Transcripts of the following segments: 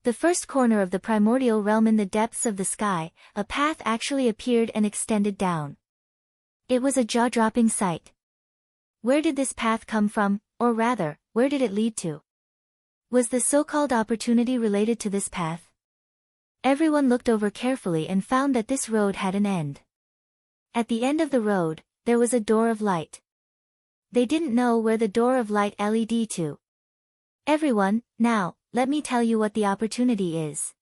the first corner of the primordial realm in the depths of the sky, a path actually appeared and extended down. It was a jaw-dropping sight. Where did this path come from, or rather, where did it lead to? Was the so-called opportunity related to this path? Everyone looked over carefully and found that this road had an end. At the end of the road, there was a door of light. They didn't know where the door of light led to. Everyone, now, let me tell you what the opportunity is.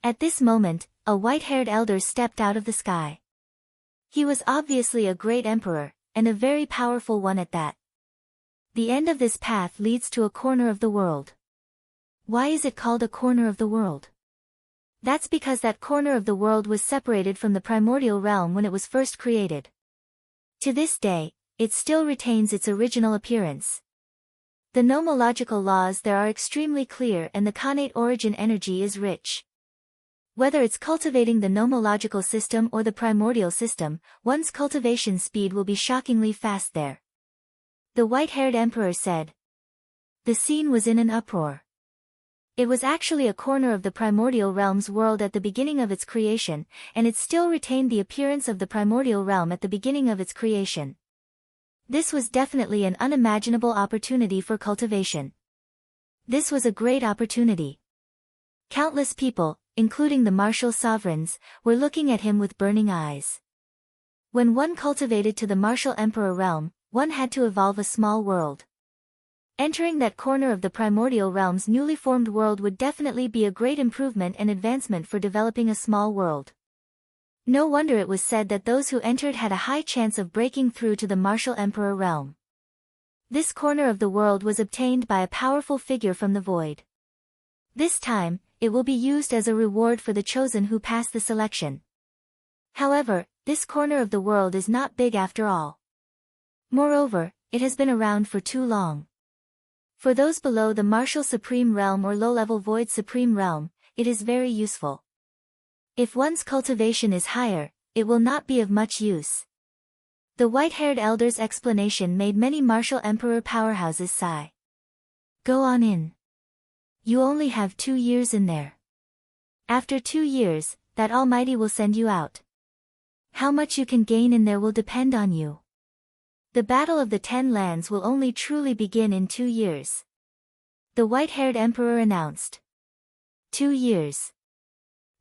At this moment, a white-haired elder stepped out of the sky. He was obviously a great emperor, and a very powerful one at that. The end of this path leads to a corner of the world. Why is it called a corner of the world? That's because that corner of the world was separated from the primordial realm when it was first created. To this day, it still retains its original appearance. The nomological laws there are extremely clear and the connate origin energy is rich. Whether it's cultivating the nomological system or the primordial system, one's cultivation speed will be shockingly fast there. The white-haired emperor said. The scene was in an uproar. It was actually a corner of the primordial realm's world at the beginning of its creation, and it still retained the appearance of the primordial realm at the beginning of its creation. This was definitely an unimaginable opportunity for cultivation. This was a great opportunity. Countless people, including the martial sovereigns, were looking at him with burning eyes. When one cultivated to the martial emperor realm, one had to evolve a small world. Entering that corner of the primordial realm's newly formed world would definitely be a great improvement and advancement for developing a small world. No wonder it was said that those who entered had a high chance of breaking through to the martial emperor realm. This corner of the world was obtained by a powerful figure from the void. This time, it will be used as a reward for the chosen who pass the selection. However, this corner of the world is not big after all. Moreover, it has been around for too long. For those below the martial supreme realm or low-level void supreme realm, it is very useful. If one's cultivation is higher, it will not be of much use. The white-haired elder's explanation made many martial emperor powerhouses sigh. Go on in. You only have 2 years in there. After 2 years, that Almighty will send you out. How much you can gain in there will depend on you. The Battle of the 10 Lands will only truly begin in 2 years. The white-haired emperor announced. 2 years.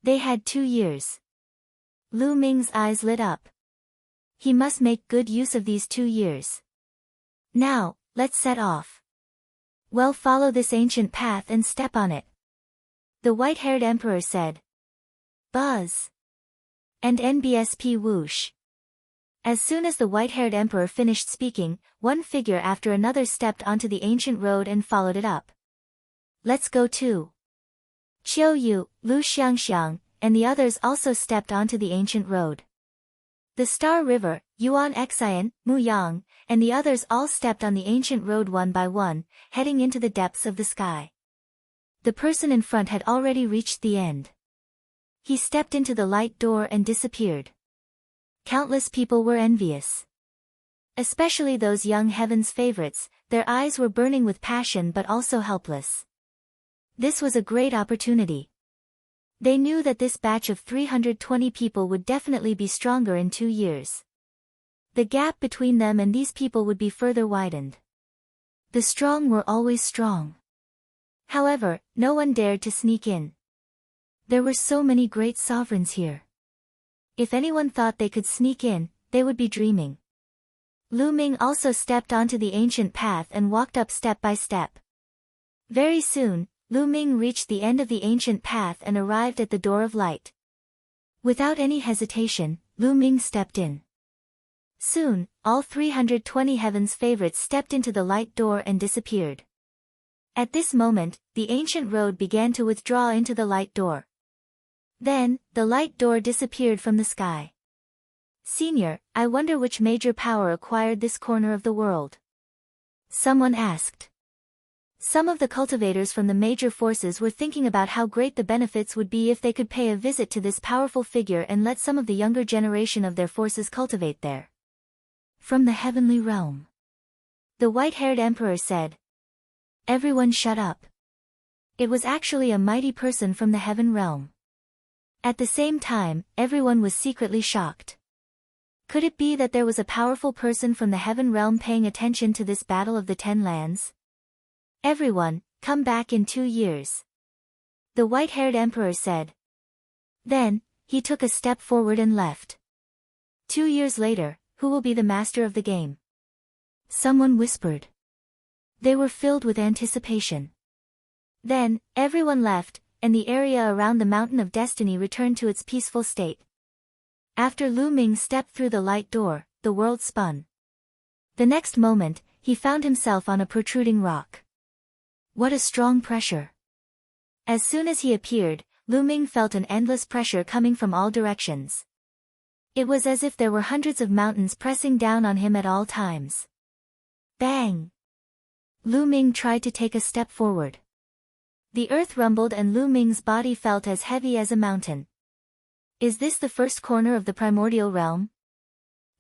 They had 2 years. Lu Ming's eyes lit up. He must make good use of these 2 years. Now, let's set off. Well, follow this ancient path and step on it. The white-haired emperor said. Buzz. And NBSP whoosh. As soon as the white-haired emperor finished speaking, one figure after another stepped onto the ancient road and followed it up. Let's go too. Qiu Yu, Lu Xiangxiang, and the others also stepped onto the ancient road. The Star River, Yuan Xian, Muyang, and the others all stepped on the ancient road one by one, heading into the depths of the sky. The person in front had already reached the end. He stepped into the light door and disappeared. Countless people were envious. Especially those young heaven's favorites, their eyes were burning with passion but also helpless. This was a great opportunity. They knew that this batch of 320 people would definitely be stronger in 2 years. The gap between them and these people would be further widened. The strong were always strong. However, no one dared to sneak in. There were so many great sovereigns here. If anyone thought they could sneak in, they would be dreaming. Lu Ming also stepped onto the ancient path and walked up step by step. Very soon, Lu Ming reached the end of the ancient path and arrived at the door of light. Without any hesitation, Lu Ming stepped in. Soon, all 320 heaven's favorites stepped into the light door and disappeared. At this moment, the ancient road began to withdraw into the light door. Then, the light door disappeared from the sky. Senior, I wonder which major power acquired this corner of the world. Someone asked. Some of the cultivators from the major forces were thinking about how great the benefits would be if they could pay a visit to this powerful figure and let some of the younger generation of their forces cultivate there. From the heavenly realm. The white-haired emperor said. Everyone shut up. It was actually a mighty person from the heaven realm. At the same time, everyone was secretly shocked. Could it be that there was a powerful person from the heaven realm paying attention to this battle of the 10 lands? Everyone, come back in 2 years. The white-haired emperor said. Then, he took a step forward and left. 2 years later, who will be the master of the game? Someone whispered. They were filled with anticipation. Then, everyone left, and the area around the Mountain of Destiny returned to its peaceful state. After Lu Ming stepped through the light door, the world spun. The next moment, he found himself on a protruding rock. What a strong pressure! As soon as he appeared, Lu Ming felt an endless pressure coming from all directions. It was as if there were hundreds of mountains pressing down on him at all times. Bang! Lu Ming tried to take a step forward. The earth rumbled and Lu Ming's body felt as heavy as a mountain. Is this the first corner of the primordial realm?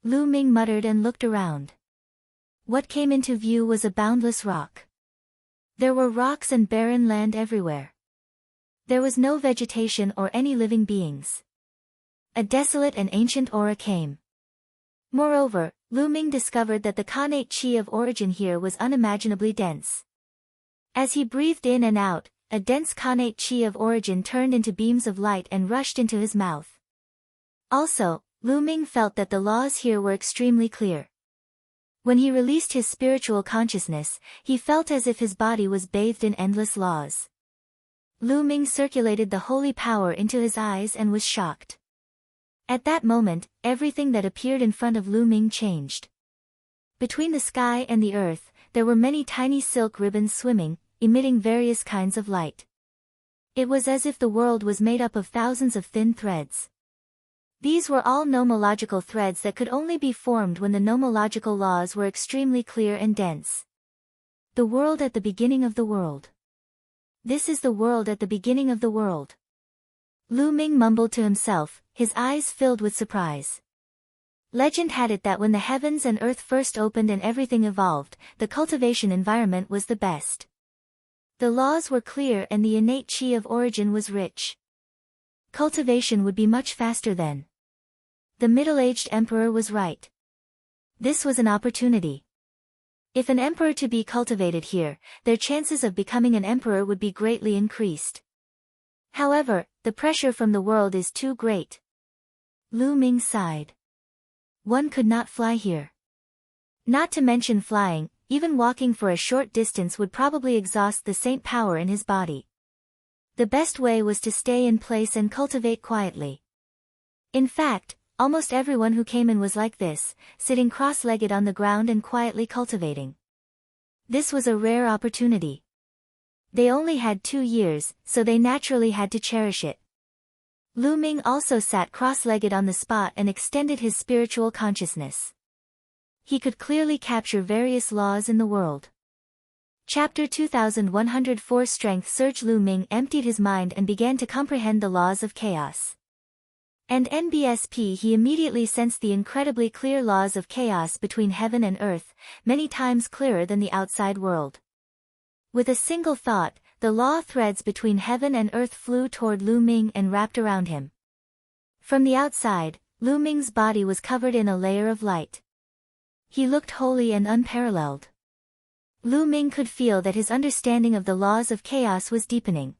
Lu Ming muttered and looked around. What came into view was a boundless rock. There were rocks and barren land everywhere. There was no vegetation or any living beings. A desolate and ancient aura came. Moreover, Lu Ming discovered that the connate qi of origin here was unimaginably dense. As he breathed in and out, a dense connate qi of origin turned into beams of light and rushed into his mouth. Also, Lu Ming felt that the laws here were extremely clear. When he released his spiritual consciousness, he felt as if his body was bathed in endless laws. Lu Ming circulated the holy power into his eyes and was shocked. At that moment, everything that appeared in front of Lu Ming changed. Between the sky and the earth, there were many tiny silk ribbons swimming, emitting various kinds of light. It was as if the world was made up of thousands of thin threads. These were all nomological threads that could only be formed when the nomological laws were extremely clear and dense. The world at the beginning of the world. This is the world at the beginning of the world. Lu Ming mumbled to himself, his eyes filled with surprise. Legend had it that when the heavens and earth first opened and everything evolved, the cultivation environment was the best. The laws were clear and the innate qi of origin was rich. Cultivation would be much faster then. The middle-aged emperor was right. This was an opportunity. If an emperor to be cultivated here, their chances of becoming an emperor would be greatly increased. However, the pressure from the world is too great. Lu Ming sighed. One could not fly here. Not to mention flying, even walking for a short distance would probably exhaust the saint power in his body. The best way was to stay in place and cultivate quietly. In fact, almost everyone who came in was like this, sitting cross-legged on the ground and quietly cultivating. This was a rare opportunity. They only had 2 years, so they naturally had to cherish it. Lu Ming also sat cross-legged on the spot and extended his spiritual consciousness. He could clearly capture various laws in the world. Chapter 2104 Strength Surge. Lu Ming emptied his mind and began to comprehend the laws of chaos. And NBSP he immediately sensed the incredibly clear laws of chaos between heaven and earth, many times clearer than the outside world. With a single thought, the law threads between heaven and earth flew toward Lu Ming and wrapped around him. From the outside, Lu Ming's body was covered in a layer of light. He looked holy and unparalleled. Lu Ming could feel that his understanding of the laws of chaos was deepening.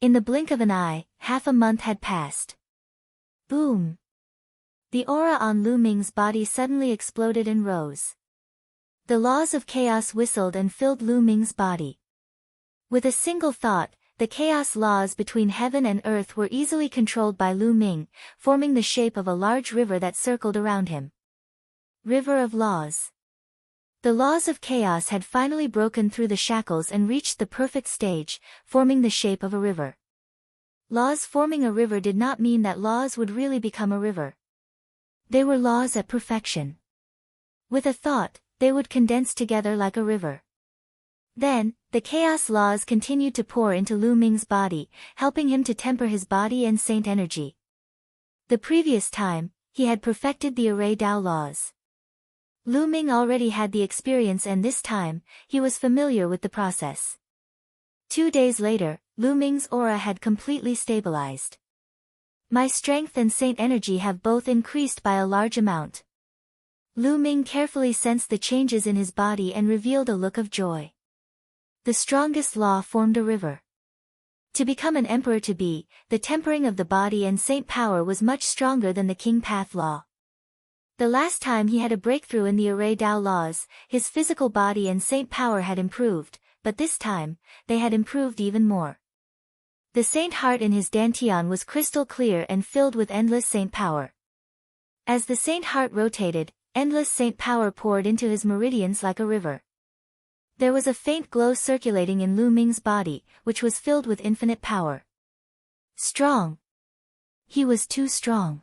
In the blink of an eye, half a month had passed. Boom! The aura on Lu Ming's body suddenly exploded and rose. The laws of chaos whistled and filled Lu Ming's body. With a single thought, the chaos laws between heaven and earth were easily controlled by Lu Ming, forming the shape of a large river that circled around him. River of Laws. The laws of chaos had finally broken through the shackles and reached the perfect stage, forming the shape of a river. Laws forming a river did not mean that laws would really become a river. They were laws at perfection. With a thought, they would condense together like a river. Then, the chaos laws continued to pour into Lu Ming's body, helping him to temper his body and saint energy. The previous time, he had perfected the array Dao laws. Lu Ming already had the experience and this time, he was familiar with the process. 2 days later, Lu Ming's aura had completely stabilized. My strength and saint energy have both increased by a large amount. Lu Ming carefully sensed the changes in his body and revealed a look of joy. The strongest law formed a river. To become an emperor to be, the tempering of the body and saint power was much stronger than the king path law. The last time he had a breakthrough in the array Dao laws, his physical body and saint power had improved, but this time, they had improved even more. The saint heart in his dantian was crystal clear and filled with endless saint power. As the saint heart rotated, endless saint power poured into his meridians like a river. There was a faint glow circulating in Lu Ming's body, which was filled with infinite power. Strong. He was too strong.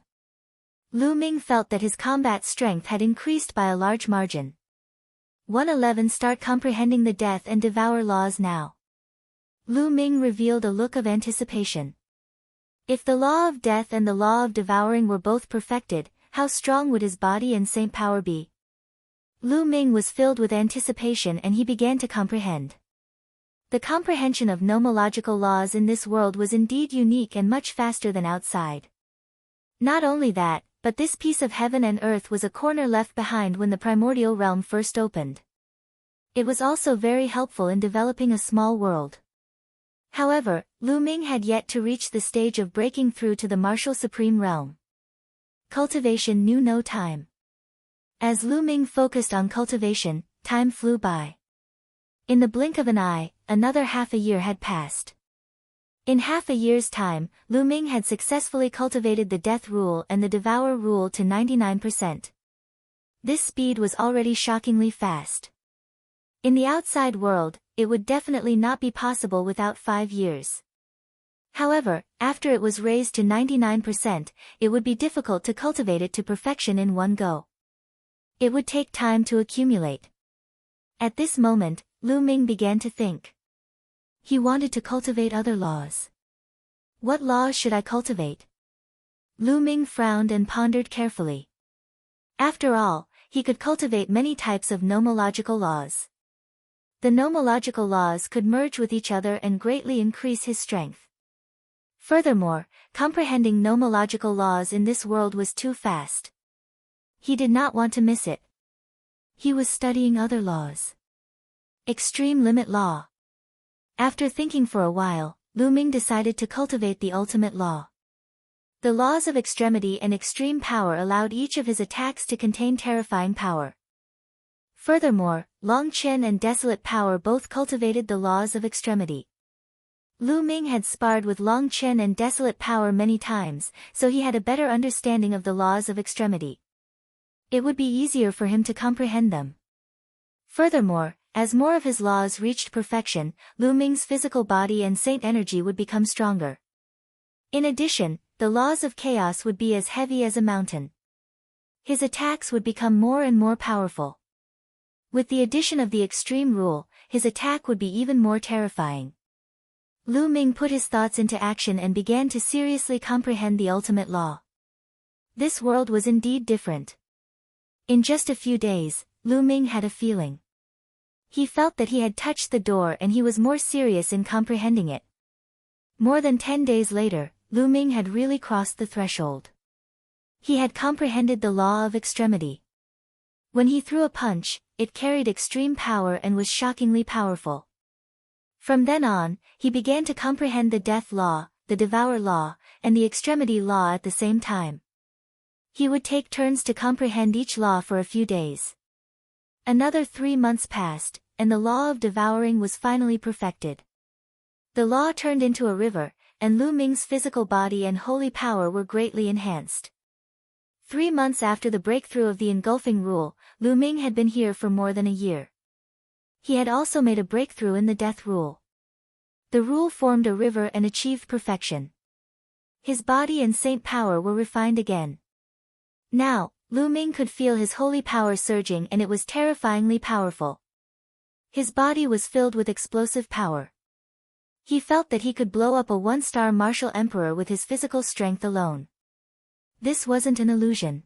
Lu Ming felt that his combat strength had increased by a large margin. 111 Start comprehending the death and devour laws now. Lu Ming revealed a look of anticipation. If the law of death and the law of devouring were both perfected, how strong would his body and saint power be? Lu Ming was filled with anticipation and he began to comprehend. The comprehension of nomological laws in this world was indeed unique and much faster than outside. Not only that, but this piece of heaven and earth was a corner left behind when the primordial realm first opened. It was also very helpful in developing a small world. However, Lu Ming had yet to reach the stage of breaking through to the martial supreme realm. Cultivation knew no time. As Lu Ming focused on cultivation, time flew by. In the blink of an eye, another half a year had passed. In half a year's time, Lu Ming had successfully cultivated the death rule and the devour rule to 99%. This speed was already shockingly fast. In the outside world, it would definitely not be possible without 5 years. However, after it was raised to 99%, it would be difficult to cultivate it to perfection in one go. It would take time to accumulate. At this moment, Lu Ming began to think. He wanted to cultivate other laws. What laws should I cultivate? Lu Ming frowned and pondered carefully. After all, he could cultivate many types of nomological laws. The nomological laws could merge with each other and greatly increase his strength. Furthermore, comprehending nomological laws in this world was too fast. He did not want to miss it. He was studying other laws. Extreme limit law. After thinking for a while, Lu Ming decided to cultivate the ultimate law. The laws of extremity and extreme power allowed each of his attacks to contain terrifying power. Furthermore, Long Chen and Desolate Power both cultivated the laws of extremity. Lu Ming had sparred with Long Chen and Desolate Power many times, so he had a better understanding of the laws of extremity. It would be easier for him to comprehend them. Furthermore, as more of his laws reached perfection, Lu Ming's physical body and saint energy would become stronger. In addition, the laws of chaos would be as heavy as a mountain. His attacks would become more and more powerful. With the addition of the extreme rule, his attack would be even more terrifying. Lu Ming put his thoughts into action and began to seriously comprehend the ultimate law. This world was indeed different. In just a few days, Lu Ming had a feeling. He felt that he had touched the door and he was more serious in comprehending it. More than 10 days later, Lu Ming had really crossed the threshold. He had comprehended the law of extremity. When he threw a punch, it carried extreme power and was shockingly powerful. From then on, he began to comprehend the death law, the devour law, and the extremity law at the same time. He would take turns to comprehend each law for a few days. Another 3 months passed, and the law of devouring was finally perfected. The law turned into a river, and Lu Ming's physical body and holy power were greatly enhanced. 3 months after the breakthrough of the engulfing rule, Lu Ming had been here for more than a year. He had also made a breakthrough in the death rule. The rule formed a river and achieved perfection. His body and saint power were refined again. Now, Lu Ming could feel his holy power surging and it was terrifyingly powerful. His body was filled with explosive power. He felt that he could blow up a 1-star martial emperor with his physical strength alone. This wasn't an illusion.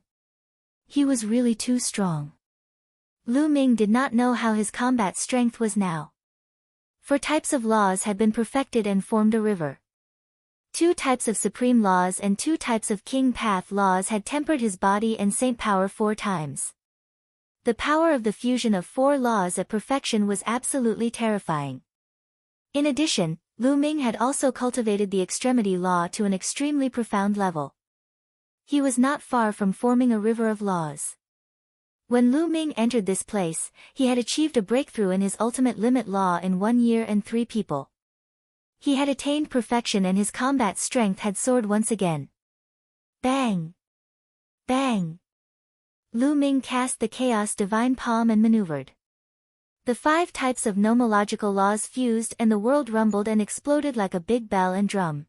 He was really too strong. Lu Ming did not know how his combat strength was now. 4 types of laws had been perfected and formed a river. 2 types of supreme laws and 2 types of king path laws had tempered his body and saint power 4 times. The power of the fusion of 4 laws at perfection was absolutely terrifying. In addition, Ming had also cultivated the extremity law to an extremely profound level. He was not far from forming a river of laws. When Ming entered this place, he had achieved a breakthrough in his ultimate limit law in 1 year and 3 people. He had attained perfection and his combat strength had soared once again. Bang! Bang! Ming cast the chaos divine palm and maneuvered. The 5 types of nomological laws fused and the world rumbled and exploded like a big bell and drum.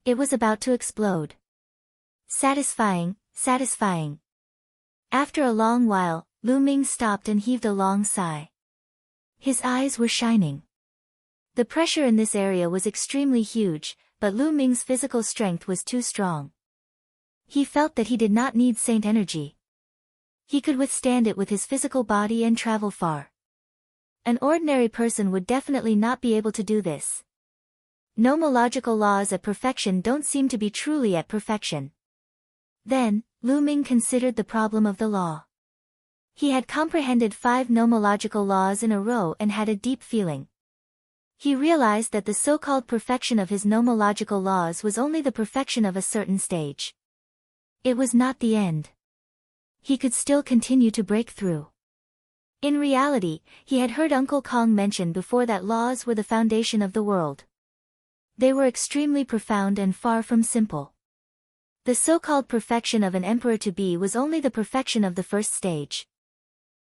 It was about to explode. Satisfying, satisfying. After a long while, Ming stopped and heaved a long sigh. His eyes were shining. The pressure in this area was extremely huge, but Ming's physical strength was too strong. He felt that he did not need saint energy. He could withstand it with his physical body and travel far. An ordinary person would definitely not be able to do this. Nomological laws at perfection don't seem to be truly at perfection. Then, Ming considered the problem of the law. He had comprehended 5 nomological laws in a row and had a deep feeling. He realized that the so-called perfection of his nomological laws was only the perfection of a certain stage. It was not the end. He could still continue to break through. In reality, he had heard Uncle Kong mention before that laws were the foundation of the world. They were extremely profound and far from simple. The so-called perfection of an emperor-to-be was only the perfection of the first stage.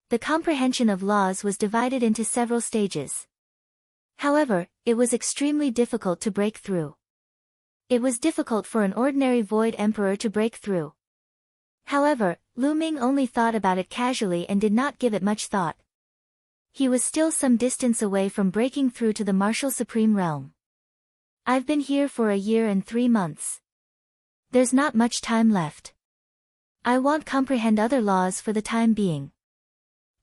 The comprehension of laws was divided into several stages. However, it was extremely difficult to break through. It was difficult for an ordinary void emperor to break through. However, Ming only thought about it casually and did not give it much thought. He was still some distance away from breaking through to the martial supreme realm. I've been here for a year and 3 months. There's not much time left. I won't comprehend other laws for the time being.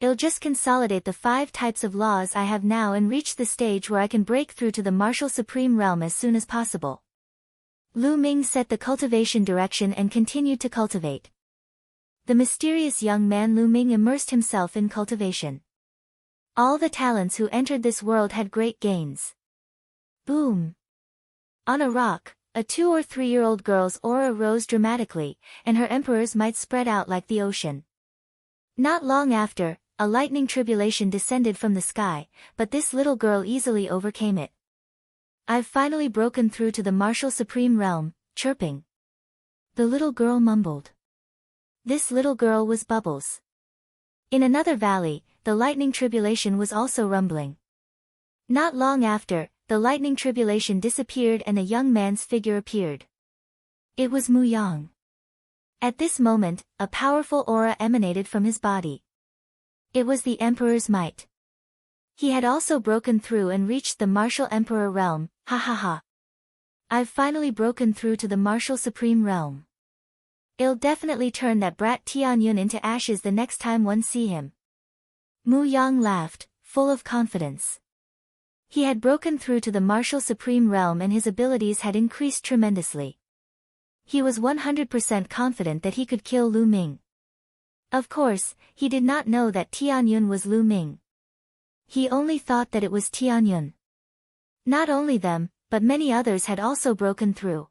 I'll just consolidate the 5 types of laws I have now and reach the stage where I can break through to the martial supreme realm as soon as possible. Ming set the cultivation direction and continued to cultivate. The mysterious young man Ming immersed himself in cultivation. All the talents who entered this world had great gains. Boom! On a rock, a 2 or 3-year-old girl's aura rose dramatically, and her emperor's might spread out like the ocean. Not long after, a lightning tribulation descended from the sky, but this little girl easily overcame it. I've finally broken through to the martial supreme realm, chirping. The little girl mumbled. This little girl was Bubbles. In another valley, the lightning tribulation was also rumbling. Not long after, the lightning tribulation disappeared and a young man's figure appeared. It was Muyang. At this moment, a powerful aura emanated from his body. It was the Emperor's might. He had also broken through and reached the martial Emperor realm, ha ha ha. I've finally broken through to the martial supreme realm. I'll definitely turn that brat Tianming into ashes the next time one see him. Muyang laughed, full of confidence. He had broken through to the martial supreme realm and his abilities had increased tremendously. He was 100% confident that he could kill Ming. Of course, he did not know that Tianming was Ming. He only thought that it was Tianming. Not only them, but many others had also broken through.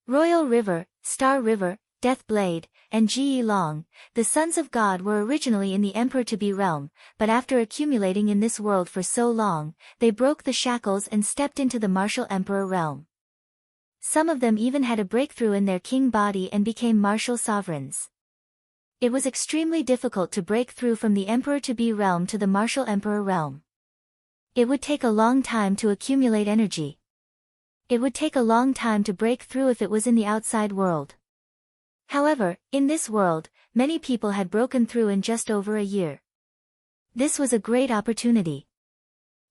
Royal River, Star River, Death Blade, and Ji Long, the sons of God were originally in the Emperor-to-be realm, but after accumulating in this world for so long, they broke the shackles and stepped into the martial Emperor realm. Some of them even had a breakthrough in their king body and became martial sovereigns. It was extremely difficult to break through from the Emperor-to-be realm to the martial Emperor realm. It would take a long time to accumulate energy. It would take a long time to break through if it was in the outside world. However, in this world, many people had broken through in just over a year. This was a great opportunity.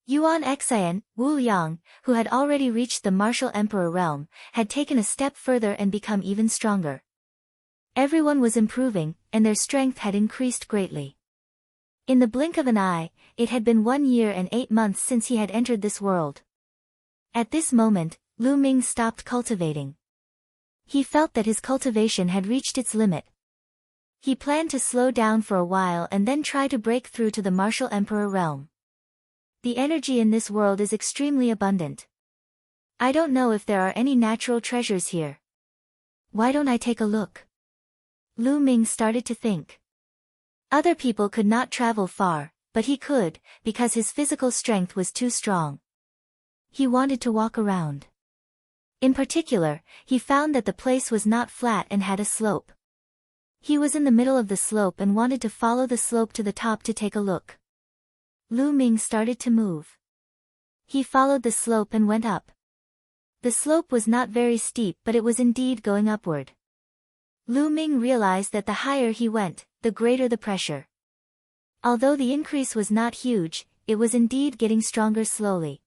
Yuan Xian, Wu Yang, who had already reached the martial emperor realm, had taken a step further and become even stronger. Everyone was improving, and their strength had increased greatly. In the blink of an eye, it had been 1 year and 8 months since he had entered this world. At this moment, Ming stopped cultivating. He felt that his cultivation had reached its limit. He planned to slow down for a while and then try to break through to the martial emperor realm. The energy in this world is extremely abundant. I don't know if there are any natural treasures here. Why don't I take a look? Ming started to think. Other people could not travel far, but he could, because his physical strength was too strong. He wanted to walk around. In particular, he found that the place was not flat and had a slope. He was in the middle of the slope and wanted to follow the slope to the top to take a look. Ming started to move. He followed the slope and went up. The slope was not very steep, but it was indeed going upward. Ming realized that the higher he went, the greater the pressure. Although the increase was not huge, it was indeed getting stronger slowly.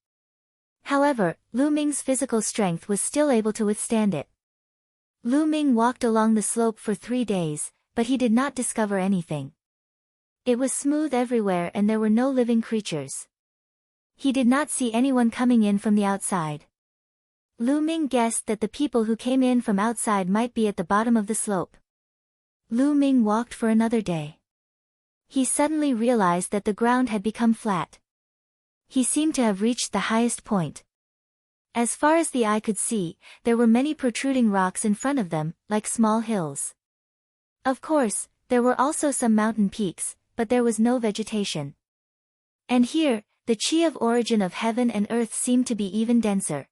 However, Ming's physical strength was still able to withstand it. Ming walked along the slope for 3 days, but he did not discover anything. It was smooth everywhere and there were no living creatures. He did not see anyone coming in from the outside. Ming guessed that the people who came in from outside might be at the bottom of the slope. Ming walked for another day. He suddenly realized that the ground had become flat. He seemed to have reached the highest point. As far as the eye could see, there were many protruding rocks in front of them, like small hills. Of course, there were also some mountain peaks, but there was no vegetation. And here, the chi of origin of heaven and earth seemed to be even denser.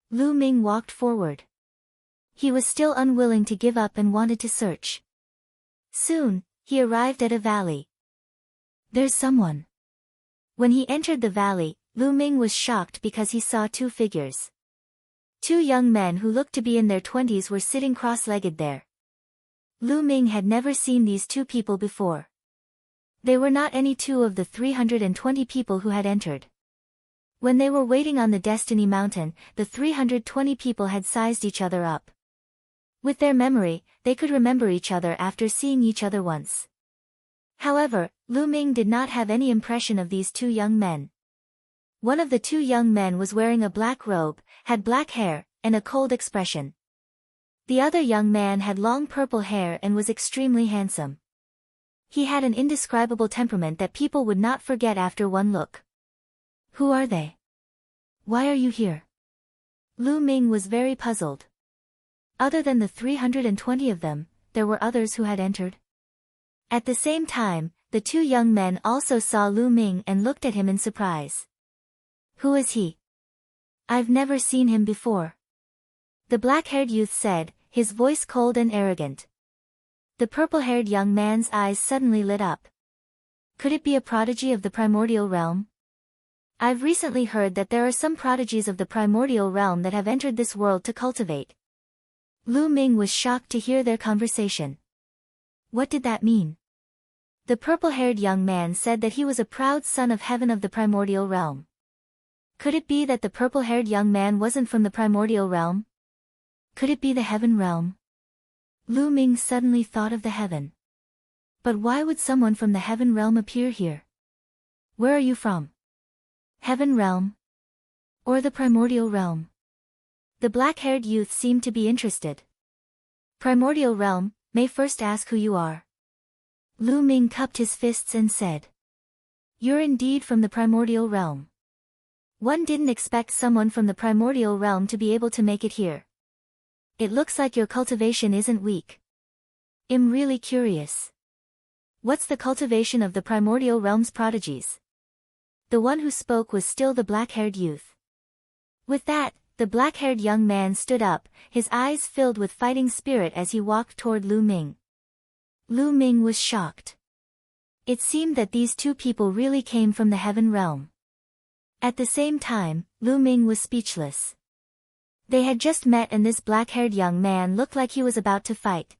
Ming walked forward. He was still unwilling to give up and wanted to search. Soon, he arrived at a valley. There's someone. When he entered the valley, Ming was shocked because he saw 2 figures. 2 young men who looked to be in their 20s were sitting cross-legged there. Ming had never seen these 2 people before. They were not any 2 of the 320 people who had entered. When they were waiting on the Destiny Mountain, the 320 people had sized each other up. With their memory, they could remember each other after seeing each other once. However, Ming did not have any impression of these 2 young men. One of the 2 young men was wearing a black robe, had black hair, and a cold expression. The other young man had long purple hair and was extremely handsome. He had an indescribable temperament that people would not forget after one look. Who are they? Why are you here? Ming was very puzzled. Other than the 320 of them, there were others who had entered. At the same time, the 2 young men also saw Ming and looked at him in surprise. Who is he? I've never seen him before. The black-haired youth said, his voice cold and arrogant. The purple-haired young man's eyes suddenly lit up. Could it be a prodigy of the primordial realm? I've recently heard that there are some prodigies of the primordial realm that have entered this world to cultivate. Ming was shocked to hear their conversation. What did that mean? The purple-haired young man said that he was a proud son of heaven of the primordial realm. Could it be that the purple-haired young man wasn't from the primordial realm? Could it be the heaven realm? Ming suddenly thought of the heaven. But why would someone from the heaven realm appear here? Where are you from? Heaven realm? Or the primordial realm? The black-haired youth seemed to be interested. Primordial realm, may first ask who you are. Ming cupped his fists and said. You're indeed from the primordial realm. One didn't expect someone from the primordial realm to be able to make it here. It looks like your cultivation isn't weak. I'm really curious. What's the cultivation of the primordial realm's prodigies? The one who spoke was still the black-haired youth. With that, the black-haired young man stood up, his eyes filled with fighting spirit as he walked toward Ming. Ming was shocked. It seemed that these 2 people really came from the heaven realm. At the same time, Ming was speechless. They had just met and this black-haired young man looked like he was about to fight.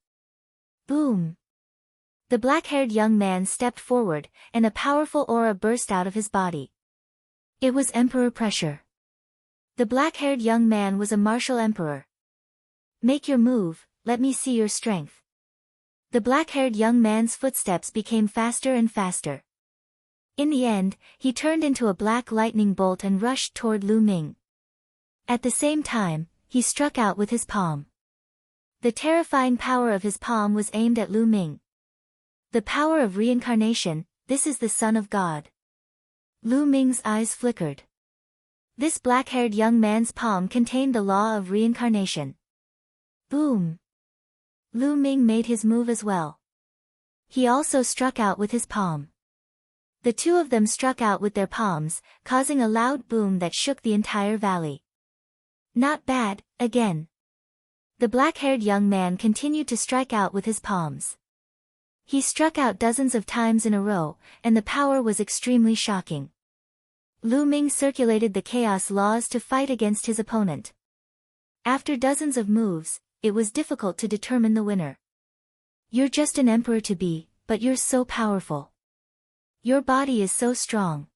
Boom! The black-haired young man stepped forward, and a powerful aura burst out of his body. It was emperor pressure. The black-haired young man was a martial emperor. Make your move, let me see your strength. The black-haired young man's footsteps became faster and faster. In the end, he turned into a black lightning bolt and rushed toward Lu Ming. At the same time, he struck out with his palm. The terrifying power of his palm was aimed at Lu Ming. The power of reincarnation, this is the Son of God. Lu Ming's eyes flickered. This black-haired young man's palm contained the law of reincarnation. Boom! Lu Ming made his move as well. He also struck out with his palm. The two of them struck out with their palms, causing a loud boom that shook the entire valley. Not bad, again. The black-haired young man continued to strike out with his palms. He struck out dozens of times in a row, and the power was extremely shocking. Lu Ming circulated the chaos laws to fight against his opponent. After dozens of moves, it was difficult to determine the winner. You're just an emperor to be, but you're so powerful. Your body is so strong.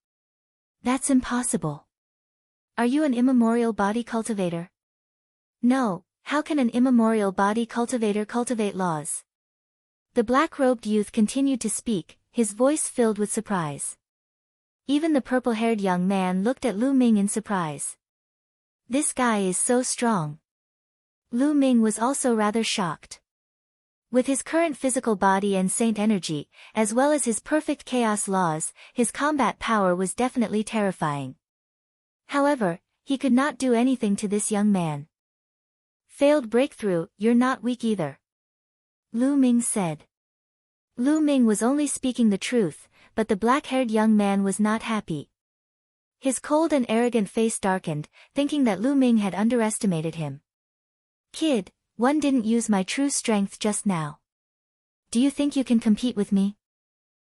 That's impossible. Are you an immemorial body cultivator? No, how can an immemorial body cultivator cultivate laws? The black-robed youth continued to speak, his voice filled with surprise. Even the purple-haired young man looked at Lu Ming in surprise. This guy is so strong. Lu Ming was also rather shocked. With his current physical body and saint energy, as well as his perfect chaos laws, his combat power was definitely terrifying. However, he could not do anything to this young man. Failed breakthrough, you're not weak either. Lu Ming said. Lu Ming was only speaking the truth, but the black-haired young man was not happy. His cold and arrogant face darkened, thinking that Lu Ming had underestimated him. Kid, one didn't use my true strength just now. Do you think you can compete with me?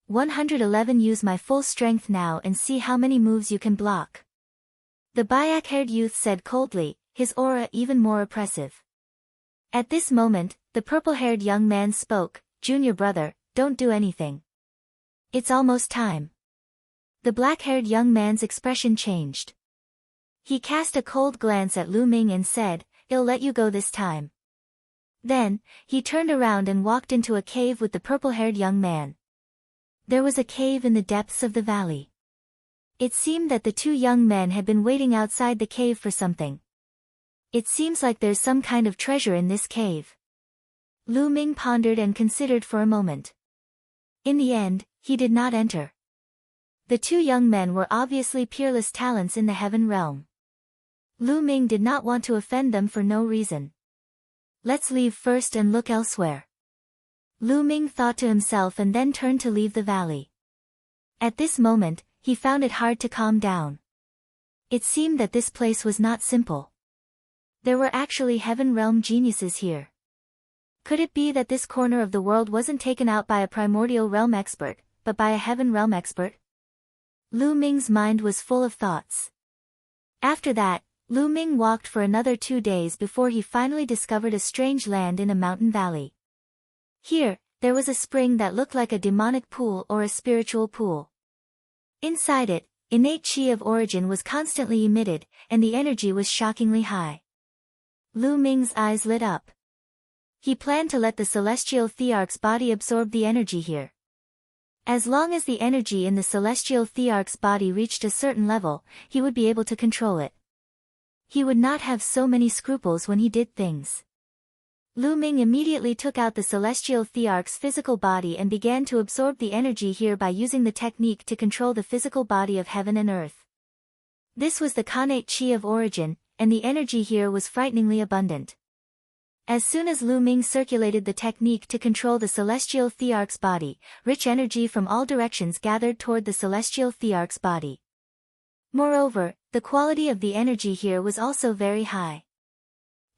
111 Use my full strength now and see how many moves you can block. The black-haired youth said coldly, his aura even more oppressive. At this moment, the purple-haired young man spoke, Junior brother, don't do anything. It's almost time. The black-haired young man's expression changed. He cast a cold glance at Lu Ming and said, I'll let you go this time. Then, he turned around and walked into a cave with the purple-haired young man. There was a cave in the depths of the valley. It seemed that the two young men had been waiting outside the cave for something. It seems like there's some kind of treasure in this cave. Lu Ming pondered and considered for a moment. In the end, he did not enter. The two young men were obviously peerless talents in the heaven realm. Lu Ming did not want to offend them for no reason. Let's leave first and look elsewhere. Lu Ming thought to himself and then turned to leave the valley. At this moment, he found it hard to calm down. It seemed that this place was not simple. There were actually heaven realm geniuses here. Could it be that this corner of the world wasn't taken out by a primordial realm expert, but by a heaven realm expert? Lu Ming's mind was full of thoughts. After that, Lu Ming walked for another 2 days before he finally discovered a strange land in a mountain valley. Here, there was a spring that looked like a demonic pool or a spiritual pool. Inside it, innate chi of origin was constantly emitted, and the energy was shockingly high. Lu Ming's eyes lit up. He planned to let the celestial thearch's body absorb the energy here. As long as the energy in the celestial thearch's body reached a certain level, he would be able to control it. He would not have so many scruples when he did things. Lu Ming immediately took out the celestial thearch's physical body and began to absorb the energy here by using the technique to control the physical body of heaven and earth. This was the connate chi of origin, and the energy here was frighteningly abundant. As soon as Lu Ming circulated the technique to control the celestial thearch's body, rich energy from all directions gathered toward the celestial thearch's body. Moreover, the quality of the energy here was also very high.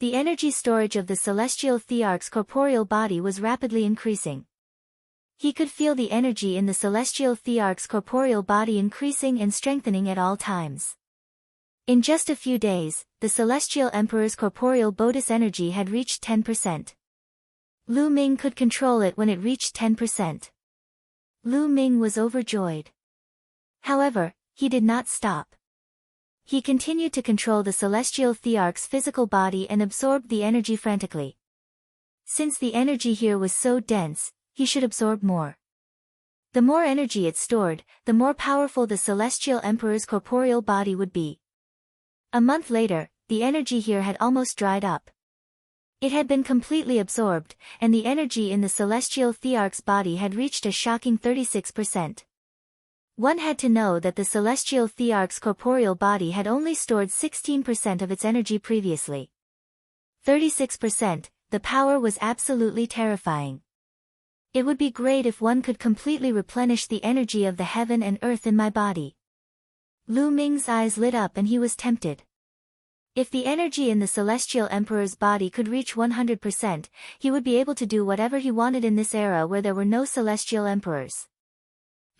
The energy storage of the celestial thearch's corporeal body was rapidly increasing. He could feel the energy in the celestial thearch's corporeal body increasing and strengthening at all times. In just a few days, the celestial emperor's corporeal Buddhist energy had reached 10%. Lu Ming could control it when it reached 10%. Lu Ming was overjoyed. However, he did not stop. He continued to control the celestial thearch's physical body and absorbed the energy frantically. Since the energy here was so dense, he should absorb more. The more energy it stored, the more powerful the celestial emperor's corporeal body would be. A month later, the energy here had almost dried up. It had been completely absorbed, and the energy in the celestial thearch's body had reached a shocking 36%. One had to know that the celestial thearch's corporeal body had only stored 16% of its energy previously. 36%, the power was absolutely terrifying. It would be great if one could completely replenish the energy of the heaven and earth in my body. Lu Ming's eyes lit up and he was tempted. If the energy in the celestial emperor's body could reach 100%, he would be able to do whatever he wanted in this era where there were no celestial emperors.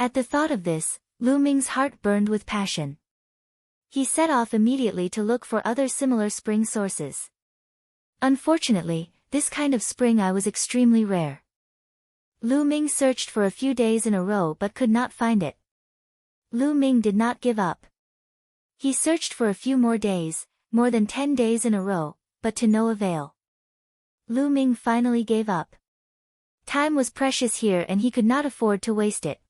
At the thought of this, Lu Ming's heart burned with passion. He set off immediately to look for other similar spring sources. Unfortunately, this kind of spring eye was extremely rare. Lu Ming searched for a few days in a row but could not find it. Lu Ming did not give up. He searched for a few more days, more than 10 days in a row, but to no avail. Lu Ming finally gave up. Time was precious here and he could not afford to waste it.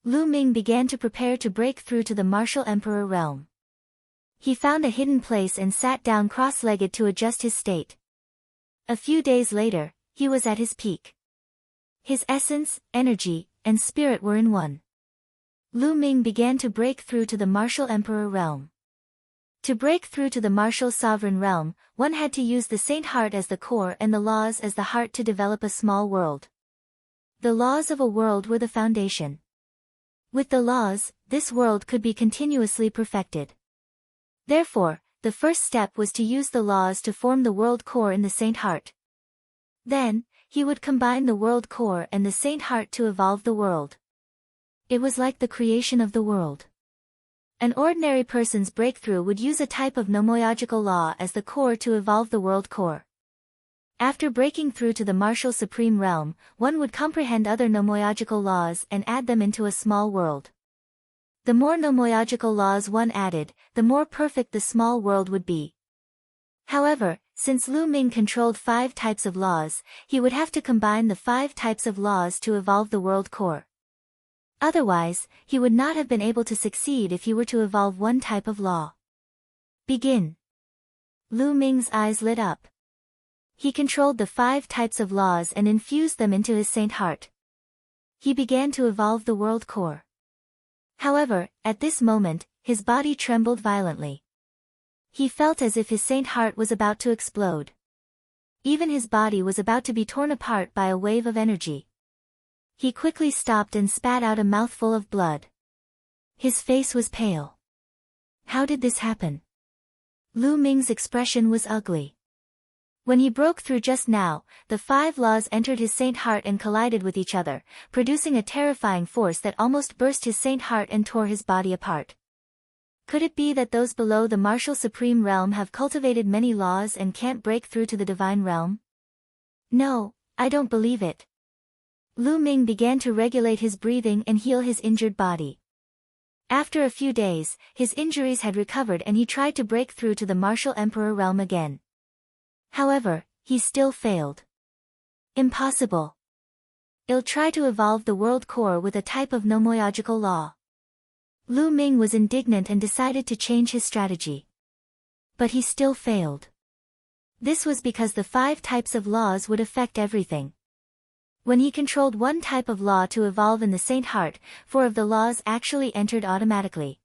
Lu Ming began to prepare to break through to the martial emperor realm. He found a hidden place and sat down cross-legged to adjust his state. A few days later, he was at his peak. His essence, energy, and spirit were in one. Lu Ming began to break through to the martial emperor realm. To break through to the martial sovereign realm, one had to use the saint heart as the core and the laws as the heart to develop a small world. The laws of a world were the foundation. With the laws, this world could be continuously perfected. Therefore, the first step was to use the laws to form the world core in the saint heart. Then, he would combine the world core and the saint heart to evolve the world. It was like the creation of the world. An ordinary person's breakthrough would use a type of nomoyogical law as the core to evolve the world core. After breaking through to the martial supreme realm, one would comprehend other nomoyogical laws and add them into a small world. The more nomoyogical laws one added, the more perfect the small world would be. However, since Lu Ming controlled 5 types of laws, he would have to combine the 5 types of laws to evolve the world core. Otherwise, he would not have been able to succeed if he were to evolve one type of law. Begin. Lu Ming's eyes lit up. He controlled the 5 types of laws and infused them into his saint heart. He began to evolve the world core. However, at this moment, his body trembled violently. He felt as if his saint heart was about to explode. Even his body was about to be torn apart by a wave of energy. He quickly stopped and spat out a mouthful of blood. His face was pale. How did this happen? Lu Ming's expression was ugly. When he broke through just now, the 5 laws entered his saint heart and collided with each other, producing a terrifying force that almost burst his saint heart and tore his body apart. Could it be that those below the martial supreme realm have cultivated many laws and can't break through to the divine realm? No, I don't believe it. Lu Ming began to regulate his breathing and heal his injured body. After a few days, his injuries had recovered and he tried to break through to the martial emperor realm again. However, he still failed. Impossible. I'll try to evolve the world core with a type of nomoyogical law. Lu Ming was indignant and decided to change his strategy. But he still failed. This was because the 5 types of laws would affect everything. When he controlled one type of law to evolve in the saint heart, 4 of the laws actually entered automatically.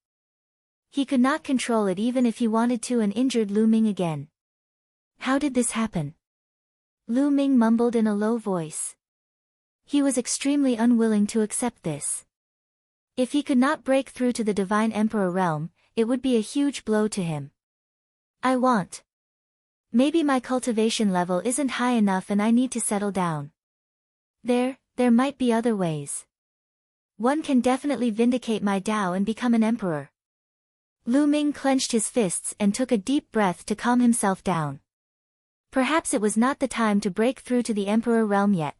He could not control it even if he wanted to and injured Lu Ming again. How did this happen? Lu Ming mumbled in a low voice. He was extremely unwilling to accept this. If he could not break through to the divine emperor realm, it would be a huge blow to him. Maybe my cultivation level isn't high enough and I need to settle down. There might be other ways. One can definitely vindicate my Tao and become an emperor. Lu Ming clenched his fists and took a deep breath to calm himself down. Perhaps it was not the time to break through to the emperor realm yet.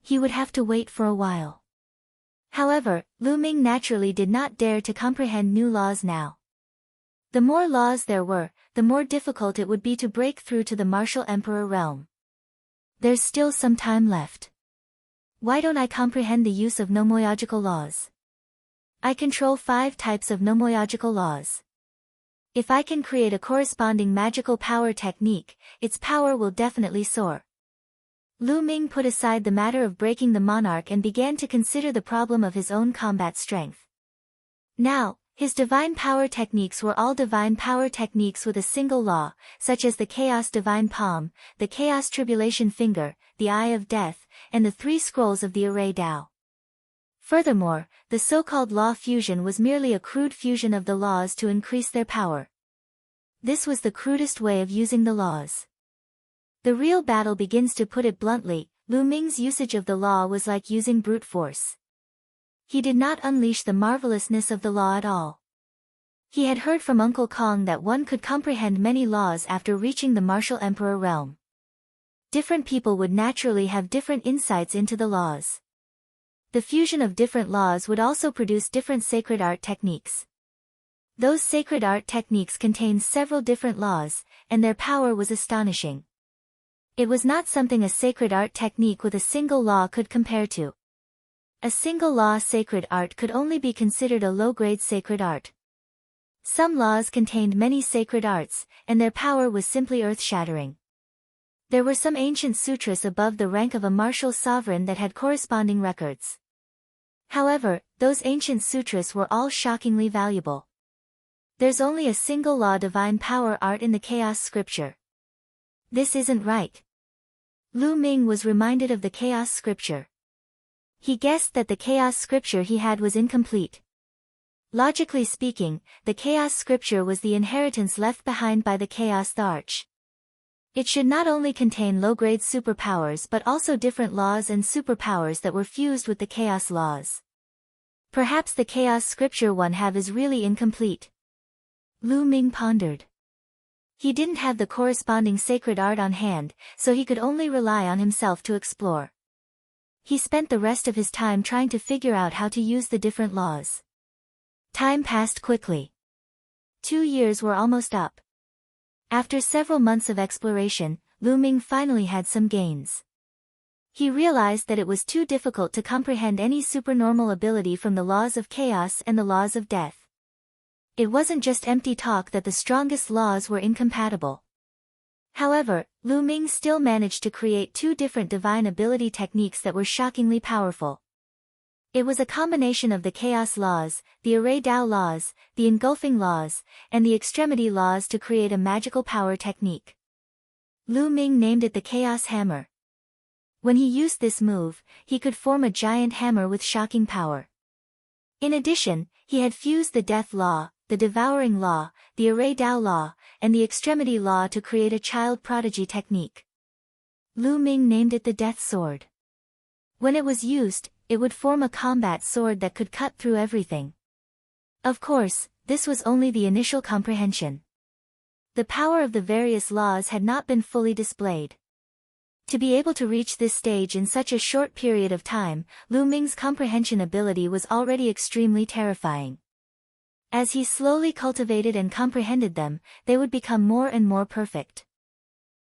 He would have to wait for a while. However, Lu Ming naturally did not dare to comprehend new laws now. The more laws there were, the more difficult it would be to break through to the martial emperor realm. There's still some time left. Why don't I comprehend the use of nomoyogical laws? I control 5 types of nomoyogical laws. If I can create a corresponding magical power technique, its power will definitely soar. Lu Ming put aside the matter of breaking the monarch and began to consider the problem of his own combat strength. Now, his divine power techniques were all divine power techniques with a single law, such as the Chaos Divine Palm, the Chaos Tribulation Finger, the Eye of Death, and the 3 scrolls of the Array Tao. Furthermore, the so-called law fusion was merely a crude fusion of the laws to increase their power. This was the crudest way of using the laws. The real battle begins. To put it bluntly, Lu Ming's usage of the law was like using brute force. He did not unleash the marvelousness of the law at all. He had heard from Uncle Kong that one could comprehend many laws after reaching the martial emperor realm. Different people would naturally have different insights into the laws. The fusion of different laws would also produce different sacred art techniques. Those sacred art techniques contained several different laws, and their power was astonishing. It was not something a sacred art technique with a single law could compare to. A single law sacred art could only be considered a low-grade sacred art. Some laws contained many sacred arts, and their power was simply earth-shattering. There were some ancient sutras above the rank of a martial sovereign that had corresponding records. However, those ancient sutras were all shockingly valuable. There's only a single law divine power art in the chaos scripture. This isn't right. Lu Ming was reminded of the chaos scripture. He guessed that the chaos scripture he had was incomplete. Logically speaking, the chaos scripture was the inheritance left behind by the chaos the arch. It should not only contain low-grade superpowers but also different laws and superpowers that were fused with the chaos laws. Perhaps the chaos scripture one have is really incomplete. Lu Ming pondered. He didn't have the corresponding sacred art on hand, so he could only rely on himself to explore. He spent the rest of his time trying to figure out how to use the different laws. Time passed quickly. 2 years were almost up. After several months of exploration, Lu Ming finally had some gains. He realized that it was too difficult to comprehend any supernormal ability from the laws of chaos and the laws of death. It wasn't just empty talk that the strongest laws were incompatible. However, Lu Ming still managed to create 2 different divine ability techniques that were shockingly powerful. It was a combination of the chaos laws, the array Tao laws, the engulfing laws, and the extremity laws to create a magical power technique. Lu Ming named it the Chaos Hammer. When he used this move, he could form a giant hammer with shocking power. In addition, he had fused the Death Law, the Devouring Law, the Array Tao Law, and the Extremity Law to create a child prodigy technique. Lu Ming named it the Death Sword. When it was used, it would form a combat sword that could cut through everything. Of course, this was only the initial comprehension. The power of the various laws had not been fully displayed. To be able to reach this stage in such a short period of time, Lu Ming's comprehension ability was already extremely terrifying. As he slowly cultivated and comprehended them, they would become more and more perfect.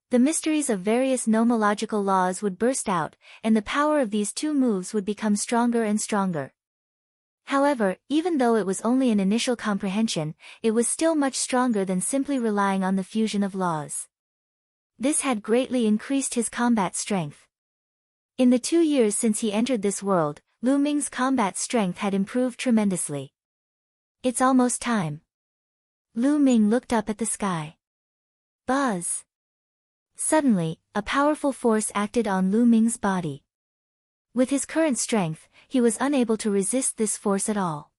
The mysteries of various nomological laws would burst out, and the power of these 2 moves would become stronger and stronger. However, even though it was only an initial comprehension, it was still much stronger than simply relying on the fusion of laws. This had greatly increased his combat strength. In the 2 years since he entered this world, Lu Ming's combat strength had improved tremendously. It's almost time. Lu Ming looked up at the sky. Buzz! Suddenly, a powerful force acted on Lu Ming's body. With his current strength, he was unable to resist this force at all.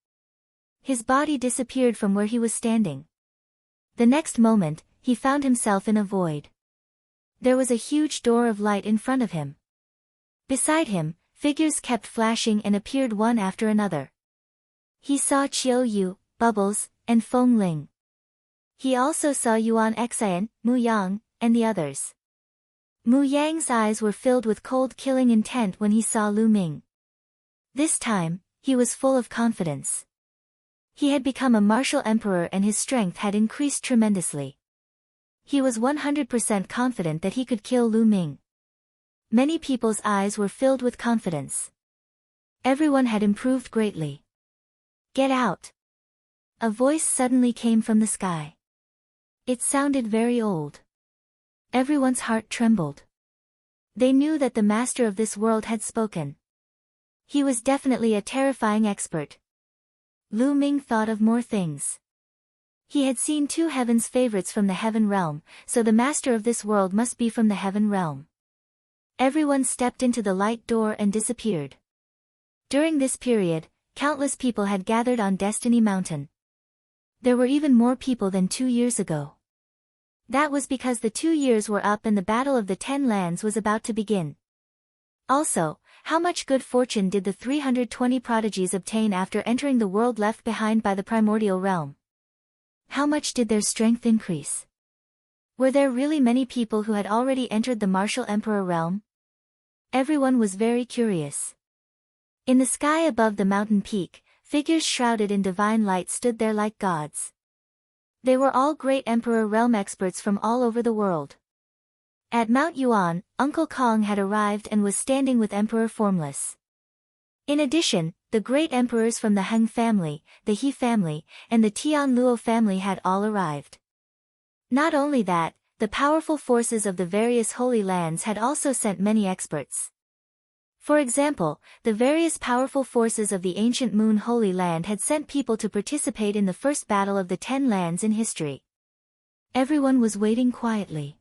His body disappeared from where he was standing. The next moment, he found himself in a void. There was a huge door of light in front of him. Beside him, figures kept flashing and appeared one after another. He saw Qiu Yu, Bubbles, and Feng Ling. He also saw Yuan Xian, Muyang, and the others. Muyang's eyes were filled with cold killing intent when he saw Lu Ming. This time, he was full of confidence. He had become a martial emperor and his strength had increased tremendously. He was 100% confident that he could kill Lu Ming. Many people's eyes were filled with confidence. Everyone had improved greatly. Get out! A voice suddenly came from the sky. It sounded very old. Everyone's heart trembled. They knew that the master of this world had spoken. He was definitely a terrifying expert. Ming thought of more things. He had seen 2 heaven's favorites from the heaven realm, so the master of this world must be from the heaven realm. Everyone stepped into the light door and disappeared. During this period, countless people had gathered on Destiny Mountain. There were even more people than 2 years ago. That was because the 2 years were up and the Battle of the 10 Lands was about to begin. Also, how much good fortune did the 320 prodigies obtain after entering the world left behind by the primordial realm? How much did their strength increase? Were there really many people who had already entered the martial emperor realm? Everyone was very curious. In the sky above the mountain peak, figures shrouded in divine light stood there like gods. They were all great emperor realm experts from all over the world. At Mount Yuan, Uncle Kong had arrived and was standing with Emperor Formless. In addition, the great emperors from the Heng family, the He family, and the Tianluo family had all arrived. Not only that, the powerful forces of the various holy lands had also sent many experts. For example, the various powerful forces of the ancient Moon Holy Land had sent people to participate in the first battle of the 10 lands in history. Everyone was waiting quietly.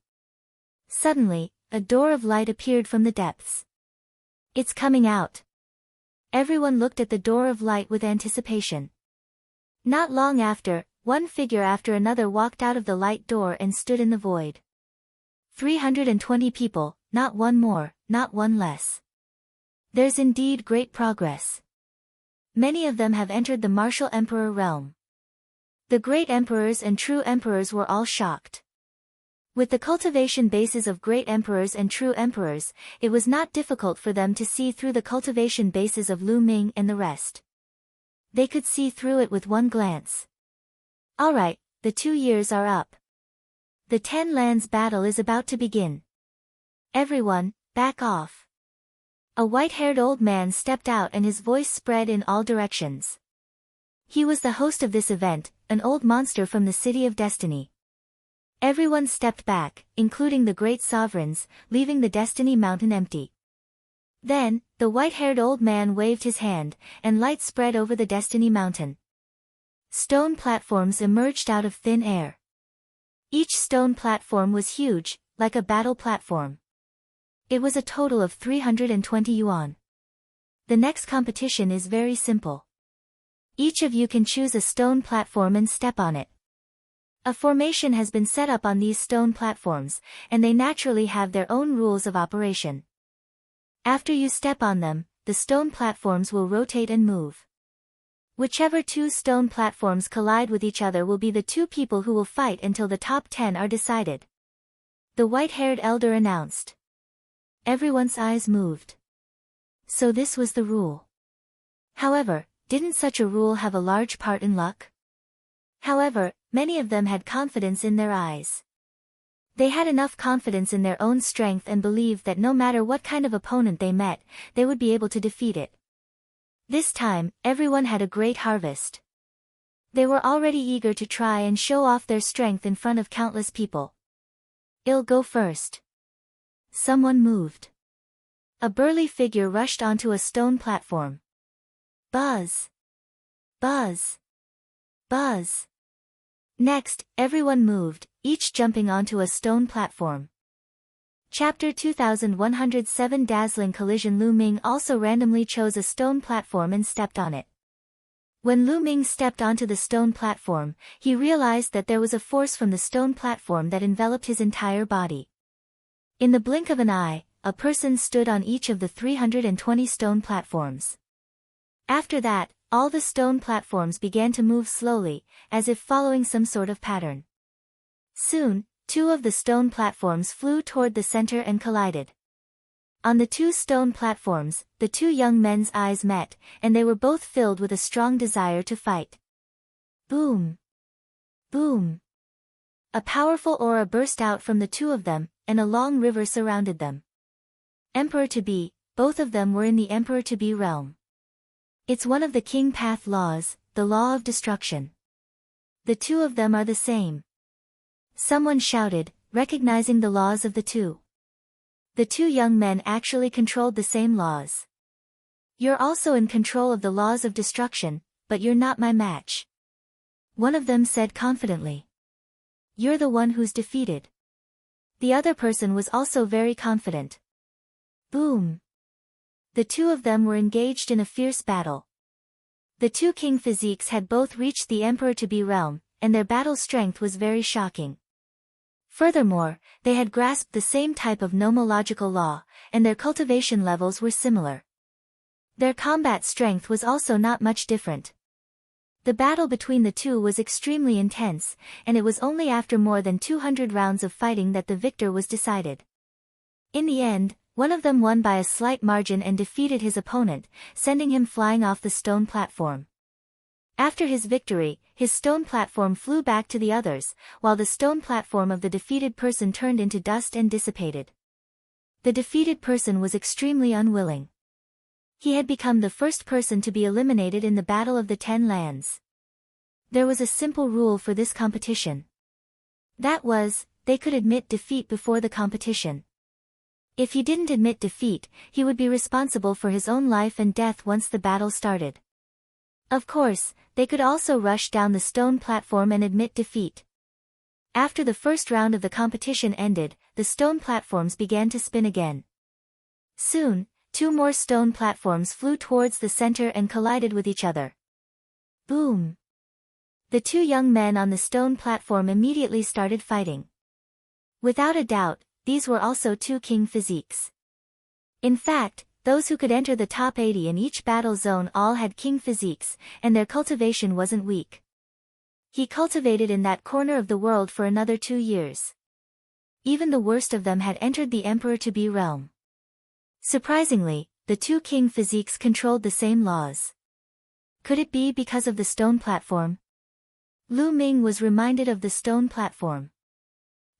Suddenly, a door of light appeared from the depths. It's coming out. Everyone looked at the door of light with anticipation. Not long after, one figure after another walked out of the light door and stood in the void. 320 people, not one more, not one less. There's indeed great progress. Many of them have entered the martial emperor realm. The great emperors and true emperors were all shocked. With the cultivation bases of great emperors and true emperors, it was not difficult for them to see through the cultivation bases of Ming and the rest. They could see through it with one glance. Alright, the 2 years are up. The 10 lands battle is about to begin. Everyone, back off. A white-haired old man stepped out and his voice spread in all directions. He was the host of this event, an old monster from the City of Destiny. Everyone stepped back, including the great sovereigns, leaving the Destiny Mountain empty. Then, the white-haired old man waved his hand, and light spread over the Destiny Mountain. Stone platforms emerged out of thin air. Each stone platform was huge, like a battle platform. It was a total of 320 yuan. The next competition is very simple. Each of you can choose a stone platform and step on it. A formation has been set up on these stone platforms, and they naturally have their own rules of operation. After you step on them, the stone platforms will rotate and move. Whichever 2 stone platforms collide with each other will be the 2 people who will fight until the top 10 are decided. The white-haired elder announced. Everyone's eyes moved. So this was the rule. However, didn't such a rule have a large part in luck? However, many of them had confidence in their eyes. They had enough confidence in their own strength and believed that no matter what kind of opponent they met, they would be able to defeat it. This time, everyone had a great harvest. They were already eager to try and show off their strength in front of countless people. I'll go first. Someone moved. A burly figure rushed onto a stone platform. Buzz! Buzz! Buzz! Next, everyone moved, each jumping onto a stone platform. Chapter 2107 Dazzling Collision. Ming also randomly chose a stone platform and stepped on it. When Ming stepped onto the stone platform, he realized that there was a force from the stone platform that enveloped his entire body. In the blink of an eye, a person stood on each of the 320 stone platforms. After that, all the stone platforms began to move slowly, as if following some sort of pattern. Soon, 2 of the stone platforms flew toward the center and collided. On the 2 stone platforms, the 2 young men's eyes met, and they were both filled with a strong desire to fight. Boom! Boom! A powerful aura burst out from the 2 of them, and a long river surrounded them. Emperor-to-be, both of them were in the Emperor-to-be realm. It's one of the King Path laws, the law of destruction. The two of them are the same. Someone shouted, recognizing the laws of the two. The two young men actually controlled the same laws. You're also in control of the laws of destruction, but you're not my match. One of them said confidently. You're the one who's defeated. The other person was also very confident. Boom. The two of them were engaged in a fierce battle. The two king physiques had both reached the Emperor-to-be realm, and their battle strength was very shocking. Furthermore, they had grasped the same type of nomological law, and their cultivation levels were similar. Their combat strength was also not much different. The battle between the two was extremely intense, and it was only after more than 200 rounds of fighting that the victor was decided. In the end, one of them won by a slight margin and defeated his opponent, sending him flying off the stone platform. After his victory, his stone platform flew back to the others, while the stone platform of the defeated person turned into dust and dissipated. The defeated person was extremely unwilling. He had become the first person to be eliminated in the Battle of the 10 Lands. There was a simple rule for this competition. That was, they could admit defeat before the competition. If he didn't admit defeat, he would be responsible for his own life and death once the battle started. Of course, they could also rush down the stone platform and admit defeat. After the first round of the competition ended, the stone platforms began to spin again. Soon, two more stone platforms flew towards the center and collided with each other. Boom! The two young men on the stone platform immediately started fighting. Without a doubt, these were also two king physiques. In fact, those who could enter the top 80 in each battle zone all had king physiques, and their cultivation wasn't weak. He cultivated in that corner of the world for another 2 years. Even the worst of them had entered the Emperor-to-be realm. Surprisingly, the two king physiques controlled the same laws. Could it be because of the stone platform? Ming was reminded of the stone platform.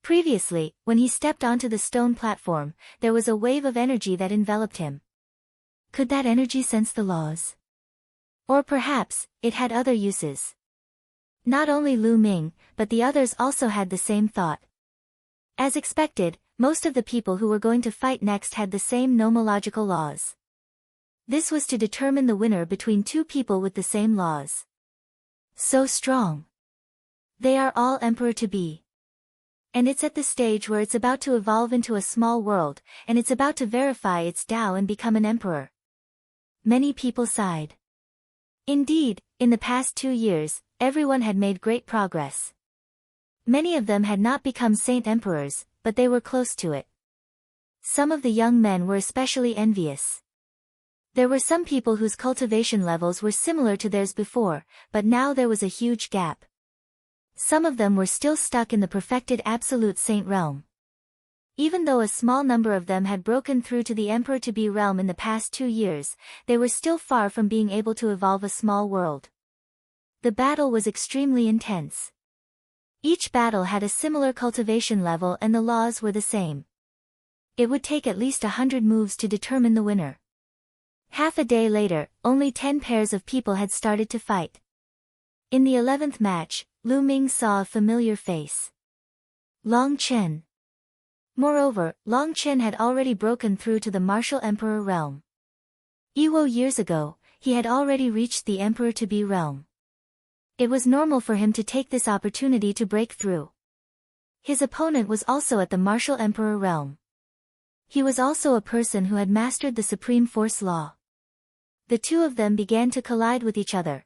Previously, when he stepped onto the stone platform, there was a wave of energy that enveloped him. Could that energy sense the laws? Or perhaps, it had other uses. Not only Ming, but the others also had the same thought. As expected, most of the people who were going to fight next had the same nomological laws. This was to determine the winner between two people with the same laws. So strong. They are all Emperor-to-be. And it's at the stage where it's about to evolve into a small world, and it's about to verify its Tao and become an emperor. Many people sighed. Indeed, in the past 2 years, everyone had made great progress. Many of them had not become saint emperors, but they were close to it. Some of the young men were especially envious. There were some people whose cultivation levels were similar to theirs before, but now there was a huge gap. Some of them were still stuck in the perfected absolute saint realm. Even though a small number of them had broken through to the Emperor-to-be realm in the past 2 years, they were still far from being able to evolve a small world. The battle was extremely intense. Each battle had a similar cultivation level and the laws were the same. It would take at least 100 moves to determine the winner. Half a day later, only 10 pairs of people had started to fight. In the 11th match, Ming saw a familiar face. Long Chen. Moreover, Long Chen had already broken through to the martial emperor realm. Years ago, he had already reached the Emperor-to-be realm. It was normal for him to take this opportunity to break through. His opponent was also at the martial emperor realm. He was also a person who had mastered the supreme force law. The two of them began to collide with each other.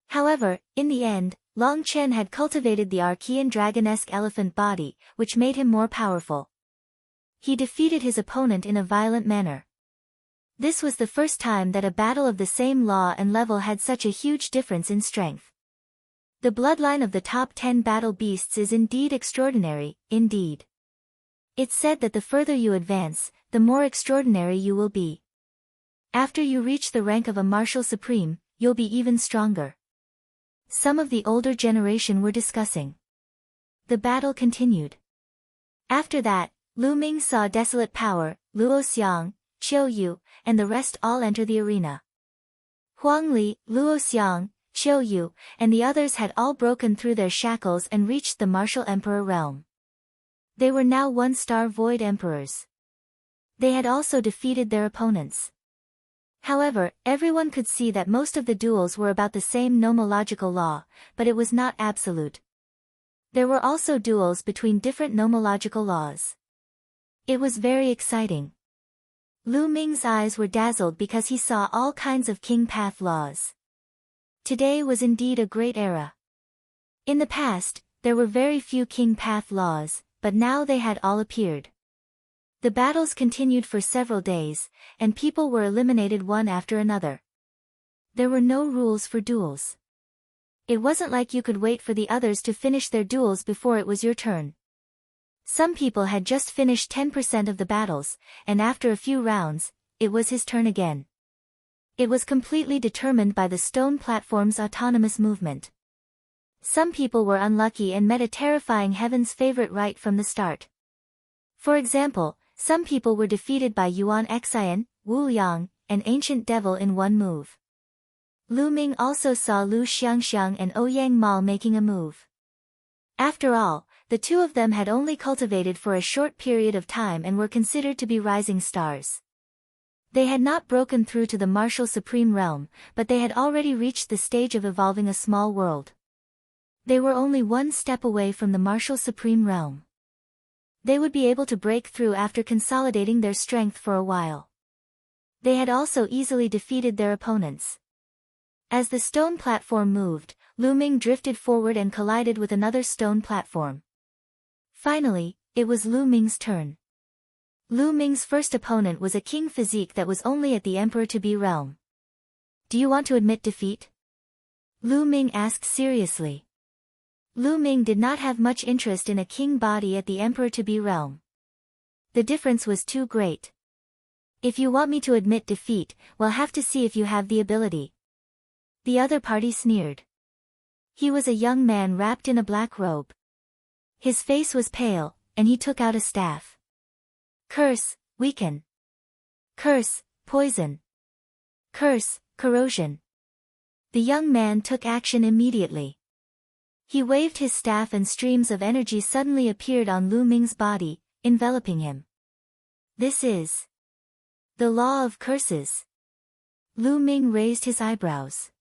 However, in the end, Long Chen had cultivated the Archean dragon-esque elephant body, which made him more powerful. He defeated his opponent in a violent manner. This was the first time that a battle of the same law and level had such a huge difference in strength. The bloodline of the top 10 battle beasts is indeed extraordinary, indeed. It's said that the further you advance, the more extraordinary you will be. After you reach the rank of a martial supreme, you'll be even stronger. Some of the older generation were discussing. The battle continued. After that, Ming saw desolate power. Luo Xiang, Qiu Yu, and the rest all enter the arena. Huang Li, Luo Xiang, Qiu Yu, and the others had all broken through their shackles and reached the martial emperor realm. They were now one-star void emperors. They had also defeated their opponents. However, everyone could see that most of the duels were about the same nomological law, but it was not absolute. There were also duels between different nomological laws. It was very exciting. Lu Ming's eyes were dazzled because he saw all kinds of king path laws. Today was indeed a great era. In the past, there were very few king path laws, but now they had all appeared. The battles continued for several days, and people were eliminated one after another. There were no rules for duels. It wasn't like you could wait for the others to finish their duels before it was your turn. Some people had just finished 10% of the battles, and after a few rounds, it was his turn again. It was completely determined by the stone platform's autonomous movement. Some people were unlucky and met a terrifying heaven's favorite right from the start. For example, some people were defeated by Yuan Xian, Wu Yang, an ancient devil in one move. Lu Ming also saw Lu Xiangxiang and Ouyang Mal making a move. After all, the two of them had only cultivated for a short period of time and were considered to be rising stars. They had not broken through to the martial supreme realm, but they had already reached the stage of evolving a small world. They were only one step away from the martial supreme realm. They would be able to break through after consolidating their strength for a while. They had also easily defeated their opponents. As the stone platform moved, Lu Ming drifted forward and collided with another stone platform. Finally, it was Lu Ming's turn. Lu Ming's first opponent was a king physique that was only at the emperor-to-be realm. Do you want to admit defeat? Lu Ming asked seriously. Lu Ming did not have much interest in a king body at the emperor-to-be realm. The difference was too great. If you want me to admit defeat, we'll have to see if you have the ability. The other party sneered. He was a young man wrapped in a black robe. His face was pale, and he took out a staff. Curse, weaken. Curse, poison. Curse, corrosion. The young man took action immediately. He waved his staff and streams of energy suddenly appeared on Lu Ming's body, enveloping him. This is the law of curses. Lu Ming raised his eyebrows.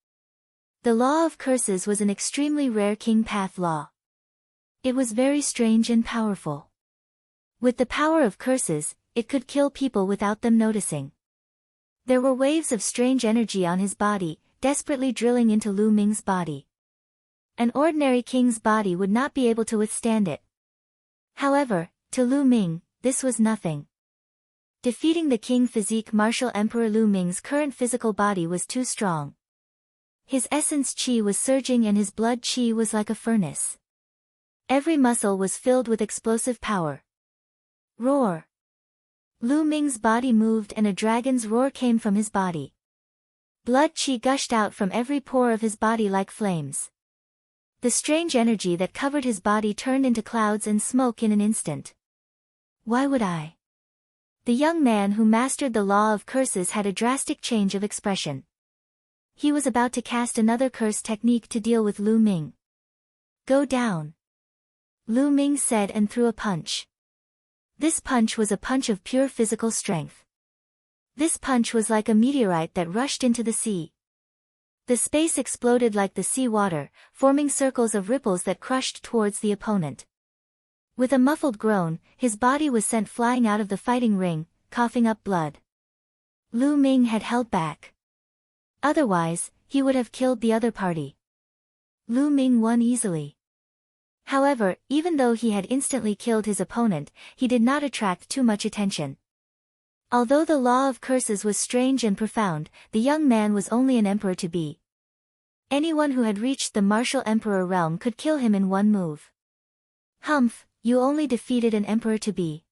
The law of curses was an extremely rare king path law. It was very strange and powerful. With the power of curses, it could kill people without them noticing. There were waves of strange energy on his body, desperately drilling into Lu Ming's body. An ordinary king's body would not be able to withstand it. However, to Lu Ming, this was nothing. Defeating the king physique martial emperor Lu Ming's current physical body was too strong. His essence chi was surging and his blood chi was like a furnace. Every muscle was filled with explosive power. Roar! Lu Ming's body moved and a dragon's roar came from his body. Blood chi gushed out from every pore of his body like flames. The strange energy that covered his body turned into clouds and smoke in an instant. Why would I? The young man who mastered the law of curses had a drastic change of expression. He was about to cast another curse technique to deal with Lu Ming. Go down. Lu Ming said and threw a punch. This punch was a punch of pure physical strength. This punch was like a meteorite that rushed into the sea. The space exploded like the sea water, forming circles of ripples that crushed towards the opponent. With a muffled groan, his body was sent flying out of the fighting ring, coughing up blood. Lu Ming had held back. Otherwise, he would have killed the other party. Lu Ming won easily. However, even though he had instantly killed his opponent, he did not attract too much attention. Although the law of curses was strange and profound, the young man was only an emperor-to-be. Anyone who had reached the martial emperor realm could kill him in one move. Humph, you only defeated an emperor-to-be.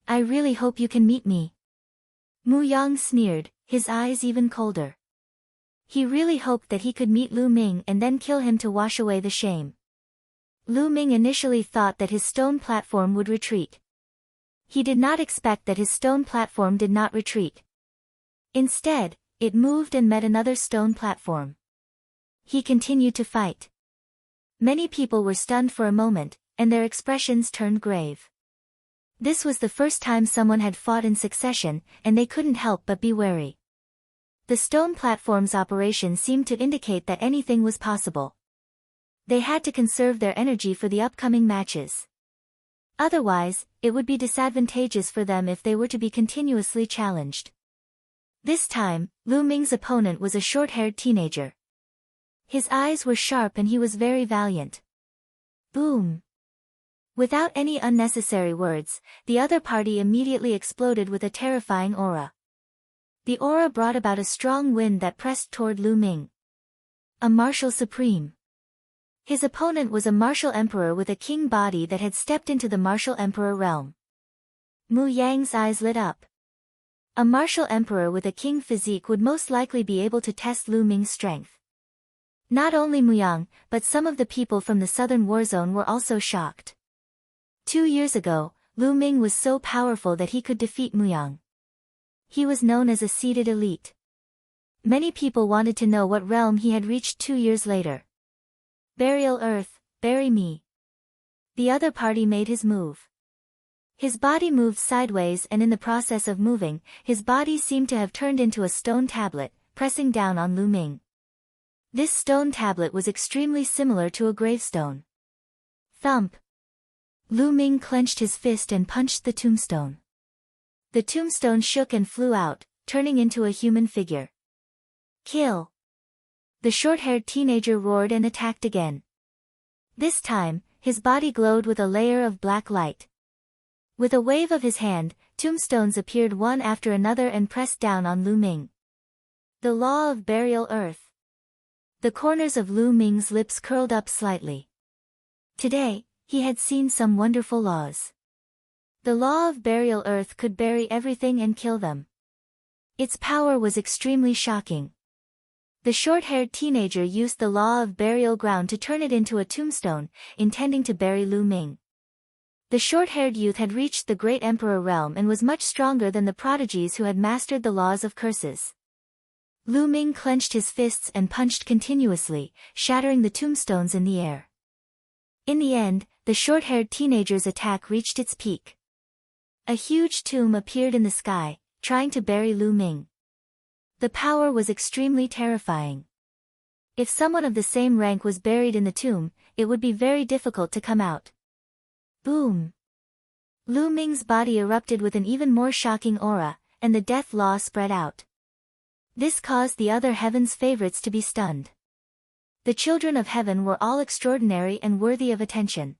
I really hope you can meet me. Muyang sneered, his eyes even colder. He really hoped that he could meet Lu Ming and then kill him to wash away the shame. Lu Ming initially thought that his stone platform would retreat. He did not expect that his stone platform did not retreat. Instead, it moved and met another stone platform. He continued to fight. Many people were stunned for a moment, and their expressions turned grave. This was the first time someone had fought in succession, and they couldn't help but be wary. The stone platform's operation seemed to indicate that anything was possible. They had to conserve their energy for the upcoming matches. Otherwise, it would be disadvantageous for them if they were to be continuously challenged. This time, Lu Ming's opponent was a short-haired teenager. His eyes were sharp and he was very valiant. Boom! Without any unnecessary words, the other party immediately exploded with a terrifying aura. The aura brought about a strong wind that pressed toward Lu Ming. A martial supreme. His opponent was a martial emperor with a king body that had stepped into the martial emperor realm. Muyang's eyes lit up. A martial emperor with a king physique would most likely be able to test Lu Ming's strength. Not only Muyang, but some of the people from the southern war zone were also shocked. 2 years ago, Lu Ming was so powerful that he could defeat Muyang. He was known as a seeded elite. Many people wanted to know what realm he had reached 2 years later. Burial Earth, bury me. The other party made his move. His body moved sideways and in the process of moving, his body seemed to have turned into a stone tablet, pressing down on Lu Ming. This stone tablet was extremely similar to a gravestone. Thump! Lu Ming clenched his fist and punched the tombstone. The tombstone shook and flew out, turning into a human figure. Kill! The short-haired teenager roared and attacked again. This time, his body glowed with a layer of black light. With a wave of his hand, tombstones appeared one after another and pressed down on Lu Ming. The law of burial earth. The corners of Lu Ming's lips curled up slightly. Today, he had seen some wonderful laws. The law of burial earth could bury everything and kill them. Its power was extremely shocking. The short-haired teenager used the law of burial ground to turn it into a tombstone, intending to bury Lu Ming. The short-haired youth had reached the great emperor realm and was much stronger than the prodigies who had mastered the laws of curses. Lu Ming clenched his fists and punched continuously, shattering the tombstones in the air. In the end, the short-haired teenager's attack reached its peak. A huge tomb appeared in the sky, trying to bury Lu Ming. The power was extremely terrifying. If someone of the same rank was buried in the tomb, it would be very difficult to come out. Boom! Lu Ming's body erupted with an even more shocking aura, and the death law spread out. This caused the other heaven's favorites to be stunned. The children of heaven were all extraordinary and worthy of attention.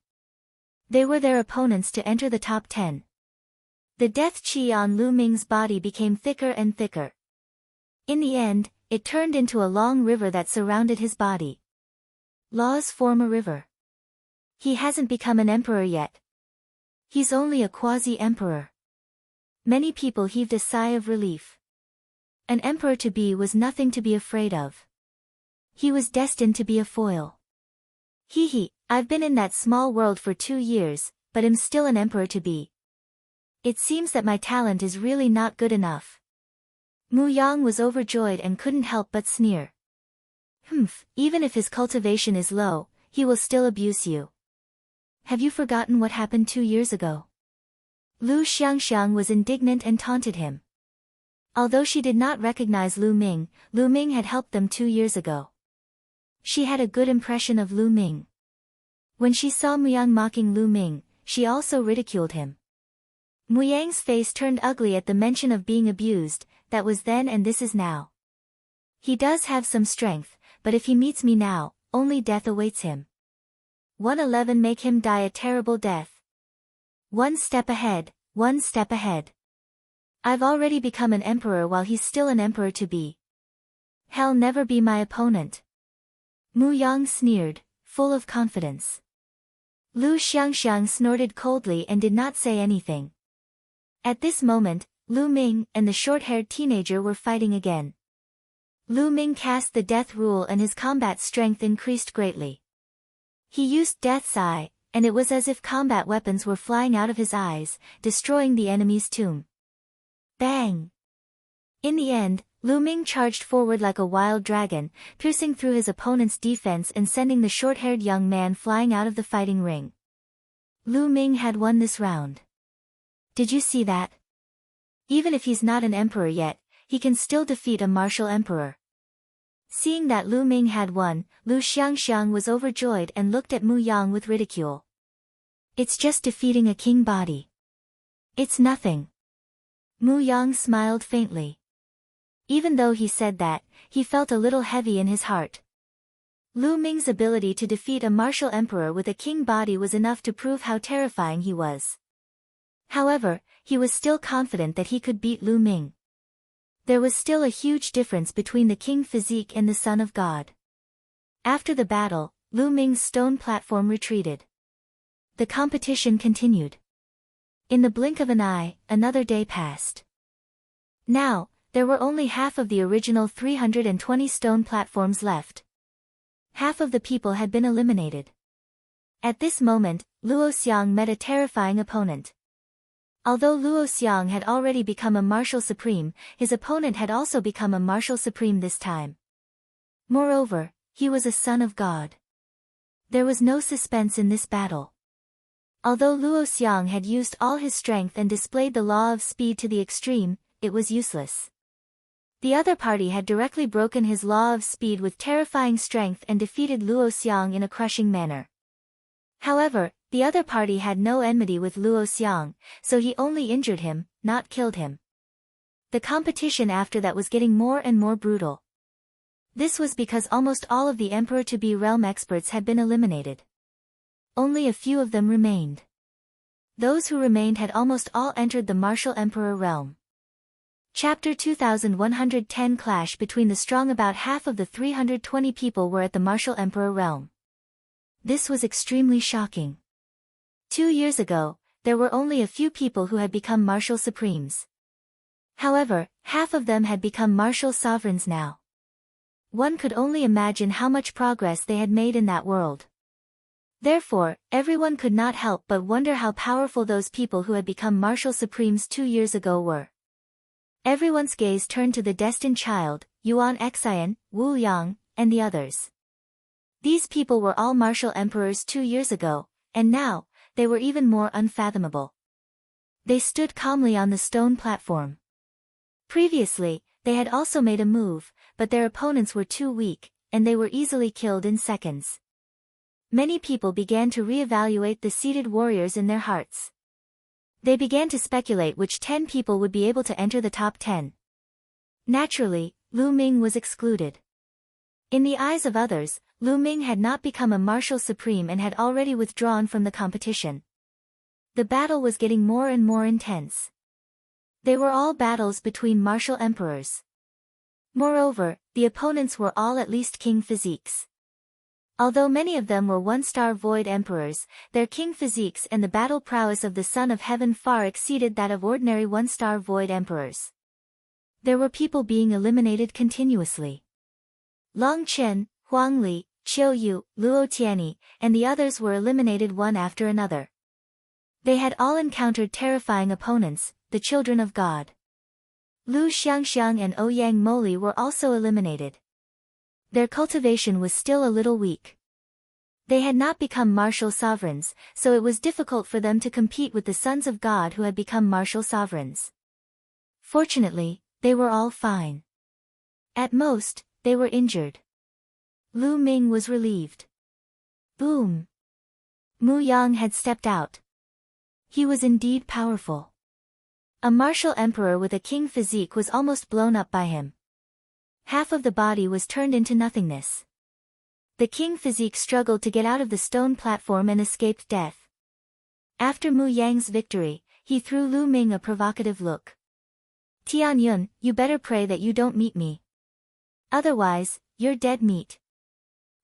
They were their opponents to enter the top 10. The death chi on Lu Ming's body became thicker and thicker. In the end, it turned into a long river that surrounded his body. Laws form a river. He hasn't become an emperor yet. He's only a quasi-emperor. Many people heaved a sigh of relief. An emperor-to-be was nothing to be afraid of. He was destined to be a foil. Hee, I've been in that small world for 2 years, but am still an emperor-to-be. It seems that my talent is really not good enough. Muyang was overjoyed and couldn't help but sneer. Even if his cultivation is low, he will still abuse you. Have you forgotten what happened 2 years ago? Lu Xiangxiang was indignant and taunted him. Although she did not recognize Lu Ming had helped them 2 years ago. She had a good impression of Lu Ming. When she saw Muyang mocking Lu Ming, she also ridiculed him. Muyang's face turned ugly at the mention of being abused, that was then and this is now. He does have some strength, but if he meets me now, only death awaits him. 111 Make him die a terrible death. One step ahead, one step ahead. I've already become an emperor while he's still an emperor-to-be. Hell never be my opponent. Muyang sneered, full of confidence. Lu Xiangxiang snorted coldly and did not say anything. At this moment, Lu Ming and the short-haired teenager were fighting again. Lu Ming cast the death rule and his combat strength increased greatly. He used Death's Eye, and it was as if combat weapons were flying out of his eyes, destroying the enemy's tomb. Bang! In the end, Lu Ming charged forward like a wild dragon, piercing through his opponent's defense and sending the short-haired young man flying out of the fighting ring. Lu Ming had won this round. Did you see that? Even if he's not an emperor yet, he can still defeat a martial emperor. Seeing that Lu Ming had won, Lu Xiangxiang was overjoyed and looked at Muyang with ridicule. It's just defeating a king body. It's nothing. Muyang smiled faintly. Even though he said that, he felt a little heavy in his heart. Lu Ming's ability to defeat a martial emperor with a king body was enough to prove how terrifying he was. However, he was still confident that he could beat Lu Ming. There was still a huge difference between the king physique and the son of God. After the battle, Lu Ming's stone platform retreated. The competition continued. In the blink of an eye, another day passed. Now, there were only half of the original 320 stone platforms left. Half of the people had been eliminated. At this moment, Luo Xiang met a terrifying opponent. Although Luo Xiang had already become a martial supreme, his opponent had also become a martial supreme this time. Moreover, he was a son of God. There was no suspense in this battle. Although Luo Xiang had used all his strength and displayed the law of speed to the extreme, it was useless. The other party had directly broken his law of speed with terrifying strength and defeated Luo Xiang in a crushing manner. However, the other party had no enmity with Luo Xiang, so he only injured him, not killed him. The competition after that was getting more and more brutal. This was because almost all of the emperor-to-be realm experts had been eliminated. Only a few of them remained. Those who remained had almost all entered the martial emperor realm. Chapter 2110 Clash between the strong. About half of the 320 people were at the martial emperor realm. This was extremely shocking. 2 years ago, there were only a few people who had become martial supremes. However, half of them had become martial sovereigns now. One could only imagine how much progress they had made in that world. Therefore, everyone could not help but wonder how powerful those people who had become martial supremes 2 years ago were. Everyone's gaze turned to the destined child, Yuan Xian, Wu Yang, and the others. These people were all martial emperors 2 years ago, and now, they were even more unfathomable. They stood calmly on the stone platform. Previously, they had also made a move, but their opponents were too weak, and they were easily killed in seconds. Many people began to reevaluate the seated warriors in their hearts. They began to speculate which 10 people would be able to enter the top 10. Naturally, Lu Ming was excluded. In the eyes of others, Lu Ming had not become a martial supreme and had already withdrawn from the competition. The battle was getting more and more intense. They were all battles between martial emperors. Moreover, the opponents were all at least king physiques. Although many of them were one-star void emperors, their king physiques and the battle prowess of the Son of Heaven far exceeded that of ordinary one-star void emperors. There were people being eliminated continuously. Long Chen, Huang Li, Qiu Yu, Luo Tianyi, and the others were eliminated one after another. They had all encountered terrifying opponents, the children of God. Lu Xiangxiang and Ouyang Moli were also eliminated. Their cultivation was still a little weak. They had not become martial sovereigns, so it was difficult for them to compete with the sons of God who had become martial sovereigns. Fortunately, they were all fine. At most, they were injured. Lu Ming was relieved. Boom! Muyang had stepped out. He was indeed powerful. A martial emperor with a king physique was almost blown up by him. Half of the body was turned into nothingness. The king physique struggled to get out of the stone platform and escaped death. After Muyang's victory, he threw Lu Ming a provocative look. Tianyun, you better pray that you don't meet me. Otherwise, you're dead meat.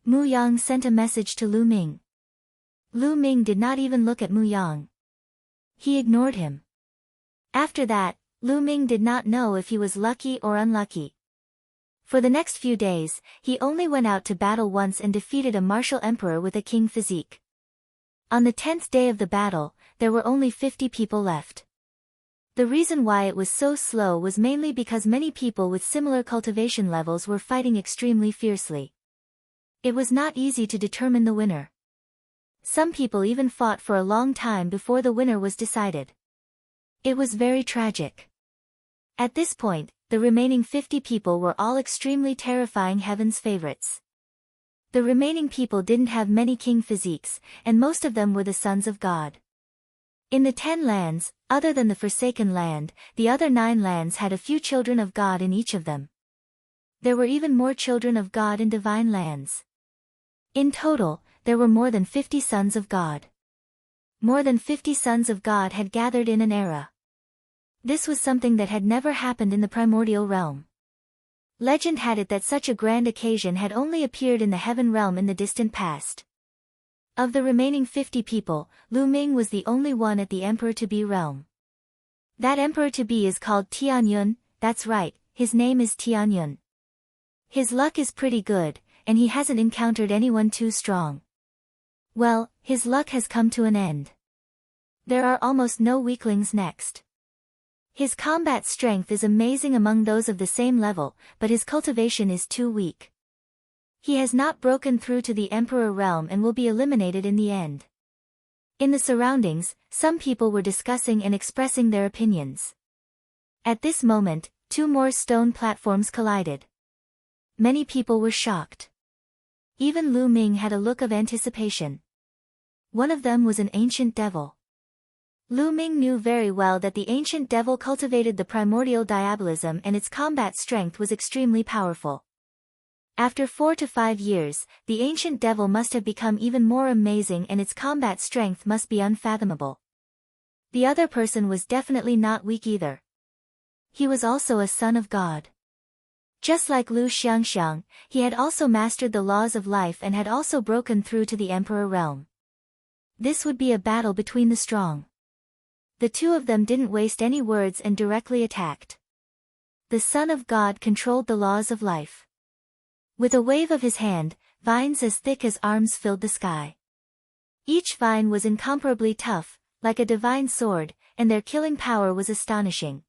Muyang sent a message to Lu Ming. Lu Ming did not even look at Muyang. He ignored him. After that, Lu Ming did not know if he was lucky or unlucky. For the next few days, he only went out to battle once and defeated a martial emperor with a king physique. On the 10th day of the battle, there were only 50 people left. The reason why it was so slow was mainly because many people with similar cultivation levels were fighting extremely fiercely. It was not easy to determine the winner. Some people even fought for a long time before the winner was decided. It was very tragic. At this point, the remaining 50 people were all extremely terrifying heaven's favorites. The remaining people didn't have many king physiques, and most of them were the sons of God. In the 10 lands, other than the Forsaken Land, the other 9 lands had a few children of God in each of them. There were even more children of God in divine lands. In total, there were more than 50 sons of God. More than 50 sons of God had gathered in an era. This was something that had never happened in the primordial realm. Legend had it that such a grand occasion had only appeared in the heaven realm in the distant past. Of the remaining 50 people, Ming was the only one at the Emperor-to-be realm. That Emperor-to-be is called Tianming, that's right, his name is Tianming. His luck is pretty good, and he hasn't encountered anyone too strong. Well, his luck has come to an end. There are almost no weaklings next. His combat strength is amazing among those of the same level, but his cultivation is too weak. He has not broken through to the Emperor realm and will be eliminated in the end. In the surroundings, some people were discussing and expressing their opinions. At this moment, 2 more stone platforms collided. Many people were shocked. Even Ming had a look of anticipation. One of them was an ancient devil. Ming knew very well that the ancient devil cultivated the primordial diabolism and its combat strength was extremely powerful. After 4 to 5 years, the ancient devil must have become even more amazing and its combat strength must be unfathomable. The other person was definitely not weak either. He was also a son of God. Just like Lu Xiangxiang, he had also mastered the laws of life and had also broken through to the Emperor realm. This would be a battle between the strong. The 2 of them didn't waste any words and directly attacked. The Son of God controlled the laws of life. With a wave of his hand, vines as thick as arms filled the sky. Each vine was incomparably tough, like a divine sword, and their killing power was astonishing.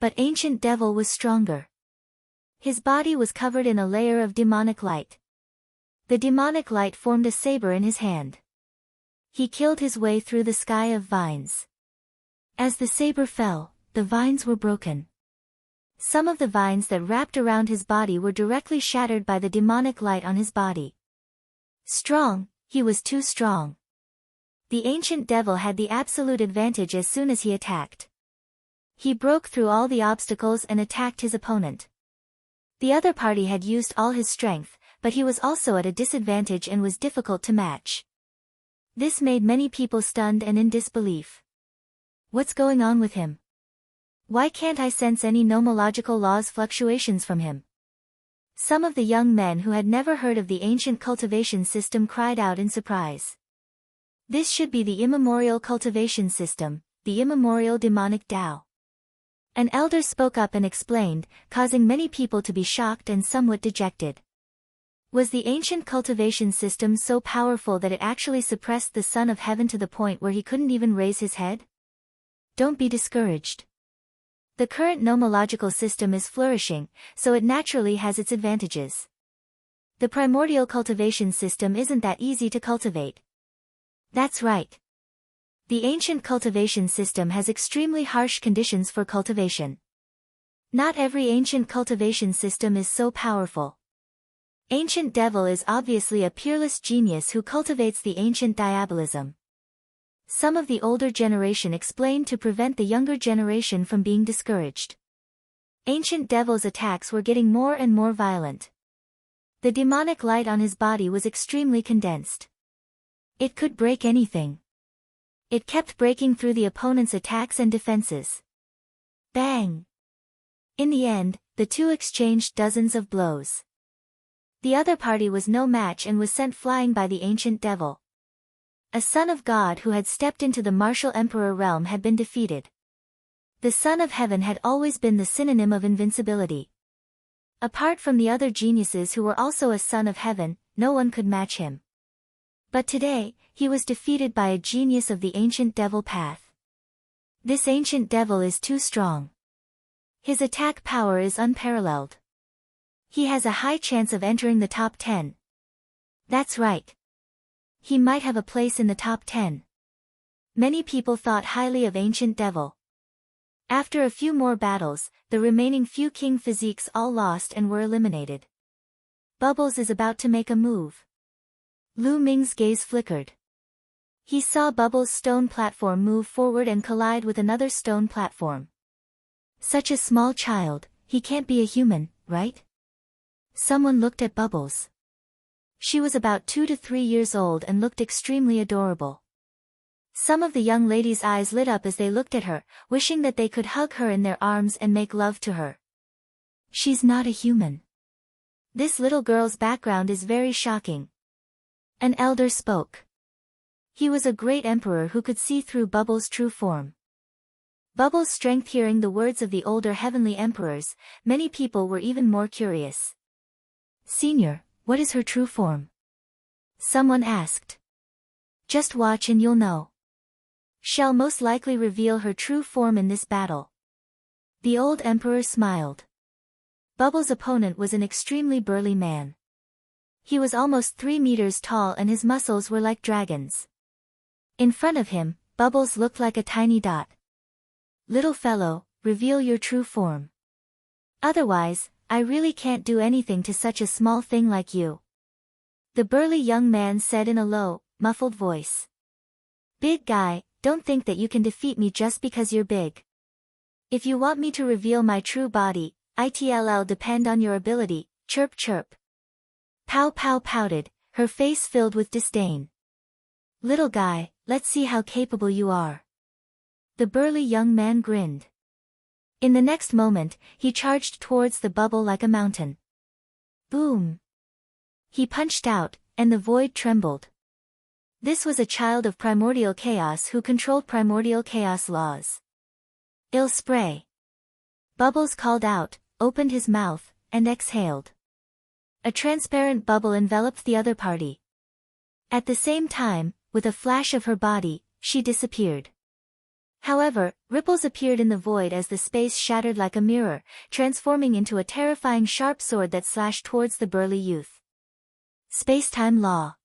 But ancient devil was stronger. His body was covered in a layer of demonic light. The demonic light formed a saber in his hand. He killed his way through the sky of vines. As the saber fell, the vines were broken. Some of the vines that wrapped around his body were directly shattered by the demonic light on his body. Strong, he was too strong. The ancient devil had the absolute advantage as soon as he attacked. He broke through all the obstacles and attacked his opponent. The other party had used all his strength, but he was also at a disadvantage and was difficult to match. This made many people stunned and in disbelief. What's going on with him? Why can't I sense any nomological laws fluctuations from him? Some of the young men who had never heard of the ancient cultivation system cried out in surprise. This should be the immemorial cultivation system, the immemorial demonic Tao. An elder spoke up and explained, causing many people to be shocked and somewhat dejected. Was the ancient cultivation system so powerful that it actually suppressed the Son of Heaven to the point where he couldn't even raise his head? Don't be discouraged. The current nomological system is flourishing, so it naturally has its advantages. The primordial cultivation system isn't that easy to cultivate. That's right. The ancient cultivation system has extremely harsh conditions for cultivation. Not every ancient cultivation system is so powerful. Ancient Devil is obviously a peerless genius who cultivates the ancient diabolism. Some of the older generation explained to prevent the younger generation from being discouraged. Ancient Devil's attacks were getting more and more violent. The demonic light on his body was extremely condensed. It could break anything. It kept breaking through the opponent's attacks and defenses. Bang! In the end, the 2 exchanged dozens of blows. The other party was no match and was sent flying by the ancient devil. A son of God who had stepped into the martial emperor realm had been defeated. The Son of Heaven had always been the synonym of invincibility. Apart from the other geniuses who were also a son of heaven, no one could match him. But today, he was defeated by a genius of the ancient devil path. This ancient devil is too strong. His attack power is unparalleled. He has a high chance of entering the top 10. That's right. He might have a place in the top 10. Many people thought highly of ancient devil. After a few more battles, the remaining few king physiques all lost and were eliminated. Bubbles is about to make a move. Lu Ming's gaze flickered. He saw Bubbles' stone platform move forward and collide with another stone platform. Such a small child, he can't be a human, right? Someone looked at Bubbles. She was about 2 to 3 years old and looked extremely adorable. Some of the young ladies' eyes lit up as they looked at her, wishing that they could hug her in their arms and make love to her. She's not a human. This little girl's background is very shocking. An elder spoke. He was a great emperor who could see through Bubbles' true form. Bubbles' strength. Hearing the words of the older heavenly emperors, many people were even more curious. Senior, what is her true form? Someone asked. Just watch and you'll know. She'll most likely reveal her true form in this battle. The old emperor smiled. Bubbles' opponent was an extremely burly man. He was almost 3 meters tall and his muscles were like dragons. In front of him, Bubbles looked like a tiny dot. Little fellow, reveal your true form. Otherwise, I really can't do anything to such a small thing like you. The burly young man said in a low, muffled voice. Big guy, don't think that you can defeat me just because you're big. If you want me to reveal my true body, it'll depend on your ability, chirp chirp. Pow Pow pouted, her face filled with disdain. Little guy, let's see how capable you are. The burly young man grinned. In the next moment, he charged towards the bubble like a mountain. Boom! He punched out, and the void trembled. This was a child of primordial chaos who controlled primordial chaos laws. I'll spray. Bubbles called out, opened his mouth, and exhaled. A transparent bubble enveloped the other party. At the same time, with a flash of her body, she disappeared. However, ripples appeared in the void as the space shattered like a mirror, transforming into a terrifying sharp sword that slashed towards the burly youth. Space-time law.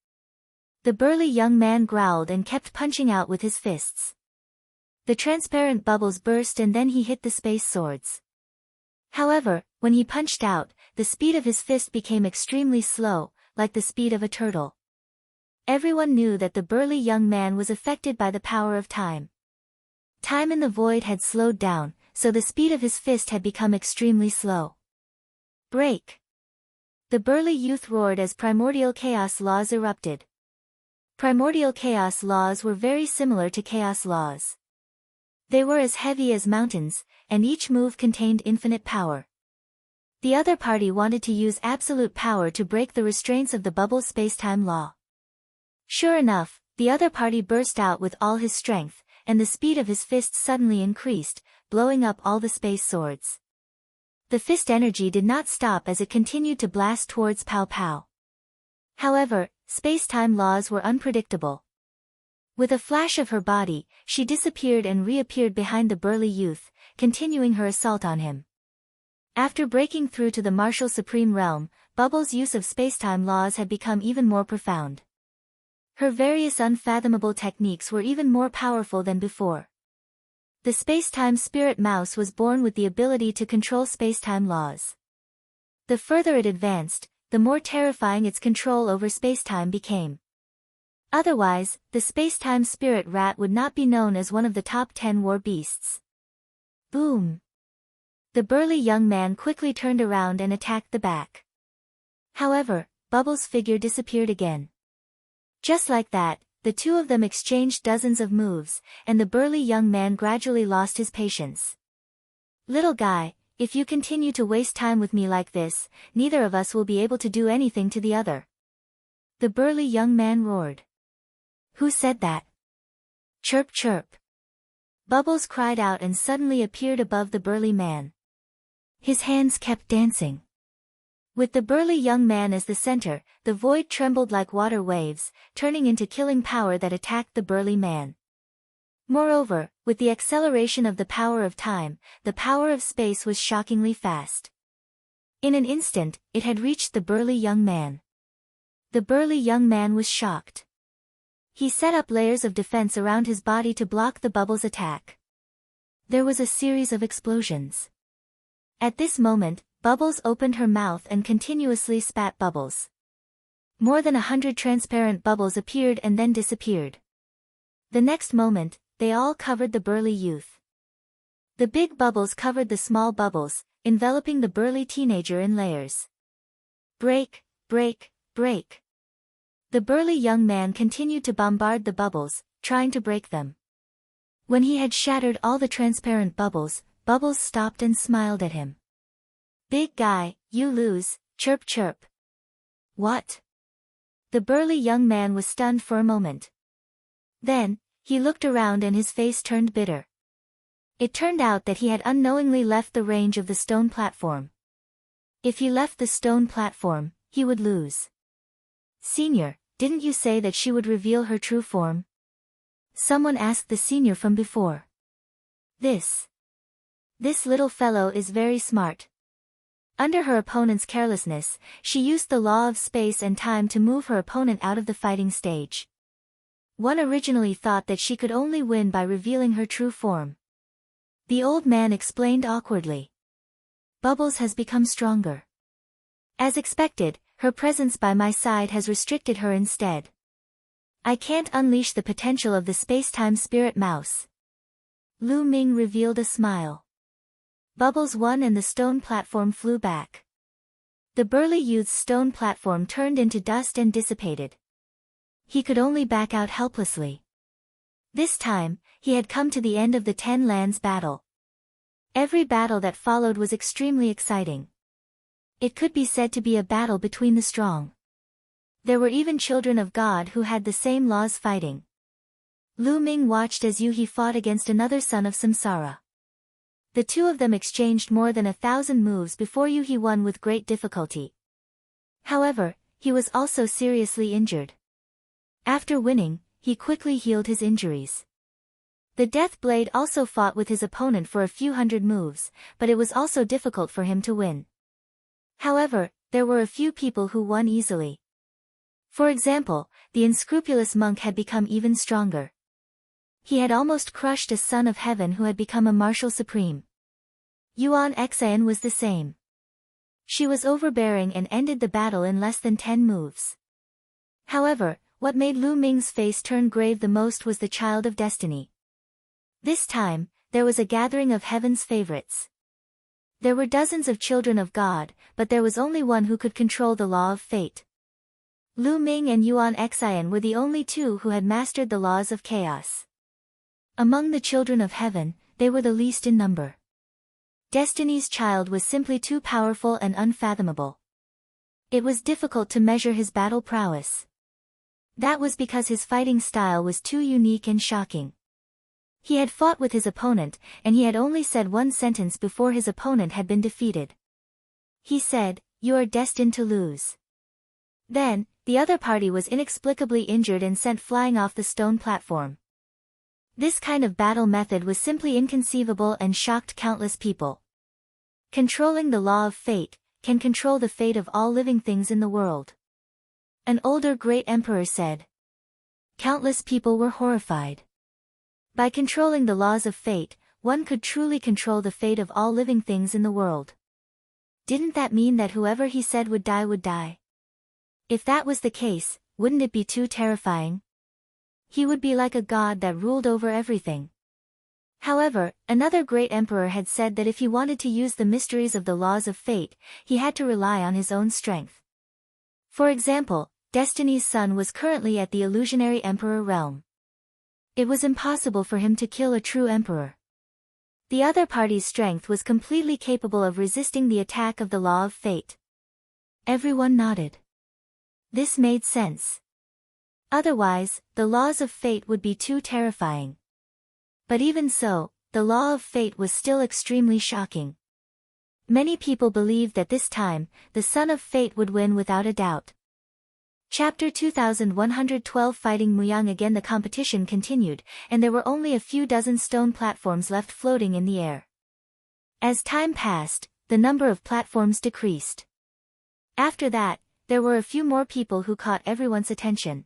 The burly young man growled and kept punching out with his fists. The transparent bubbles burst and then he hit the space swords. However, when he punched out, the speed of his fist became extremely slow, like the speed of a turtle. Everyone knew that the burly young man was affected by the power of time. Time in the void had slowed down, so the speed of his fist had become extremely slow. Break! The burly youth roared as primordial chaos laws erupted. Primordial chaos laws were very similar to chaos laws. They were as heavy as mountains, and each move contained infinite power. The other party wanted to use absolute power to break the restraints of the bubble space-time law. Sure enough, the other party burst out with all his strength, and the speed of his fists suddenly increased, blowing up all the space swords. The fist energy did not stop as it continued to blast towards Pow Pow. However, space-time laws were unpredictable. With a flash of her body, she disappeared and reappeared behind the burly youth, continuing her assault on him. After breaking through to the martial supreme realm, Bubbles' use of space-time laws had become even more profound. Her various unfathomable techniques were even more powerful than before. The space-time spirit mouse was born with the ability to control space-time laws. The further it advanced, the more terrifying its control over space-time became. Otherwise, the space-time spirit rat would not be known as one of the top 10 war beasts. Boom! The burly young man quickly turned around and attacked the back. However, Bubbles' figure disappeared again. Just like that, the two of them exchanged dozens of moves, and the burly young man gradually lost his patience. Little guy, if you continue to waste time with me like this, neither of us will be able to do anything to the other. The burly young man roared. Who said that? Chirp chirp. Bubbles cried out and suddenly appeared above the burly man. His hands kept dancing. With the burly young man as the center, the void trembled like water waves, turning into killing power that attacked the burly man. Moreover, with the acceleration of the power of time, the power of space was shockingly fast. In an instant, it had reached the burly young man. The burly young man was shocked. He set up layers of defense around his body to block the bubble's attack. There was a series of explosions. At this moment, Bubbles opened her mouth and continuously spat bubbles. More than 100 transparent bubbles appeared and then disappeared. The next moment, they all covered the burly youth. The big bubbles covered the small bubbles, enveloping the burly teenager in layers. Break, break, break. The burly young man continued to bombard the bubbles, trying to break them. When he had shattered all the transparent bubbles, Bubbles stopped and smiled at him. Big guy, you lose, chirp chirp. What? The burly young man was stunned for a moment. Then, he looked around and his face turned bitter. It turned out that he had unknowingly left the range of the stone platform. If he left the stone platform, he would lose. Senior, didn't you say that she would reveal her true form? Someone asked the senior from before. This little fellow is very smart. Under her opponent's carelessness, she used the law of space and time to move her opponent out of the fighting stage. One originally thought that she could only win by revealing her true form. The old man explained awkwardly. Bubbles has become stronger. As expected, her presence by my side has restricted her instead. I can't unleash the potential of the space-time spirit mouse. Ming revealed a smile. Bubbles won and the stone platform flew back. The burly youth's stone platform turned into dust and dissipated. He could only back out helplessly. This time, he had come to the end of the 10 lands battle. Every battle that followed was extremely exciting. It could be said to be a battle between the strong. There were even children of God who had the same laws fighting. Ming watched as Yuhi fought against another son of Samsara. The two of them exchanged more than 1,000 moves before Yuhi won with great difficulty. However, he was also seriously injured. After winning, he quickly healed his injuries. The Death Blade also fought with his opponent for a few hundred moves, but it was also difficult for him to win. However, there were a few people who won easily. For example, the unscrupulous monk had become even stronger. He had almost crushed a son of heaven who had become a martial supreme. Yuan Xian was the same. She was overbearing and ended the battle in less than 10 moves. However, what made Ming's face turn grave the most was the Child of Destiny. This time, there was a gathering of heaven's favorites. There were dozens of children of God, but there was only one who could control the law of fate. Ming and Yuan Xian were the only two who had mastered the laws of chaos. Among the children of heaven, they were the least in number. Destiny's child was simply too powerful and unfathomable. It was difficult to measure his battle prowess. That was because his fighting style was too unique and shocking. He had fought with his opponent, and he had only said one sentence before his opponent had been defeated. He said, "You are destined to lose." Then, the other party was inexplicably injured and sent flying off the stone platform. This kind of battle method was simply inconceivable and shocked countless people. Controlling the law of fate can control the fate of all living things in the world. An older great emperor said. Countless people were horrified. By controlling the laws of fate, one could truly control the fate of all living things in the world. Didn't that mean that whoever he said would die would die? If that was the case, wouldn't it be too terrifying? He would be like a god that ruled over everything. However, another great emperor had said that if he wanted to use the mysteries of the laws of fate, he had to rely on his own strength. For example, Destiny's son was currently at the illusionary emperor realm. It was impossible for him to kill a true emperor. The other party's strength was completely capable of resisting the attack of the law of fate. Everyone nodded. This made sense. Otherwise, the laws of fate would be too terrifying. But even so, the law of fate was still extremely shocking. Many people believed that this time, the son of fate would win without a doubt. Chapter 2112 Fighting Muyang again. The competition continued, and there were only a few dozen stone platforms left floating in the air. As time passed, the number of platforms decreased. After that, there were a few more people who caught everyone's attention.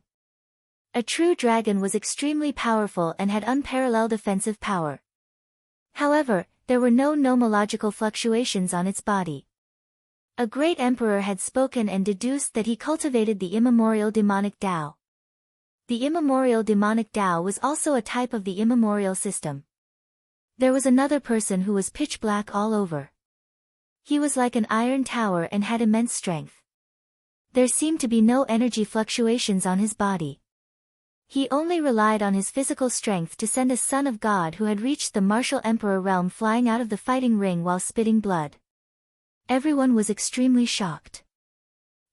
A true dragon was extremely powerful and had unparalleled offensive power. However, there were no nomological fluctuations on its body. A great emperor had spoken and deduced that he cultivated the immemorial demonic Tao. The immemorial demonic Tao was also a type of the immemorial system. There was another person who was pitch black all over. He was like an iron tower and had immense strength. There seemed to be no energy fluctuations on his body. He only relied on his physical strength to send a son of God who had reached the martial emperor realm flying out of the fighting ring while spitting blood. Everyone was extremely shocked.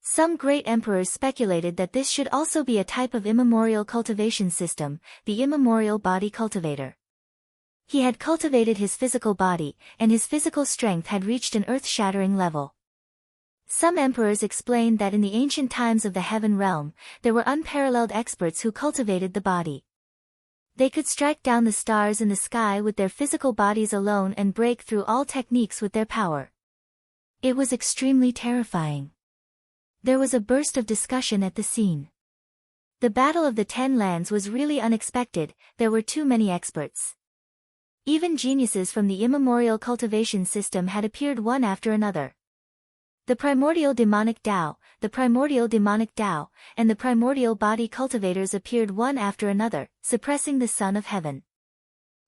Some great emperors speculated that this should also be a type of immemorial cultivation system, the immemorial body cultivator. He had cultivated his physical body, and his physical strength had reached an earth-shattering level. Some emperors explained that in the ancient times of the heaven realm, there were unparalleled experts who cultivated the body. They could strike down the stars in the sky with their physical bodies alone and break through all techniques with their power. It was extremely terrifying. There was a burst of discussion at the scene. The Battle of the Ten Lands was really unexpected, there were too many experts. Even geniuses from the immemorial cultivation system had appeared one after another. The primordial demonic Tao, the primordial demonic Tao, and the primordial body cultivators appeared one after another, suppressing the Son of Heaven.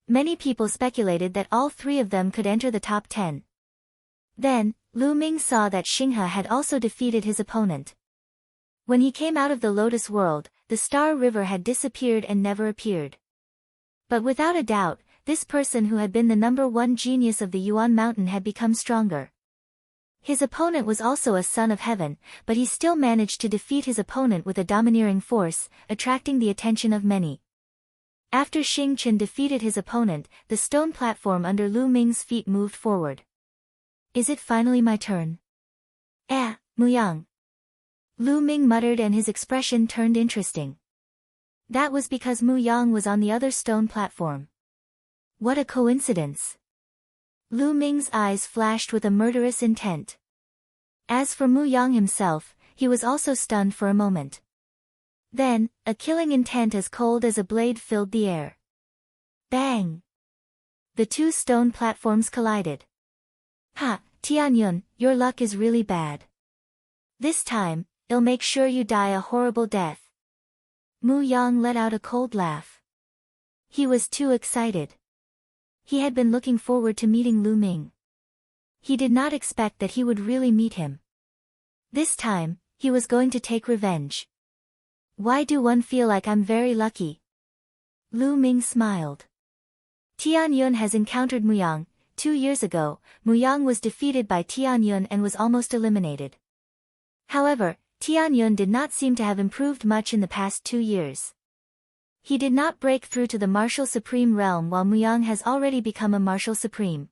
Many people speculated that all three of them could enter the top 10. Then, Ming saw that Xinghe had also defeated his opponent. When he came out of the Lotus World, the Star River had disappeared and never appeared. But without a doubt, this person who had been the #1 genius of the Yuan mountain had become stronger. His opponent was also a son of heaven, but he still managed to defeat his opponent with a domineering force, attracting the attention of many. After Xing Chen defeated his opponent, the stone platform under Ming's feet moved forward. Is it finally my turn? Muyang. Ming muttered and his expression turned interesting. That was because Muyang was on the other stone platform. What a coincidence. Ming's eyes flashed with a murderous intent. As for Muyang himself, he was also stunned for a moment. Then, a killing intent as cold as a blade filled the air. Bang! The two stone platforms collided. Ha, Tianyun, your luck is really bad. This time, I'll make sure you die a horrible death. Muyang let out a cold laugh. He was too excited. He had been looking forward to meeting Ming. He did not expect that he would really meet him. This time, he was going to take revenge. Why do one feel like I'm very lucky? Ming smiled. Tianyun has encountered Muyang. 2 years ago, Muyang was defeated by Tianyun and was almost eliminated. However, Tianyun did not seem to have improved much in the past 2 years. He did not break through to the martial supreme realm while Muyang has already become a martial supreme.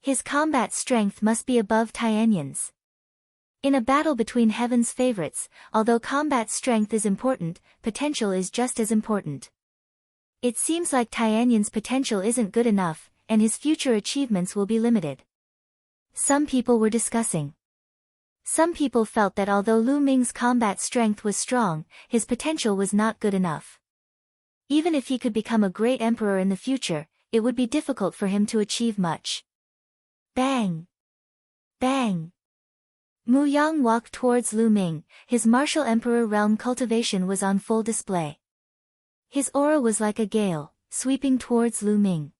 His combat strength must be above Tianyun's. In a battle between heaven's favorites, although combat strength is important, potential is just as important. It seems like Tianyun's potential isn't good enough, and his future achievements will be limited. Some people were discussing. Some people felt that although Ming's combat strength was strong, his potential was not good enough. Even if he could become a great emperor in the future, it would be difficult for him to achieve much. Bang! Bang! Muyang walked towards Ming, his martial emperor realm cultivation was on full display. His aura was like a gale, sweeping towards Ming.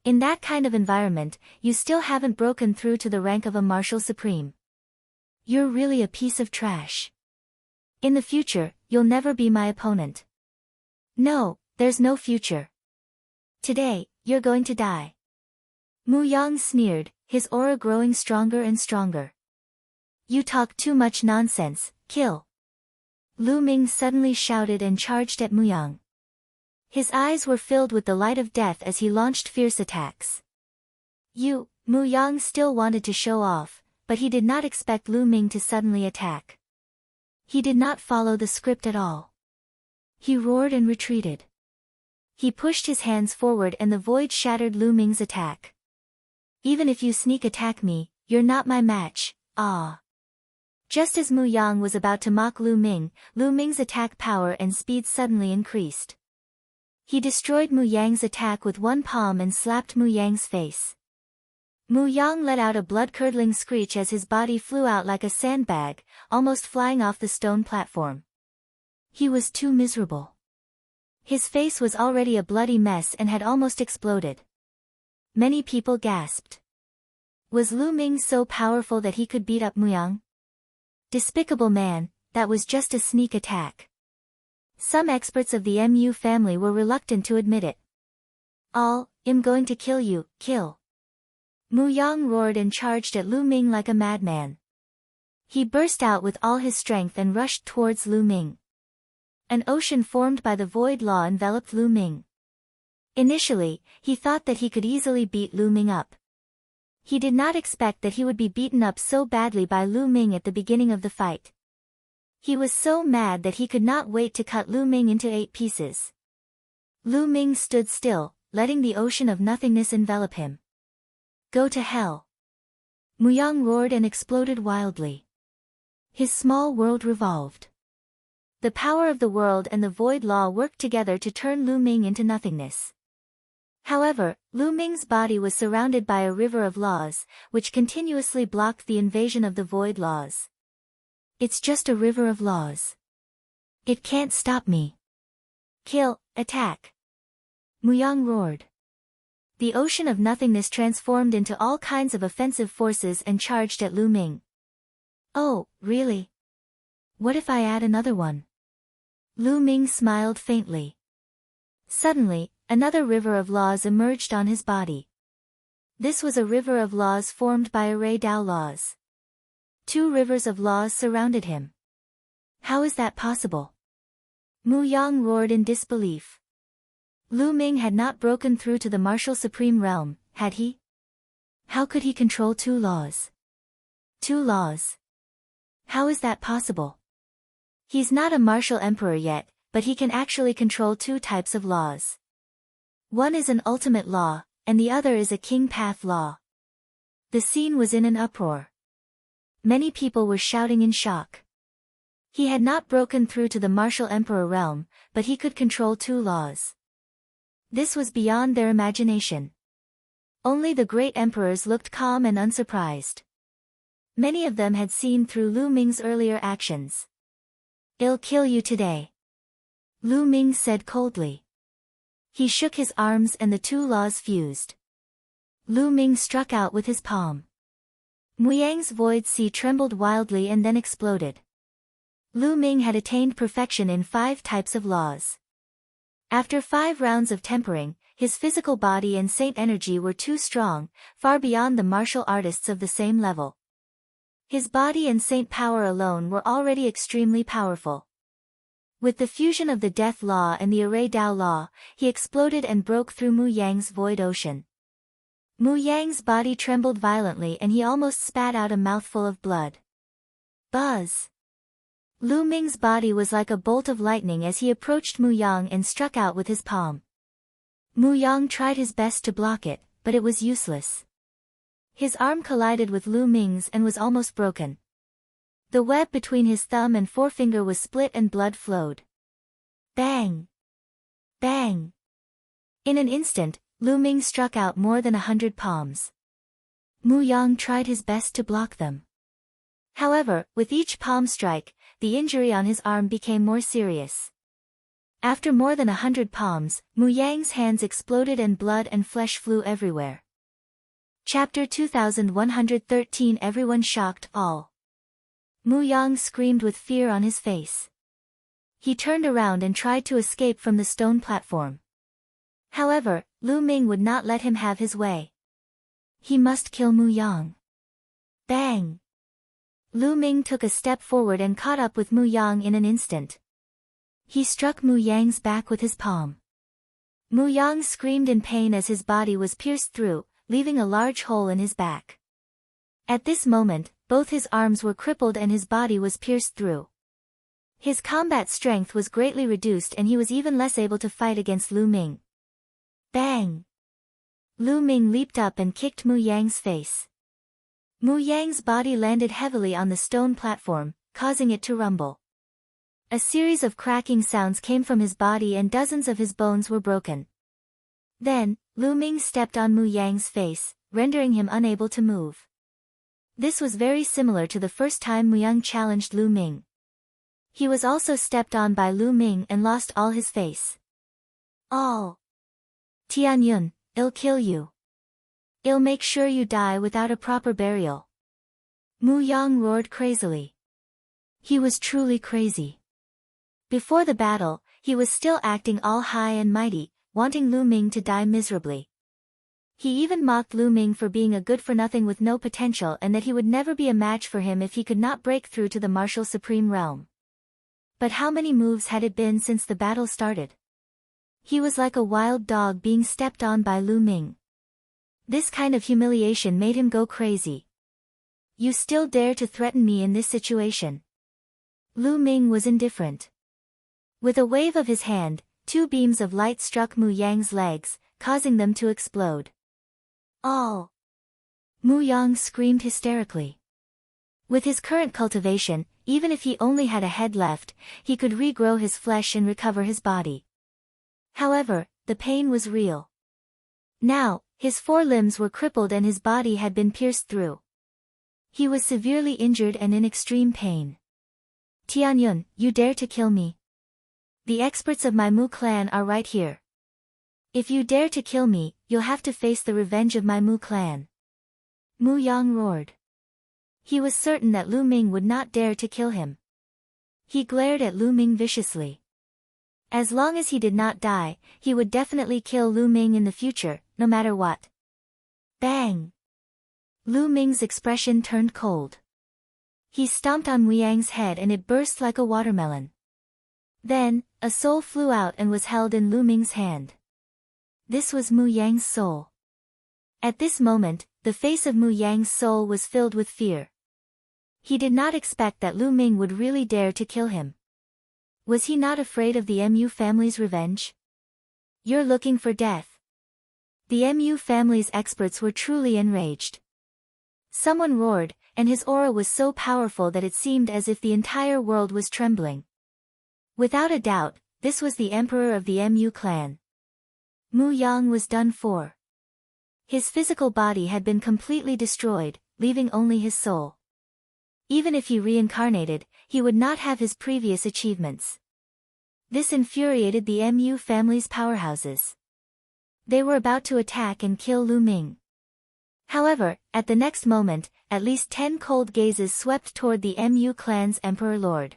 In that kind of environment, you still haven't broken through to the rank of a martial supreme. You're really a piece of trash. In the future, you'll never be my opponent. No, there's no future. Today, you're going to die. Muyang sneered, his aura growing stronger and stronger. You talk too much nonsense, kill. Ming suddenly shouted and charged at Muyang. His eyes were filled with the light of death as he launched fierce attacks. Muyang still wanted to show off, but he did not expect Lu Ming to suddenly attack. He did not follow the script at all. He roared and retreated. He pushed his hands forward and the void shattered Lu Ming's attack. Even if you sneak attack me, you're not my match, ah. Just as Muyang was about to mock Lu Ming's attack power and speed suddenly increased. He destroyed Muyang's attack with one palm and slapped Muyang's face. Muyang let out a blood-curdling screech as his body flew out like a sandbag, almost flying off the stone platform. He was too miserable. His face was already a bloody mess and had almost exploded. Many people gasped. Was Lu Ming so powerful that he could beat up Muyang? Despicable man, that was just a sneak attack. Some experts of the Mu family were reluctant to admit it. I'm going to kill you, kill. Muyang roared and charged at Lu Ming like a madman. He burst out with all his strength and rushed towards Lu Ming. An ocean formed by the void law enveloped Lu Ming. Initially, he thought that he could easily beat Lu Ming up. He did not expect that he would be beaten up so badly by Lu Ming at the beginning of the fight. He was so mad that he could not wait to cut Lu Ming into 8 pieces. Lu Ming stood still, letting the ocean of nothingness envelop him. Go to hell. Muyang roared and exploded wildly. His small world revolved. The power of the world and the void law worked together to turn Lu Ming into nothingness. However, Lu Ming's body was surrounded by a river of laws, which continuously blocked the invasion of the void laws. It's just a river of laws. It can't stop me. Kill, attack. Muyang roared. The ocean of nothingness transformed into all kinds of offensive forces and charged at Lu Ming. Oh, really? What if I add another one? Lu Ming smiled faintly. Suddenly, another river of laws emerged on his body. This was a river of laws formed by array Dao laws. 2 rivers of laws surrounded him. How is that possible? Muyang roared in disbelief. Lu Ming had not broken through to the martial supreme realm, had he? How could he control 2 laws? 2 laws. How is that possible? He's not a martial emperor yet, but he can actually control 2 types of laws. One is an ultimate law, and the other is a king path law. The scene was in an uproar. Many people were shouting in shock. He had not broken through to the martial emperor realm, but he could control 2 laws. This was beyond their imagination. Only the great emperors looked calm and unsurprised. Many of them had seen through Lu Ming's earlier actions. I'll kill you today. Lu Ming said coldly. He shook his arms and the 2 laws fused. Lu Ming struck out with his palm. Muyang's void sea trembled wildly and then exploded. Lu Ming had attained perfection in 5 types of laws. After 5 rounds of tempering, his physical body and saint energy were too strong, far beyond the martial artists of the same level. His body and saint power alone were already extremely powerful. With the fusion of the death law and the array Dao law, he exploded and broke through Muyang's void ocean. Muyang's body trembled violently and he almost spat out a mouthful of blood. Buzz! Lu Ming's body was like a bolt of lightning as he approached Muyang and struck out with his palm. Muyang tried his best to block it, but it was useless. His arm collided with Lu Ming's and was almost broken. The web between his thumb and forefinger was split and blood flowed. Bang! Bang! In an instant, Lu Ming struck out more than 100 palms. Muyang tried his best to block them. However, with each palm strike, the injury on his arm became more serious. After more than 100 palms, Muyang's hands exploded and blood and flesh flew everywhere. Chapter 2113 Everyone shocked all. Muyang screamed with fear on his face. He turned around and tried to escape from the stone platform. However, Lu Ming would not let him have his way. He must kill Muyang. Bang! Lu Ming took a step forward and caught up with Muyang in an instant. He struck Muyang's back with his palm. Muyang screamed in pain as his body was pierced through, leaving a large hole in his back. At this moment, both his arms were crippled and his body was pierced through. His combat strength was greatly reduced and he was even less able to fight against Lu Ming. Bang! Lu Ming leaped up and kicked Muyang's face. Muyang's body landed heavily on the stone platform, causing it to rumble. A series of cracking sounds came from his body and dozens of his bones were broken. Then, Lu Ming stepped on Muyang's face, rendering him unable to move. This was very similar to the first time Muyang challenged Lu Ming. He was also stepped on by Lu Ming and lost all his face. All. Tianyun, I'll kill you. I'll make sure you die without a proper burial. Muyang roared crazily. He was truly crazy. Before the battle, he was still acting all high and mighty, wanting Lu Ming to die miserably. He even mocked Lu Ming for being a good-for-nothing with no potential and that he would never be a match for him if he could not break through to the martial supreme realm. But how many moves had it been since the battle started? He was like a wild dog being stepped on by Lu Ming. This kind of humiliation made him go crazy. You still dare to threaten me in this situation? Lu Ming was indifferent. With a wave of his hand, 2 beams of light struck Muyang's legs, causing them to explode. All! Muyang screamed hysterically. With his current cultivation, even if he only had a head left, he could regrow his flesh and recover his body. However, the pain was real. Now, his 4 limbs were crippled and his body had been pierced through. He was severely injured and in extreme pain. Tianyun, you dare to kill me? The experts of my Mu clan are right here. If you dare to kill me, you'll have to face the revenge of my Mu clan. Muyang roared. He was certain that Lu Ming would not dare to kill him. He glared at Lu Ming viciously. As long as he did not die, he would definitely kill Lu Ming in the future, no matter what. Bang! Lu Ming's expression turned cold. He stomped on Muyang's head and it burst like a watermelon. Then, a soul flew out and was held in Lu Ming's hand. This was Muyang's soul. At this moment, the face of Muyang's soul was filled with fear. He did not expect that Lu Ming would really dare to kill him. Was he not afraid of the Mu family's revenge? You're looking for death. The Mu family's experts were truly enraged. Someone roared, and his aura was so powerful that it seemed as if the entire world was trembling. Without a doubt, this was the emperor of the Mu clan. Muyang was done for. His physical body had been completely destroyed, leaving only his soul. Even if he reincarnated, he would not have his previous achievements. This infuriated the Mu family's powerhouses. They were about to attack and kill Lu Ming. However, at the next moment, at least 10 cold gazes swept toward the Mu clan's emperor lord.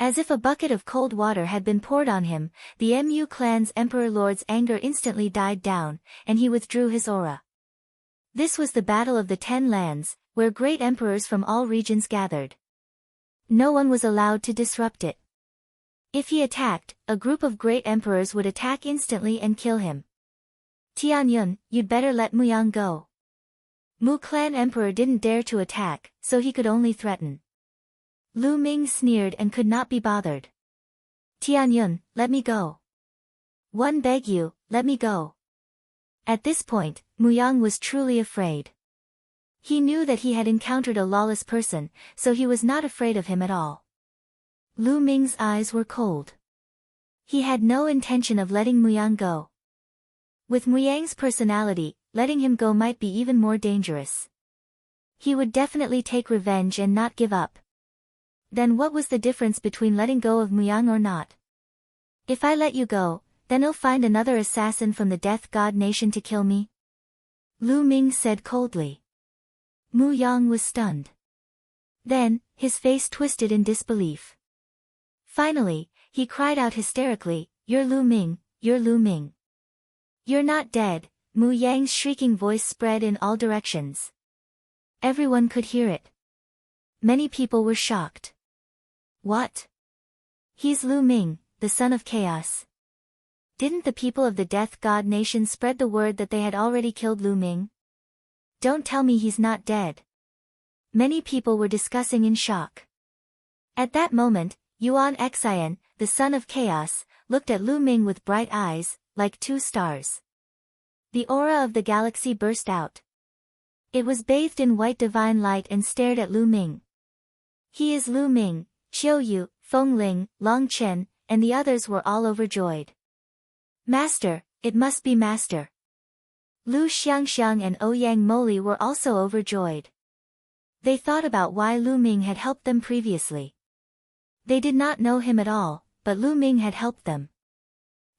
As if a bucket of cold water had been poured on him, the Mu clan's emperor lord's anger instantly died down, and he withdrew his aura. This was the Battle of the 10 Lands, where great emperors from all regions gathered. No one was allowed to disrupt it. If he attacked, a group of great emperors would attack instantly and kill him. Tianyun, you'd better let Muyang go. Mu clan emperor didn't dare to attack, so he could only threaten. Lu Ming sneered and could not be bothered. Tianyun, let me go. One beg you, let me go. At this point, Muyang was truly afraid. He knew that he had encountered a lawless person, so he was not afraid of him at all. Lu Ming's eyes were cold. He had no intention of letting Muyang go. With Muyang's personality, letting him go might be even more dangerous. He would definitely take revenge and not give up. Then what was the difference between letting go of Muyang or not? If I let you go, then I'll find another assassin from the Death God Nation to kill me? Lu Ming said coldly. Muyang was stunned. Then, his face twisted in disbelief. Finally, he cried out hysterically, You're Lu Ming, you're Lu Ming. You're not dead. Muyang's shrieking voice spread in all directions. Everyone could hear it. Many people were shocked. What? He's Lu Ming, the son of chaos. Didn't the people of the Death God Nation spread the word that they had already killed Lu Ming? Don't tell me he's not dead. Many people were discussing in shock. At that moment, Yuan Xian, the son of chaos, looked at Lu Ming with bright eyes, like two stars. The aura of the galaxy burst out. It was bathed in white divine light and stared at Lu Ming. He is Lu Ming, Qiu Yu, Feng Ling, Long Chen, and the others were all overjoyed. Master, it must be Master. Lu Xiangxiang and Ouyang Moli were also overjoyed. They thought about why Lu Ming had helped them previously. They did not know him at all, but Lu Ming had helped them.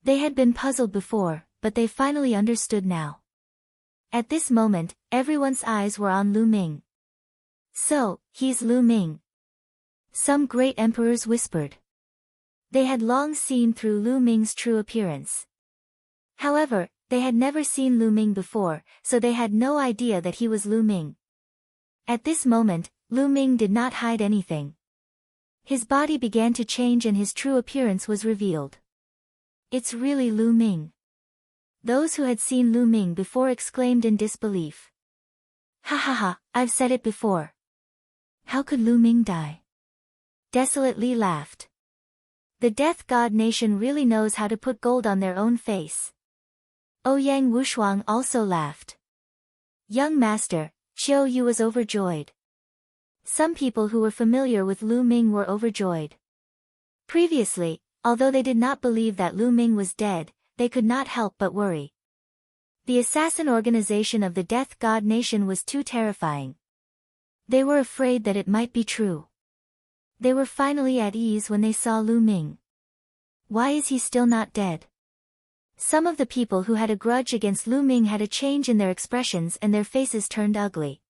They had been puzzled before, but they finally understood now. At this moment, everyone's eyes were on Lu Ming. So, he's Lu Ming. Some great emperors whispered. They had long seen through Lu Ming's true appearance. However, they had never seen Lu Ming before, so they had no idea that he was Lu Ming. At this moment, Lu Ming did not hide anything. His body began to change and his true appearance was revealed. It's really Lu Ming. Those who had seen Lu Ming before exclaimed in disbelief. Ha ha ha, I've said it before. How could Lu Ming die? Desolately laughed. The Death God Nation really knows how to put gold on their own face. Ouyang Wushuang also laughed. Young Master, Qiu Yu was overjoyed. Some people who were familiar with Lu Ming were overjoyed. Previously, although they did not believe that Lu Ming was dead, they could not help but worry. The assassin organization of the Death God Nation was too terrifying. They were afraid that it might be true. They were finally at ease when they saw Lu Ming. Why is he still not dead? Some of the people who had a grudge against Lu Ming had a change in their expressions and their faces turned ugly.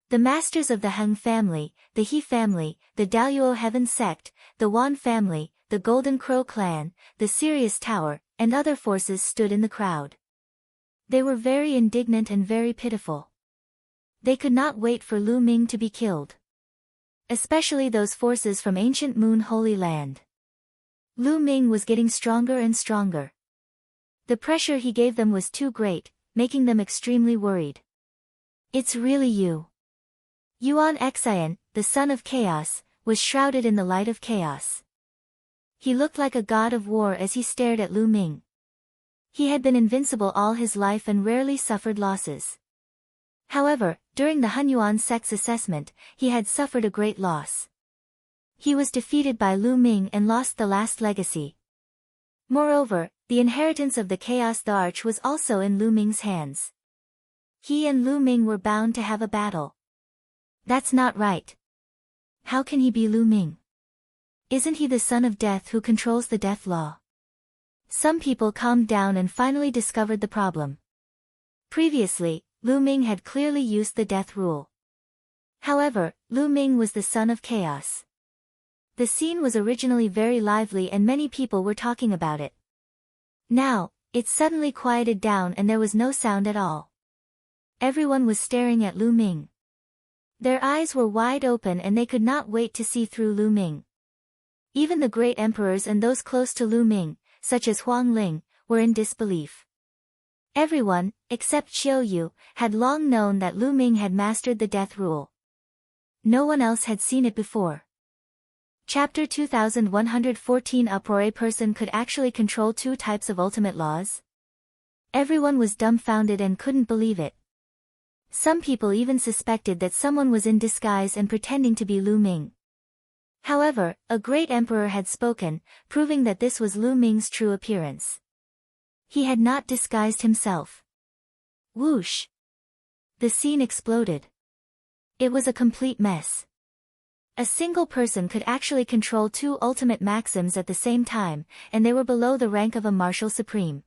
The masters of the Heng family, the He family, the Daluo Heaven sect, the Wan family, the Golden Crow clan, the Sirius Tower, and other forces stood in the crowd. They were very indignant and very pitiful. They could not wait for Lu Ming to be killed. Especially those forces from ancient Moon Holy Land. Lu Ming was getting stronger and stronger. The pressure he gave them was too great, making them extremely worried. It's really you. Yuan Xian, the son of chaos, was shrouded in the light of chaos. He looked like a god of war as he stared at Lu Ming. He had been invincible all his life and rarely suffered losses. However, during the Hunyuan sect's assessment, he had suffered a great loss. He was defeated by Lu Ming and lost the last legacy. Moreover, the inheritance of the Chaos the Arch was also in Lu Ming's hands. He and Lu Ming were bound to have a battle. That's not right. How can he be Lu Ming? Isn't he the son of death who controls the death law? Some people calmed down and finally discovered the problem. Previously, Lu Ming had clearly used the death rule. However, Lu Ming was the son of chaos. The scene was originally very lively and many people were talking about it. Now, it suddenly quieted down and there was no sound at all. Everyone was staring at Lu Ming. Their eyes were wide open and they could not wait to see through Lu Ming. Even the great emperors and those close to Lu Ming, such as Huang Ling, were in disbelief. Everyone, except Qiu Yu, had long known that Lu Ming had mastered the death rule. No one else had seen it before. Chapter 2114 Uproar. A person could actually control two types of ultimate laws? Everyone was dumbfounded and couldn't believe it. Some people even suspected that someone was in disguise and pretending to be Lu Ming. However, a great emperor had spoken, proving that this was Lu Ming's true appearance. He had not disguised himself. Whoosh! The scene exploded. It was a complete mess. A single person could actually control two ultimate maxims at the same time, and they were below the rank of a martial supreme.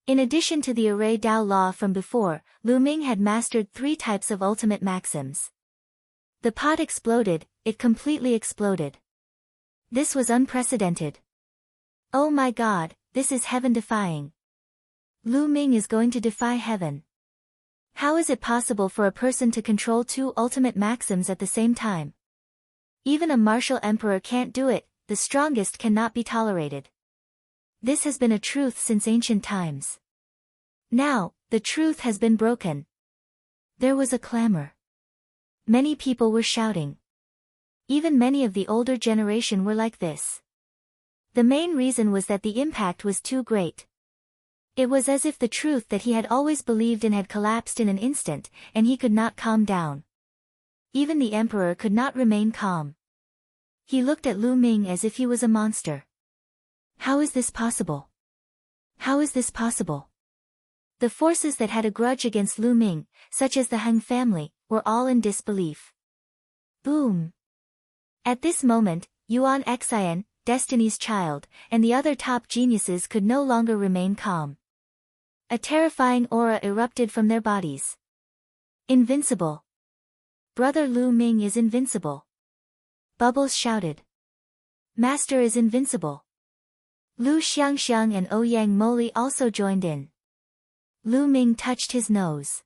In addition to the array Dao law from before, Lu Ming had mastered three types of ultimate maxims. The pot exploded, it completely exploded. This was unprecedented. Oh my god, this is heaven-defying. Lu Ming is going to defy heaven. How is it possible for a person to control two ultimate maxims at the same time? Even a martial emperor can't do it, the strongest cannot be tolerated. This has been a truth since ancient times. Now, the truth has been broken. There was a clamor. Many people were shouting. Even many of the older generation were like this. The main reason was that the impact was too great. It was as if the truth that he had always believed in had collapsed in an instant, and he could not calm down. Even the emperor could not remain calm. He looked at Lu Ming as if he was a monster. How is this possible? How is this possible? The forces that had a grudge against Lu Ming, such as the Heng family, were all in disbelief. Boom! At this moment, Yuan Xian, Destiny's child, and the other top geniuses could no longer remain calm. A terrifying aura erupted from their bodies. Invincible. Brother Lu Ming is invincible. Bubbles shouted. Master is invincible. Lu Xiangxiang and Ouyang Moli also joined in. Lu Ming touched his nose.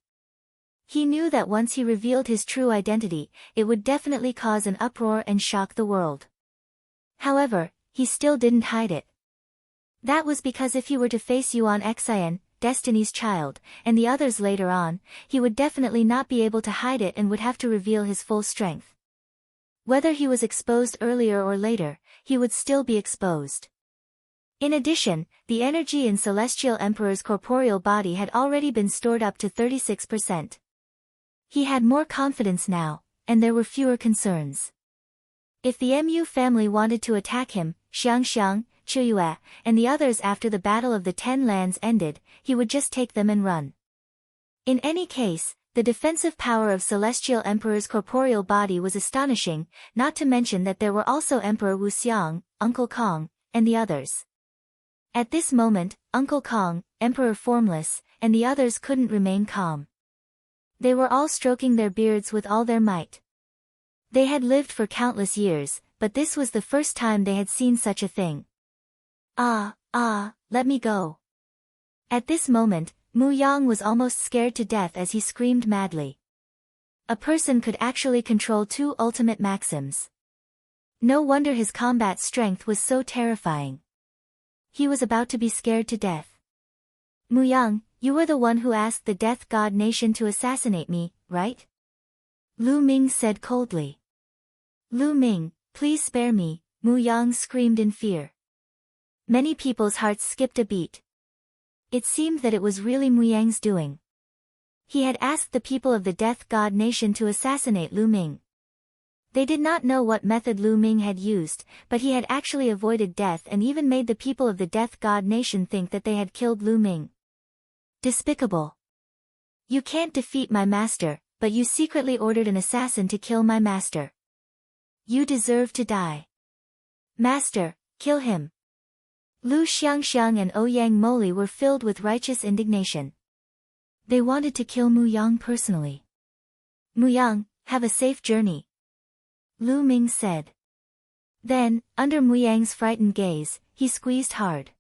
He knew that once he revealed his true identity, it would definitely cause an uproar and shock the world. However, he still didn't hide it. That was because if he were to face Yuan Xian, Destiny's child, and the others later on, he would definitely not be able to hide it and would have to reveal his full strength. Whether he was exposed earlier or later, he would still be exposed. In addition, the energy in Celestial Emperor's corporeal body had already been stored up to 36%. He had more confidence now, and there were fewer concerns. If the Mu family wanted to attack him, Xiangxiang, Chuyue, and the others after the Battle of the Ten Lands ended, he would just take them and run. In any case, the defensive power of Celestial Emperor's corporeal body was astonishing, not to mention that there were also Emperor Wuxiang, Uncle Kong, and the others. At this moment, Uncle Kong, Emperor Formless, and the others couldn't remain calm. They were all stroking their beards with all their might. They had lived for countless years, but this was the first time they had seen such a thing. Let me go. At this moment, Muyang was almost scared to death as he screamed madly. A person could actually control two ultimate maxims. No wonder his combat strength was so terrifying. He was about to be scared to death. Muyang, you were the one who asked the Death God Nation to assassinate me, right? Lu Ming said coldly. Lu Ming, please spare me, Muyang screamed in fear. Many people's hearts skipped a beat. It seemed that it was really Muyang's doing. He had asked the people of the Death God Nation to assassinate Lu Ming. They did not know what method Lu Ming had used, but he had actually avoided death and even made the people of the Death God Nation think that they had killed Lu Ming. Despicable. You can't defeat my master, but you secretly ordered an assassin to kill my master. You deserve to die. Master, kill him. Lu Xiangxiang and Ouyang Moli were filled with righteous indignation. They wanted to kill Muyang personally. Muyang, have a safe journey. Lu Ming said. Then, under Muyang's frightened gaze, he squeezed hard.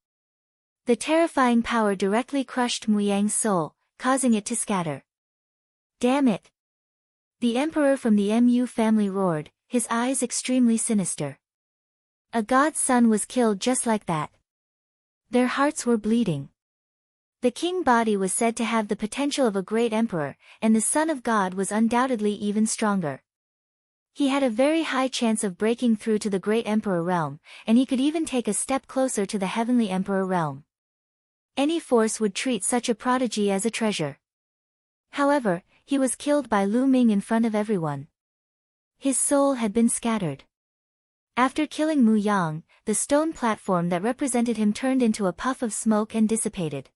The terrifying power directly crushed Muyang's soul, causing it to scatter. Damn it! The emperor from the Mu family roared, his eyes extremely sinister. A god's son was killed just like that. Their hearts were bleeding. The king body was said to have the potential of a great emperor, and the son of God was undoubtedly even stronger. He had a very high chance of breaking through to the great emperor realm, and he could even take a step closer to the heavenly emperor realm. Any force would treat such a prodigy as a treasure. However, he was killed by Lu Ming in front of everyone. His soul had been scattered. After killing Muyang, the stone platform that represented him turned into a puff of smoke and dissipated.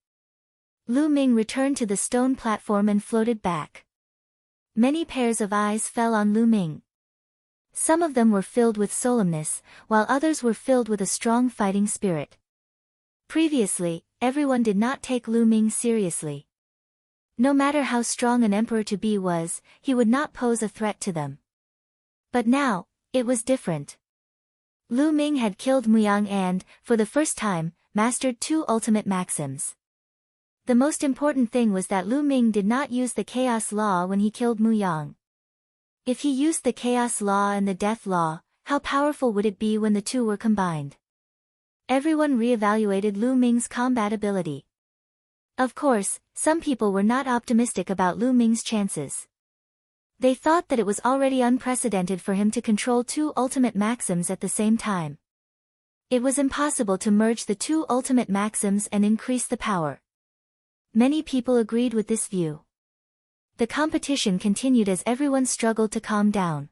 Lu Ming returned to the stone platform and floated back. Many pairs of eyes fell on Lu Ming. Some of them were filled with solemnness, while others were filled with a strong fighting spirit. Previously, everyone did not take Lu Ming seriously. No matter how strong an emperor-to-be was, he would not pose a threat to them. But now, it was different. Lu Ming had killed Muyang and, for the first time, mastered two ultimate maxims. The most important thing was that Lu Ming did not use the chaos law when he killed Muyang. If he used the chaos law and the death law, how powerful would it be when the two were combined? Everyone re-evaluated Lu Ming's combat ability. Of course, some people were not optimistic about Lu Ming's chances. They thought that it was already unprecedented for him to control two ultimate maxims at the same time. It was impossible to merge the two ultimate maxims and increase the power. Many people agreed with this view. The competition continued as everyone struggled to calm down.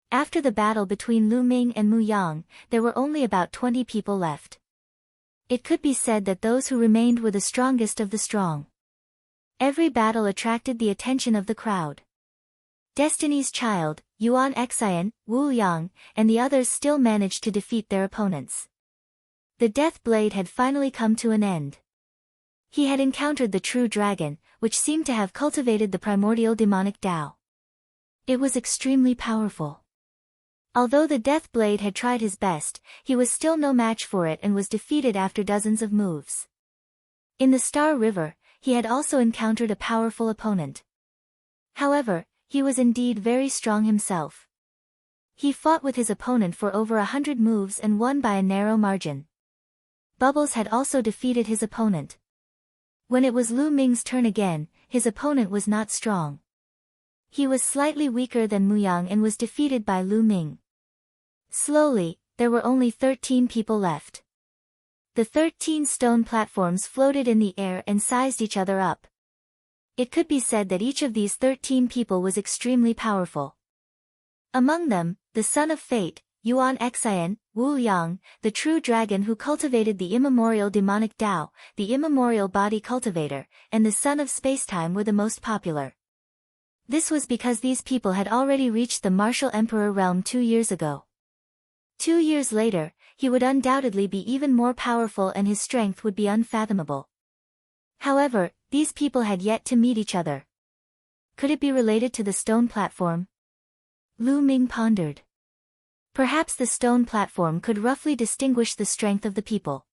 After the battle between Lu Ming and Muyang, there were only about 20 people left. It could be said that those who remained were the strongest of the strong. Every battle attracted the attention of the crowd. Destiny's Child, Yuan Xian, Wu Yang, and the others still managed to defeat their opponents. The Death Blade had finally come to an end. He had encountered the true dragon, which seemed to have cultivated the primordial demonic Tao. It was extremely powerful. Although the Death Blade had tried his best, he was still no match for it and was defeated after dozens of moves. In the Star River, he had also encountered a powerful opponent. However, he was indeed very strong himself. He fought with his opponent for over 100 moves and won by a narrow margin. Bubbles had also defeated his opponent. When it was Lu Ming's turn again, his opponent was not strong. He was slightly weaker than Muyang and was defeated by Lu Ming. Slowly, there were only 13 people left. The 13 stone platforms floated in the air and sized each other up. It could be said that each of these 13 people was extremely powerful. Among them, the Son of Fate, Yuan Xian, Wu Yang, the true dragon who cultivated the immemorial demonic Tao, the immemorial body cultivator, and the Son of Spacetime were the most popular. This was because these people had already reached the martial emperor realm 2 years ago. 2 years later, he would undoubtedly be even more powerful and his strength would be unfathomable. However, these people had yet to meet each other. Could it be related to the stone platform? Lu Ming pondered. Perhaps the stone platform could roughly distinguish the strength of the people.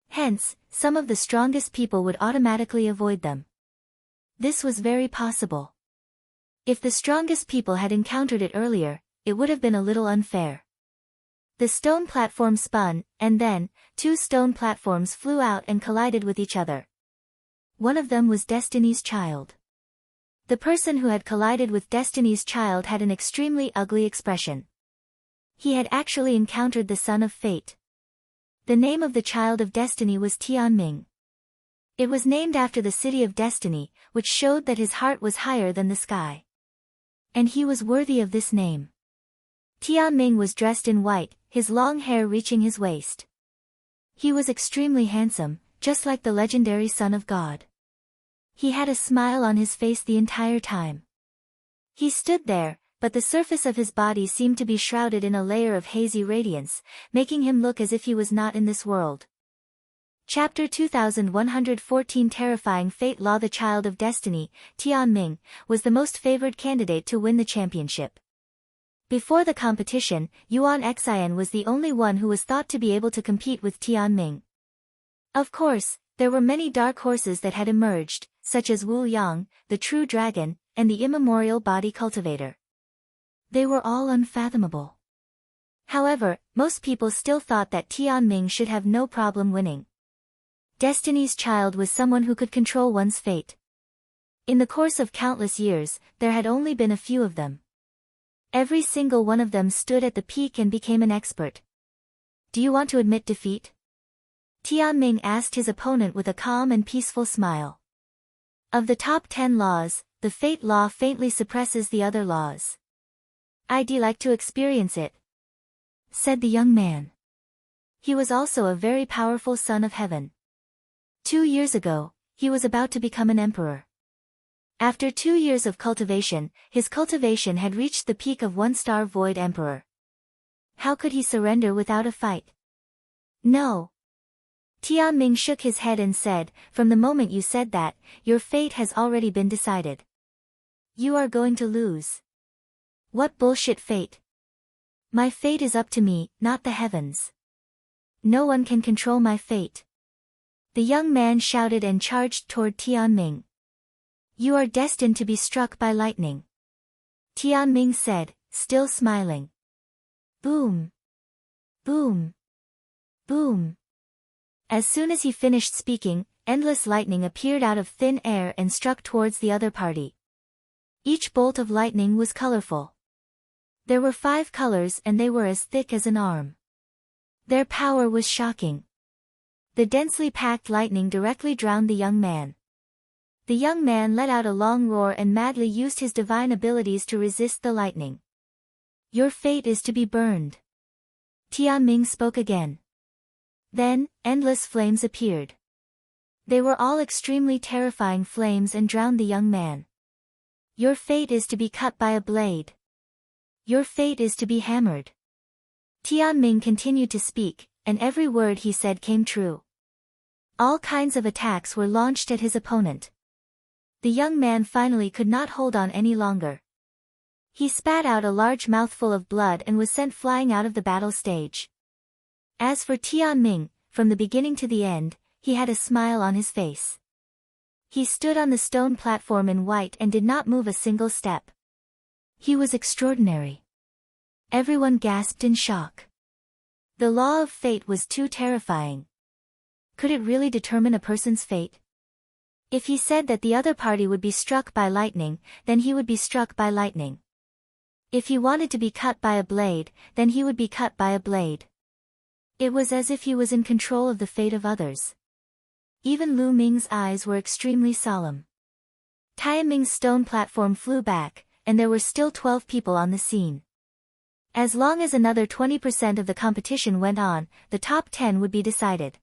Hence, some of the strongest people would automatically avoid them. This was very possible. If the strongest people had encountered it earlier, it would have been a little unfair. The stone platform spun, and then, 2 stone platforms flew out and collided with each other. One of them was Destiny's Child. The person who had collided with Destiny's Child had an extremely ugly expression. He had actually encountered the Son of Fate. The name of the Child of Destiny was Tianming. It was named after the City of Destiny, which showed that his heart was higher than the sky. And he was worthy of this name. Tianming was dressed in white, his long hair reaching his waist. He was extremely handsome, just like the legendary Son of God. He had a smile on his face the entire time. He stood there, but the surface of his body seemed to be shrouded in a layer of hazy radiance, making him look as if he was not in this world. Chapter 2114 Terrifying Fate Law. The Child of Destiny, Tianming, was the most favored candidate to win the championship. Before the competition, Yuan Xian was the only one who was thought to be able to compete with Tianming. Of course, there were many dark horses that had emerged, such as Wu Yang, the true dragon, and the immemorial body cultivator. They were all unfathomable. However, most people still thought that Tianming should have no problem winning. Destiny's Child was someone who could control one's fate. In the course of countless years, there had only been a few of them. Every single one of them stood at the peak and became an expert. Do you want to admit defeat? Tianming asked his opponent with a calm and peaceful smile. Of the top 10 laws, the fate law faintly suppresses the other laws. I'd like to experience it, said the young man. He was also a very powerful son of heaven. 2 years ago, he was about to become an emperor. After 2 years of cultivation, his cultivation had reached the peak of 1-star void emperor. How could he surrender without a fight? No. Tianming shook his head and said, "From the moment you said that, your fate has already been decided. You are going to lose." What bullshit fate? My fate is up to me, not the heavens. No one can control my fate. The young man shouted and charged toward Tianming. You are destined to be struck by lightning. Tianming said, still smiling. Boom. Boom. Boom! As soon as he finished speaking, endless lightning appeared out of thin air and struck towards the other party. Each bolt of lightning was colorful. There were 5 colors and they were as thick as an arm. Their power was shocking. The densely packed lightning directly drowned the young man. The young man let out a long roar and madly used his divine abilities to resist the lightning. Your fate is to be burned. Tianming spoke again. Then, endless flames appeared. They were all extremely terrifying flames and drowned the young man. Your fate is to be cut by a blade. Your fate is to be hammered. Tianming continued to speak, and every word he said came true. All kinds of attacks were launched at his opponent. The young man finally could not hold on any longer. He spat out a large mouthful of blood and was sent flying out of the battle stage. As for Tianming, from the beginning to the end, he had a smile on his face. He stood on the stone platform in white and did not move a single step. He was extraordinary. Everyone gasped in shock. The law of fate was too terrifying. Could it really determine a person's fate? If he said that the other party would be struck by lightning, then he would be struck by lightning. If he wanted to be cut by a blade, then he would be cut by a blade. It was as if he was in control of the fate of others. Even Lu Ming's eyes were extremely solemn. Tianming's stone platform flew back, and there were still 12 people on the scene. As long as another 20% of the competition went on, the top 10 would be decided.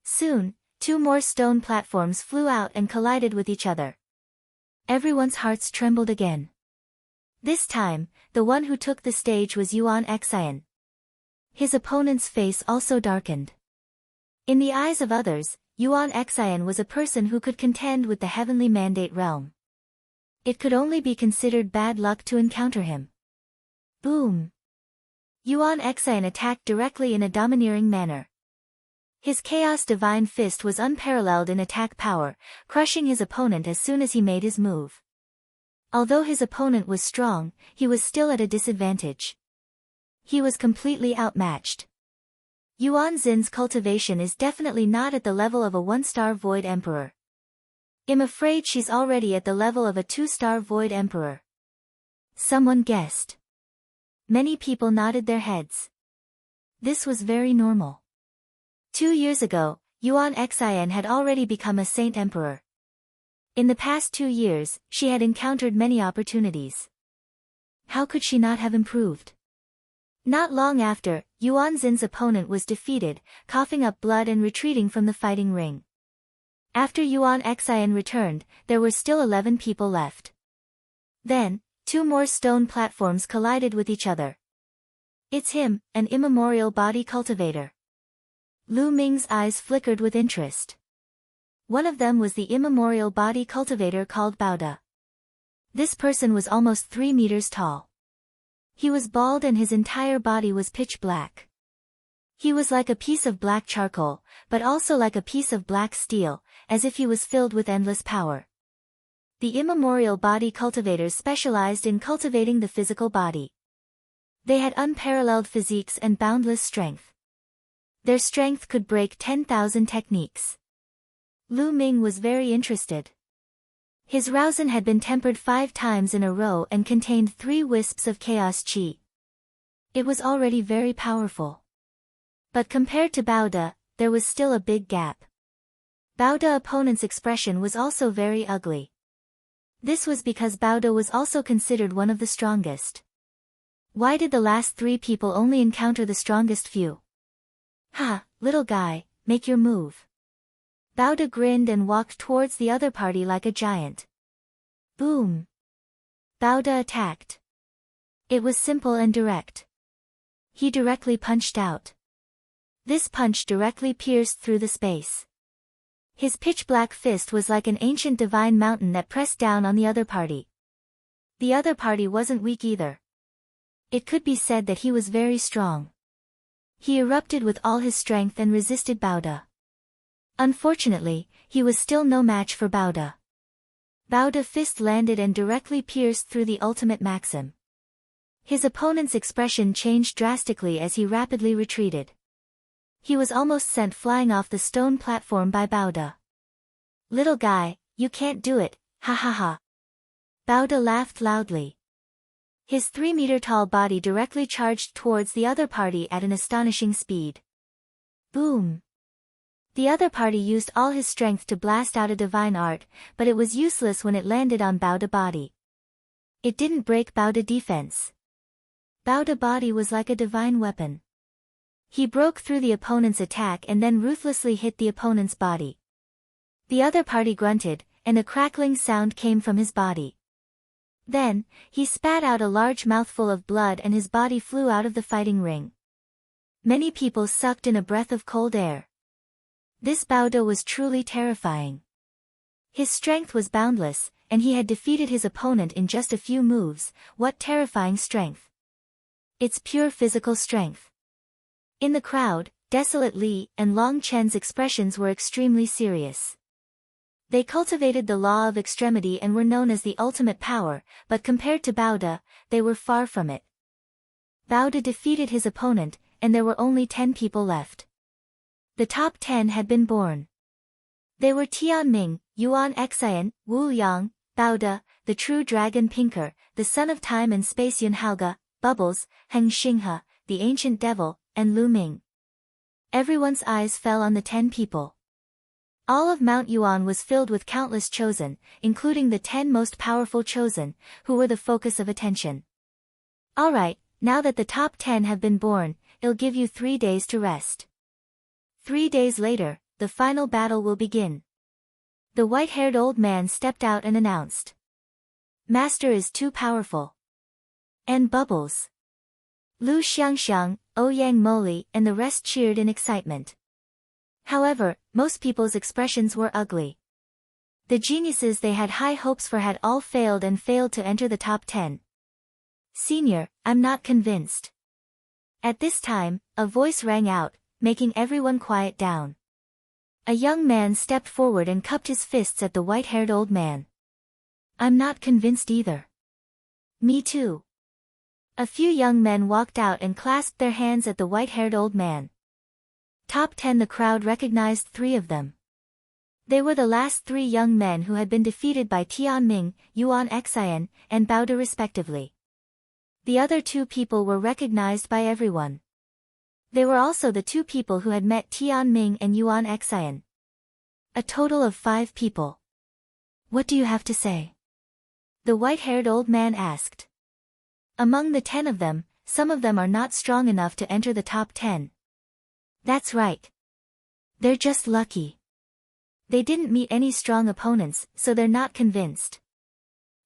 Soon, 2 more stone platforms flew out and collided with each other. Everyone's hearts trembled again. This time, the one who took the stage was Yuan Xian. His opponent's face also darkened. In the eyes of others, Yuan Xian was a person who could contend with the heavenly mandate realm. It could only be considered bad luck to encounter him. Boom! Yuan Xian attacked directly in a domineering manner. His chaos divine fist was unparalleled in attack power, crushing his opponent as soon as he made his move. Although his opponent was strong, he was still at a disadvantage. He was completely outmatched. Yuan Xin's cultivation is definitely not at the level of a 1-star Void Emperor. I'm afraid she's already at the level of a 2-star Void Emperor. Someone guessed. Many people nodded their heads. This was very normal. 2 years ago, Yuan Xian had already become a Saint Emperor. In the past 2 years, she had encountered many opportunities. How could she not have improved? Not long after, Yuan Xin's opponent was defeated, coughing up blood and retreating from the fighting ring. After Yuan Xian returned, there were still 11 people left. Then, 2 more stone platforms collided with each other. It's him, an immemorial body cultivator. Lu Ming's eyes flickered with interest. One of them was the immemorial body cultivator called Baoda. This person was almost 3 meters tall. He was bald and his entire body was pitch black. He was like a piece of black charcoal, but also like a piece of black steel, as if he was filled with endless power. The immemorial body cultivators specialized in cultivating the physical body. They had unparalleled physiques and boundless strength. Their strength could break 10,000 techniques. Lu Ming was very interested. His Raozen had been tempered 5 times in a row and contained 3 wisps of chaos qi. It was already very powerful. But compared to Baoda, there was still a big gap. Baoda's opponent's expression was also very ugly. This was because Baoda was also considered one of the strongest. Why did the last 3 people only encounter the strongest few? Ha, little guy, make your move. Baoda grinned and walked towards the other party like a giant. Boom! Baoda attacked. It was simple and direct. He directly punched out. This punch directly pierced through the space. His pitch-black fist was like an ancient divine mountain that pressed down on the other party. The other party wasn't weak either. It could be said that he was very strong. He erupted with all his strength and resisted Baoda. Unfortunately, he was still no match for Baoda. Baoda's fist landed and directly pierced through the ultimate maxim. His opponent's expression changed drastically as he rapidly retreated. He was almost sent flying off the stone platform by Baoda. Little guy, you can't do it, ha ha ha. Baoda laughed loudly. His 3-meter-tall body directly charged towards the other party at an astonishing speed. Boom! The other party used all his strength to blast out a divine art, but it was useless when it landed on Baoda's body. It didn't break Baoda's defense. Baoda's body was like a divine weapon. He broke through the opponent's attack and then ruthlessly hit the opponent's body. The other party grunted, and a crackling sound came from his body. Then, he spat out a large mouthful of blood and his body flew out of the fighting ring. Many people sucked in a breath of cold air. This Baoda was truly terrifying. His strength was boundless, and he had defeated his opponent in just a few moves. What terrifying strength! It's pure physical strength. In the crowd, Desolate Li and Long Chen's expressions were extremely serious. They cultivated the law of extremity and were known as the ultimate power, but compared to Baoda, they were far from it. Baoda defeated his opponent, and there were only 10 people left. The top 10 had been born. They were Tianming, Yuan Xian, Wu Yang, Baoda, the true dragon Pinker, the son of time and space Yun Haoge, Bubbles, Heng Xinghe, the ancient devil, and Lu Ming. Everyone's eyes fell on the 10 people. All of Mount Yuan was filled with countless chosen, including the 10 most powerful chosen, who were the focus of attention. Alright, now that the top 10 have been born, it'll give you 3 days to rest. 3 days later, the final battle will begin. The white-haired old man stepped out and announced. Master is too powerful. And Bubbles. Lu Xiangxiang, Ouyang Moli and the rest cheered in excitement. However, most people's expressions were ugly. The geniuses they had high hopes for had all failed and failed to enter the top 10. Senior, I'm not convinced. At this time, a voice rang out, making everyone quiet down. A young man stepped forward and cupped his fists at the white-haired old man. I'm not convinced either. Me too. A few young men walked out and clasped their hands at the white-haired old man. Top 10. The crowd recognized 3 of them. They were the last 3 young men who had been defeated by Tianming, Yuan Xian, and Baoda respectively. The other 2 people were recognized by everyone. They were also the 2 people who had met Tianming and Yuan Xian. A total of 5 people. What do you have to say? The white-haired old man asked. Among the 10 of them, some of them are not strong enough to enter the top 10. That's right. They're just lucky. They didn't meet any strong opponents, so they're not convinced.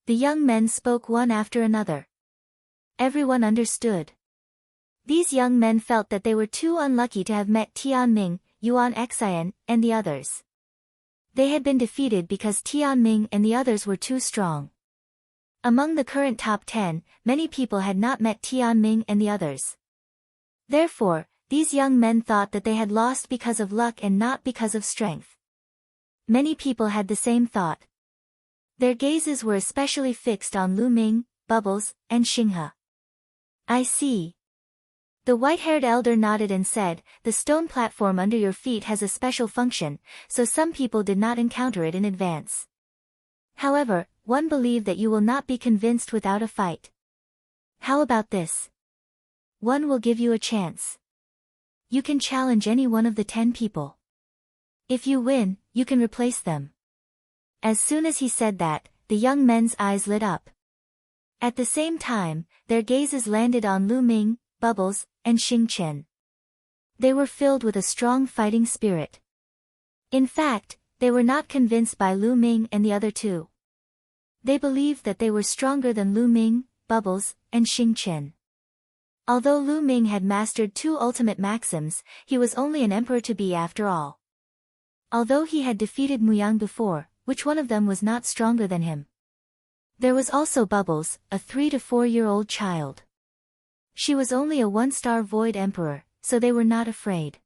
The young men spoke one after another. Everyone understood. These young men felt that they were too unlucky to have met Tianming, Yuan Xian, and the others. They had been defeated because Tianming and the others were too strong. Among the current top 10, many people had not met Tianming and the others. Therefore, these young men thought that they had lost because of luck and not because of strength. Many people had the same thought. Their gazes were especially fixed on Lu Ming, Bubbles, and Xinghe. I see. The white-haired elder nodded and said, the stone platform under your feet has a special function, so some people did not encounter it in advance. However, one believed that you will not be convinced without a fight. How about this? One will give you a chance. You can challenge any one of the 10 people. If you win, you can replace them. As soon as he said that, the young men's eyes lit up. At the same time, their gazes landed on Lu Ming, Bubbles, and Xing Chen. They were filled with a strong fighting spirit. In fact, they were not convinced by Lu Ming and the other 2. They believed that they were stronger than Lu Ming, Bubbles, and Xing Chen. Although Lu Ming had mastered 2 ultimate maxims, he was only an emperor-to-be after all. Although he had defeated Muyang before, which one of them was not stronger than him? There was also Bubbles, a 3 to 4-year-old child. She was only a 1-star void emperor, so they were not afraid.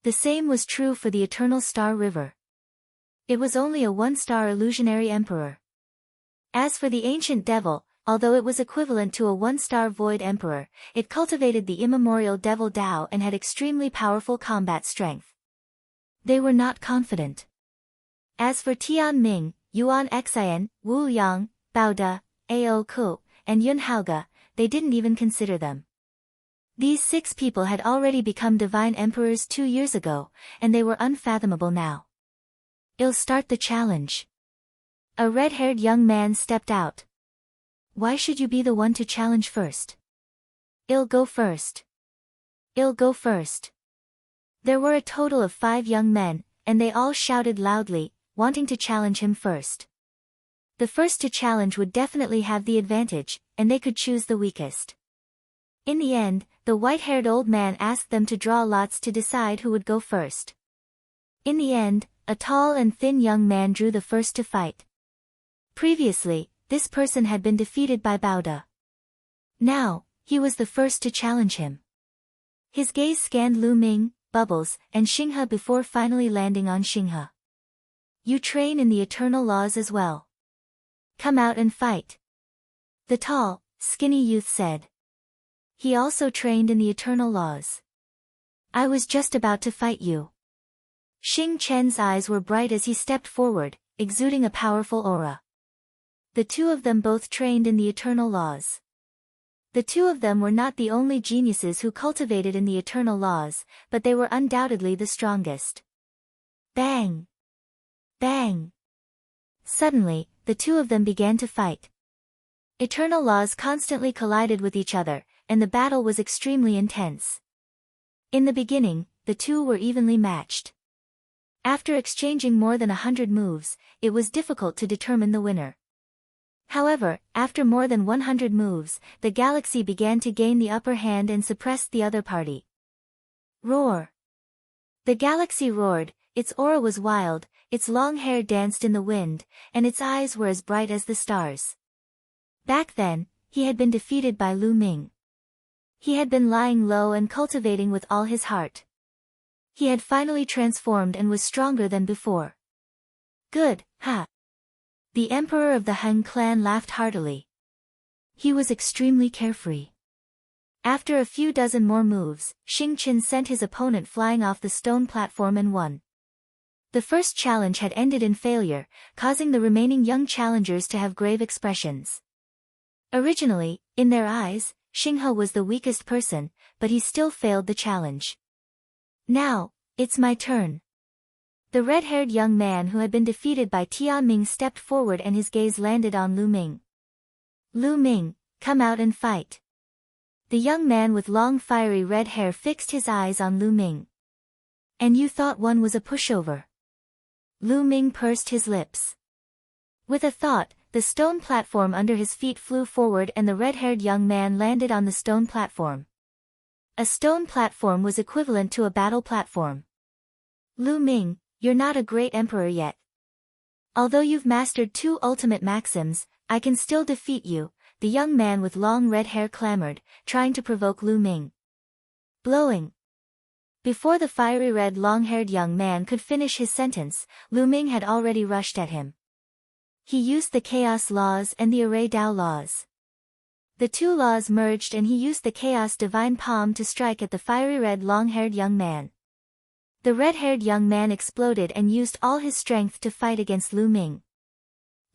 The same was true for the Eternal Star River. It was only a 1-star illusionary emperor. As for the ancient devil, although it was equivalent to a one-star Void Emperor, it cultivated the immemorial Devil Dao and had extremely powerful combat strength. They were not confident. As for Tianming, Yuan Xian, Wu Yang, Bao De, Ao Ku, and Yun Haoge, they didn't even consider them. These 6 people had already become divine emperors 2 years ago, and they were unfathomable now. "I'll start the challenge." A red-haired young man stepped out. "Why should you be the one to challenge first?" "I'll go first." "I'll go first." There were a total of 5 young men, and they all shouted loudly, wanting to challenge him first. The first to challenge would definitely have the advantage, and they could choose the weakest. In the end, the white-haired old man asked them to draw lots to decide who would go first. In the end, a tall and thin young man drew the first to fight. Previously, this person had been defeated by Bao De. Now, he was the first to challenge him. His gaze scanned Lu Ming, Bubbles, and Xinghe before finally landing on Xinghe. "You train in the eternal laws as well. Come out and fight." The tall, skinny youth said. He also trained in the eternal laws. "I was just about to fight you." Xing Chen's eyes were bright as he stepped forward, exuding a powerful aura. The 2 of them both trained in the eternal laws. The 2 of them were not the only geniuses who cultivated in the eternal laws, but they were undoubtedly the strongest. Bang! Bang! Suddenly, the 2 of them began to fight. Eternal laws constantly collided with each other, and the battle was extremely intense. In the beginning, the 2 were evenly matched. After exchanging more than 100 moves, it was difficult to determine the winner. However, after more than 100 moves, the galaxy began to gain the upper hand and suppressed the other party. Roar! The galaxy roared, its aura was wild, its long hair danced in the wind, and its eyes were as bright as the stars. Back then, he had been defeated by Lu Ming. He had been lying low and cultivating with all his heart. He had finally transformed and was stronger than before. Good, ha! The emperor of the Han clan laughed heartily. He was extremely carefree. After a few dozen more moves, Xing Chen sent his opponent flying off the stone platform and won. The first challenge had ended in failure, causing the remaining young challengers to have grave expressions. Originally, in their eyes, Xinghe was the weakest person, but he still failed the challenge. "Now, it's my turn." The red-haired young man who had been defeated by Tianming stepped forward and his gaze landed on Lu Ming. "Lu Ming, come out and fight." The young man with long fiery red hair fixed his eyes on Lu Ming. "And you thought one was a pushover?" Lu Ming pursed his lips. With a thought, the stone platform under his feet flew forward and the red-haired young man landed on the stone platform. A stone platform was equivalent to a battle platform. "Lu Ming, you're not a great emperor yet. Although you've mastered 2 ultimate maxims, I can still defeat you," the young man with long red hair clamored, trying to provoke Lu Ming. Blowing. Before the fiery red long-haired young man could finish his sentence, Lu Ming had already rushed at him. He used the chaos laws and the array Dao laws. The 2 laws merged and he used the chaos divine palm to strike at the fiery red long-haired young man. The red-haired young man exploded and used all his strength to fight against Lu Ming.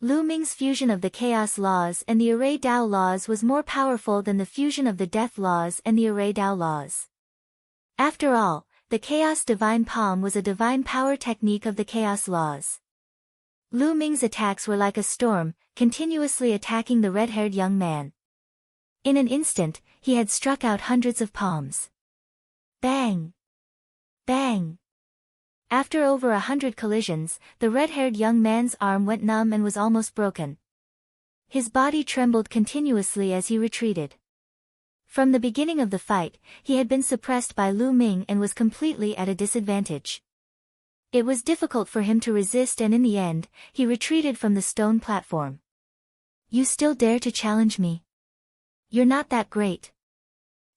Lu Ming's fusion of the chaos laws and the array Dao laws was more powerful than the fusion of the death laws and the array Dao laws. After all, the chaos divine palm was a divine power technique of the chaos laws. Lu Ming's attacks were like a storm, continuously attacking the red-haired young man. In an instant, he had struck out hundreds of palms. Bang! Bang! After over 100 collisions, the red-haired young man's arm went numb and was almost broken. His body trembled continuously as he retreated. From the beginning of the fight, he had been suppressed by Lu Ming and was completely at a disadvantage. It was difficult for him to resist and in the end, he retreated from the stone platform. "You still dare to challenge me? You're not that great."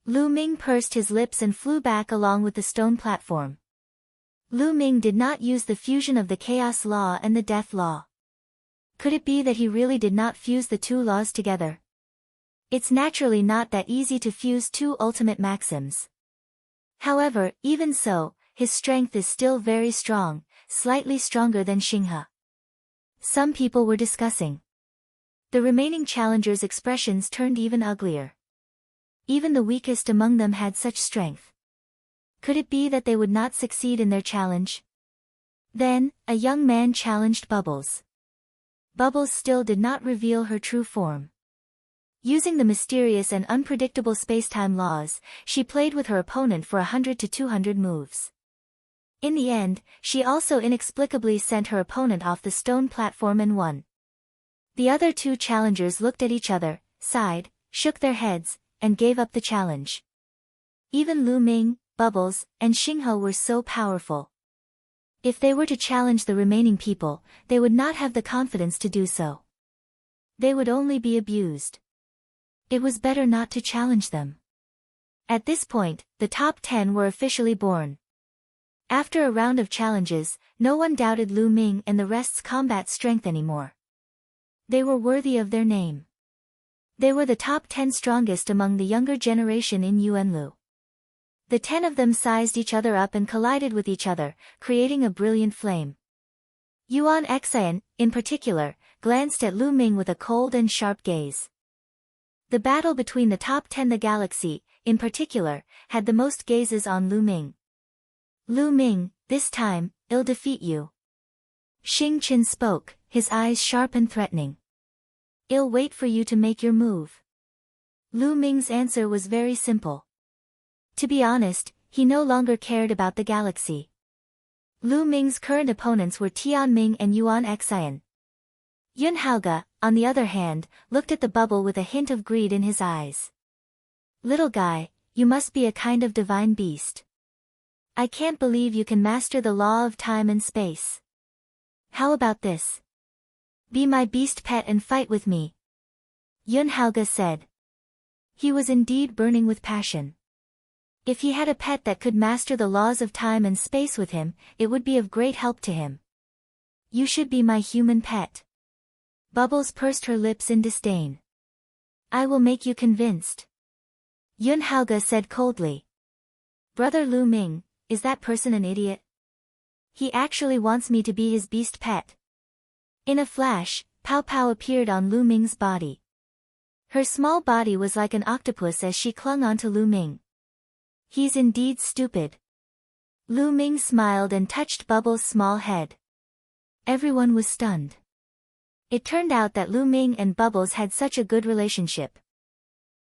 Lu Ming pursed his lips and flew back along with the stone platform. Lu Ming did not use the fusion of the chaos law and the death law. Could it be that he really did not fuse the 2 laws together? It's naturally not that easy to fuse two ultimate maxims. However, even so, his strength is still very strong, slightly stronger than Xinghe. Some people were discussing. The remaining challengers' expressions turned even uglier. Even the weakest among them had such strength. Could it be that they would not succeed in their challenge? Then, a young man challenged Bubbles. Bubbles still did not reveal her true form. Using the mysterious and unpredictable spacetime laws, she played with her opponent for 100 to 200 moves. In the end, she also inexplicably sent her opponent off the stone platform and won. The other two challengers looked at each other, sighed, shook their heads, and gave up the challenge. Even Lu Ming, Bubbles, and Xinghe were so powerful. If they were to challenge the remaining people, they would not have the confidence to do so. They would only be abused. It was better not to challenge them. At this point, the top 10 were officially born. After a round of challenges, no one doubted Lu Ming and the rest's combat strength anymore. They were worthy of their name. They were the top 10 strongest among the younger generation in Yuanlu. The 10 of them sized each other up and collided with each other, creating a brilliant flame. Yuan Xian, in particular, glanced at Lu Ming with a cold and sharp gaze. The battle between the top 10, the galaxy, in particular, had the most gazes on Lu Ming. Lu Ming, this time, I'll defeat you. Xing Qin spoke, his eyes sharp and threatening. I'll wait for you to make your move. Lu Ming's answer was very simple. To be honest, he no longer cared about the galaxy. Lu Ming's current opponents were Tianming and Yuan Xian. Yun Haoge, on the other hand, looked at the bubble with a hint of greed in his eyes. Little guy, you must be a kind of divine beast. I can't believe you can master the law of time and space. How about this? Be my beast pet and fight with me. Yun Haoge said. He was indeed burning with passion. If he had a pet that could master the laws of time and space with him, it would be of great help to him. You should be my human pet. Bubbles pursed her lips in disdain. I will make you convinced. Yun Haoge said coldly. Brother Lu Ming, is that person an idiot? He actually wants me to be his beast pet. In a flash, Pow Pow appeared on Lu Ming's body. Her small body was like an octopus as she clung onto Lu Ming. He's indeed stupid. Lu Ming smiled and touched Bubbles' small head. Everyone was stunned. It turned out that Lu Ming and Bubbles had such a good relationship.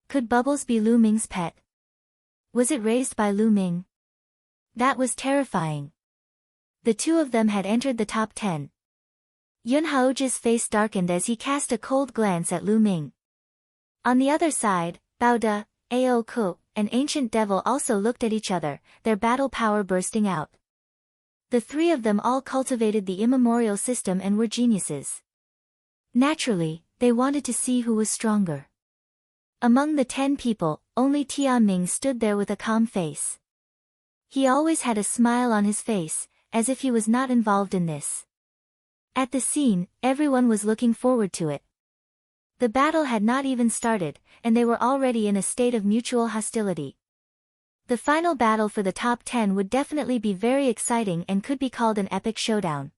Could Bubbles be Lu Ming's pet? Was it raised by Lu Ming? That was terrifying. The two of them had entered the top 10. Yun Haoge's face darkened as he cast a cold glance at Lu Ming. On the other side, Bao De, Ao Ku, an ancient devil also looked at each other, their battle power bursting out. The three of them all cultivated the immemorial system and were geniuses. Naturally, they wanted to see who was stronger. Among the 10 people, only Tianming stood there with a calm face. He always had a smile on his face, as if he was not involved in this. At the scene, everyone was looking forward to it. The battle had not even started, and they were already in a state of mutual hostility. The final battle for the top 10 would definitely be very exciting and could be called an epic showdown.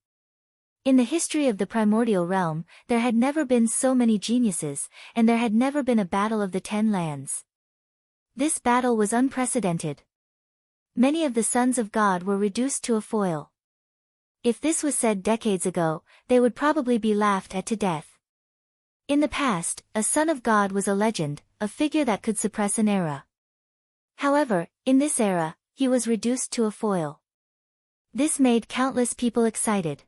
In the history of the primordial realm, there had never been so many geniuses, and there had never been a battle of the 10 lands. This battle was unprecedented. Many of the sons of God were reduced to a foil. If this was said decades ago, they would probably be laughed at to death. In the past, a son of God was a legend, a figure that could suppress an era. However, in this era, he was reduced to a foil. This made countless people excited.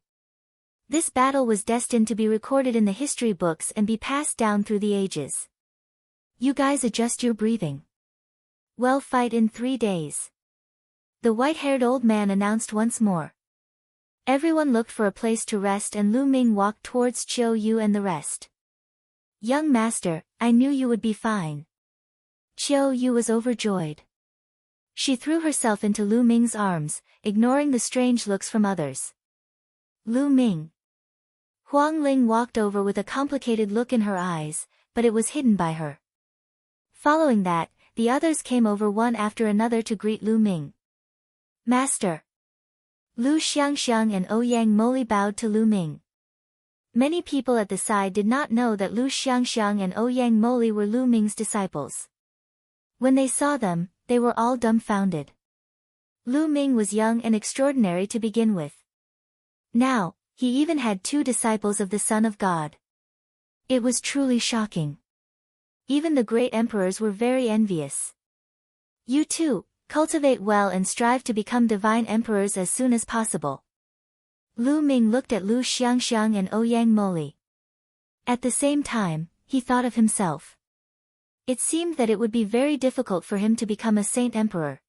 This battle was destined to be recorded in the history books and be passed down through the ages. You guys adjust your breathing. We'll fight in 3 days. The white-haired old man announced once more. Everyone looked for a place to rest and Lu Ming walked towards Qiu Yu and the rest. Young master, I knew you would be fine. Qiu Yu was overjoyed. She threw herself into Lu Ming's arms, ignoring the strange looks from others. Lu Ming. Huang Ling walked over with a complicated look in her eyes, but it was hidden by her. Following that, the others came over one after another to greet Lu Ming. Master. Lu Xiangxiang and Ouyang Moli bowed to Lu Ming. Many people at the side did not know that Lu Xiangxiang and Ouyang Moli were Lu Ming's disciples. When they saw them, they were all dumbfounded. Lu Ming was young and extraordinary to begin with. Now, he even had 2 disciples of the Son of God. It was truly shocking. Even the great emperors were very envious. You too, cultivate well and strive to become divine emperors as soon as possible. Lu Ming looked at Lu Xiangxiang and Ouyang Moli. At the same time, he thought of himself. It seemed that it would be very difficult for him to become a saint emperor.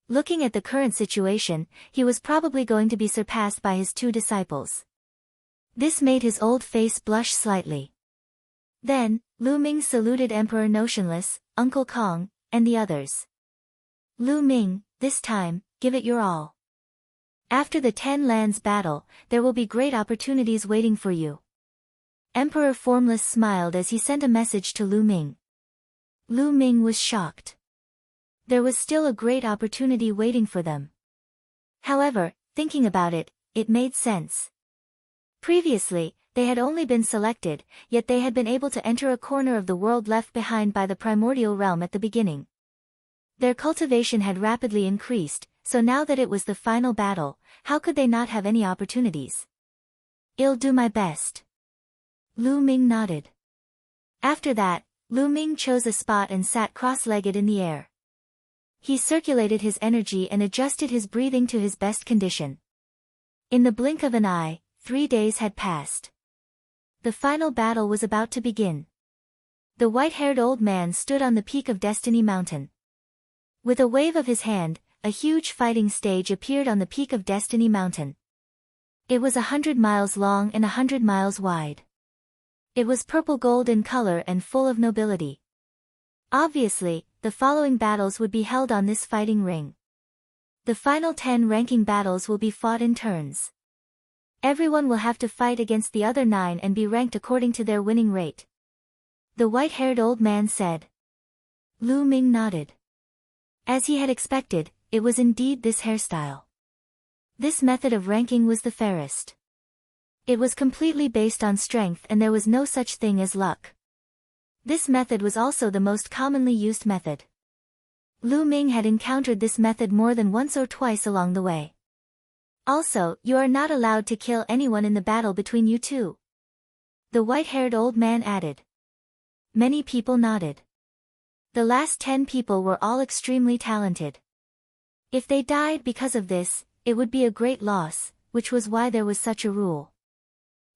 Looking at the current situation, he was probably going to be surpassed by his 2 disciples. This made his old face blush slightly. Then, Lu Ming saluted Emperor Notionless, Uncle Kong, and the others. Lu Ming, this time, give it your all. After the 10 lands battle, there will be great opportunities waiting for you. Emperor Formless smiled as he sent a message to Lu Ming. Lu Ming was shocked. There was still a great opportunity waiting for them. However, thinking about it, it made sense. Previously, they had only been selected, yet they had been able to enter a corner of the world left behind by the primordial realm at the beginning. Their cultivation had rapidly increased, so now that it was the final battle, how could they not have any opportunities? I'll do my best. Lu Ming nodded. After that, Lu Ming chose a spot and sat cross-legged in the air. He circulated his energy and adjusted his breathing to his best condition. In the blink of an eye, 3 days had passed. The final battle was about to begin. The white-haired old man stood on the peak of Destiny Mountain. With a wave of his hand, a huge fighting stage appeared on the peak of Destiny Mountain. It was 100 miles long and 100 miles wide. It was purple gold in color and full of nobility. Obviously, the following battles would be held on this fighting ring. The final 10 ranking battles will be fought in turns. Everyone will have to fight against the other 9 and be ranked according to their winning rate. The white-haired old man said. Lu Ming nodded. As he had expected, it was indeed this hairstyle. This method of ranking was the fairest. It was completely based on strength and there was no such thing as luck. This method was also the most commonly used method. Lu Ming had encountered this method more than once or twice along the way. Also, you are not allowed to kill anyone in the battle between you 2. The white-haired old man added. Many people nodded. The last 10 people were all extremely talented. If they died because of this, it would be a great loss, which was why there was such a rule.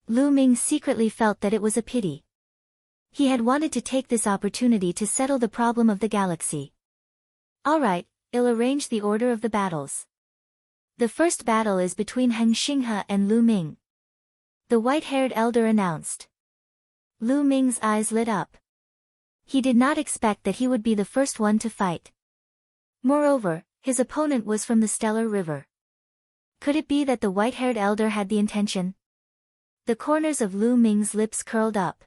Lu Ming secretly felt that it was a pity. He had wanted to take this opportunity to settle the problem of the galaxy. Alright, I'll arrange the order of the battles. The first battle is between Heng Xinghe and Lu Ming. The white-haired elder announced. Lu Ming's eyes lit up. He did not expect that he would be the first one to fight. Moreover, his opponent was from the Stellar River. Could it be that the white-haired elder had the intention? The corners of Lu Ming's lips curled up.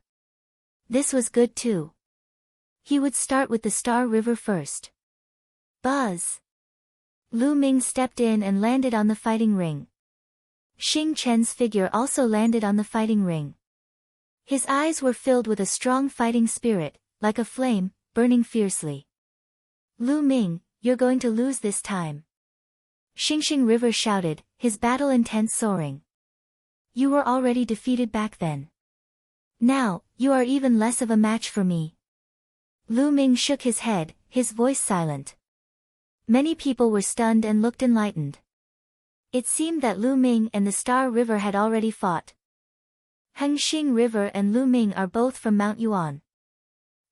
This was good too. He would start with the Star River first. Buzz! Lu Ming stepped in and landed on the fighting ring. Xing Chen's figure also landed on the fighting ring. His eyes were filled with a strong fighting spirit, like a flame, burning fiercely. Lu Ming, you're going to lose this time. Xingxing River shouted, his battle intent soaring. You were already defeated back then. Now, you are even less of a match for me. Lu Ming shook his head, his voice silent. Many people were stunned and looked enlightened. It seemed that Lu Ming and the Star River had already fought. Hengxing River and Lu Ming are both from Mount Yuan.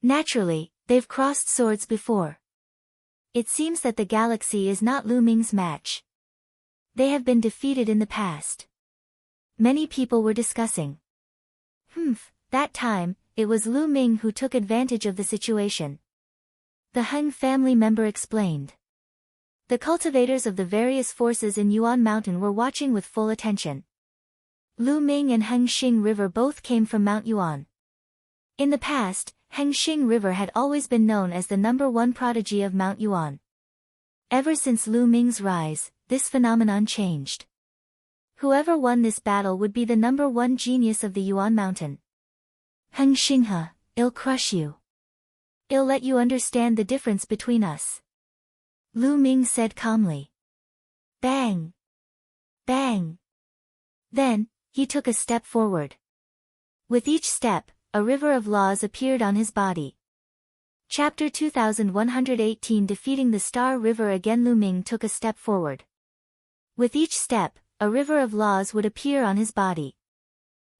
Naturally, they've crossed swords before. It seems that the galaxy is not Lu Ming's match. They have been defeated in the past. Many people were discussing. That time, it was Lu Ming who took advantage of the situation. The Heng family member explained. The cultivators of the various forces in Yuan Mountain were watching with full attention. Lu Ming and Hengxing River both came from Mount Yuan. In the past, Hengxing River had always been known as the #1 prodigy of Mount Yuan. Ever since Lu Ming's rise, this phenomenon changed. Whoever won this battle would be the #1 genius of the Yuan mountain. Hengxinghe, I'll crush you. I'll let you understand the difference between us. Lu Ming said calmly. Bang! Bang! Then, he took a step forward. With each step, a river of laws appeared on his body. Chapter 2118 Defeating the Star River. Again Lu Ming took a step forward. With each step, a river of laws would appear on his body.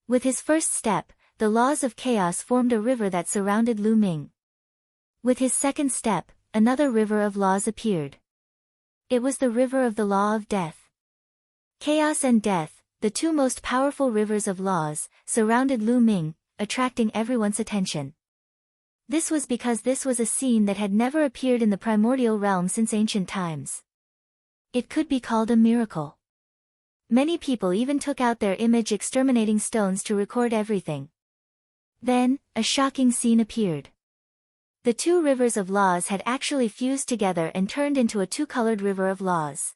With his first step, the laws of chaos formed a river that surrounded Lu Ming. With his second step, another river of laws appeared. It was the river of the law of death. Chaos and death, the two most powerful rivers of laws, surrounded Lu Ming, attracting everyone's attention. This was because this was a scene that had never appeared in the primordial realm since ancient times. It could be called a miracle. Many people even took out their image exterminating stones to record everything. Then, a shocking scene appeared. The two rivers of laws had actually fused together and turned into a two-colored river of laws.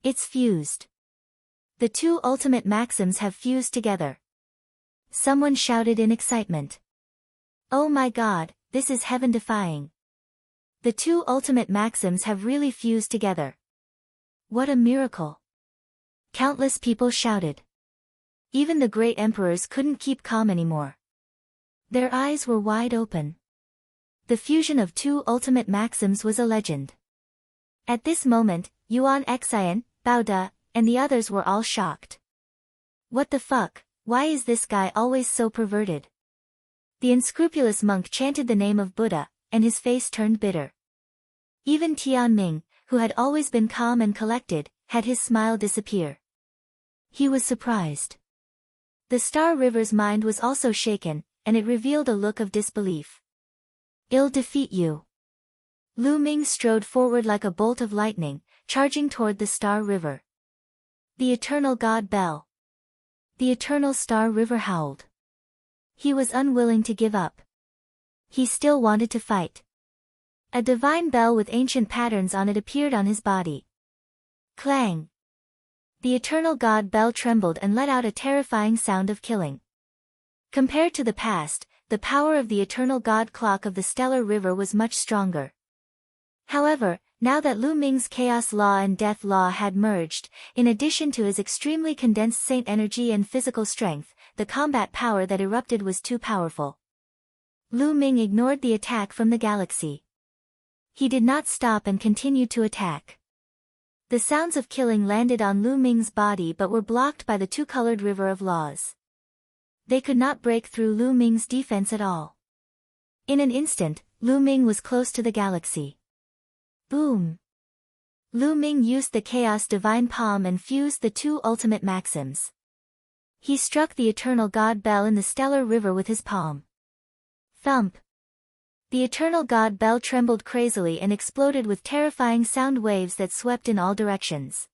It's fused. The two ultimate maxims have fused together. Someone shouted in excitement. Oh my God, this is heaven-defying. The two ultimate maxims have really fused together. What a miracle. Countless people shouted. Even the great emperors couldn't keep calm anymore. Their eyes were wide open. The fusion of two ultimate maxims was a legend. At this moment, Yuan Xian, Bao De, and the others were all shocked. What the fuck, why is this guy always so perverted? The unscrupulous monk chanted the name of Buddha, and his face turned bitter. Even Tianming, who had always been calm and collected, had his smile disappear. He was surprised. The Star River's mind was also shaken, and it revealed a look of disbelief. I'll defeat you. Lu Ming strode forward like a bolt of lightning, charging toward the Star River. The Eternal God Bell. The Eternal Star River howled. He was unwilling to give up. He still wanted to fight. A divine bell with ancient patterns on it appeared on his body. Clang! The Eternal God Bell trembled and let out a terrifying sound of killing. Compared to the past, the power of the Eternal God Clock of the Stellar River was much stronger. However, now that Lu Ming's Chaos Law and Death Law had merged, in addition to his extremely condensed saint energy and physical strength, the combat power that erupted was too powerful. Lu Ming ignored the attack from the galaxy. He did not stop and continued to attack. The sounds of killing landed on Lu Ming's body but were blocked by the two-colored river of laws. They could not break through Lu Ming's defense at all. In an instant, Lu Ming was close to the galaxy. Boom! Lu Ming used the Chaos Divine Palm and fused the two ultimate maxims. He struck the Eternal God Bell in the Stellar River with his palm. Thump! The Eternal God Bell trembled crazily and exploded with terrifying sound waves that swept in all directions.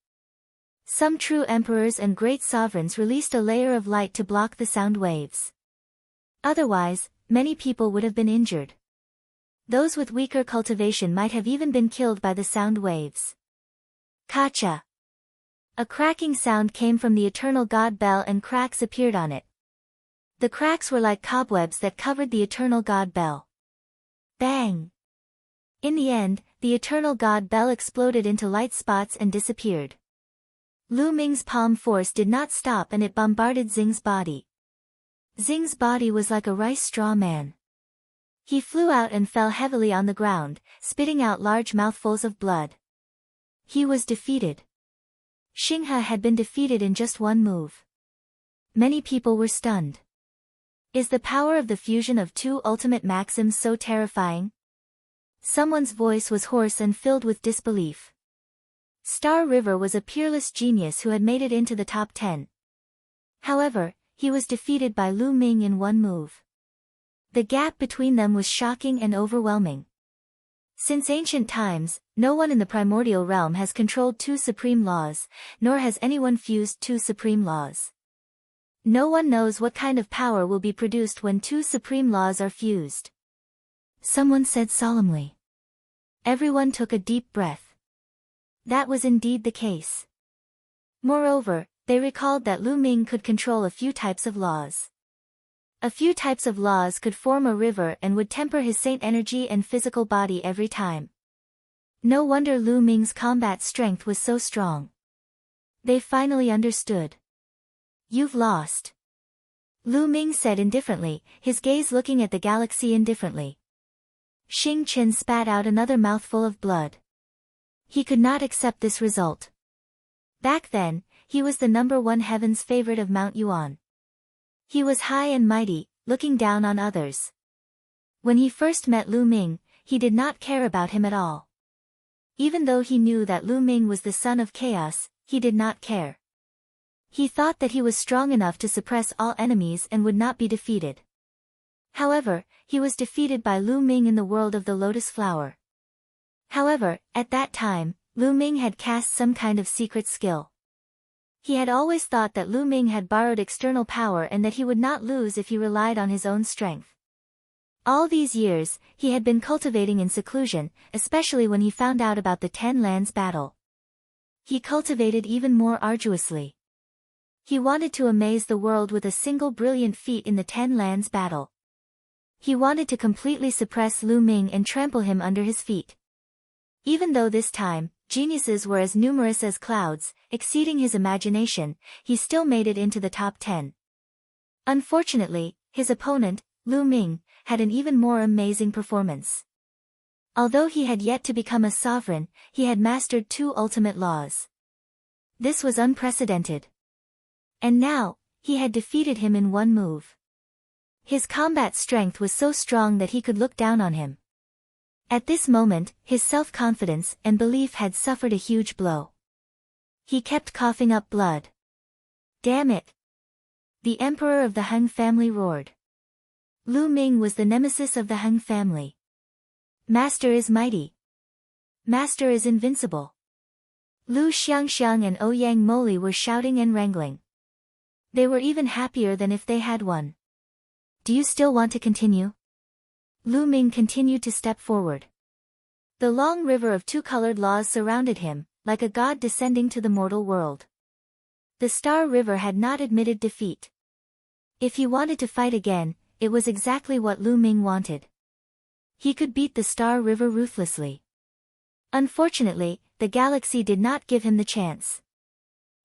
Some true emperors and great sovereigns released a layer of light to block the sound waves. Otherwise, many people would have been injured. Those with weaker cultivation might have even been killed by the sound waves. Kacha! A cracking sound came from the Eternal God Bell and cracks appeared on it. The cracks were like cobwebs that covered the Eternal God Bell. Bang! In the end, the Eternal God Bell exploded into light spots and disappeared. Lu Ming's palm force did not stop and it bombarded Xing's body. Xing's body was like a rice straw man. He flew out and fell heavily on the ground, spitting out large mouthfuls of blood. He was defeated. Xinghe had been defeated in just one move. Many people were stunned. Is the power of the fusion of two ultimate maxims so terrifying? Someone's voice was hoarse and filled with disbelief. Star River was a peerless genius who had made it into the top 10. However, he was defeated by Lu Ming in one move. The gap between them was shocking and overwhelming. Since ancient times, no one in the primordial realm has controlled two supreme laws, nor has anyone fused two supreme laws. No one knows what kind of power will be produced when two supreme laws are fused. someone said solemnly. Everyone took a deep breath. That was indeed the case. Moreover, they recalled that Lu Ming could control a few types of laws. A few types of laws could form a river and would temper his saint energy and physical body every time. No wonder Lu Ming's combat strength was so strong. They finally understood. You've lost. Lu Ming said indifferently, his gaze looking at the galaxy indifferently. Xing Chen spat out another mouthful of blood. He could not accept this result. Back then, he was the #1 heaven's favorite of Mount Yuan. He was high and mighty, looking down on others. When he first met Lu Ming, he did not care about him at all. Even though he knew that Lu Ming was the son of chaos, he did not care. He thought that he was strong enough to suppress all enemies and would not be defeated. However, he was defeated by Lu Ming in the world of the lotus flower. However, at that time, Lu Ming had cast some kind of secret skill. He had always thought that Lu Ming had borrowed external power and that he would not lose if he relied on his own strength. All these years, he had been cultivating in seclusion, especially when he found out about the 10 lands battle. He cultivated even more arduously. He wanted to amaze the world with a single brilliant feat in the 10 lands battle. He wanted to completely suppress Lu Ming and trample him under his feet. Even though this time, geniuses were as numerous as clouds, exceeding his imagination, he still made it into the top 10. Unfortunately, his opponent, Lu Ming, had an even more amazing performance. Although he had yet to become a sovereign, he had mastered 2 ultimate laws. This was unprecedented. And now, he had defeated him in one move. His combat strength was so strong that he could look down on him. At this moment, his self-confidence and belief had suffered a huge blow. He kept coughing up blood. Damn it! The emperor of the Han family roared. Lu Ming was the nemesis of the Han family. Master is mighty. Master is invincible. Lu Xiangxiang and Ouyang Moli were shouting and wrangling. They were even happier than if they had won. Do you still want to continue? Lu Ming continued to step forward. The long river of 2-colored laws surrounded him, like a god descending to the mortal world. The Star River had not admitted defeat. If he wanted to fight again, it was exactly what Lu Ming wanted. He could beat the Star River ruthlessly. Unfortunately, the galaxy did not give him the chance.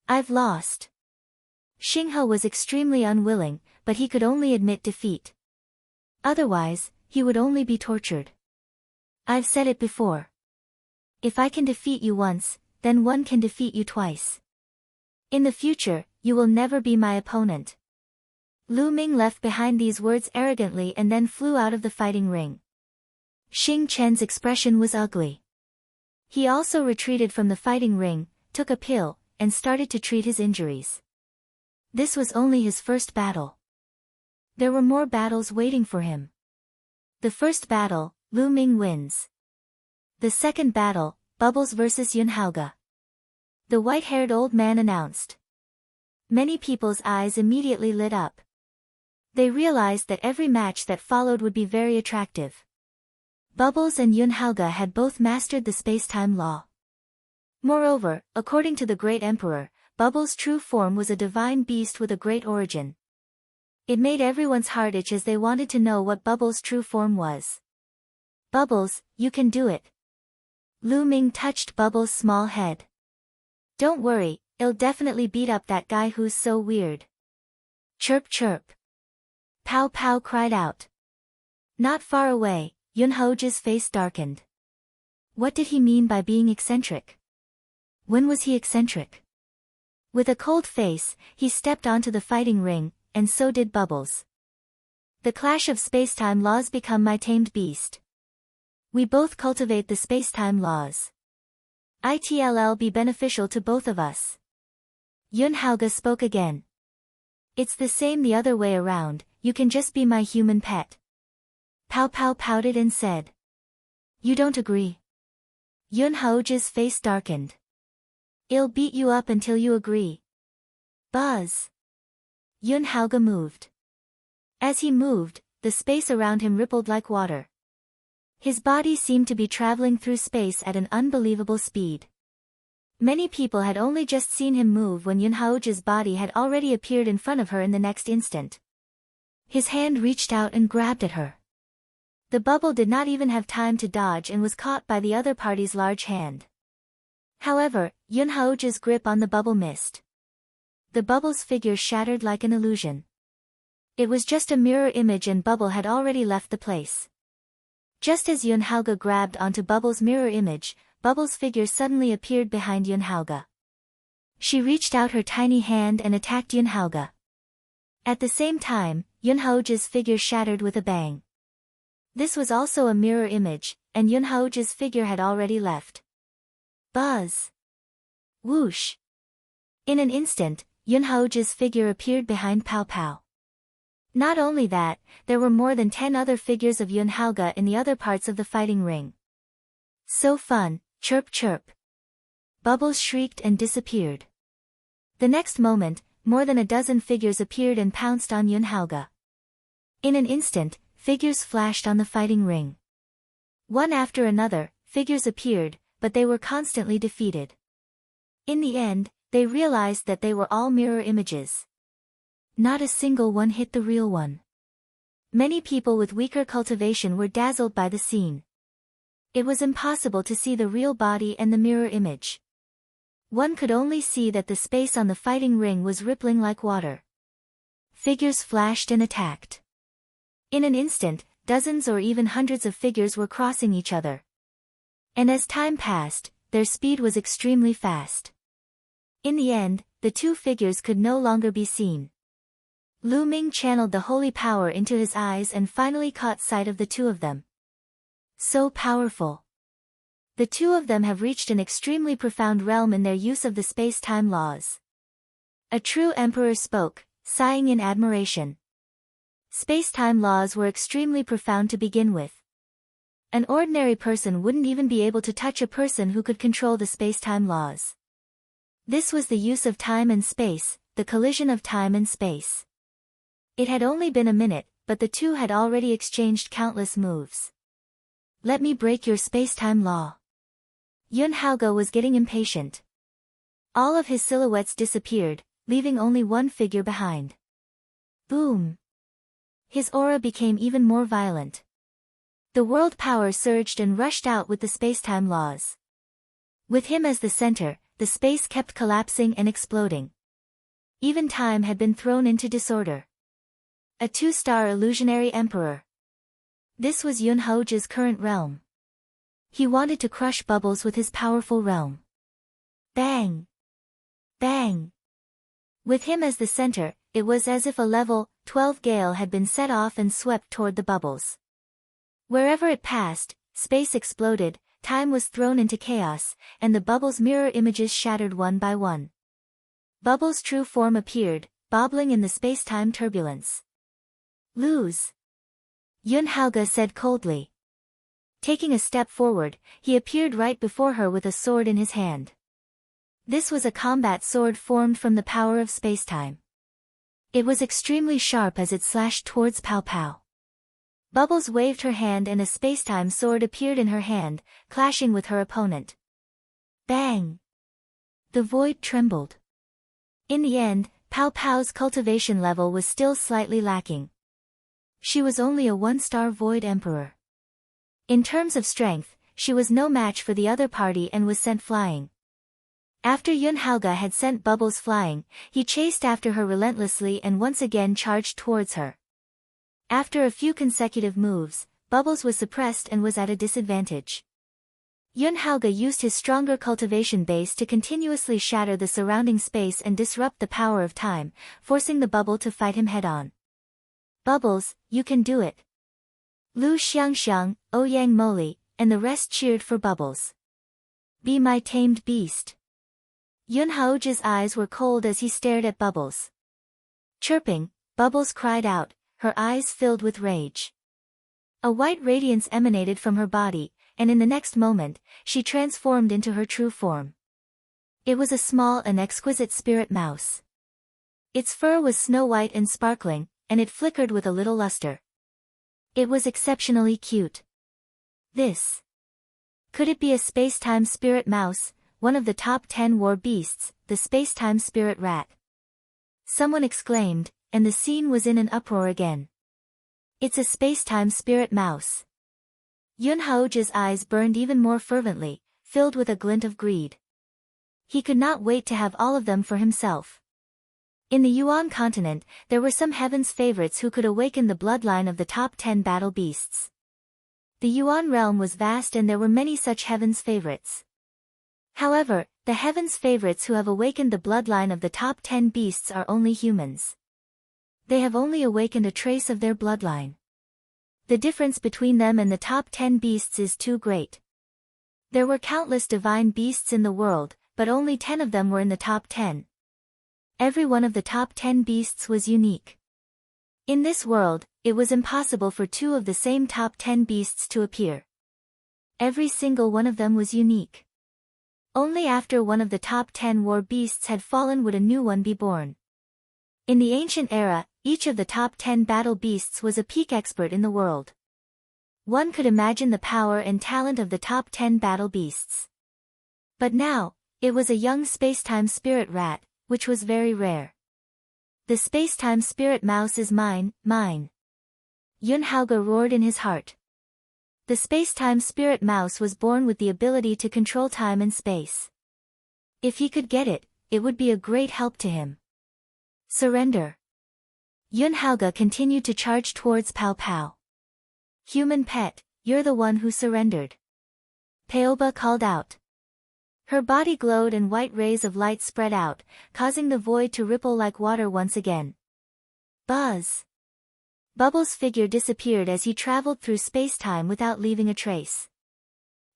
I've lost. Xinghe was extremely unwilling, but he could only admit defeat. Otherwise, he would only be tortured. I've said it before. If I can defeat you once, then one can defeat you twice. In the future, you will never be my opponent. Lu Ming left behind these words arrogantly and then flew out of the fighting ring. Xing Chen's expression was ugly. He also retreated from the fighting ring, took a pill, and started to treat his injuries. This was only his first battle. There were more battles waiting for him. The first battle, Lu Ming wins. The second battle, Bubbles vs Yun Haoge. The white-haired old man announced. Many people's eyes immediately lit up. They realized that every match that followed would be very attractive. Bubbles and Yun Haoge had both mastered the space-time law. Moreover, according to the great emperor, Bubbles' true form was a divine beast with a great origin. It made everyone's heart itch as they wanted to know what Bubbles' true form was. Bubbles, you can do it. Lu Ming touched Bubbles' small head. Don't worry, I'll definitely beat up that guy who's so weird. Chirp chirp. Pow Pow cried out. Not far away, Yun Haoge's face darkened. What did he mean by being eccentric? When was he eccentric? With a cold face, he stepped onto the fighting ring, and so did Bubbles. The clash of space-time laws become my tamed beast. We both cultivate the space-time laws. It'll be beneficial to both of us. Yun Haoge spoke again. It's the same the other way around, you can just be my human pet. Pow Pow pouted and said. You don't agree? Yun Haoge's face darkened. I'll beat you up until you agree. Buzz. Yun Haoge moved. As he moved, the space around him rippled like water. His body seemed to be traveling through space at an unbelievable speed. Many people had only just seen him move when Haoge's body had already appeared in front of her in the next instant. His hand reached out and grabbed at her. The bubble did not even have time to dodge and was caught by the other party's large hand. However, Haoge's grip on the bubble missed. The bubble's figure shattered like an illusion. It was just a mirror image and Bubble had already left the place. Just as Haoge grabbed onto Bubble's mirror image, Bubble's figure suddenly appeared behind Haoge. She reached out her tiny hand and attacked Haoge. At the same time, Haoge's figure shattered with a bang. This was also a mirror image, and Haoge's figure had already left. Buzz! Whoosh! In an instant, Haoge's figure appeared behind Pow Pow. Not only that, there were more than 10 other figures of Haoge in the other parts of the fighting ring. So fun, chirp chirp. Bubbles shrieked and disappeared. The next moment, more than a dozen figures appeared and pounced on Haoge. In an instant, figures flashed on the fighting ring. One after another, figures appeared, but they were constantly defeated. In the end, they realized that they were all mirror images. Not a single one hit the real one. Many people with weaker cultivation were dazzled by the scene. It was impossible to see the real body and the mirror image. One could only see that the space on the fighting ring was rippling like water. Figures flashed and attacked. In an instant, dozens or even hundreds of figures were crossing each other. And as time passed, their speed was extremely fast. In the end, the two figures could no longer be seen. Ming channeled the holy power into his eyes and finally caught sight of the two of them. So powerful. The two of them have reached an extremely profound realm in their use of the space-time laws. A true emperor spoke, sighing in admiration. Space-time laws were extremely profound to begin with. An ordinary person wouldn't even be able to touch a person who could control the space-time laws. This was the use of time and space, the collision of time and space. It had only been a minute, but the two had already exchanged countless moves. Let me break your space-time law. Haoge was getting impatient. All of his silhouettes disappeared, leaving only one figure behind. Boom! His aura became even more violent. The world power surged and rushed out with the space-time laws. With him as the center, the space kept collapsing and exploding. Even time had been thrown into disorder. A two-star illusionary emperor. This was Haoge's current realm. He wanted to crush Bubbles with his powerful realm. Bang! Bang! With him as the center, it was as if a level 12 gale had been set off and swept toward the Bubbles. Wherever it passed, space exploded, time was thrown into chaos, and the Bubbles' mirror images shattered one by one. Bubbles' true form appeared, bobbling in the space-time turbulence. Lose. Haoge said coldly. Taking a step forward, he appeared right before her with a sword in his hand. This was a combat sword formed from the power of spacetime. It was extremely sharp as it slashed towards Pow Pow. Bubbles waved her hand and a spacetime sword appeared in her hand, clashing with her opponent. Bang! The void trembled. In the end, Pow Pow's cultivation level was still slightly lacking. She was only a one-star void emperor. In terms of strength, she was no match for the other party and was sent flying. After Haoge had sent Bubbles flying, he chased after her relentlessly and once again charged towards her. After a few consecutive moves, Bubbles was suppressed and was at a disadvantage. Haoge used his stronger cultivation base to continuously shatter the surrounding space and disrupt the power of time, forcing the bubble to fight him head-on. Bubbles, you can do it. Lu Xiangxiang, Ouyang Moli, and the rest cheered for Bubbles. Be my tamed beast. Haoge's eyes were cold as he stared at Bubbles. Chirping, Bubbles cried out, her eyes filled with rage. A white radiance emanated from her body, and in the next moment, she transformed into her true form. It was a small and exquisite spirit mouse. Its fur was snow-white and sparkling, and it flickered with a little luster. It was exceptionally cute. This. Could it be a space-time spirit mouse, one of the top 10 war beasts, the space-time spirit rat? Someone exclaimed, and the scene was in an uproar again. It's a space-time spirit mouse. Yuan Haoge's eyes burned even more fervently, filled with a glint of greed. He could not wait to have all of them for himself. In the Yuan continent, there were some heaven's favorites who could awaken the bloodline of the top 10 battle beasts. The Yuan realm was vast and there were many such heaven's favorites. However, the heaven's favorites who have awakened the bloodline of the top 10 beasts are only humans. They have only awakened a trace of their bloodline. The difference between them and the top 10 beasts is too great. There were countless divine beasts in the world, but only 10 of them were in the top 10. Every one of the top 10 beasts was unique. In this world, it was impossible for 2 of the same top 10 beasts to appear. Every single one of them was unique. Only after one of the top 10 war beasts had fallen would a new one be born. In the ancient era, each of the top 10 battle beasts was a peak expert in the world. One could imagine the power and talent of the top 10 battle beasts. But now, it was a young space-time spirit rat, which was very rare. The space-time spirit mouse is mine, mine. Yuan Haoge roared in his heart. The space-time spirit mouse was born with the ability to control time and space. If he could get it, it would be a great help to him. Surrender. Yuan Haoge continued to charge towards Pow Pow. Human pet, you're the one who surrendered. Haoge called out. Her body glowed and white rays of light spread out, causing the void to ripple like water once again. Buzz. Bubbles' figure disappeared as he traveled through space-time without leaving a trace.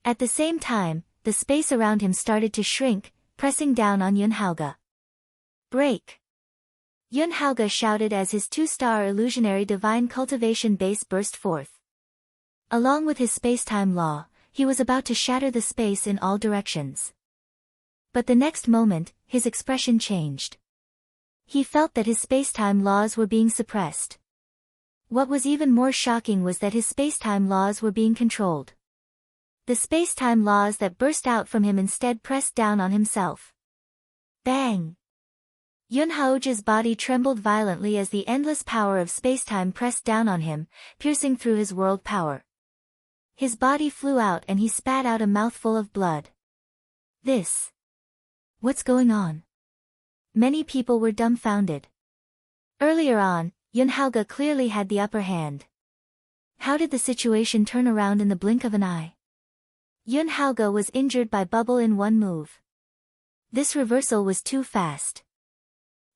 At the same time, the space around him started to shrink, pressing down on Yuan Haoge. Break! Yuan Haoge shouted as his 2-star illusionary divine cultivation base burst forth. Along with his space-time law, he was about to shatter the space in all directions. But the next moment, his expression changed. He felt that his space-time laws were being suppressed. What was even more shocking was that his space-time laws were being controlled. The space-time laws that burst out from him instead pressed down on himself. Bang! Yuan Haoge's body trembled violently as the endless power of space-time pressed down on him, piercing through his world power. His body flew out and he spat out a mouthful of blood. This. What's going on? Many people were dumbfounded. Earlier on, Yuan Haoge clearly had the upper hand. How did the situation turn around in the blink of an eye? Yuan Haoge was injured by Bubble in one move. This reversal was too fast.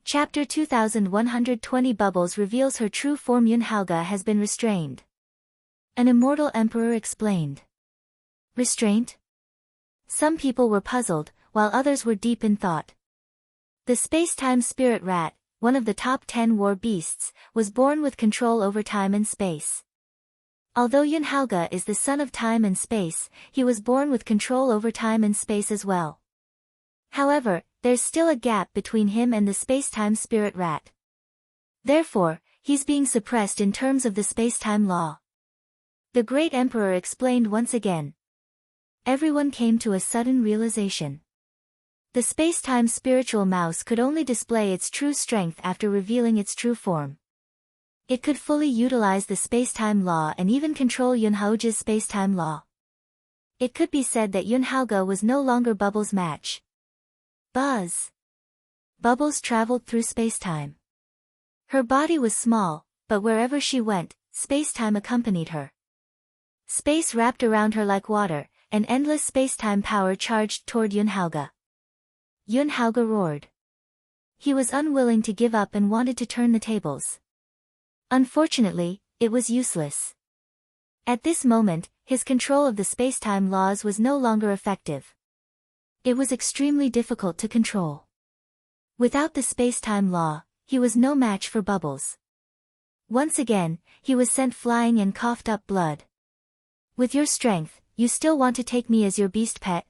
Chapter 2120 Bubbles reveals her true form. Yuan Haoge has been restrained. An immortal emperor explained. Restraint? Some people were puzzled, while others were deep in thought. The space-time spirit rat, one of the top 10 war beasts, was born with control over time and space. Although Yuan Haoge is the son of time and space, he was born with control over time and space as well. However, there's still a gap between him and the space-time spirit rat. Therefore, he's being suppressed in terms of the space-time law. The great emperor explained once again. Everyone came to a sudden realization. The space-time spiritual mouse could only display its true strength after revealing its true form. It could fully utilize the space-time law and even control Yuan Haoge's space-time law. It could be said that Yuan Haoge was no longer Bubbles' match. Buzz. Bubbles traveled through space-time. Her body was small, but wherever she went, space-time accompanied her. Space wrapped around her like water, and endless space-time power charged toward Yuan Haoge. Yuan Haoge roared. He was unwilling to give up and wanted to turn the tables. Unfortunately, it was useless. At this moment, his control of the space-time laws was no longer effective. It was extremely difficult to control. Without the space-time law, he was no match for Bubbles. Once again, he was sent flying and coughed up blood. With your strength, you still want to take me as your beast pet?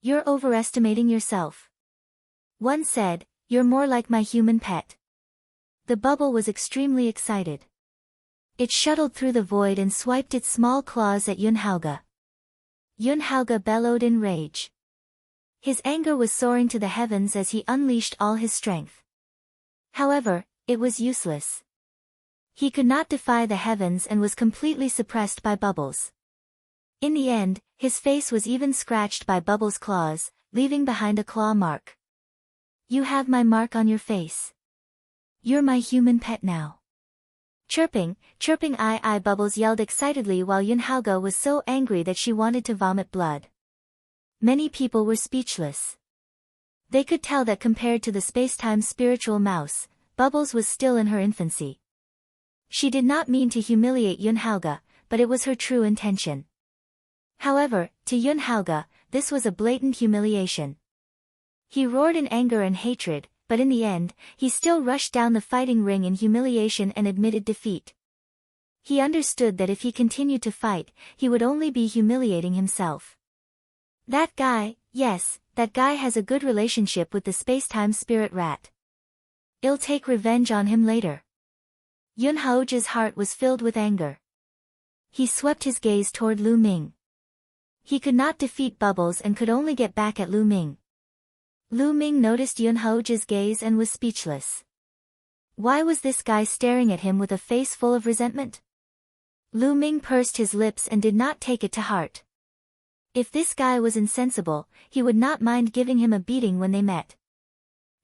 You're overestimating yourself. One said, you're more like my human pet. The Bubble was extremely excited. It shuttled through the void and swiped its small claws at Yun Haoge. Yun Haoge bellowed in rage. His anger was soaring to the heavens as he unleashed all his strength. However, it was useless. He could not defy the heavens and was completely suppressed by Bubbles. In the end, his face was even scratched by Bubbles' claws, leaving behind a claw mark. You have my mark on your face. You're my human pet now. Chirping, I Bubbles yelled excitedly while Yun Haoge was so angry that she wanted to vomit blood. Many people were speechless. They could tell that compared to the space-time spiritual mouse, Bubbles was still in her infancy. She did not mean to humiliate Yun Haoge, but it was her true intention. However, to Yun Haoge, this was a blatant humiliation. He roared in anger and hatred, but in the end, he still rushed down the fighting ring in humiliation and admitted defeat. He understood that if he continued to fight, he would only be humiliating himself. That guy, yes, that guy has a good relationship with the space-time spirit rat. I'll take revenge on him later. Yun Haoge's heart was filled with anger. He swept his gaze toward Lu Ming. He could not defeat Bubbles and could only get back at Lu Ming. Lu Ming noticed Yun Haoge's gaze and was speechless. Why was this guy staring at him with a face full of resentment? Lu Ming pursed his lips and did not take it to heart. If this guy was insensible, he would not mind giving him a beating when they met.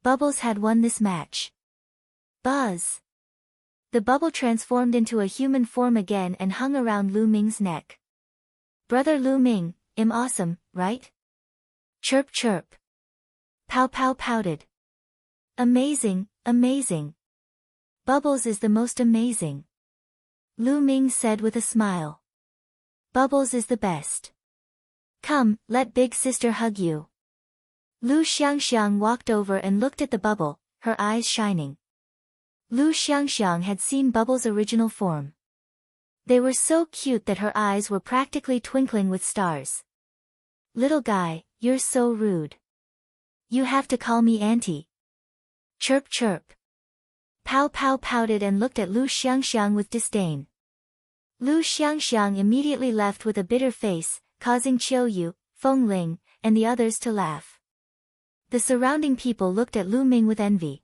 Bubbles had won this match. Buzz! The bubble transformed into a human form again and hung around Lu Ming's neck. Brother Lu Ming, I'm awesome, right? Chirp chirp. Pow pow pouted. Amazing, amazing. Bubbles is the most amazing. Lu Ming said with a smile. Bubbles is the best. Come, let big sister hug you. Lu Xiangxiang walked over and looked at the bubble, her eyes shining. Lu Xiangxiang had seen Bubbles' original form. They were so cute that her eyes were practically twinkling with stars. Little guy, you're so rude. You have to call me auntie. Chirp chirp. Pow pow pouted and looked at Lu Xiangxiang with disdain. Lu Xiangxiang immediately left with a bitter face, causing Qiu Yu, Feng Ling, and the others to laugh. The surrounding people looked at Lu Ming with envy.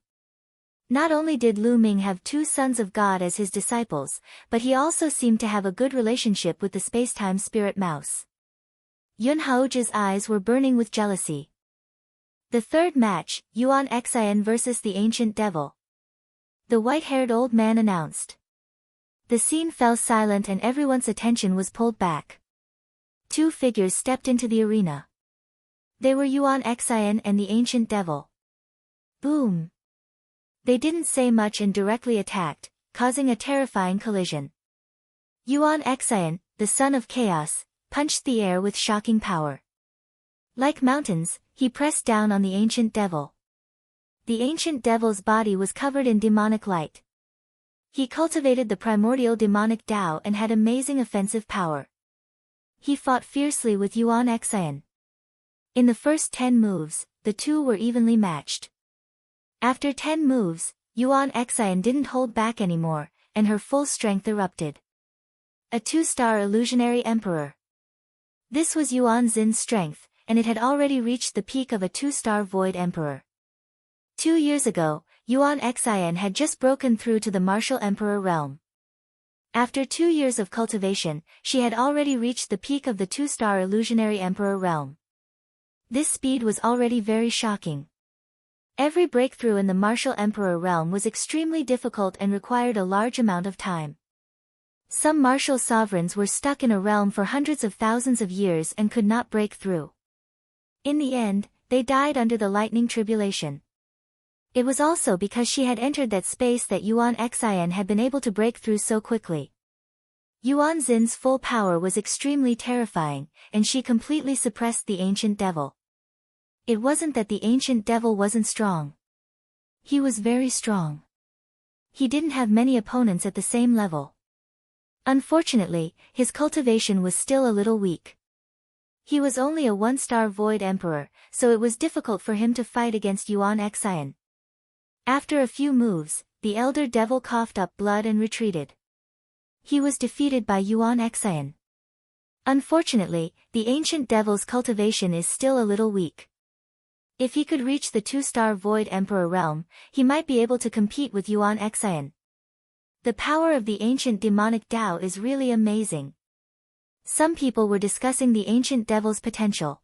Not only did Lu Ming have two sons of God as his disciples, but he also seemed to have a good relationship with the space-time spirit mouse. Yun Haoge's eyes were burning with jealousy. The third match, Yuan Xian versus the Ancient Devil. The white-haired old man announced. The scene fell silent and everyone's attention was pulled back. Two figures stepped into the arena. They were Yuan Xian and the Ancient Devil. Boom! They didn't say much and directly attacked, causing a terrifying collision. Yuan Xian, the son of chaos, punched the air with shocking power. Like mountains, he pressed down on the Ancient Devil. The Ancient Devil's body was covered in demonic light. He cultivated the primordial demonic Tao and had amazing offensive power. He fought fiercely with Yuan Xian. In the first 10 moves, the two were evenly matched. After 10 moves, Yuan Xian didn't hold back anymore, and her full strength erupted. A 2-star illusionary emperor. This was Yuan Xin's strength, and it had already reached the peak of a 2-star void emperor. 2 years ago, Yuan Xian had just broken through to the martial emperor realm. After 2 years of cultivation, she had already reached the peak of the 2-star illusionary emperor realm. This speed was already very shocking. Every breakthrough in the martial emperor realm was extremely difficult and required a large amount of time. Some martial sovereigns were stuck in a realm for hundreds of thousands of years and could not break through. In the end, they died under the lightning tribulation. It was also because she had entered that space that Yuan Xian had been able to break through so quickly. Yuan Xin's full power was extremely terrifying, and she completely suppressed the Ancient Devil. It wasn't that the Ancient Devil wasn't strong. He was very strong. He didn't have many opponents at the same level. Unfortunately, his cultivation was still a little weak. He was only a 1-star void emperor, so it was difficult for him to fight against Yuan Xian. After a few moves, the elder devil coughed up blood and retreated. He was defeated by Yuan Xian. Unfortunately, the ancient devil's cultivation is still a little weak. If he could reach the 2-star Void Emperor realm, he might be able to compete with Yuan Xian. The power of the ancient demonic Tao is really amazing. Some people were discussing the ancient devil's potential.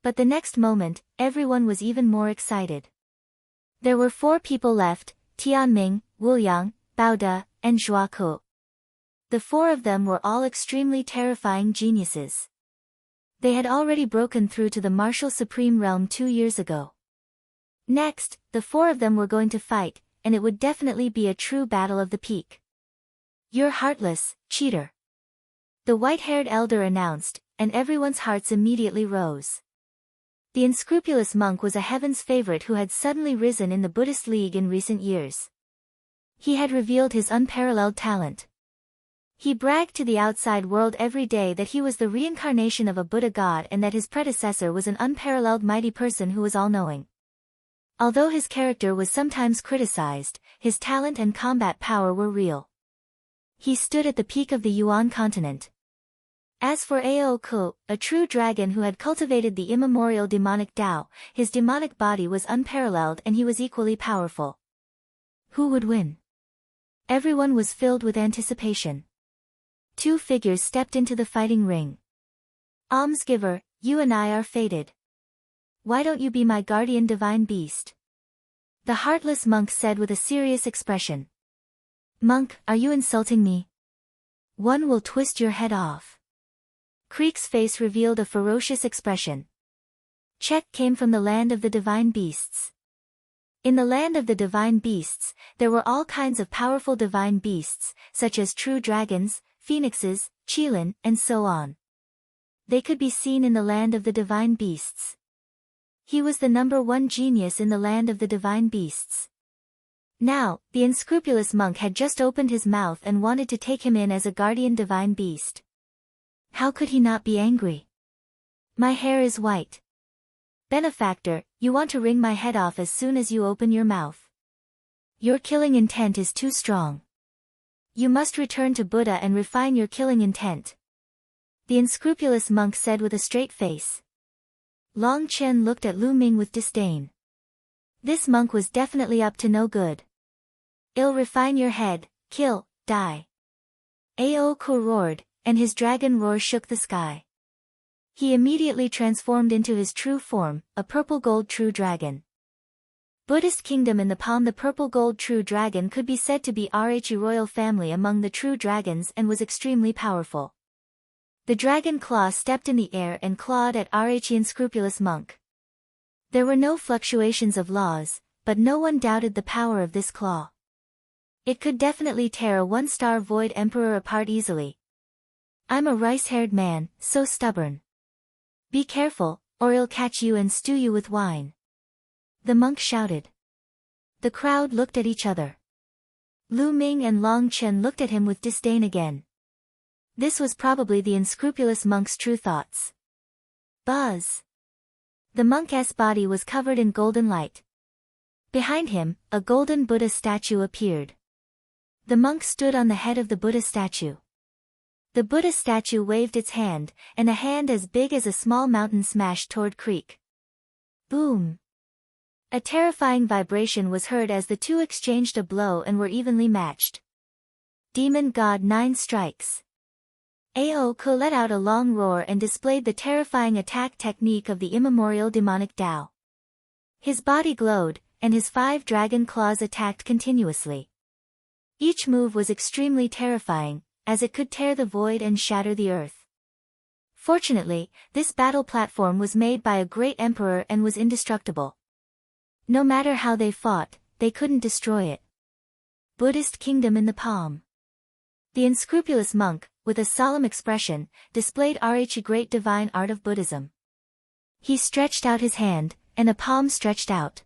But the next moment, everyone was even more excited. There were 4 people left, Tianming, Muyang, Baoda, and Zhuaku. The 4 of them were all extremely terrifying geniuses. They had already broken through to the martial supreme realm 2 years ago. Next, the 4 of them were going to fight, and it would definitely be a true battle of the peak. "You're heartless, cheater," the white-haired elder announced, and everyone's hearts immediately rose. The unscrupulous monk was a heaven's favorite who had suddenly risen in the Buddhist League in recent years. He had revealed his unparalleled talent. He bragged to the outside world every day that he was the reincarnation of a Buddha god and that his predecessor was an unparalleled mighty person who was all-knowing. Although his character was sometimes criticized, his talent and combat power were real. He stood at the peak of the Yuan continent. As for Haoge, a true dragon who had cultivated the immemorial demonic Tao, his demonic body was unparalleled and he was equally powerful. Who would win? Everyone was filled with anticipation. 2 figures stepped into the fighting ring. "Almsgiver, you and I are fated. Why don't you be my guardian divine beast?" The heartless monk said with a serious expression. "Monk, are you insulting me? One will twist your head off." Creek's face revealed a ferocious expression. Check came from the land of the divine beasts. In the land of the divine beasts, there were all kinds of powerful divine beasts, such as true dragons, phoenixes, qilin, and so on. They could be seen in the land of the divine beasts. He was the #1 genius in the land of the divine beasts. Now, the unscrupulous monk had just opened his mouth and wanted to take him in as a guardian divine beast. How could he not be angry? "My hair is white. Benefactor, you want to wring my head off as soon as you open your mouth. Your killing intent is too strong. You must return to Buddha and refine your killing intent," the unscrupulous monk said with a straight face. Long Chen looked at Lu Ming with disdain. This monk was definitely up to no good. "I'll refine your head, kill, die." Haoge roared, and his dragon roar shook the sky. He immediately transformed into his true form, a purple-gold true dragon. Buddhist Kingdom in the palm. The purple-gold true dragon could be said to be Rhe royal family among the true dragons and was extremely powerful. The dragon claw stepped in the air and clawed at Rhe unscrupulous monk. There were no fluctuations of laws, but no one doubted the power of this claw. It could definitely tear a 1-star Void Emperor apart easily. "I'm a rice-haired man, so stubborn. Be careful, or I'll catch you and stew you with wine," the monk shouted. The crowd looked at each other. Lu Ming and Long Chen looked at him with disdain again. This was probably the unscrupulous monk's true thoughts. Buzz! The monk's body was covered in golden light. Behind him, a golden Buddha statue appeared. The monk stood on the head of the Buddha statue. The Buddha statue waved its hand, and a hand as big as a small mountain smashed toward Creek. Boom! A terrifying vibration was heard as the two exchanged a blow and were evenly matched. Demon God 9 strikes. Haoge let out a long roar and displayed the terrifying attack technique of the immemorial demonic Tao. His body glowed, and his 5 dragon claws attacked continuously. Each move was extremely terrifying, as it could tear the void and shatter the earth. Fortunately, this battle platform was made by a great emperor and was indestructible. No matter how they fought, they couldn't destroy it. Buddhist Kingdom in the palm. The unscrupulous monk, with a solemn expression, displayed Rhe great divine art of Buddhism. He stretched out his hand, and a palm stretched out.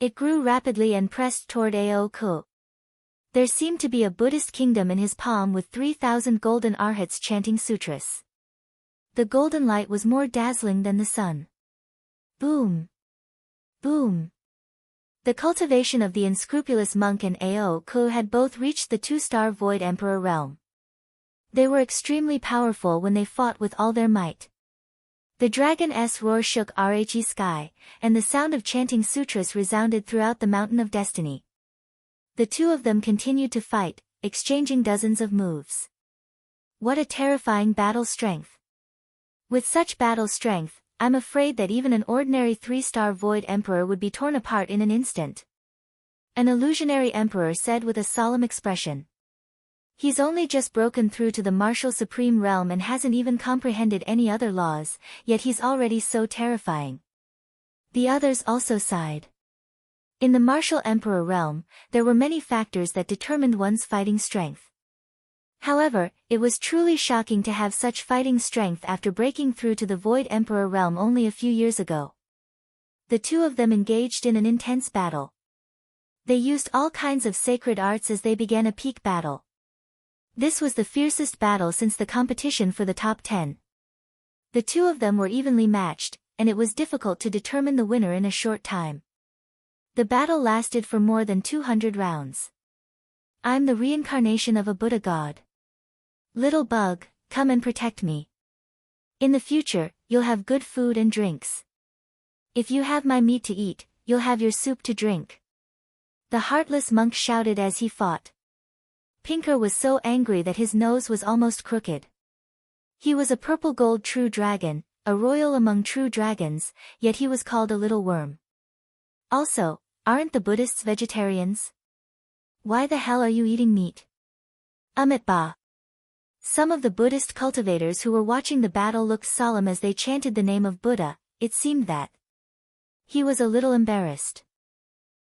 It grew rapidly and pressed toward Haoge. There seemed to be a Buddhist kingdom in his palm with 3,000 golden arhats chanting sutras. The golden light was more dazzling than the sun. Boom! Boom! The cultivation of the unscrupulous monk and Haoge had both reached the 2-star Void Emperor realm. They were extremely powerful when they fought with all their might. The dragon's roar shook the sky, and the sound of chanting sutras resounded throughout the Mountain of Destiny. The two of them continued to fight, exchanging dozens of moves. What a terrifying battle strength! With such battle strength, I'm afraid that even an ordinary 3-star Void Emperor would be torn apart in an instant. An illusionary emperor said with a solemn expression. He's only just broken through to the martial supreme realm and hasn't even comprehended any other laws, yet he's already so terrifying. The others also sighed. In the martial emperor realm, there were many factors that determined one's fighting strength. However, it was truly shocking to have such fighting strength after breaking through to the Void Emperor realm only a few years ago. The two of them engaged in an intense battle. They used all kinds of sacred arts as they began a peak battle. This was the fiercest battle since the competition for the top 10. The two of them were evenly matched, and it was difficult to determine the winner in a short time. The battle lasted for more than 200 rounds. I'm the reincarnation of a Buddha god. Little bug, come and protect me. In the future, you'll have good food and drinks. If you have my meat to eat, you'll have your soup to drink. The heartless monk shouted as he fought. Pinker was so angry that his nose was almost crooked. He was a purple gold true dragon, a royal among true dragons, yet he was called a little worm. Also, aren't the Buddhists vegetarians? Why the hell are you eating meat? Ba. Some of the Buddhist cultivators who were watching the battle looked solemn as they chanted the name of Buddha. It seemed that he was a little embarrassed.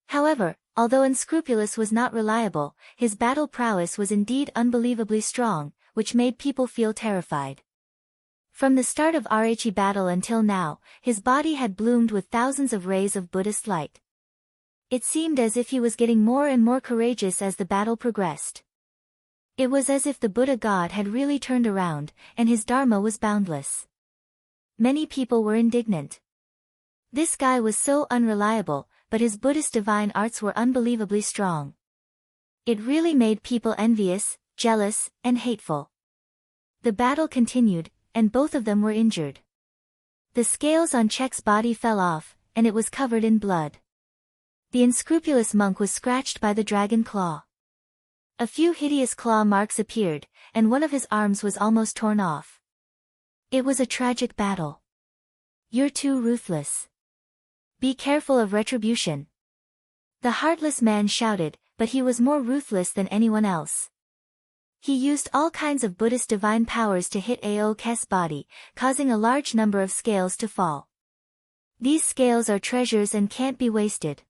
However, although unscrupulous was not reliable, his battle prowess was indeed unbelievably strong, which made people feel terrified. From the start of the battle until now, his body had bloomed with thousands of rays of Buddhist light. It seemed as if he was getting more and more courageous as the battle progressed. It was as if the Buddha god had really turned around, and his dharma was boundless. Many people were indignant. This guy was so unreliable, but his Buddhist divine arts were unbelievably strong. It really made people envious, jealous, and hateful. The battle continued, and both of them were injured. The scales on Chek's body fell off, and it was covered in blood. The unscrupulous monk was scratched by the dragon claw. A few hideous claw marks appeared, and one of his arms was almost torn off. It was a tragic battle. You're too ruthless. Be careful of retribution. The heartless man shouted, but he was more ruthless than anyone else. He used all kinds of Buddhist divine powers to hit Haoge's body, causing a large number of scales to fall. These scales are treasures and can't be wasted.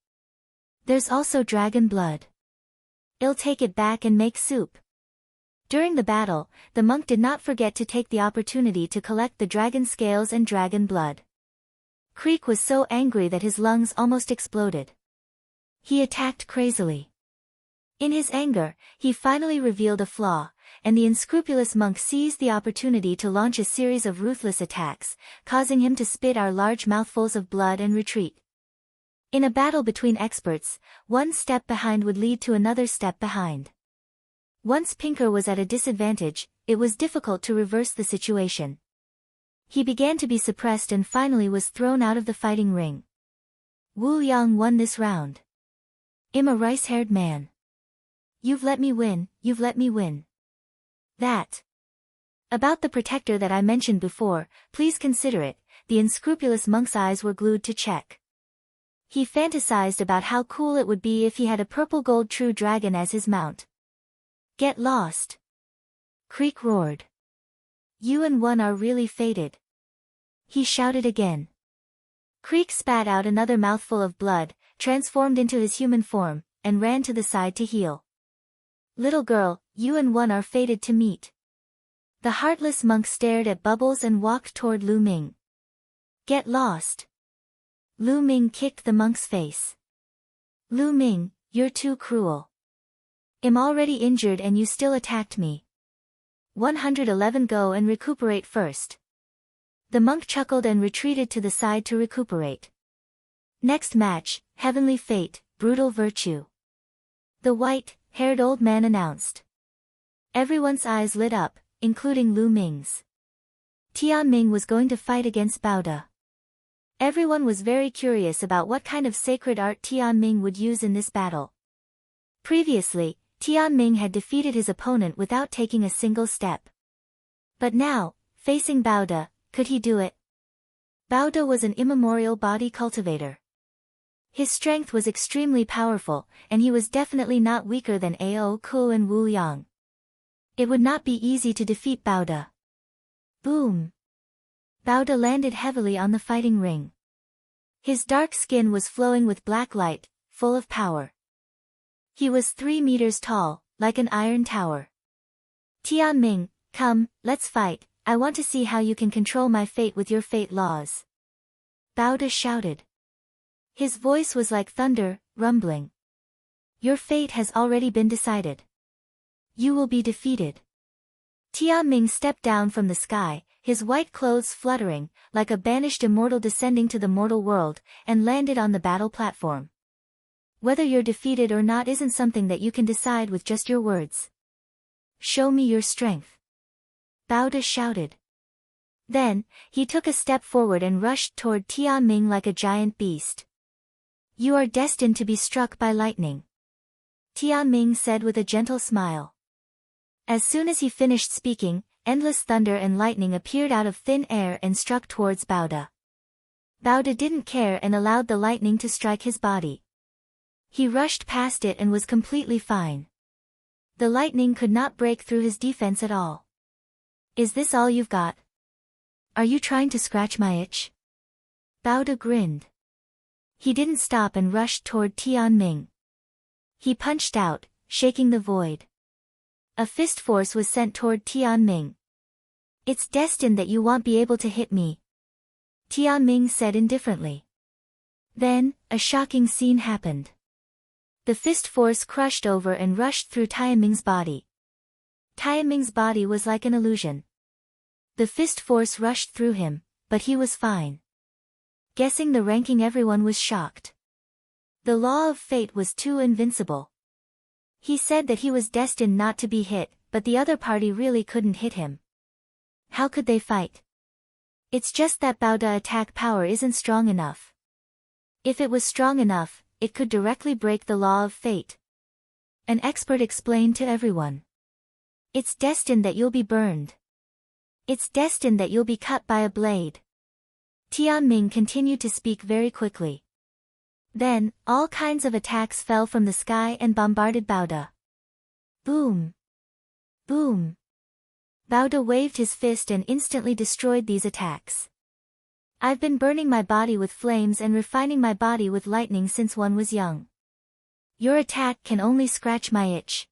There's also dragon blood. I'll take it back and make soup. During the battle, the monk did not forget to take the opportunity to collect the dragon scales and dragon blood. Creek was so angry that his lungs almost exploded. He attacked crazily. In his anger, he finally revealed a flaw, and the unscrupulous monk seized the opportunity to launch a series of ruthless attacks, causing him to spit out large mouthfuls of blood and retreat. In a battle between experts, one step behind would lead to another step behind. Once Pinker was at a disadvantage, it was difficult to reverse the situation. He began to be suppressed and finally was thrown out of the fighting ring. Muyang won this round. I'm a rice-haired man. You've let me win, you've let me win. That. About the protector that I mentioned before, please consider it. The unscrupulous monk's eyes were glued to Chek. He fantasized about how cool it would be if he had a purple gold true dragon as his mount. Get lost. Creek roared. You and Yuan are really fated. He shouted again. Creek spat out another mouthful of blood, transformed into his human form, and ran to the side to heal. Little girl, you and Yuan are fated to meet. The heartless monk stared at Bubbles and walked toward Ming. Get lost. Ming kicked the monk's face. Ming, you're too cruel. I'm already injured and you still attacked me. 111 Go and recuperate first. The monk chuckled and retreated to the side to recuperate. Next match, Heavenly Fate, brutal virtue. The white-haired old man announced. Everyone's eyes lit up, including Lu Ming's. Tianming was going to fight against Baoda. Everyone was very curious about what kind of sacred art Tianming would use in this battle. Previously, Tianming had defeated his opponent without taking a single step. But now, facing Baoda, could he do it? Baoda was an immemorial body cultivator. His strength was extremely powerful, and he was definitely not weaker than Aoge and Muyang. It would not be easy to defeat Baoda. Boom! Baoda landed heavily on the fighting ring. His dark skin was flowing with black light, full of power. He was 3 meters tall, like an iron tower. Tianming, come, let's fight, I want to see how you can control my fate with your fate laws. Baoda shouted. His voice was like thunder, rumbling. Your fate has already been decided. You will be defeated. Tianming stepped down from the sky, his white clothes fluttering, like a banished immortal descending to the mortal world, and landed on the battle platform. Whether you're defeated or not isn't something that you can decide with just your words. Show me your strength. Baoda shouted. Then, he took a step forward and rushed toward Tianming like a giant beast. You are destined to be struck by lightning. Tianming said with a gentle smile. As soon as he finished speaking, endless thunder and lightning appeared out of thin air and struck towards Baoda. Baoda didn't care and allowed the lightning to strike his body. He rushed past it and was completely fine. The lightning could not break through his defense at all. Is this all you've got? Are you trying to scratch my itch? Baoda grinned. He didn't stop and rushed toward Tianming. He punched out, shaking the void. A fist force was sent toward Tianming. It's destined that you won't be able to hit me, Tianming said indifferently. Then, a shocking scene happened. The fist force crushed over and rushed through Tianming's body. Tianming's body was like an illusion. The fist force rushed through him, but he was fine. Guessing the ranking, everyone was shocked. The law of fate was too invincible. He said that he was destined not to be hit, but the other party really couldn't hit him. How could they fight? It's just that Baoda attack power isn't strong enough. If it was strong enough, it could directly break the law of fate. An expert explained to everyone. It's destined that you'll be burned. It's destined that you'll be cut by a blade. Tianming continued to speak very quickly. Then, all kinds of attacks fell from the sky and bombarded Baoda. Boom! Boom! Baoda waved his fist and instantly destroyed these attacks. I've been burning my body with flames and refining my body with lightning since one was young. Your attack can only scratch my itch.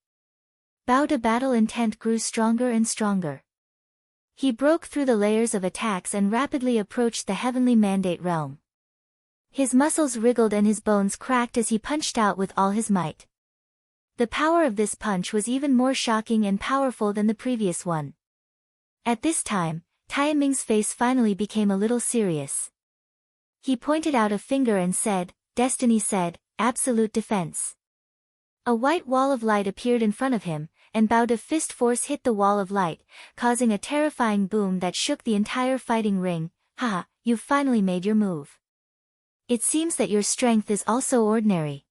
Baoda battle intent grew stronger and stronger. He broke through the layers of attacks and rapidly approached the heavenly mandate realm. His muscles wriggled and his bones cracked as he punched out with all his might. The power of this punch was even more shocking and powerful than the previous one. At this time, Tianming's face finally became a little serious. He pointed out a finger and said, Destiny said, absolute defense. A white wall of light appeared in front of him, and Baoda's fist force hit the wall of light, causing a terrifying boom that shook the entire fighting ring. Haha, you've finally made your move. It seems that your strength is also ordinary.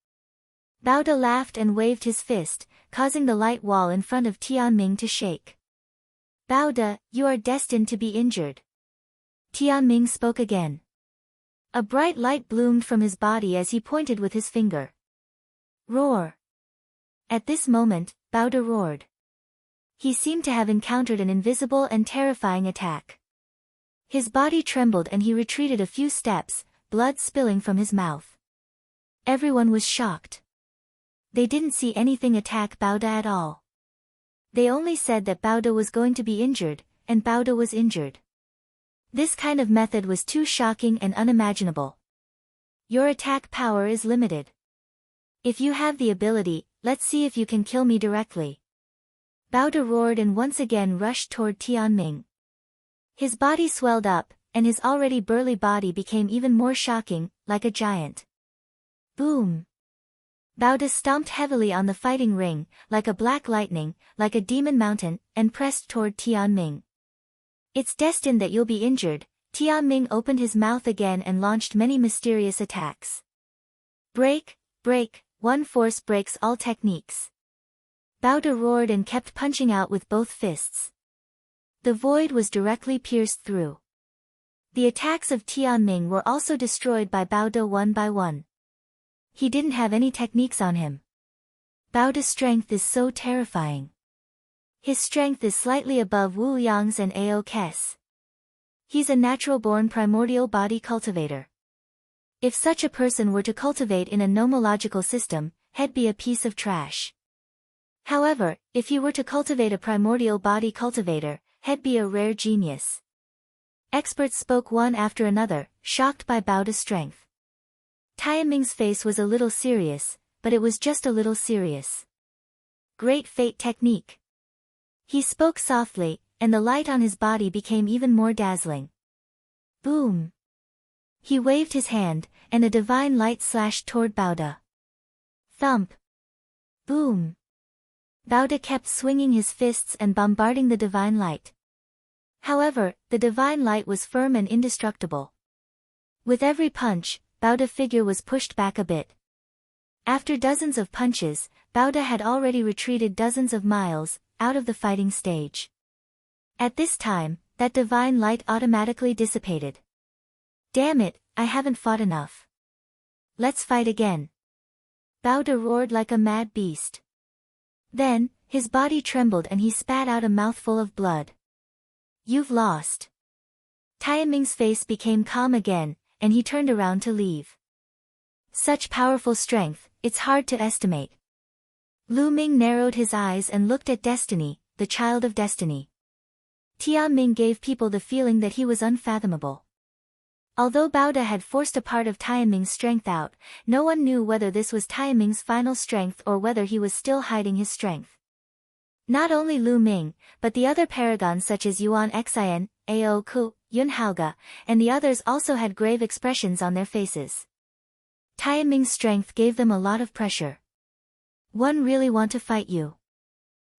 Baoda laughed and waved his fist, causing the light wall in front of Tianming to shake. Baoda, you are destined to be injured. Tianming spoke again. A bright light bloomed from his body as he pointed with his finger. Roar! At this moment, Baoda roared. He seemed to have encountered an invisible and terrifying attack. His body trembled and he retreated a few steps, blood spilling from his mouth. Everyone was shocked. They didn't see anything attack Baoda at all. They only said that Baoda was going to be injured, and Baoda was injured. This kind of method was too shocking and unimaginable. Your attack power is limited. If you have the ability, let's see if you can kill me directly. Baoda roared and once again rushed toward Tianming. His body swelled up, and his already burly body became even more shocking, like a giant. Boom! Bao De stomped heavily on the fighting ring, like a black lightning, like a demon mountain, and pressed toward Tianming. It's destined that you'll be injured. Tianming opened his mouth again and launched many mysterious attacks. Break, break, one force breaks all techniques. Bao De roared and kept punching out with both fists. The void was directly pierced through. The attacks of Tianming were also destroyed by Bao De one by one. He didn't have any techniques on him. Bao De's strength is so terrifying. His strength is slightly above Wu Yang's and Haoge's. He's a natural-born primordial body cultivator. If such a person were to cultivate in a nomological system, he'd be a piece of trash. However, if he were to cultivate a primordial body cultivator, he'd be a rare genius. Experts spoke one after another, shocked by Bao De's strength. Tianming's face was a little serious, but it was just a little serious. Great fate technique. He spoke softly, and the light on his body became even more dazzling. Boom. He waved his hand, and a divine light slashed toward Bao De. Thump. Boom. Bao De kept swinging his fists and bombarding the divine light. However, the divine light was firm and indestructible. With every punch, Bao De's figure was pushed back a bit. After dozens of punches, Bao De had already retreated dozens of miles, out of the fighting stage. At this time, that divine light automatically dissipated. Damn it, I haven't fought enough. Let's fight again. Bao De roared like a mad beast. Then, his body trembled and he spat out a mouthful of blood. You've lost. Tianming's face became calm again, and he turned around to leave. Such powerful strength, it's hard to estimate. Lu Ming narrowed his eyes and looked at Destiny, the child of destiny. Tianming gave people the feeling that he was unfathomable. Although Bao De had forced a part of Tianming's strength out, no one knew whether this was Tianming's final strength or whether he was still hiding his strength. Not only Lu Ming, but the other paragons such as Yuan Xian, Haoge, Yun Haoge, and the others also had grave expressions on their faces. Tianming's strength gave them a lot of pressure. One really want to fight you.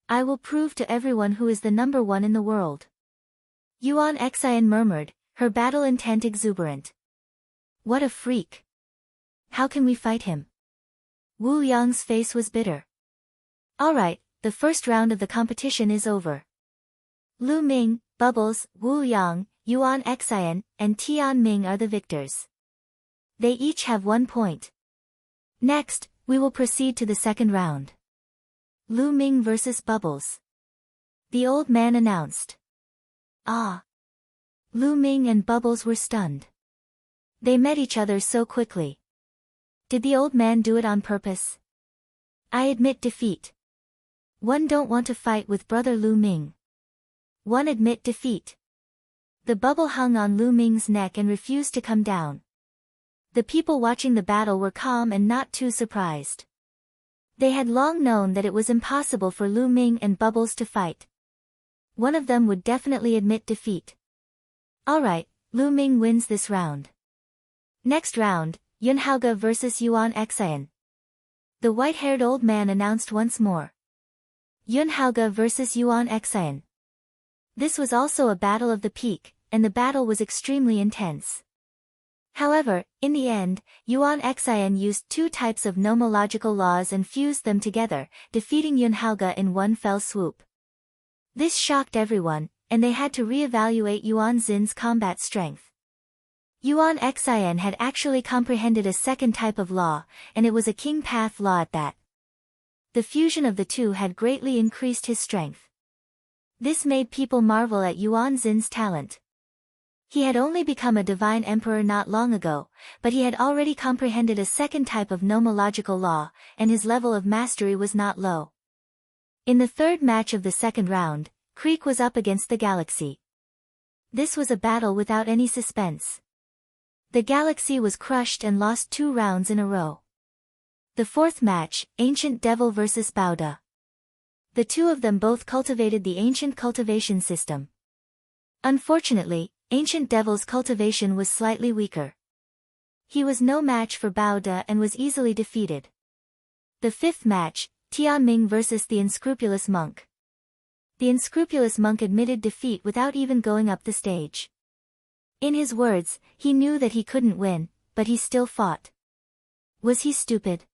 I will prove to everyone who is the number one in the world. Yuan Xian murmured, her battle intent exuberant. What a freak. How can we fight him? Wu Yang's face was bitter. Alright, the first round of the competition is over. Lu Ming, Bubbles, Wu Yang, Yuan Xian, and Tianming are the victors. They each have 1 point. Next, we will proceed to the second round. Lu Ming versus Bubbles. The old man announced. Ah. Lu Ming and Bubbles were stunned. They met each other so quickly. Did the old man do it on purpose? I admit defeat. One don't want to fight with brother Lu Ming. One admit defeat. The bubble hung on Lu Ming's neck and refused to come down. The people watching the battle were calm and not too surprised. They had long known that it was impossible for Lu Ming and Bubbles to fight. One of them would definitely admit defeat. Alright, Lu Ming wins this round. Next round, Yun Haoge versus Yuan Xian. The white-haired old man announced once more. Yun Haoge versus Yuan Xian. This was also a battle of the peak, and the battle was extremely intense. However, in the end, Yuan Xian used 2 types of nomological laws and fused them together, defeating Yun Haoge in one fell swoop. This shocked everyone, and they had to re-evaluate Yuan Xin's combat strength. Yuan Xian had actually comprehended a second type of law, and it was a king path law at that. The fusion of the two had greatly increased his strength. This made people marvel at Yuan Xin's talent. He had only become a divine emperor not long ago, but he had already comprehended a second type of nomological law, and his level of mastery was not low. In the third match of the second round, Creek was up against the Galaxy. This was a battle without any suspense. The Galaxy was crushed and lost 2 rounds in a row. The fourth match, Ancient Devil vs. Bao De. The two of them both cultivated the ancient cultivation system. Unfortunately, Ancient Devil's cultivation was slightly weaker. He was no match for Bao De and was easily defeated. The fifth match, Tianming versus the unscrupulous monk. The unscrupulous monk admitted defeat without even going up the stage. In his words, he knew that he couldn't win, but he still fought. Was he stupid?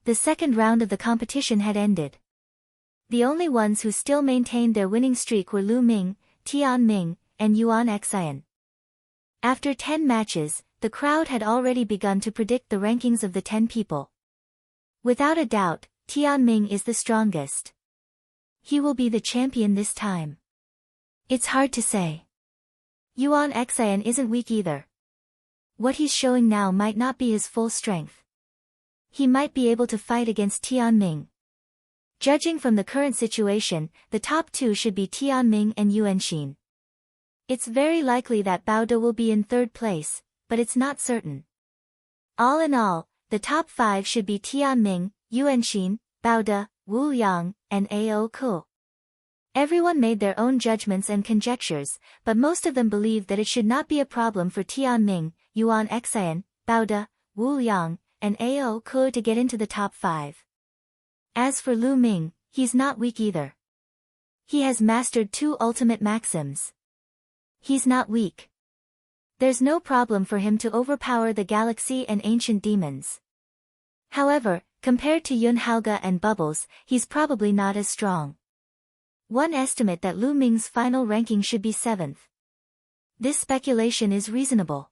The second round of the competition had ended. The only ones who still maintained their winning streak were Ming, Tianming, and Yuan Xian. After 10 matches, the crowd had already begun to predict the rankings of the 10 people. Without a doubt, Tianming is the strongest. He will be the champion this time. It's hard to say. Yuan Xian isn't weak either. What he's showing now might not be his full strength. He might be able to fight against Tianming. Judging from the current situation, the top 2 should be Tianming and Yuanxin. It's very likely that Baoda will be in third place, but it's not certain. All in all, the top 5 should be Tianming, Yuanxin, Baoda, Muyang, and Haoge. Everyone made their own judgments and conjectures, but most of them believed that it should not be a problem for Tianming, Yuan Xian, Baoda, Muyang, and Haoge to get into the top 5. As for Ming, he's not weak either. He has mastered 2 ultimate maxims. He's not weak. There's no problem for him to overpower the galaxy and ancient demons. However, compared to Yun Haoge and Bubbles, he's probably not as strong. One estimate that Ming's final ranking should be 7th. This speculation is reasonable.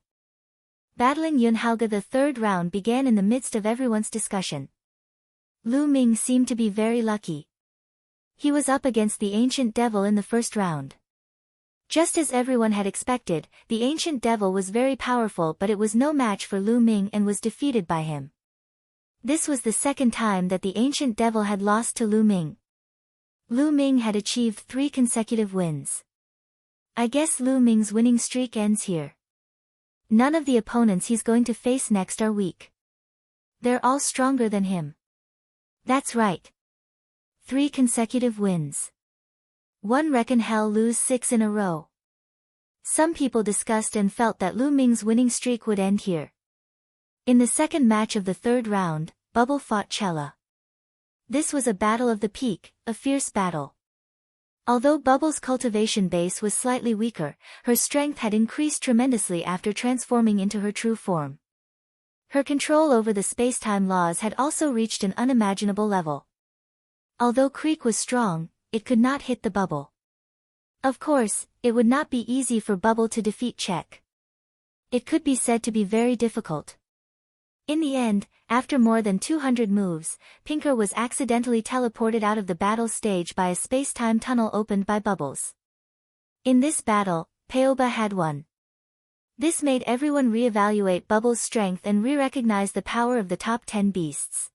Battling Yun Haoge, the third round began in the midst of everyone's discussion. Ming seemed to be very lucky. He was up against the ancient devil in the first round. Just as everyone had expected, the ancient devil was very powerful, but it was no match for Ming and was defeated by him. This was the second time that the ancient devil had lost to Ming. Ming had achieved 3 consecutive wins. I guess Ming's winning streak ends here. None of the opponents he's going to face next are weak. They're all stronger than him. That's right. 3 consecutive wins. One reckon he'll lose 6 in a row. Some people discussed and felt that Ming's winning streak would end here. In the second match of the third round, Bubble fought Chella. This was a battle of the peak, a fierce battle. Although Bubble's cultivation base was slightly weaker, her strength had increased tremendously after transforming into her true form. Her control over the space-time laws had also reached an unimaginable level. Although Creek was strong, it could not hit the Bubble. Of course, it would not be easy for Bubble to defeat Check. It could be said to be very difficult. In the end, after more than 200 moves, Pinker was accidentally teleported out of the battle stage by a space-time tunnel opened by Bubbles. In this battle, Paoba had won. This made everyone re-evaluate Bubbles' strength and re-recognize the power of the top 10 beasts.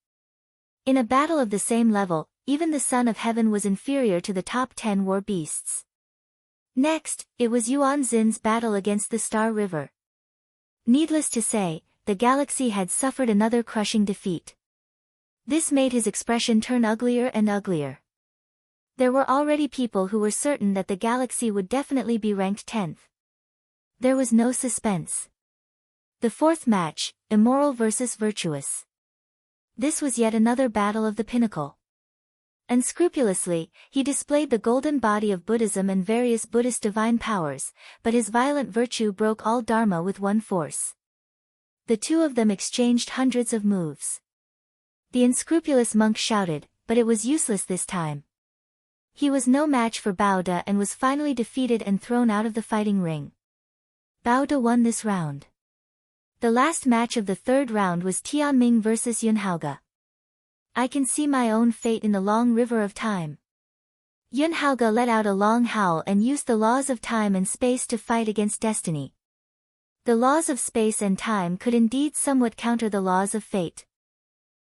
In a battle of the same level, even the Son of Heaven was inferior to the top 10 war beasts. Next, it was Yuan Xin's battle against the Star River. Needless to say, the galaxy had suffered another crushing defeat. This made his expression turn uglier and uglier. There were already people who were certain that the galaxy would definitely be ranked 10th. There was no suspense. The fourth match, Immoral versus Virtuous. This was yet another battle of the pinnacle. Unscrupulously, he displayed the golden body of Buddhism and various Buddhist divine powers, but his violent virtue broke all Dharma with one force. The two of them exchanged hundreds of moves. The unscrupulous monk shouted, but it was useless this time. He was no match for Baoda and was finally defeated and thrown out of the fighting ring. Baoda won this round. The last match of the third round was Tianming versus Yun Haoge. I can see my own fate in the long river of time. Yun Haoge let out a long howl and used the laws of time and space to fight against destiny. The laws of space and time could indeed somewhat counter the laws of fate.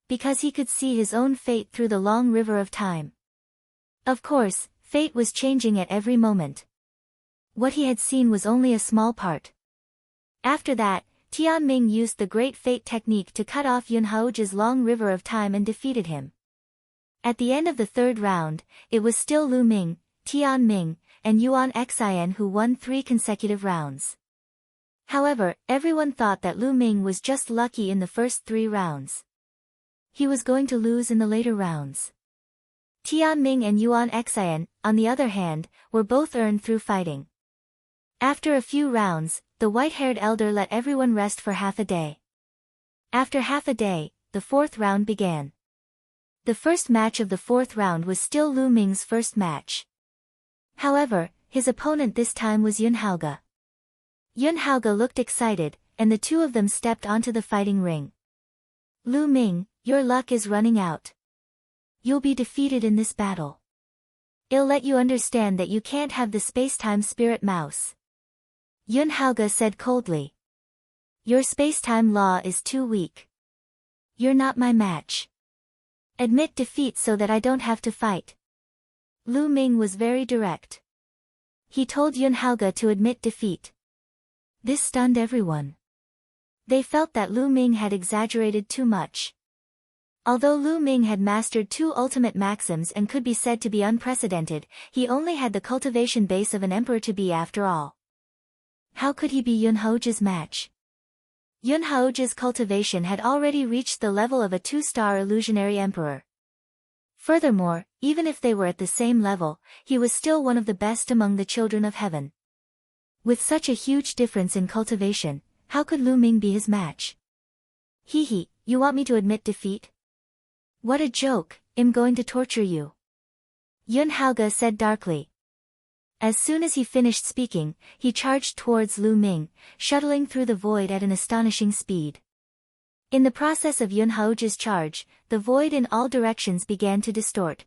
Because he could see his own fate through the long river of time. Of course, fate was changing at every moment. What he had seen was only a small part. After that, Tianming used the Great Fate technique to cut off Yun Haoge's long river of time and defeated him. At the end of the third round, it was still Ming, Tianming, and Yuan Xian who won 3 consecutive rounds. However, everyone thought that Ming was just lucky in the first 3 rounds. he was going to lose in the later rounds. Tianming and Yuan Xian, on the other hand, were both earned through fighting. After a few rounds, the white-haired elder let everyone rest for half a day. After half a day, the fourth round began. The first match of the fourth round was still Lu Ming's first match. However, his opponent this time was Yun Haoge. Yun Haoge looked excited, and the two of them stepped onto the fighting ring. Lu Ming, your luck is running out. You'll be defeated in this battle. I'll let you understand that you can't have the space-time spirit mouse. Yun Haoge said coldly. Your space-time law is too weak. You're not my match. Admit defeat so that I don't have to fight. Lu Ming was very direct. He told Yun Haoge to admit defeat. This stunned everyone. They felt that Lu Ming had exaggerated too much. Although Lu Ming had mastered two ultimate maxims and could be said to be unprecedented, he only had the cultivation base of an emperor to be after all. How could he be Yun Haoge's match? Yun Haoge's cultivation had already reached the level of a two-star illusionary emperor. Furthermore, even if they were at the same level, he was still one of the best among the children of heaven. With such a huge difference in cultivation, how could Lu Ming be his match? Hee, you want me to admit defeat? What a joke, I'm going to torture you. Yun Haoge said darkly. As soon as he finished speaking, he charged towards Lu Ming, shuttling through the void at an astonishing speed. In the process of Yun Haoge's charge, the void in all directions began to distort.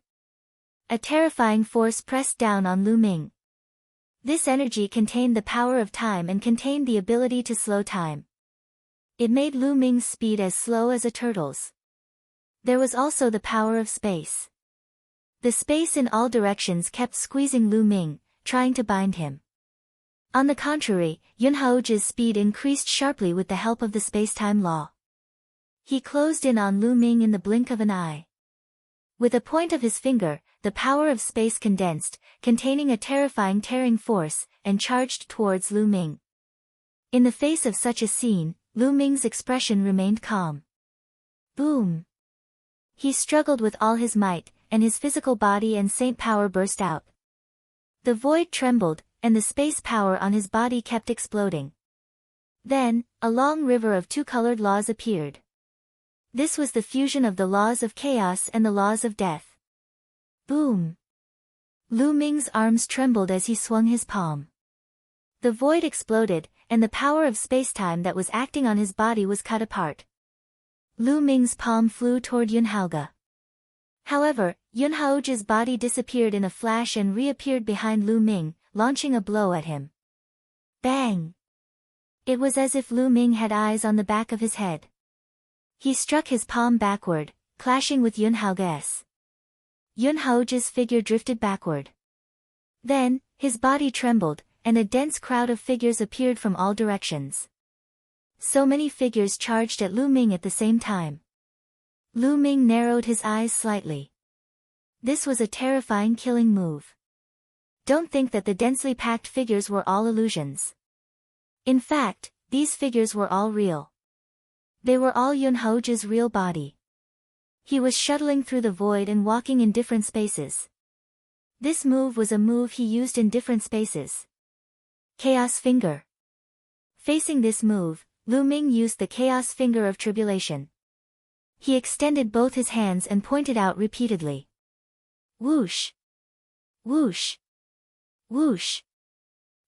A terrifying force pressed down on Lu Ming. This energy contained the power of time and contained the ability to slow time. It made Lu Ming's speed as slow as a turtle's. There was also the power of space. The space in all directions kept squeezing Lu Ming, trying to bind him. On the contrary, Yun Haoge's speed increased sharply with the help of the space-time law. He closed in on Lu Ming in the blink of an eye. With a point of his finger, the power of space condensed, containing a terrifying tearing force, and charged towards Lu Ming. In the face of such a scene, Lu Ming's expression remained calm. Boom! He struggled with all his might, and his physical body and saint power burst out. The void trembled, and the space power on his body kept exploding. Then, a long river of two-colored laws appeared. This was the fusion of the laws of chaos and the laws of death. Boom! Lu Ming's arms trembled as he swung his palm. The void exploded, and the power of spacetime that was acting on his body was cut apart. Lu Ming's palm flew toward Yun Haoge. However, Yun Haoge's body disappeared in a flash and reappeared behind Lu Ming, launching a blow at him. Bang! It was as if Lu Ming had eyes on the back of his head. He struck his palm backward, clashing with Yun Haoge's. Yun Haoge's figure drifted backward. Then, his body trembled, and a dense crowd of figures appeared from all directions. So many figures charged at Lu Ming at the same time. Lu Ming narrowed his eyes slightly. This was a terrifying killing move. Don't think that the densely packed figures were all illusions. In fact, these figures were all real. They were all Yun Haoge's real body. He was shuttling through the void and walking in different spaces. This move was a move he used in different spaces. Chaos Finger. Facing this move, Lu Ming used the Chaos Finger of Tribulation. He extended both his hands and pointed out repeatedly. Whoosh! Whoosh! Whoosh!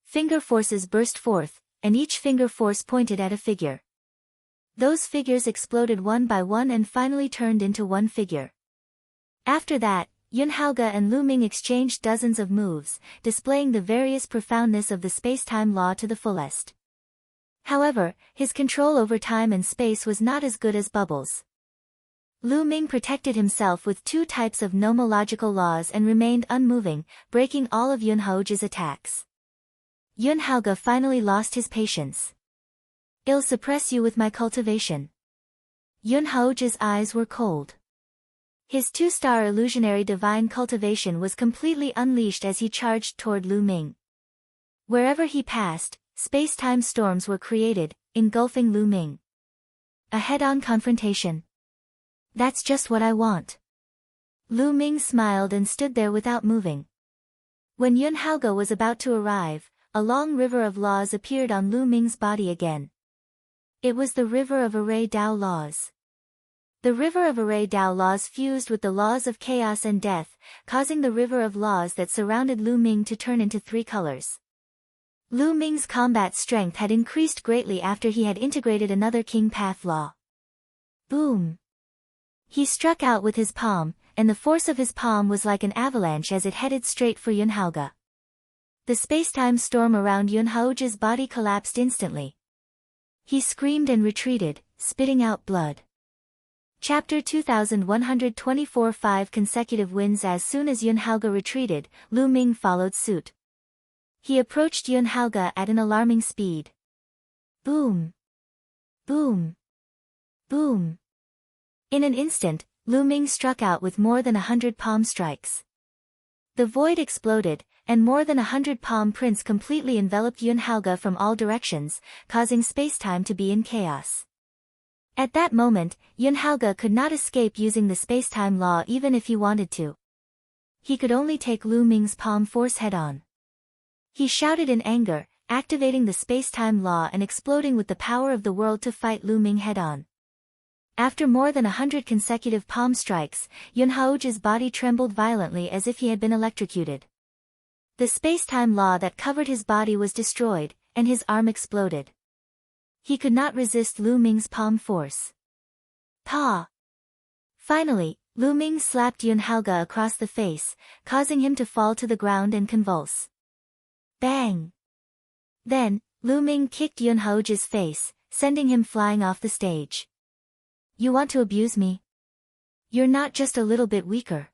Finger forces burst forth, and each finger force pointed at a figure. Those figures exploded one by one and finally turned into one figure. After that, Yun Haoge and Lu Ming exchanged dozens of moves, displaying the various profoundness of the space-time law to the fullest. However, his control over time and space was not as good as Bubbles. Lu Ming protected himself with two types of nomological laws and remained unmoving, breaking all of Yun Haoge's attacks. Yun Haoge finally lost his patience. I'll suppress you with my cultivation. Yun Haoge's eyes were cold. His two-star illusionary divine cultivation was completely unleashed as he charged toward Lu Ming. Wherever he passed, space-time storms were created, engulfing Lu Ming. A head-on confrontation. That's just what I want. Lu Ming smiled and stood there without moving. When Yuan Haoge was about to arrive, a long river of laws appeared on Lu Ming's body again. It was the river of array Dao laws. The river of array Dao laws fused with the laws of chaos and death, causing the river of laws that surrounded Lu Ming to turn into 3 colors. Lu Ming's combat strength had increased greatly after he had integrated another King Path law. Boom! He struck out with his palm, and the force of his palm was like an avalanche as it headed straight for Yuan Haoge. The space-time storm around Yuan Haoge's body collapsed instantly. He screamed and retreated, spitting out blood. Chapter 2124 5 consecutive wins. As soon as Yuan Haoge retreated, Lu Ming followed suit. He approached Yuan Haoge at an alarming speed. Boom! Boom! Boom! In an instant, Lu Ming struck out with more than 100 palm strikes. The void exploded, and more than 100 palm prints completely enveloped Yuan Haoge from all directions, causing spacetime to be in chaos. At that moment, Yuan Haoge could not escape using the spacetime law even if he wanted to. He could only take Lu Ming's palm force head-on. He shouted in anger, activating the spacetime law and exploding with the power of the world to fight Lu Ming head-on. After more than 100 consecutive palm strikes, Yuan Haoge's body trembled violently as if he had been electrocuted. The spacetime law that covered his body was destroyed, and his arm exploded. He could not resist Lu Ming's palm force. Pa! Finally, Lu Ming slapped Yuan Haoge across the face, causing him to fall to the ground and convulse. Bang! Then, Lu Ming kicked Yuan Haoge's face, sending him flying off the stage. You want to abuse me? You're not just a little bit weaker.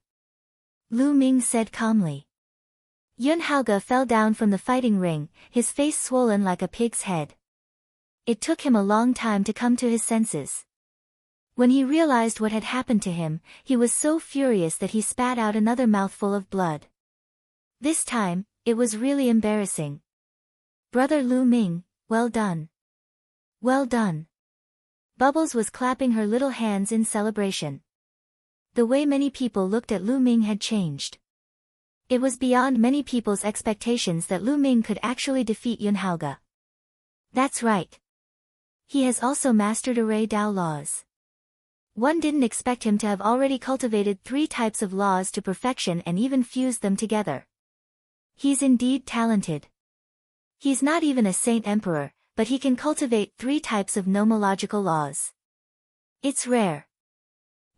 Lu Ming said calmly. Yuan Haoge fell down from the fighting ring, his face swollen like a pig's head. It took him a long time to come to his senses. When he realized what had happened to him, he was so furious that he spat out another mouthful of blood. This time, it was really embarrassing. Brother Lu Ming, well done. Well done. Bubbles was clapping her little hands in celebration. The way many people looked at Lu Ming had changed. It was beyond many people's expectations that Lu Ming could actually defeat Yuan Haoge. That's right. He has also mastered array Dao laws. One didn't expect him to have already cultivated 3 types of laws to perfection and even fused them together. He's indeed talented. He's not even a saint emperor, but he can cultivate 3 types of nomological laws. It's rare.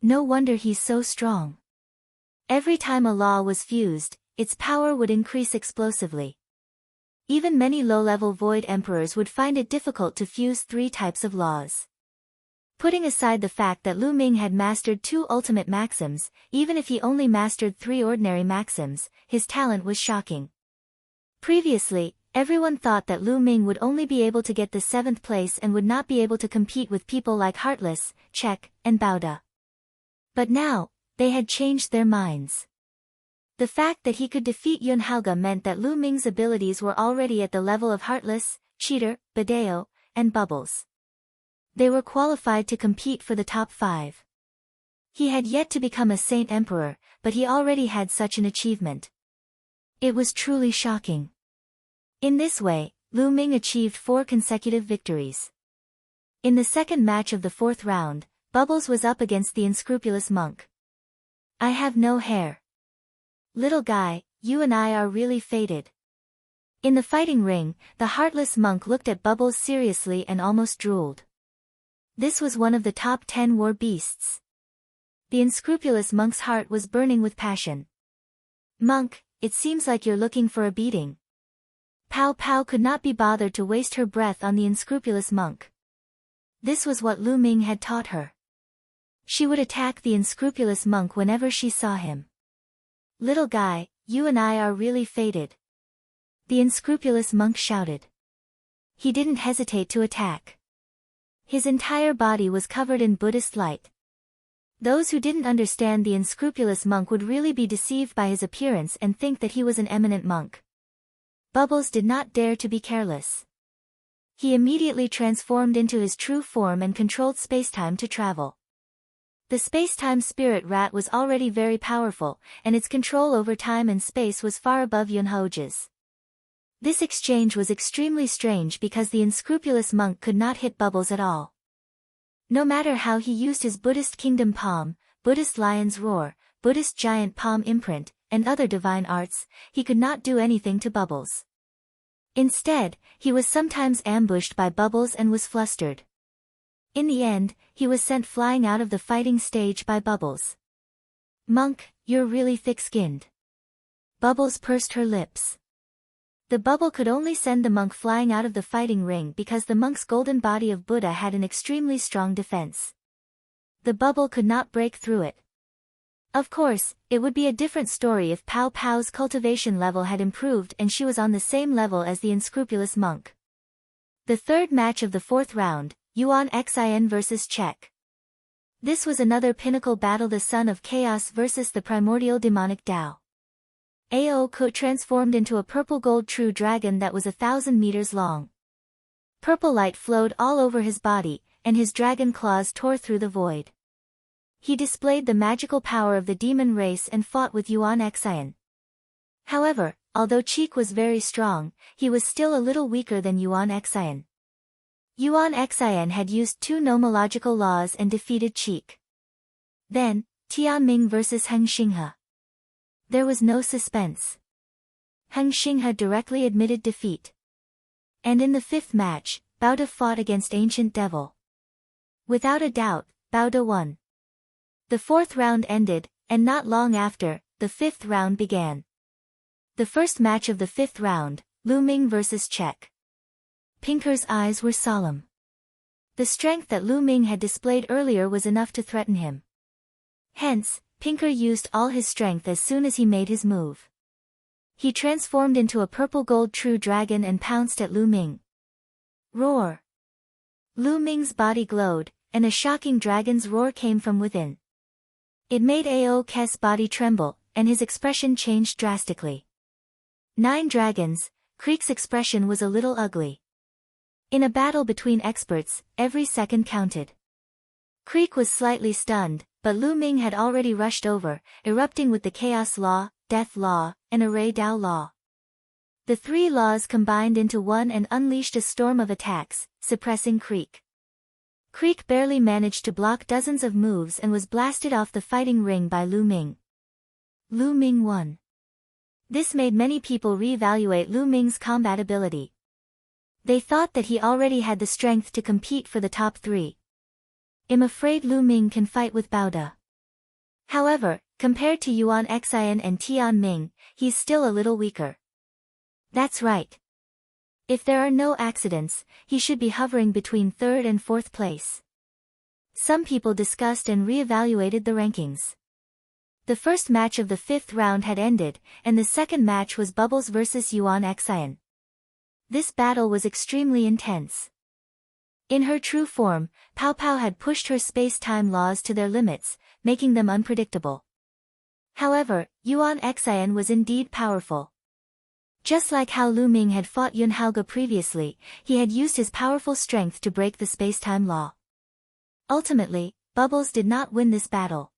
No wonder he's so strong. Every time a law was fused, its power would increase explosively. Even many low-level void emperors would find it difficult to fuse 3 types of laws. Putting aside the fact that Lu Ming had mastered 2 ultimate maxims, even if he only mastered 3 ordinary maxims, his talent was shocking. Previously, everyone thought that Lu Ming would only be able to get the 7th place and would not be able to compete with people like Heartless, Check, and Bauda. But now, they had changed their minds. The fact that he could defeat Yuan Haoge meant that Lu Ming's abilities were already at the level of Heartless, Cheater, Badeo, and Bubbles. They were qualified to compete for the top 5. He had yet to become a Saint Emperor, but he already had such an achievement. It was truly shocking. In this way, Lu Ming achieved 4 consecutive victories. In the second match of the 4th round, Bubbles was up against the unscrupulous monk. I have no hair. Little guy, you and I are really fated. In the fighting ring, the heartless monk looked at Bubbles seriously and almost drooled. This was one of the top 10 war beasts. The unscrupulous monk's heart was burning with passion. Monk, it seems like you're looking for a beating. Pow Pow could not be bothered to waste her breath on the unscrupulous monk. This was what Lu Ming had taught her. She would attack the unscrupulous monk whenever she saw him. Little guy, you and I are really fated. The unscrupulous monk shouted. He didn't hesitate to attack. His entire body was covered in Buddhist light. Those who didn't understand the unscrupulous monk would really be deceived by his appearance and think that he was an eminent monk. Bubbles did not dare to be careless. He immediately transformed into his true form and controlled spacetime to travel. The space-time spirit rat was already very powerful, and its control over time and space was far above Haoge's. This exchange was extremely strange because the unscrupulous monk could not hit Bubbles at all. No matter how he used his Buddhist Kingdom palm, Buddhist lion's roar, Buddhist giant palm imprint, and other divine arts, he could not do anything to Bubbles. Instead, he was sometimes ambushed by Bubbles and was flustered. In the end, he was sent flying out of the fighting stage by Bubbles. "Monk, you're really thick-skinned." Bubbles pursed her lips. The bubble could only send the monk flying out of the fighting ring because the monk's golden body of Buddha had an extremely strong defense. The bubble could not break through it. Of course, it would be a different story if Pow Pow's cultivation level had improved and she was on the same level as the unscrupulous monk. The third match of the fourth round, Yuan Xin vs Czech. This was another pinnacle battle, the Son of Chaos versus the primordial demonic Tao. Haoge transformed into a purple gold true dragon that was 1,000 meters long. Purple light flowed all over his body, and his dragon claws tore through the void. He displayed the magical power of the demon race and fought with Yuan Xin. However, although Cheek was very strong, he was still a little weaker than Yuan Xin. Yuan Xin had used 2 nomological laws and defeated Cheek. Then, Tianming vs Heng Xinghe. There was no suspense. Heng Xinghe directly admitted defeat. And in the 5th match, Baoda fought against Ancient Devil. Without a doubt, Baoda won. The 4th round ended, and not long after, the 5th round began. The first match of the 5th round, Ming vs Czech. Pinker's eyes were solemn. The strength that Ming had displayed earlier was enough to threaten him. Hence, Pinker used all his strength as soon as he made his move. He transformed into a purple gold true dragon and pounced at Ming. Roar! Ming's body glowed, and a shocking dragon's roar came from within. It made Haoge's body tremble, and his expression changed drastically. 9 dragons, Creek's expression was a little ugly. In a battle between experts, every second counted. Creek was slightly stunned, but Ming had already rushed over, erupting with the Chaos Law, Death Law, and Array Dao Law. The 3 laws combined into one and unleashed a storm of attacks, suppressing Creek. Creek barely managed to block dozens of moves and was blasted off the fighting ring by Ming. Ming won. This made many people re-evaluate Ming's combat ability. They thought that he already had the strength to compete for the top 3. "I'm afraid Ming can fight with Baoda." However, compared to Yuan Xin and Tianming, he's still a little weaker. That's right. If there are no accidents, he should be hovering between 3rd and 4th place. Some people discussed and re-evaluated the rankings. The first match of the 5th round had ended, and the second match was Bubbles vs Yuan Xin. This battle was extremely intense. In her true form, Pow Pow had pushed her space-time laws to their limits, making them unpredictable. However, Yuan Xin was indeed powerful. Just like how Ming had fought Yun Haoge previously, he had used his powerful strength to break the space-time law. Ultimately, Bubbles did not win this battle.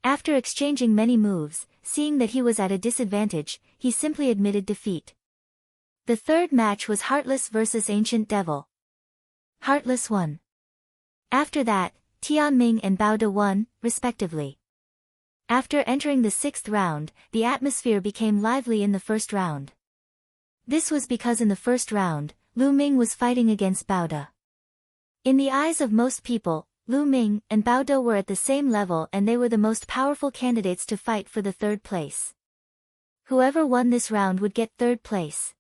After exchanging many moves, seeing that he was at a disadvantage, he simply admitted defeat. The third match was Heartless vs Ancient Devil. Heartless won. After that, Tianming and Baoda won, respectively. After entering the 6th round, the atmosphere became lively in the first round. This was because in the first round, Ming was fighting against Baoda. In the eyes of most people, Ming and Baoda were at the same level and they were the most powerful candidates to fight for the 3rd place. Whoever won this round would get 3rd place.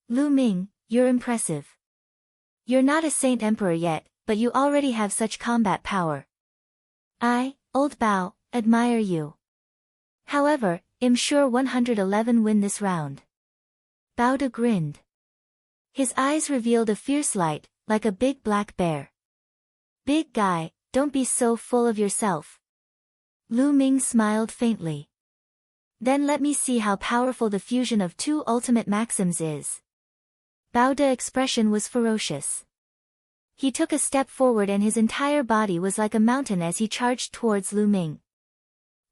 Ming, you're impressive. You're not a Saint Emperor yet, but you already have such combat power. I, Old Bao, admire you. However, I'm sure 111 win this round. Baoda grinned. His eyes revealed a fierce light, like a big black bear. Big guy, don't be so full of yourself. Ming smiled faintly. Then let me see how powerful the fusion of 2 ultimate maxims is. Baoda's expression was ferocious. He took a step forward and his entire body was like a mountain as he charged towards Lu Ming.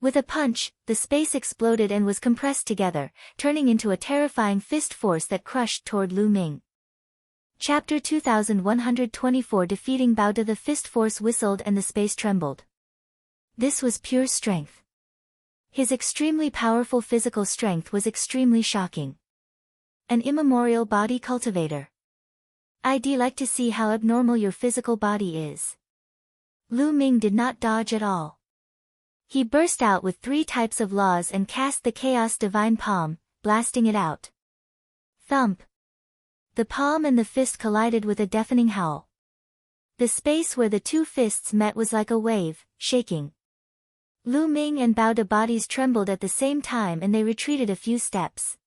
With a punch, the space exploded and was compressed together, turning into a terrifying fist force that crushed toward Lu Ming. Chapter 2124 Defeating Bao De. The fist force whistled and the space trembled. This was pure strength. His extremely powerful physical strength was extremely shocking. An immemorial body cultivator. I'd like to see how abnormal your physical body is. Lu Ming did not dodge at all. He burst out with 3 types of laws and cast the Chaos Divine Palm, blasting it out. Thump. The palm and the fist collided with a deafening howl. The space where the 2 fists met was like a wave, shaking. Lu Ming and Bao De bodies trembled at the same time and they retreated a few steps.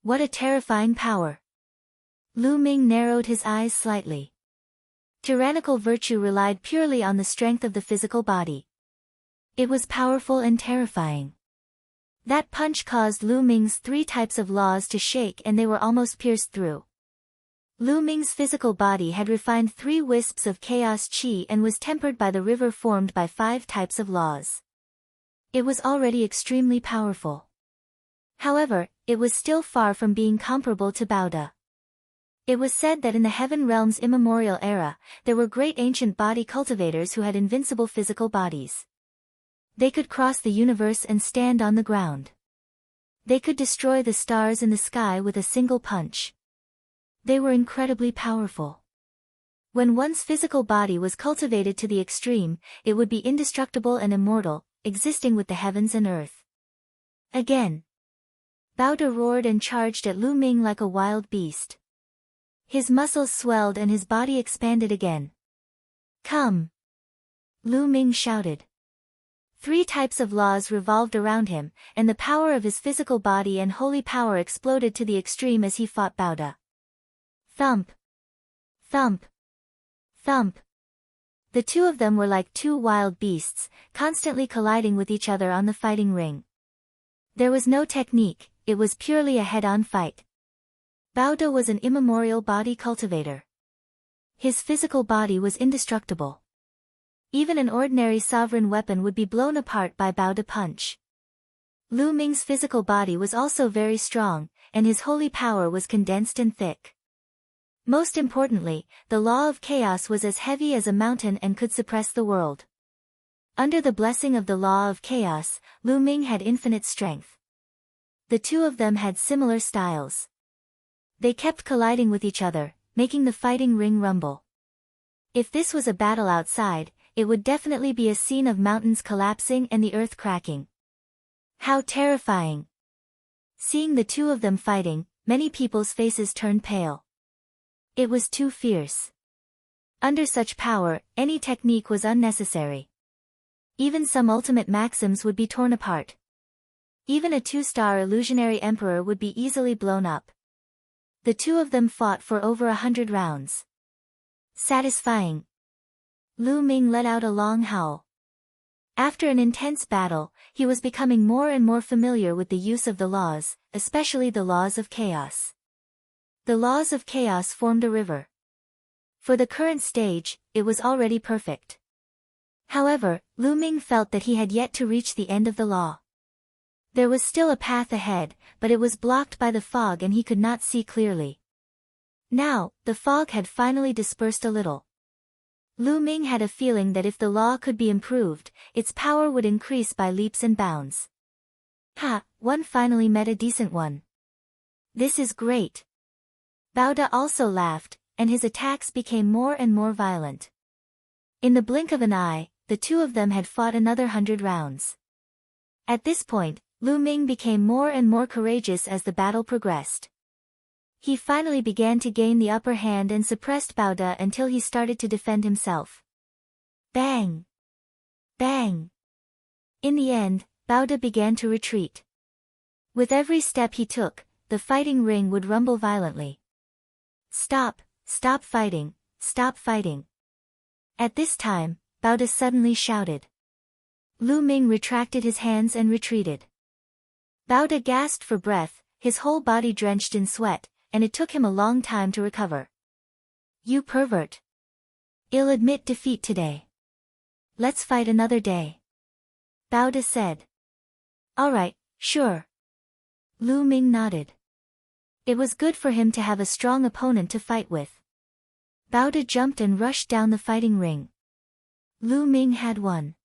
What a terrifying power! Lu Ming narrowed his eyes slightly. Tyrannical virtue relied purely on the strength of the physical body. It was powerful and terrifying. That punch caused Lu Ming's 3 types of laws to shake and they were almost pierced through. Lu Ming's physical body had refined 3 wisps of chaos qi and was tempered by the river formed by 5 types of laws. It was already extremely powerful. However, it was still far from being comparable to Bao De. It was said that in the Heaven Realm's immemorial era, there were great ancient body cultivators who had invincible physical bodies. They could cross the universe and stand on the ground. They could destroy the stars in the sky with a single punch. They were incredibly powerful. When one's physical body was cultivated to the extreme, it would be indestructible and immortal, existing with the heavens and earth. Again. Bao De roared and charged at Lu Ming like a wild beast. His muscles swelled and his body expanded again. Come! Lu Ming shouted. 3 types of laws revolved around him, and the power of his physical body and holy power exploded to the extreme as he fought Bao De. Thump! Thump! Thump! The 2 of them were like 2 wild beasts, constantly colliding with each other on the fighting ring. There was no technique, it was purely a head-on fight. Bao De was an immemorial body cultivator. His physical body was indestructible. Even an ordinary sovereign weapon would be blown apart by Bao De punch. Lu Ming's physical body was also very strong, and his holy power was condensed and thick. Most importantly, the law of chaos was as heavy as a mountain and could suppress the world. Under the blessing of the law of chaos, Lu Ming had infinite strength. The 2 of them had similar styles. They kept colliding with each other, making the fighting ring rumble. If this was a battle outside, it would definitely be a scene of mountains collapsing and the earth cracking. How terrifying! Seeing the 2 of them fighting, many people's faces turned pale. It was too fierce. Under such power, any technique was unnecessary. Even some ultimate maxims would be torn apart. Even a 2-star illusionary emperor would be easily blown up. The 2 of them fought for over 100 rounds. Satisfying. Lu Ming let out a long howl. After an intense battle, he was becoming more and more familiar with the use of the laws, especially the laws of chaos. The laws of chaos formed a river. For the current stage, it was already perfect. However, Lu Ming felt that he had yet to reach the end of the law. There was still a path ahead, but it was blocked by the fog and he could not see clearly. Now, the fog had finally dispersed a little. Lu Ming had a feeling that if the law could be improved, its power would increase by leaps and bounds. One finally met a decent one. This is great. Bao De also laughed, and his attacks became more and more violent. In the blink of an eye, the 2 of them had fought another 100 rounds. At this point, Lu Ming became more and more courageous as the battle progressed. He finally began to gain the upper hand and suppressed Bao De until he started to defend himself. Bang! Bang! In the end, Bao De began to retreat. With every step he took, the fighting ring would rumble violently. Stop! Stop fighting! Stop fighting! At this time, Bao De suddenly shouted. Lu Ming retracted his hands and retreated. Bao De gasped for breath, his whole body drenched in sweat, and it took him a long time to recover. You pervert! I'll admit defeat today. Let's fight another day. Bao De said. Alright, sure. Lu Ming nodded. It was good for him to have a strong opponent to fight with. Bao De jumped and rushed down the fighting ring. Lu Ming had won.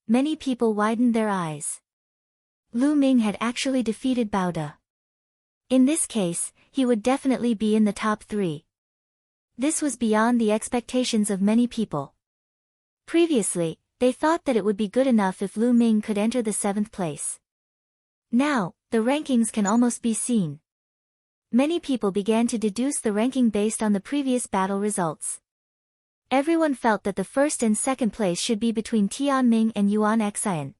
Many people widened their eyes. Lu Ming had actually defeated Bao De. In this case, he would definitely be in the top 3. This was beyond the expectations of many people. Previously, they thought that it would be good enough if Lu Ming could enter the 7th place. Now, the rankings can almost be seen. Many people began to deduce the ranking based on the previous battle results. Everyone felt that the 1st and 2nd place should be between Tianming and Yuan Xian.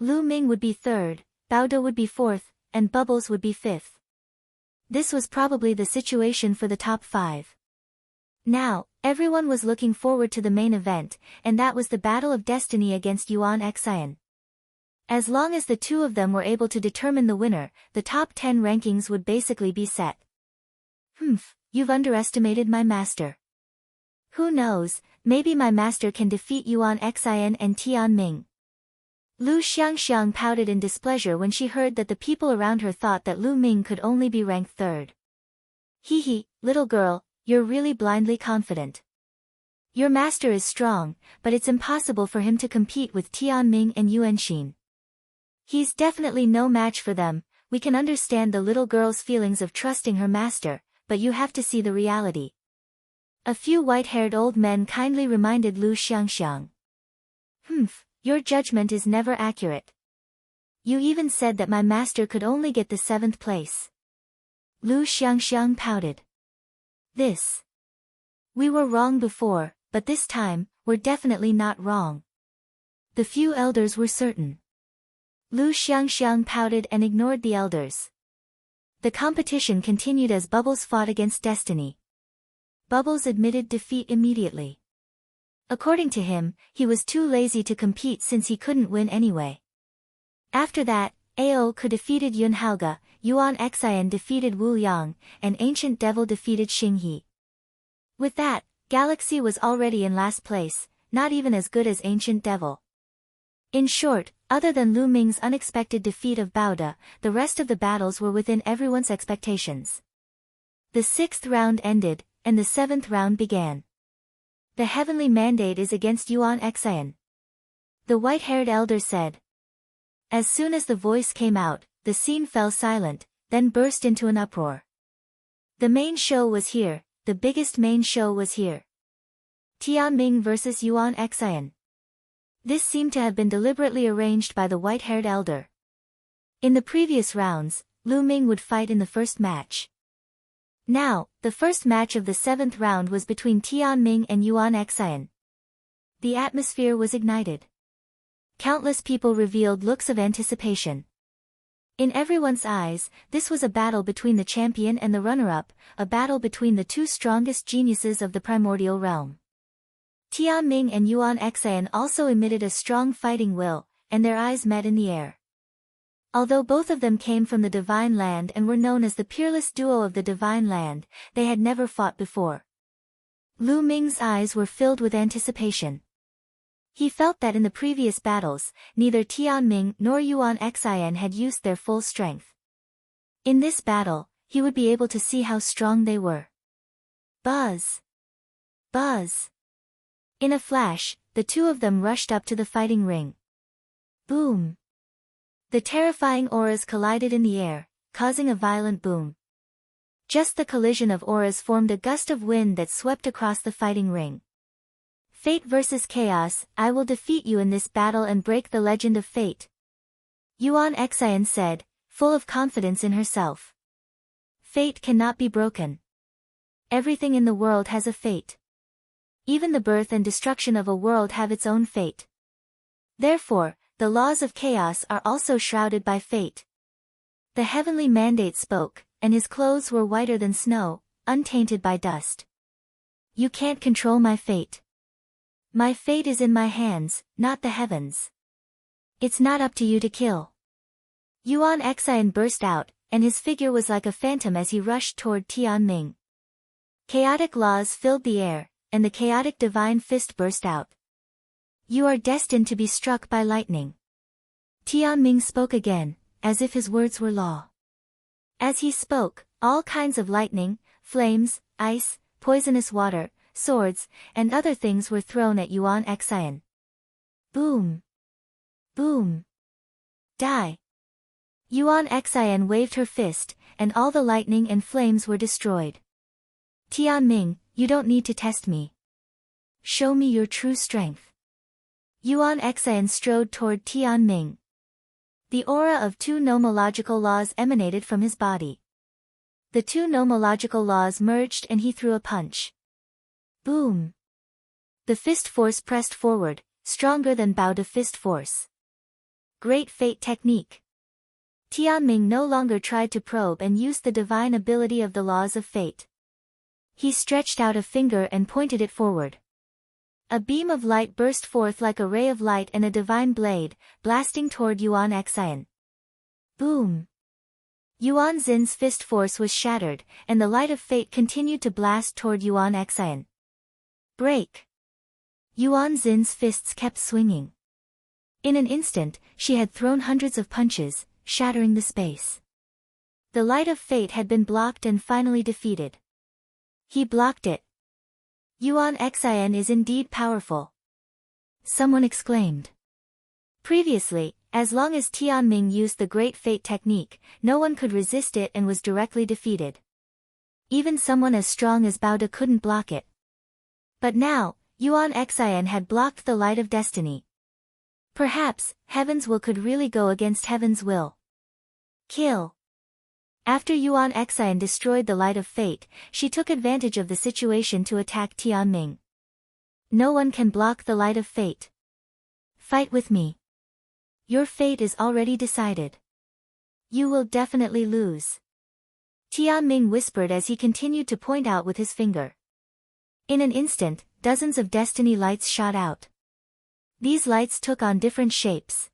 Lu Ming would be 3rd, Bao De would be 4th, and Bubbles would be 5th. This was probably the situation for the top 5. Now, everyone was looking forward to the main event, and that was the Battle of Destiny against Yuan Xian. As long as the two of them were able to determine the winner, the top 10 rankings would basically be set. You've underestimated my master. Who knows, maybe my master can defeat Yuan Xian and Tianming. Lu Xiangxiang pouted in displeasure when she heard that the people around her thought that Lu Ming could only be ranked 3rd. Hee, little girl, you're really blindly confident. Your master is strong, but it's impossible for him to compete with Tianming and Yuanxin. He's definitely no match for them. We can understand the little girl's feelings of trusting her master, but you have to see the reality. A few white-haired old men kindly reminded Lu Xiangxiang. Your judgment is never accurate. You even said that my master could only get the 7th place. Lu Xiangxiang pouted. We were wrong before, but this time, we're definitely not wrong. The few elders were certain. Lu Xiangxiang pouted and ignored the elders. The competition continued as Bubbles fought against Destiny. Bubbles admitted defeat immediately. According to him, he was too lazy to compete since he couldn't win anyway. After that, Aoge defeated Yun Haoge, Yuan Xian defeated Wu Yang, and Ancient Devil defeated Xing He. With that, Galaxy was already in last place, not even as good as Ancient Devil. In short, other than Lu Ming's unexpected defeat of Bao De, the rest of the battles were within everyone's expectations. The 6th round ended, and the 7th round began. The heavenly mandate is against Yuan Xian. The white-haired elder said. As soon as the voice came out, the scene fell silent, then burst into an uproar. The main show was here, the biggest main show was here. Tianming versus Yuan Xian. This seemed to have been deliberately arranged by the white-haired elder. In the previous rounds, Lu Ming would fight in the first match. Now, the first match of the 7th round was between Tianming and Yuan Xian. The atmosphere was ignited. Countless people revealed looks of anticipation. In everyone's eyes, this was a battle between the champion and the runner-up, a battle between the two strongest geniuses of the primordial realm. Tianming and Yuan Xian also emitted a strong fighting will, and their eyes met in the air. Although both of them came from the Divine Land and were known as the peerless duo of the Divine Land, they had never fought before. Lu Ming's eyes were filled with anticipation. He felt that in the previous battles, neither Tianming nor Yuan Xian had used their full strength. In this battle, he would be able to see how strong they were. Buzz! Buzz! In a flash, the two of them rushed up to the fighting ring. Boom! The terrifying auras collided in the air, causing a violent boom. Just the collision of auras formed a gust of wind that swept across the fighting ring. Fate versus chaos, I will defeat you in this battle and break the legend of fate. Yuan Xian said, full of confidence in herself. Fate cannot be broken. Everything in the world has a fate. Even the birth and destruction of a world have its own fate. Therefore, the laws of chaos are also shrouded by fate. The heavenly mandate spoke, and his clothes were whiter than snow, untainted by dust. You can't control my fate. My fate is in my hands, not the heavens. It's not up to you to kill. Yuan Xian burst out, and his figure was like a phantom as he rushed toward Tianming. Chaotic laws filled the air, and the chaotic divine fist burst out. You are destined to be struck by lightning. Tianming spoke again, as if his words were law. As he spoke, all kinds of lightning, flames, ice, poisonous water, swords, and other things were thrown at Yuan Xian. Boom! Boom! Die! Yuan Xian waved her fist, and all the lightning and flames were destroyed. Tianming, you don't need to test me. Show me your true strength. Yuan Xian strode toward Tianming. The aura of two nomological laws emanated from his body. The two nomological laws merged and he threw a punch. Boom! The fist force pressed forward, stronger than Bao de fist force. Great fate technique. Tianming no longer tried to probe and used the divine ability of the laws of fate. He stretched out a finger and pointed it forward. A beam of light burst forth like a ray of light and a divine blade, blasting toward Yuan Xian. Boom! Yuan Xin's fist force was shattered, and the light of fate continued to blast toward Yuan Xian. Break! Yuan Xin's fists kept swinging. In an instant, she had thrown hundreds of punches, shattering the space. The light of fate had been blocked and finally defeated. He blocked it. Yuan Xian is indeed powerful. Someone exclaimed. Previously, as long as Tianming used the Great Fate technique, no one could resist it and was directly defeated. Even someone as strong as Bao De couldn't block it. But now, Yuan Xian had blocked the light of destiny. Perhaps, heaven's will could really go against heaven's will. Kill. After Yuan Xian destroyed the light of fate, she took advantage of the situation to attack Tianming. No one can block the light of fate. Fight with me. Your fate is already decided. You will definitely lose. Tianming whispered as he continued to point out with his finger. In an instant, dozens of destiny lights shot out. These lights took on different shapes.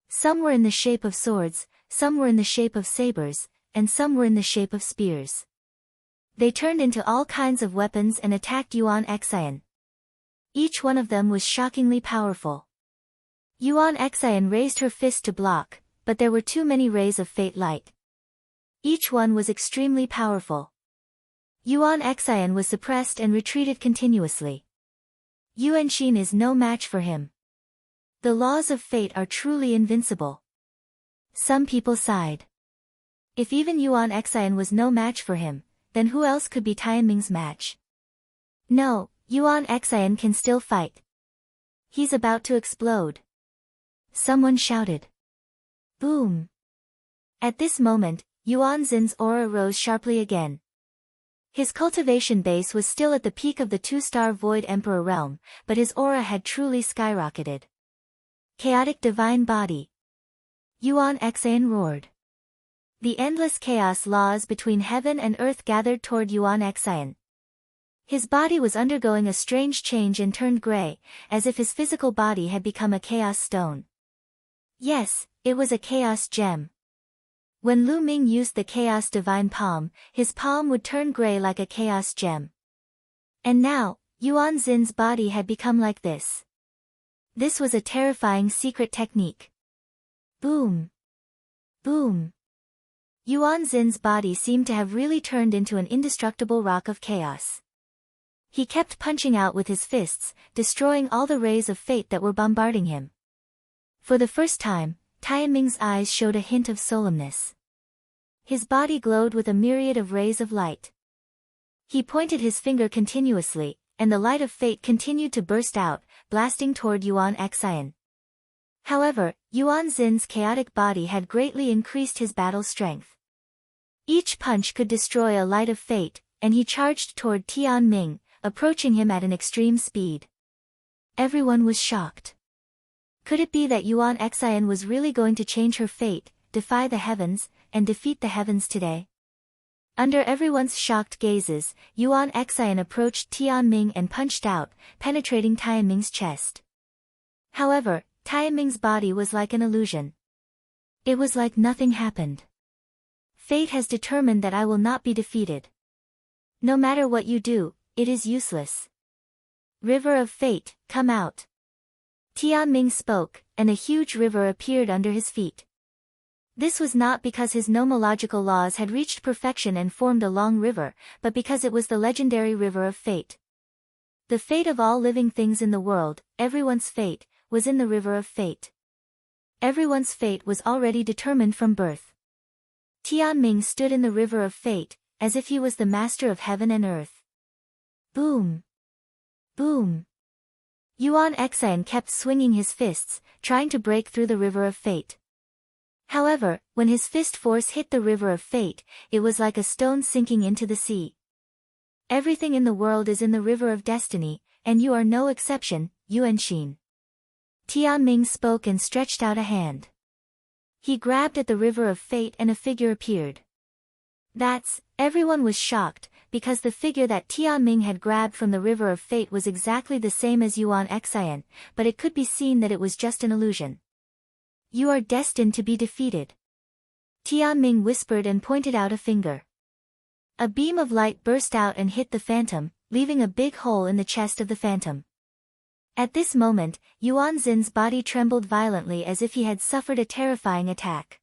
Some were in the shape of swords, some were in the shape of sabers, and some were in the shape of spears. They turned into all kinds of weapons and attacked Yuan Xian. Each one of them was shockingly powerful. Yuan Xian raised her fist to block, but there were too many rays of fate light. Each one was extremely powerful. Yuan Xian was suppressed and retreated continuously. Yuan Xin is no match for him. The laws of fate are truly invincible. Some people sighed. If even Yuan Xian was no match for him, then who else could be Tianming's match? No, Yuan Xian can still fight. He's about to explode. Someone shouted. Boom! At this moment, Yuan Xin's aura rose sharply again. His cultivation base was still at the peak of the two-star Void Emperor realm, but his aura had truly skyrocketed. Chaotic divine body. Yuan Xian roared. The endless chaos laws between heaven and earth gathered toward Yuan Xian. His body was undergoing a strange change and turned gray, as if his physical body had become a chaos stone. Yes, it was a chaos gem. When Ming used the chaos divine palm, his palm would turn gray like a chaos gem. And now, Yuan Xin's body had become like this. This was a terrifying secret technique. Boom! Boom! Yuan Xin's body seemed to have really turned into an indestructible rock of chaos. He kept punching out with his fists, destroying all the rays of fate that were bombarding him. For the first time, Tianming's eyes showed a hint of solemnness. His body glowed with a myriad of rays of light. He pointed his finger continuously, and the light of fate continued to burst out, blasting toward Yuan Xian. However, Yuan Xin's chaotic body had greatly increased his battle strength. Each punch could destroy a light of fate, and he charged toward Tianming, approaching him at an extreme speed. Everyone was shocked. Could it be that Yuan Xian was really going to change her fate, defy the heavens, and defeat the heavens today? Under everyone's shocked gazes, Yuan Xian approached Tianming and punched out, penetrating Tianming's chest. However, Tianming's body was like an illusion. It was like nothing happened. Fate has determined that I will not be defeated. No matter what you do, it is useless. River of fate, come out. Tianming spoke, and a huge river appeared under his feet. This was not because his nomological laws had reached perfection and formed a long river, but because it was the legendary river of fate. The fate of all living things in the world, everyone's fate, was in the river of fate. Everyone's fate was already determined from birth. Tianming stood in the river of fate, as if he was the master of heaven and earth. Boom! Boom! Yuan Xian kept swinging his fists, trying to break through the river of fate. However, when his fist force hit the river of fate, it was like a stone sinking into the sea. Everything in the world is in the river of destiny, and you are no exception, Yuan. Tianming spoke and stretched out a hand. He grabbed at the river of fate and a figure appeared. Everyone was shocked, because the figure that Tianming had grabbed from the river of fate was exactly the same as Yuan Xian, but it could be seen that it was just an illusion. You are destined to be defeated. Tianming whispered and pointed out a finger. A beam of light burst out and hit the phantom, leaving a big hole in the chest of the phantom. At this moment, Yuan Xin's body trembled violently as if he had suffered a terrifying attack.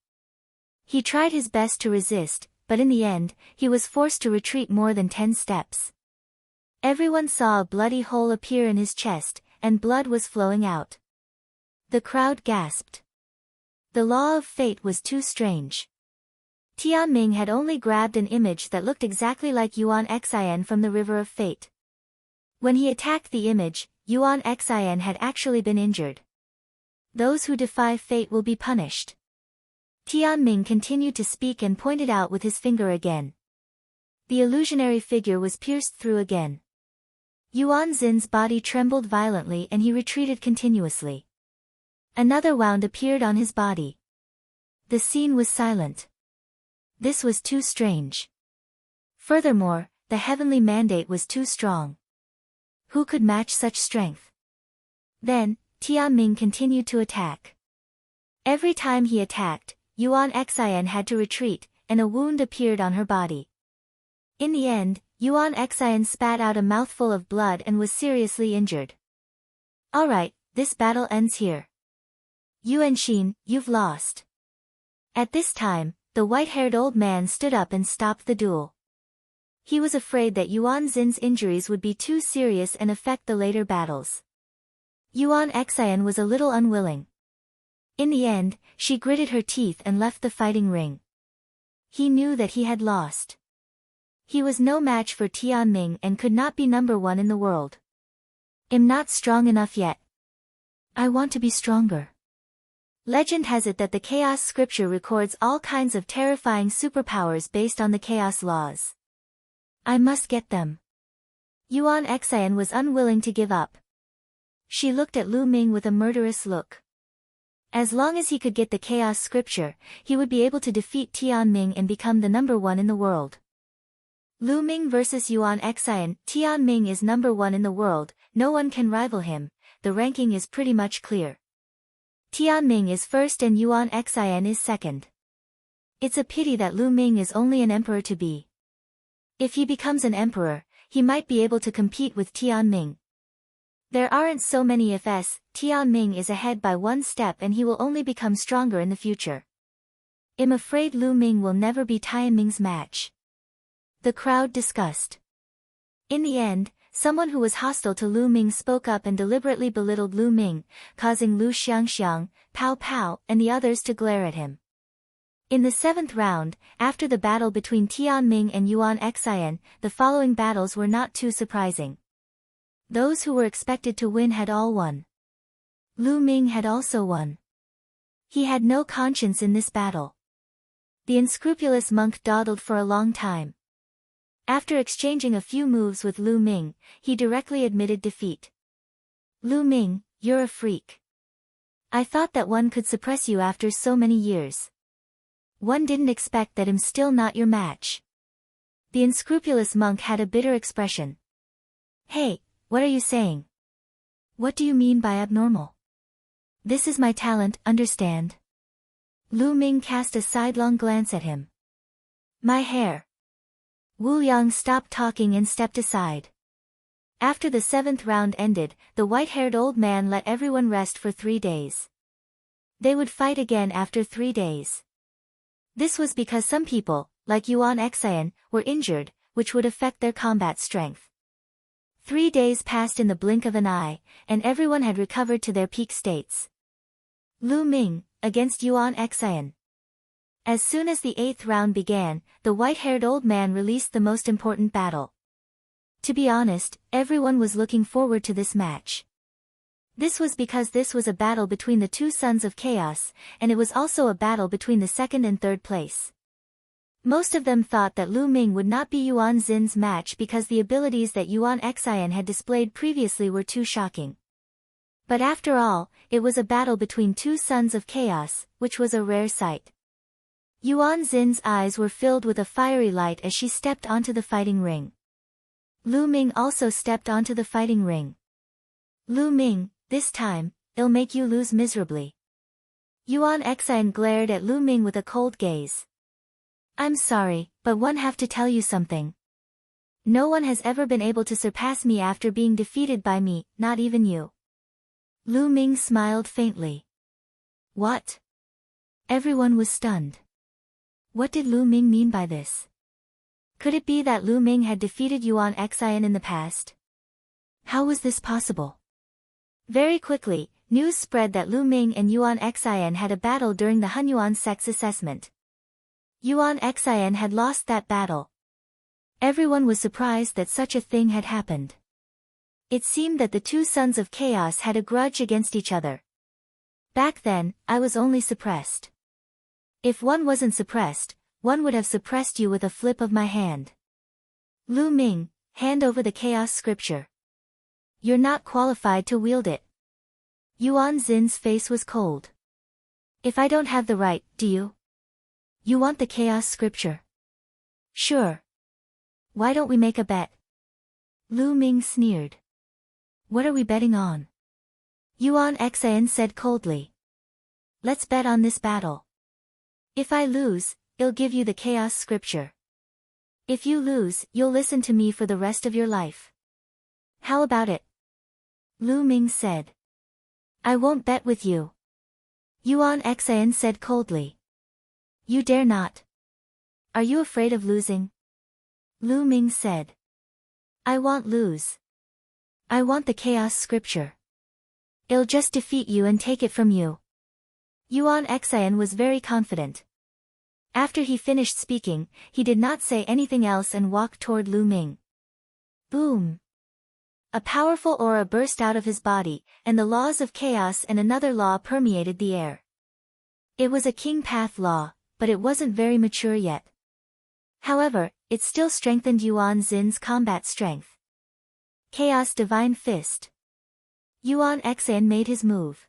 He tried his best to resist, but in the end, he was forced to retreat more than 10 steps. Everyone saw a bloody hole appear in his chest, and blood was flowing out. The crowd gasped. The law of fate was too strange. Tianming had only grabbed an image that looked exactly like Yuan Xian from the river of fate. When he attacked the image, Yuan Xian had actually been injured. Those who defy fate will be punished. Tianming continued to speak and pointed out with his finger again. The illusionary figure was pierced through again. Yuan Xin's body trembled violently and he retreated continuously. Another wound appeared on his body. The scene was silent. This was too strange. Furthermore, the heavenly mandate was too strong. Who could match such strength? Then, Tianming continued to attack. Every time he attacked, Yuan Xian had to retreat, and a wound appeared on her body. In the end, Yuan Xian spat out a mouthful of blood and was seriously injured. Alright, this battle ends here. Yuan, you've lost. At this time, the white-haired old man stood up and stopped the duel. He was afraid that Yuan Xin's injuries would be too serious and affect the later battles. Yuan Xian was a little unwilling. In the end, she gritted her teeth and left the fighting ring. He knew that he had lost. He was no match for Tianming and could not be number one in the world. I'm not strong enough yet. I want to be stronger. Legend has it that the Chaos Scripture records all kinds of terrifying superpowers based on the Chaos laws. I must get them. Yuan Xian was unwilling to give up. She looked at Lu Ming with a murderous look. As long as he could get the Chaos Scripture, he would be able to defeat Tianming and become the number one in the world. Lu Ming vs Yuan Xian. Tianming is number one in the world, no one can rival him, the ranking is pretty much clear. Tianming is first and Yuan Xian is second. It's a pity that Lu Ming is only an emperor to be. If he becomes an emperor, he might be able to compete with Tianming. There aren't so many ifs, Tianming is ahead by one step and he will only become stronger in the future. I'm afraid Lu Ming will never be Tianming's match. The crowd discussed. In the end, someone who was hostile to Lu Ming spoke up and deliberately belittled Lu Ming, causing Lu Xiangxiang, Pao Pao, and the others to glare at him. In the 7th round, after the battle between Tianming and Yuan Xian, the following battles were not too surprising. Those who were expected to win had all won. Lu Ming had also won. He had no conscience in this battle. The unscrupulous monk dawdled for a long time. After exchanging a few moves with Lu Ming, he directly admitted defeat. Lu Ming, you're a freak. I thought that one could suppress you after so many years. One didn't expect that I'm still not your match. The unscrupulous monk had a bitter expression. Hey, what are you saying? What do you mean by abnormal? This is my talent, understand? Lu Ming cast a sidelong glance at him. My hair. Wu Yang stopped talking and stepped aside. After the 7th round ended, the white-haired old man let everyone rest for 3 days. They would fight again after 3 days. This was because some people, like Yuan Xian, were injured, which would affect their combat strength. 3 days passed in the blink of an eye, and everyone had recovered to their peak states. Lu Ming, against Yuan Xian. As soon as the 8th round began, the white-haired old man released the most important battle. To be honest, everyone was looking forward to this match. This was because this was a battle between the two sons of chaos, and it was also a battle between the 2nd and 3rd place. Most of them thought that Lu Ming would not be Yuan Xin's match because the abilities that Yuan Xian had displayed previously were too shocking. But after all, it was a battle between two sons of chaos, which was a rare sight. Yuan Xin's eyes were filled with a fiery light as she stepped onto the fighting ring. Lu Ming also stepped onto the fighting ring. Lu Ming, this time, it'll make you lose miserably. Yuan Xian glared at Lu Ming with a cold gaze. I'm sorry, but one have to tell you something. No one has ever been able to surpass me after being defeated by me, not even you. Lu Ming smiled faintly. What? Everyone was stunned. What did Lu Ming mean by this? Could it be that Lu Ming had defeated Yuan Xian in the past? How was this possible? Very quickly, news spread that Lu Ming and Yuan Xian had a battle during the Hunyuan sex assessment. Yuan Xian had lost that battle. Everyone was surprised that such a thing had happened. It seemed that the two sons of chaos had a grudge against each other. Back then, I was only suppressed. If one wasn't suppressed, one would have suppressed you with a flip of my hand. Lu Ming, hand over the chaos scripture. You're not qualified to wield it. Yuan Xin's face was cold. If I don't have the right, do you? You want the chaos scripture? Sure. Why don't we make a bet? Lu Ming sneered. What are we betting on? Yuan Xian said coldly. Let's bet on this battle. If I lose, I'll give you the chaos scripture. If you lose, you'll listen to me for the rest of your life. How about it? Lu Ming said. I won't bet with you. Yuan Xian said coldly. You dare not. Are you afraid of losing? Lu Ming said. I won't lose. I want the chaos scripture. I'll just defeat you and take it from you. Yuan Xian was very confident. After he finished speaking, he did not say anything else and walked toward Lu Ming. Boom! A powerful aura burst out of his body, and the laws of chaos and another law permeated the air. It was a king path law, but it wasn't very mature yet. However, it still strengthened Yuan Xin's combat strength. Chaos Divine Fist. Yuan Xian made his move.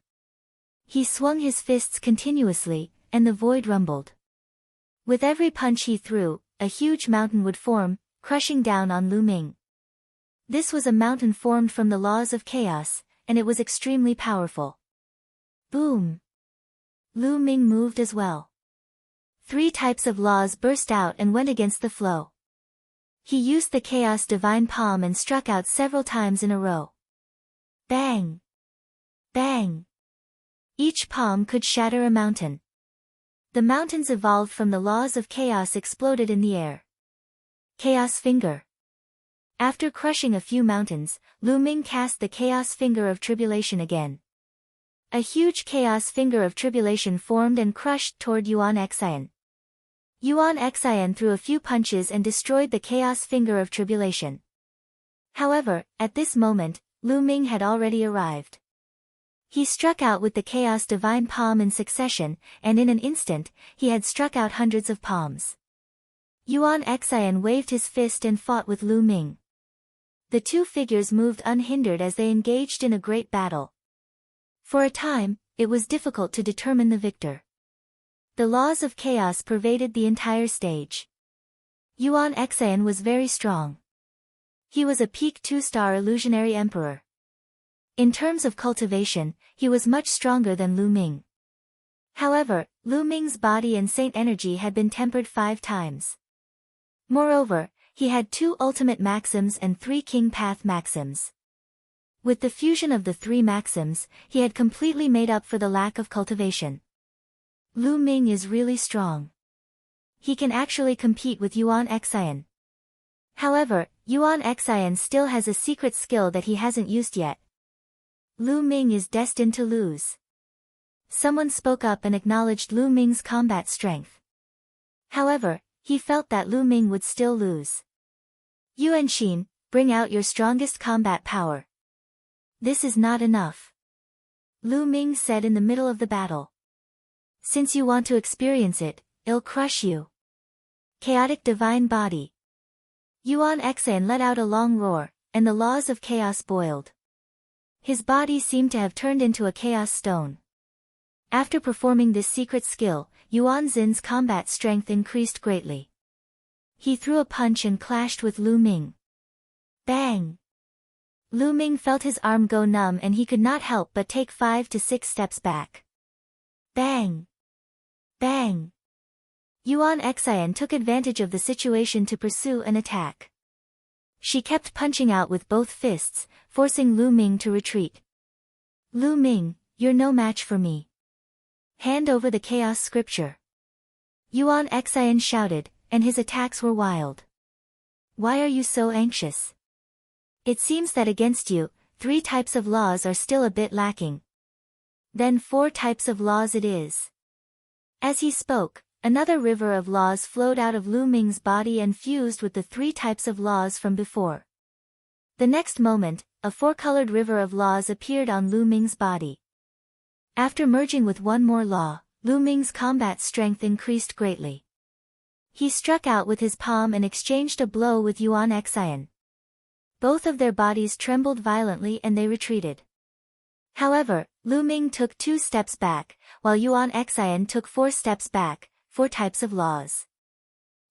He swung his fists continuously, and the void rumbled. With every punch he threw, a huge mountain would form, crushing down on Lu Ming. This was a mountain formed from the laws of chaos, and it was extremely powerful. Boom! Lu Ming moved as well. 3 types of laws burst out and went against the flow. He used the Chaos Divine Palm and struck out several times in a row. Bang! Bang! Each palm could shatter a mountain. The mountains evolved from the laws of chaos exploded in the air. Chaos Finger. After crushing a few mountains, Lu Ming cast the Chaos Finger of Tribulation again. A huge Chaos Finger of Tribulation formed and crushed toward Yuan Xian. Yuan Xian threw a few punches and destroyed the Chaos Finger of Tribulation. However, at this moment, Lu Ming had already arrived. He struck out with the Chaos Divine Palm in succession, and in an instant, he had struck out hundreds of palms. Yuan Xian waved his fist and fought with Lu Ming. The two figures moved unhindered as they engaged in a great battle. For a time, it was difficult to determine the victor. The laws of chaos pervaded the entire stage. Yuan Xian was very strong. He was a peak 2-star illusionary emperor. In terms of cultivation, he was much stronger than Lu Ming. However, Lu Ming's body and saint energy had been tempered 5 times. Moreover, he had 2 ultimate maxims and 3 king path maxims. With the fusion of the 3 maxims, he had completely made up for the lack of cultivation. Lu Ming is really strong. He can actually compete with Yuan Xian. However, Yuan Xian still has a secret skill that he hasn't used yet. Lu Ming is destined to lose. Someone spoke up and acknowledged Lu Ming's combat strength. However, he felt that Lu Ming would still lose. Yuan Xin, bring out your strongest combat power. This is not enough. Lu Ming said in the middle of the battle. Since you want to experience it, I'll crush you. Chaotic divine body. Yuan Xian let out a long roar, and the laws of chaos boiled. His body seemed to have turned into a chaos stone. After performing this secret skill, Yuan Xin's combat strength increased greatly. He threw a punch and clashed with Lu Ming. Bang! Lu Ming felt his arm go numb and he could not help but take 5 to 6 steps back. Bang! Bang! Yuan Xian took advantage of the situation to pursue an attack. She kept punching out with both fists, forcing Lu Ming to retreat. Lu Ming, you're no match for me. Hand over the chaos scripture. Yuan Xian shouted, and his attacks were wild. Why are you so anxious? It seems that against you, 3 types of laws are still a bit lacking. Then 4 types of laws it is. As he spoke, another river of laws flowed out of Lu Ming's body and fused with the 3 types of laws from before. The next moment, a 4-colored river of laws appeared on Lu Ming's body. After merging with one more law, Lu Ming's combat strength increased greatly. He struck out with his palm and exchanged a blow with Yuan Xian. Both of their bodies trembled violently and they retreated. However, Lu Ming took 2 steps back, while Yuan Xian took 4 steps back, 4 types of laws.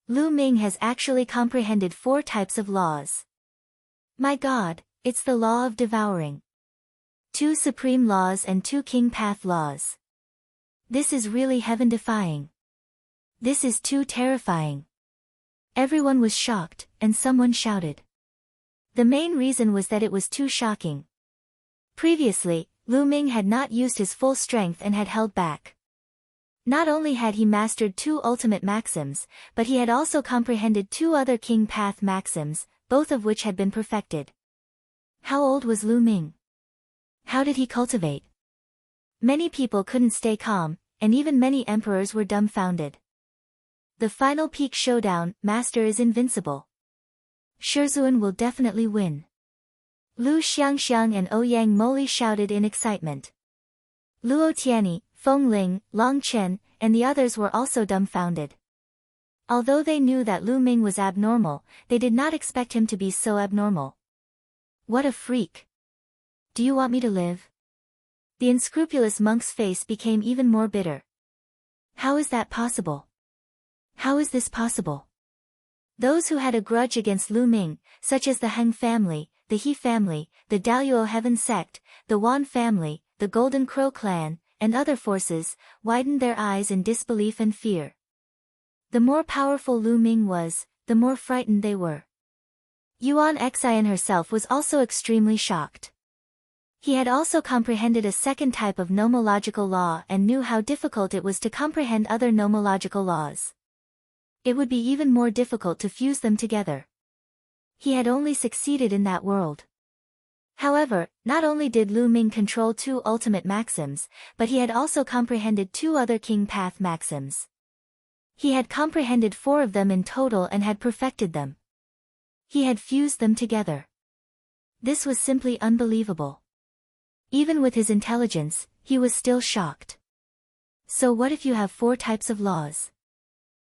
Lu Ming has actually comprehended 4 types of laws. My God, it's the law of devouring. 2 supreme laws and 2 king path laws. This is really heaven-defying. This is too terrifying. Everyone was shocked, and someone shouted. The main reason was that it was too shocking. Previously, Lu Ming had not used his full strength and had held back. Not only had he mastered 2 ultimate maxims, but he had also comprehended 2 other king path maxims, both of which had been perfected. How old was Lu Ming? How did he cultivate? Many people couldn't stay calm, and even many emperors were dumbfounded. The final peak showdown, Master is invincible. Shizuan will definitely win. Lu Xiangxiang and Ouyang Moli shouted in excitement. Luo Tianyi, Feng Ling, Long Chen, and the others were also dumbfounded. Although they knew that Lu Ming was abnormal, they did not expect him to be so abnormal. What a freak! Do you want me to live? The unscrupulous monk's face became even more bitter. How is that possible? How is this possible? Those who had a grudge against Lu Ming, such as the Heng family, the He family, the Daoyuo Heaven sect, the Wan family, the Golden Crow clan, and other forces, widened their eyes in disbelief and fear. The more powerful Lu Ming was, the more frightened they were. Yuan Xian herself was also extremely shocked. He had also comprehended a second type of nomological law and knew how difficult it was to comprehend other nomological laws. It would be even more difficult to fuse them together. He had only succeeded in that world. However, not only did Lu Ming control 2 ultimate maxims, but he had also comprehended 2 other king path maxims. He had comprehended 4 of them in total and had perfected them. He had fused them together. This was simply unbelievable. Even with his intelligence, he was still shocked. So what if you have 4 types of laws?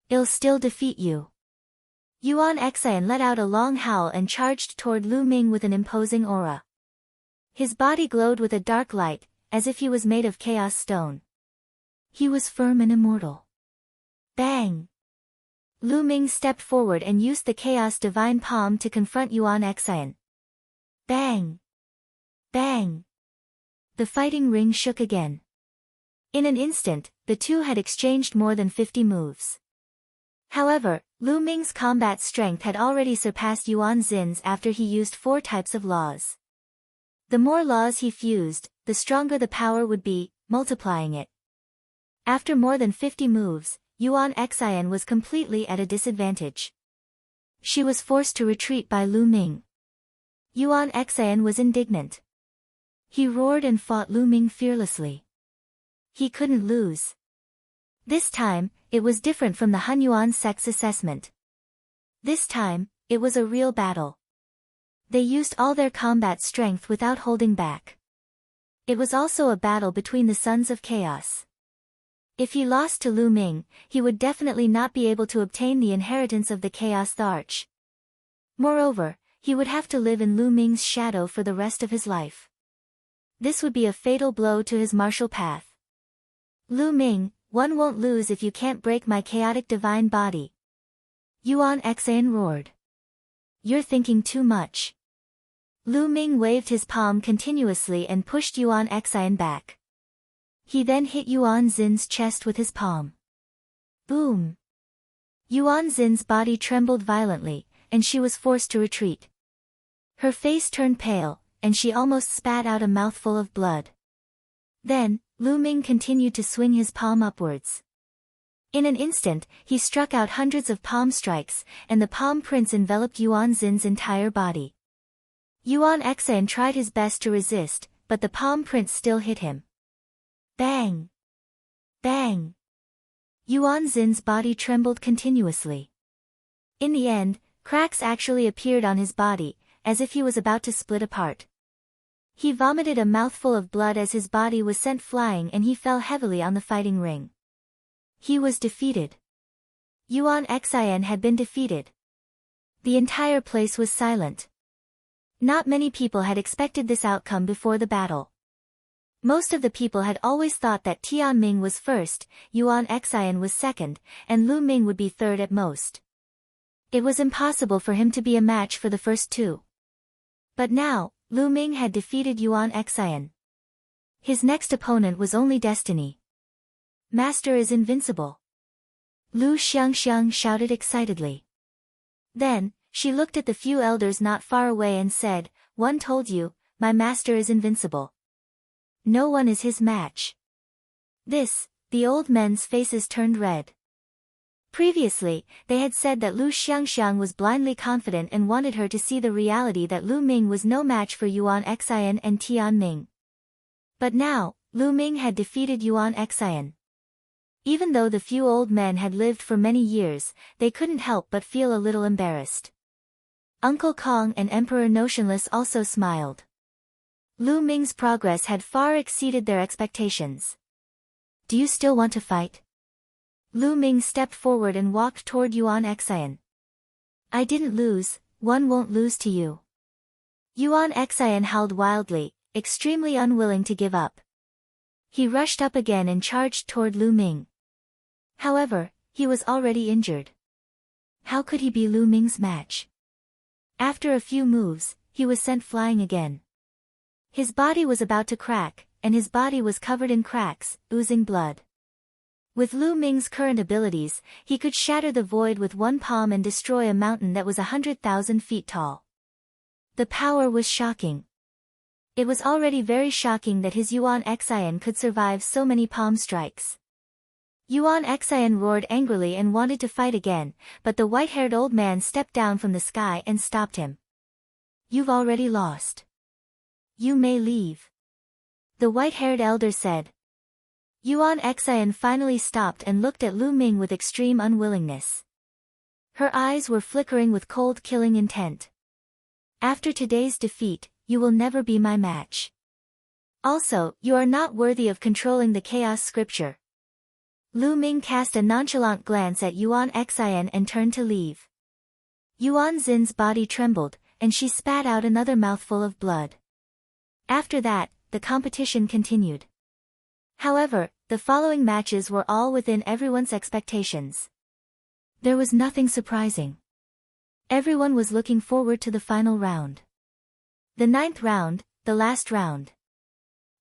I'll still defeat you. Yuan Xian let out a long howl and charged toward Lu Ming with an imposing aura. His body glowed with a dark light, as if he was made of chaos stone. He was firm and immortal. Bang! Lu Ming stepped forward and used the chaos divine palm to confront Yuan Xian. Bang! Bang! The fighting ring shook again. In an instant, the two had exchanged more than 50 moves. However, Lu Ming's combat strength had already surpassed Yuan Xin's after he used 4 types of laws. The more laws he fused, the stronger the power would be, multiplying it. After more than 50 moves, Yuan Xian was completely at a disadvantage. She was forced to retreat by Lu Ming. Yuan Xian was indignant. He roared and fought Lu Ming fearlessly. He couldn't lose. This time, it was different from the Han Yuan sect's assessment. This time, it was a real battle. They used all their combat strength without holding back. It was also a battle between the Sons of Chaos. If he lost to Lu Ming, he would definitely not be able to obtain the inheritance of the Chaos Arch. Moreover, he would have to live in Lu Ming's shadow for the rest of his life. This would be a fatal blow to his martial path. Lu Ming, one won't lose if you can't break my chaotic divine body. Yuan Xian roared. You're thinking too much. Lu Ming waved his palm continuously and pushed Yuan Xian back. He then hit Yuan Xin's chest with his palm. Boom! Yuan Xin's body trembled violently, and she was forced to retreat. Her face turned pale, and she almost spat out a mouthful of blood. Then, Lu Ming continued to swing his palm upwards. In an instant, he struck out hundreds of palm strikes, and the palm prints enveloped Yuan Xin's entire body. Yuan Xian tried his best to resist, but the palm prints still hit him. Bang! Bang! Yuan Xin's body trembled continuously. In the end, cracks actually appeared on his body, as if he was about to split apart. He vomited a mouthful of blood as his body was sent flying and he fell heavily on the fighting ring. He was defeated. Yuan Xian had been defeated. The entire place was silent. Not many people had expected this outcome before the battle. Most of the people had always thought that Tianming was first, Yuan Xian was second, and Lu Ming would be third at most. It was impossible for him to be a match for the first 2. But now, Lu Ming had defeated Yuan Xian. His next opponent was only destiny. Master is invincible. Lu Xiangxiang shouted excitedly. Then, she looked at the few elders not far away and said, "One told you, my master is invincible. No one is his match." The old men's faces turned red. Previously, they had said that Lu Xiangxiang was blindly confident and wanted her to see the reality that Lu Ming was no match for Yuan Xian and Tianming. But now, Lu Ming had defeated Yuan Xian. Even though the few old men had lived for many years, they couldn't help but feel a little embarrassed. Uncle Kong and Emperor Notionless also smiled. Lu Ming's progress had far exceeded their expectations. "Do you still want to fight?" Lu Ming stepped forward and walked toward Yuan Xian. "I didn't lose, one won't lose to you." Yuan Xian howled wildly, extremely unwilling to give up. He rushed up again and charged toward Lu Ming. However, he was already injured. How could he be Lu Ming's match? After a few moves, he was sent flying again. His body was about to crack, and his body was covered in cracks, oozing blood. With Lu Ming's current abilities, he could shatter the void with one palm and destroy a mountain that was 100,000 feet tall. The power was shocking. It was already very shocking that his Yuan Xian could survive so many palm strikes. Yuan Xian roared angrily and wanted to fight again, but the white-haired old man stepped down from the sky and stopped him. "You've already lost. You may leave," the white-haired elder said. Yuan Xian finally stopped and looked at Lu Ming with extreme unwillingness. Her eyes were flickering with cold killing intent. "After today's defeat, you will never be my match. Also, you are not worthy of controlling the chaos scripture." Lu Ming cast a nonchalant glance at Yuan Xian and turned to leave. Yuan Xin's body trembled, and she spat out another mouthful of blood. After that, the competition continued. However, the following matches were all within everyone's expectations. There was nothing surprising. Everyone was looking forward to the final round. The 9th round, the last round.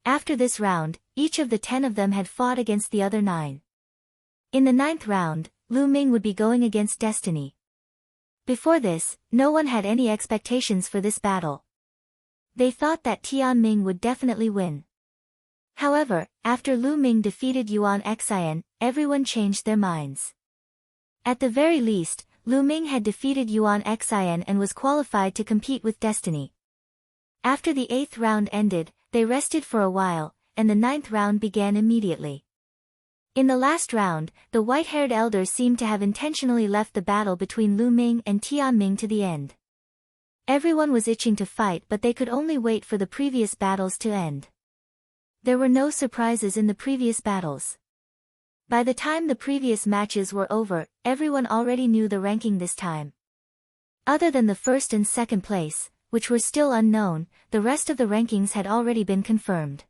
After this round, each of the 10 of them had fought against the other 9. In the 9th round, Lu Ming would be going against destiny. Before this, no one had any expectations for this battle. They thought that Tianming would definitely win. However, after Lu Ming defeated Yuan Xian, everyone changed their minds. At the very least, Lu Ming had defeated Yuan Xian and was qualified to compete with destiny. After the 8th round ended, they rested for a while, and the 9th round began immediately. In the last round, the white-haired elder seemed to have intentionally left the battle between Lu Ming and Tianming to the end. Everyone was itching to fight, but they could only wait for the previous battles to end. There were no surprises in the previous battles. By the time the previous matches were over, everyone already knew the ranking this time. Other than the first and second place, which were still unknown, the rest of the rankings had already been confirmed.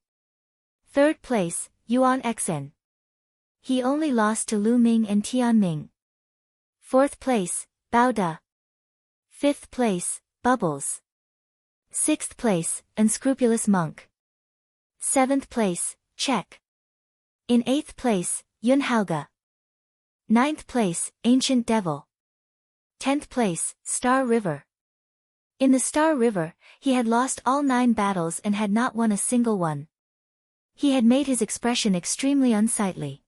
Third place, Yuan Xian. He only lost to Lu Ming and Tianming. Fourth place, Bao De. Fifth place, Bubbles. Sixth place, Unscrupulous Monk. Seventh place, Check. In 8th place, Yun Haoge. 9th place, Ancient Devil. 10th place, Star River. In the Star River, he had lost all 9 battles and had not won a single one. He had made his expression extremely unsightly.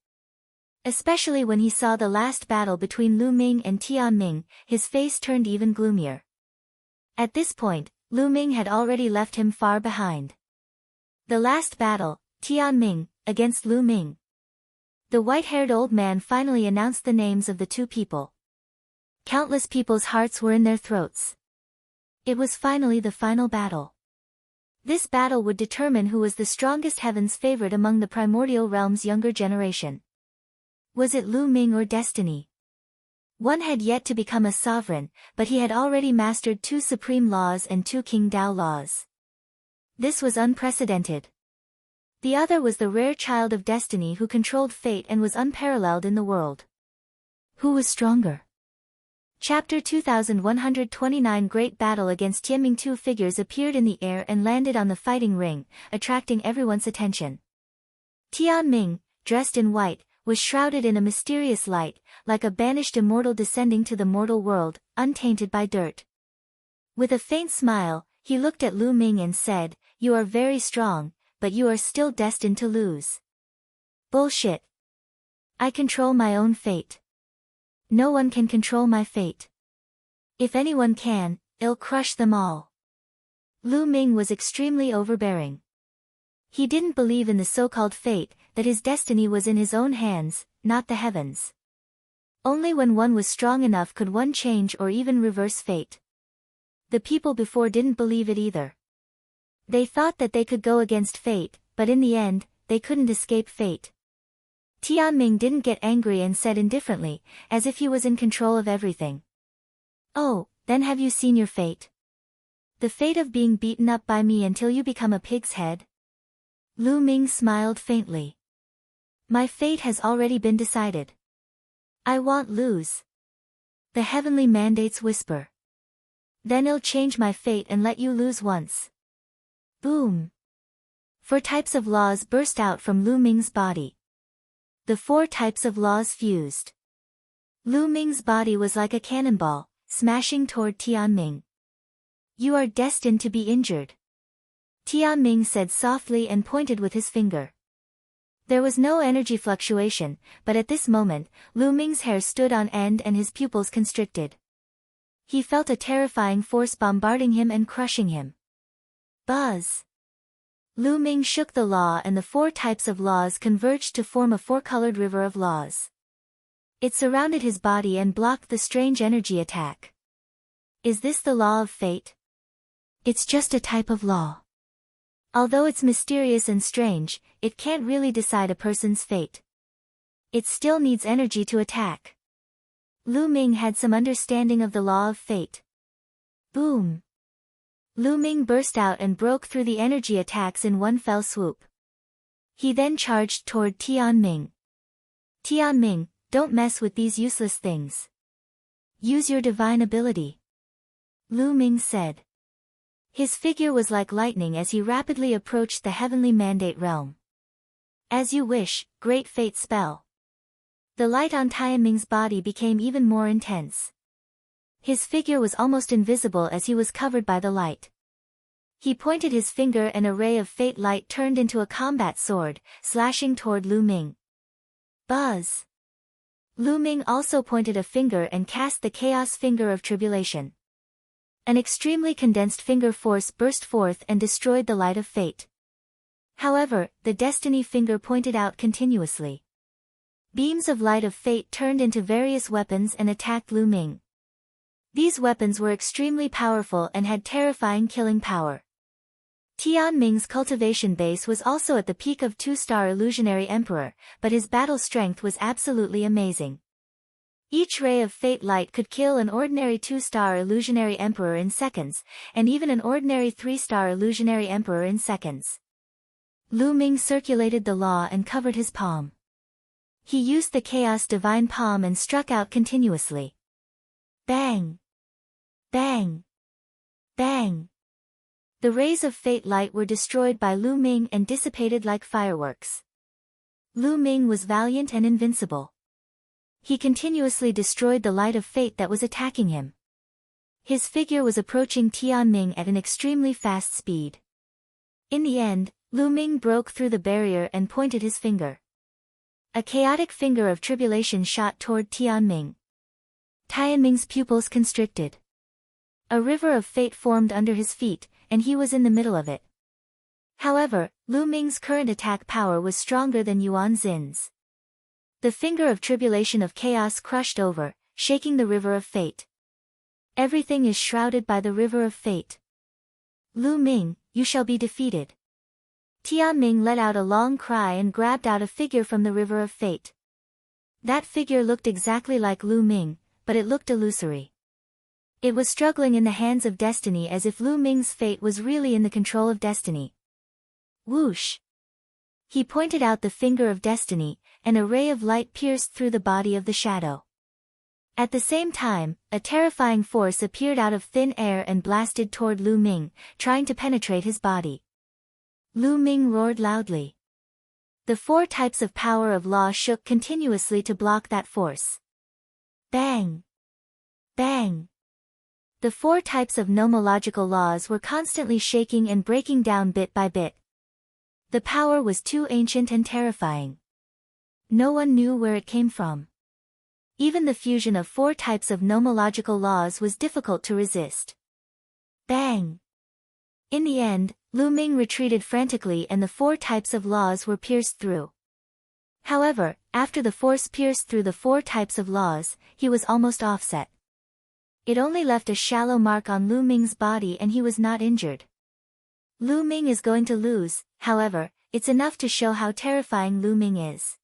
Especially when he saw the last battle between Lu Ming and Tianming, his face turned even gloomier. At this point, Lu Ming had already left him far behind. The last battle, Tianming, against Lu Ming. The white-haired old man finally announced the names of the two people. Countless people's hearts were in their throats. It was finally the final battle. This battle would determine who was the strongest heaven's favorite among the primordial realm's younger generation. Was it Lu Ming or destiny? One had yet to become a sovereign, but he had already mastered 2 supreme laws and 2 King Dao laws. This was unprecedented. The other was the rare child of destiny who controlled fate and was unparalleled in the world. Who was stronger? Chapter 2129 Great Battle against Tianming. 2 figures appeared in the air and landed on the fighting ring, attracting everyone's attention. Tianming, dressed in white, was shrouded in a mysterious light, like a banished immortal descending to the mortal world, untainted by dirt. With a faint smile, he looked at Lu Ming and said, "You are very strong, but you are still destined to lose." Bullshit. I control my own fate. No one can control my fate. If anyone can, I'll crush them all. Lu Ming was extremely overbearing. He didn't believe in the so-called fate, that his destiny was in his own hands, not the heavens. Only when one was strong enough could one change or even reverse fate. The people before didn't believe it either. They thought that they could go against fate, but in the end, they couldn't escape fate. Tianming didn't get angry and said indifferently, as if he was in control of everything. "Oh, then have you seen your fate? The fate of being beaten up by me until you become a pig's head?" Lu Ming smiled faintly. "My fate has already been decided. I won't lose." The heavenly mandates whisper. "Then I'll change my fate and let you lose once." Boom. 4 types of laws burst out from Lu Ming's body. The 4 types of laws fused. Lu Ming's body was like a cannonball, smashing toward Tianming. "You are destined to be injured," Tianming said softly and pointed with his finger. There was no energy fluctuation, but at this moment, Lu Ming's hair stood on end and his pupils constricted. He felt a terrifying force bombarding him and crushing him. Buzz. Lu Ming shook the law and the 4 types of laws converged to form a 4-colored river of laws. It surrounded his body and blocked the strange energy attack. Is this the law of fate? It's just a type of law. Although it's mysterious and strange, it can't really decide a person's fate. It still needs energy to attack. Lu Ming had some understanding of the law of fate. Boom. Lu Ming burst out and broke through the energy attacks in one fell swoop. He then charged toward Tianming. "Tianming, don't mess with these useless things. Use your divine ability," Lu Ming said. His figure was like lightning as he rapidly approached the heavenly mandate realm. "As you wish, great fate spell." The light on Tianming's body became even more intense. His figure was almost invisible as he was covered by the light. He pointed his finger and a ray of fate light turned into a combat sword, slashing toward Lu Ming. Buzz! Lu Ming also pointed a finger and cast the chaos finger of tribulation. An extremely condensed finger force burst forth and destroyed the light of fate. However, the destiny finger pointed out continuously. Beams of light of fate turned into various weapons and attacked Lu Ming. These weapons were extremely powerful and had terrifying killing power. Tianming's cultivation base was also at the peak of 2-star illusionary emperor, but his battle strength was absolutely amazing. Each ray of fate light could kill an ordinary 2-star illusionary emperor in seconds, and even an ordinary 3-star illusionary emperor in seconds. Lu Ming circulated the law and covered his palm. He used the chaos divine palm and struck out continuously. Bang! Bang! Bang! The rays of fate light were destroyed by Lu Ming and dissipated like fireworks. Lu Ming was valiant and invincible. He continuously destroyed the light of fate that was attacking him. His figure was approaching Tianming at an extremely fast speed. In the end, Lu Ming broke through the barrier and pointed his finger. A chaotic finger of tribulation shot toward Tianming. Tianming's pupils constricted. A river of fate formed under his feet, and he was in the middle of it. However, Lu Ming's current attack power was stronger than Yuan Xin's. The finger of tribulation of chaos crushed over, shaking the river of fate. Everything is shrouded by the river of fate. Lu Ming, you shall be defeated. Tianming let out a long cry and grabbed out a figure from the river of fate. That figure looked exactly like Lu Ming, but it looked illusory. It was struggling in the hands of destiny as if Lu Ming's fate was really in the control of destiny. Whoosh! He pointed out the finger of destiny, and a ray of light pierced through the body of the shadow. At the same time, a terrifying force appeared out of thin air and blasted toward Lu Ming, trying to penetrate his body. Lu Ming roared loudly. The 4 types of power of law shook continuously to block that force. Bang! Bang! The 4 types of nomological laws were constantly shaking and breaking down bit by bit. The power was too ancient and terrifying. No one knew where it came from. Even the fusion of 4 types of nomological laws was difficult to resist. Bang! In the end, Lu Ming retreated frantically and the 4 types of laws were pierced through. However, after the force pierced through the 4 types of laws, he was almost offset. It only left a shallow mark on Lu Ming's body and he was not injured. Lu Ming is going to lose, however, it's enough to show how terrifying Lu Ming is.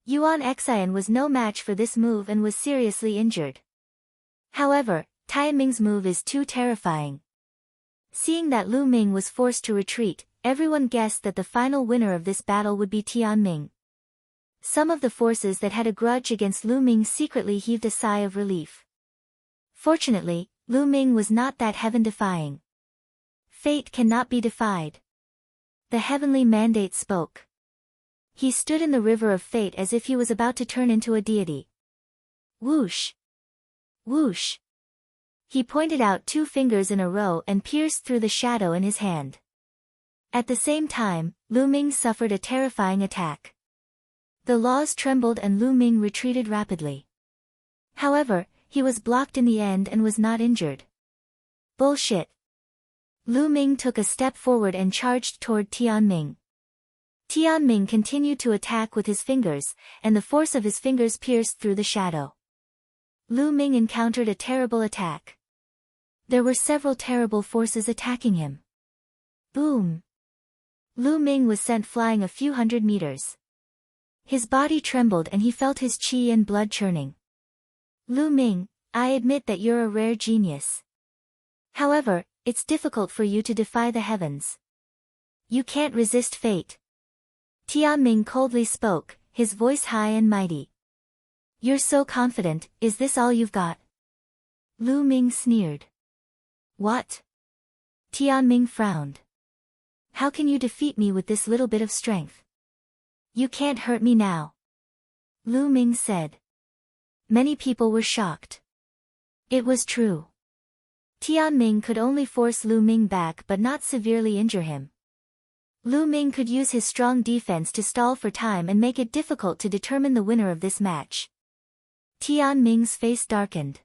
Yuan Xian was no match for this move and was seriously injured. However, Tianming's move is too terrifying. Seeing that Lu Ming was forced to retreat, everyone guessed that the final winner of this battle would be Tianming. Some of the forces that had a grudge against Lu Ming secretly heaved a sigh of relief. Fortunately, Lu Ming was not that heaven-defying. Fate cannot be defied. The heavenly mandate spoke. He stood in the river of fate as if he was about to turn into a deity. Whoosh! Whoosh! He pointed out 2 fingers in a row and pierced through the shadow in his hand. At the same time, Lu Ming suffered a terrifying attack. The laws trembled and Lu Ming retreated rapidly. However, he was blocked in the end and was not injured. Bullshit! Lu Ming took a step forward and charged toward Tianming. Tianming continued to attack with his fingers, and the force of his fingers pierced through the shadow. Lu Ming encountered a terrible attack. There were several terrible forces attacking him. Boom! Lu Ming was sent flying a few hundred meters. His body trembled and he felt his qi and blood churning. Lu Ming, I admit that you're a rare genius. However, it's difficult for you to defy the heavens. You can't resist fate. Tianming coldly spoke, his voice high and mighty. You're so confident, is this all you've got? Lu Ming sneered. What? Tianming frowned. How can you defeat me with this little bit of strength? You can't hurt me now. Lu Ming said. Many people were shocked. It was true. Tianming could only force Lu Ming back but not severely injure him. Lu Ming could use his strong defense to stall for time and make it difficult to determine the winner of this match. Tianming's face darkened.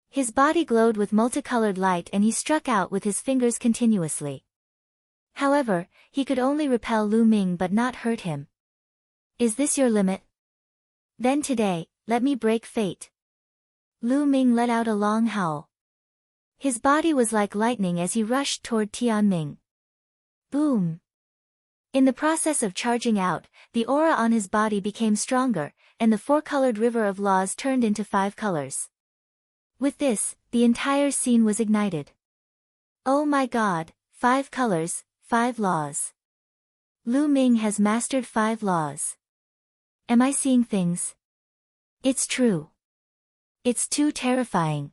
His body glowed with multicolored light and he struck out with his fingers continuously. However, he could only repel Lu Ming but not hurt him. Is this your limit? Then today, let me break fate. Lu Ming let out a long howl. His body was like lightning as he rushed toward Tianming. Boom! In the process of charging out, the aura on his body became stronger, and the four-colored river of laws turned into 5 colors. With this, the entire scene was ignited. Oh my god, 5 colors, 5 laws. Lu Ming has mastered 5 laws. Am I seeing things? It's true. It's too terrifying.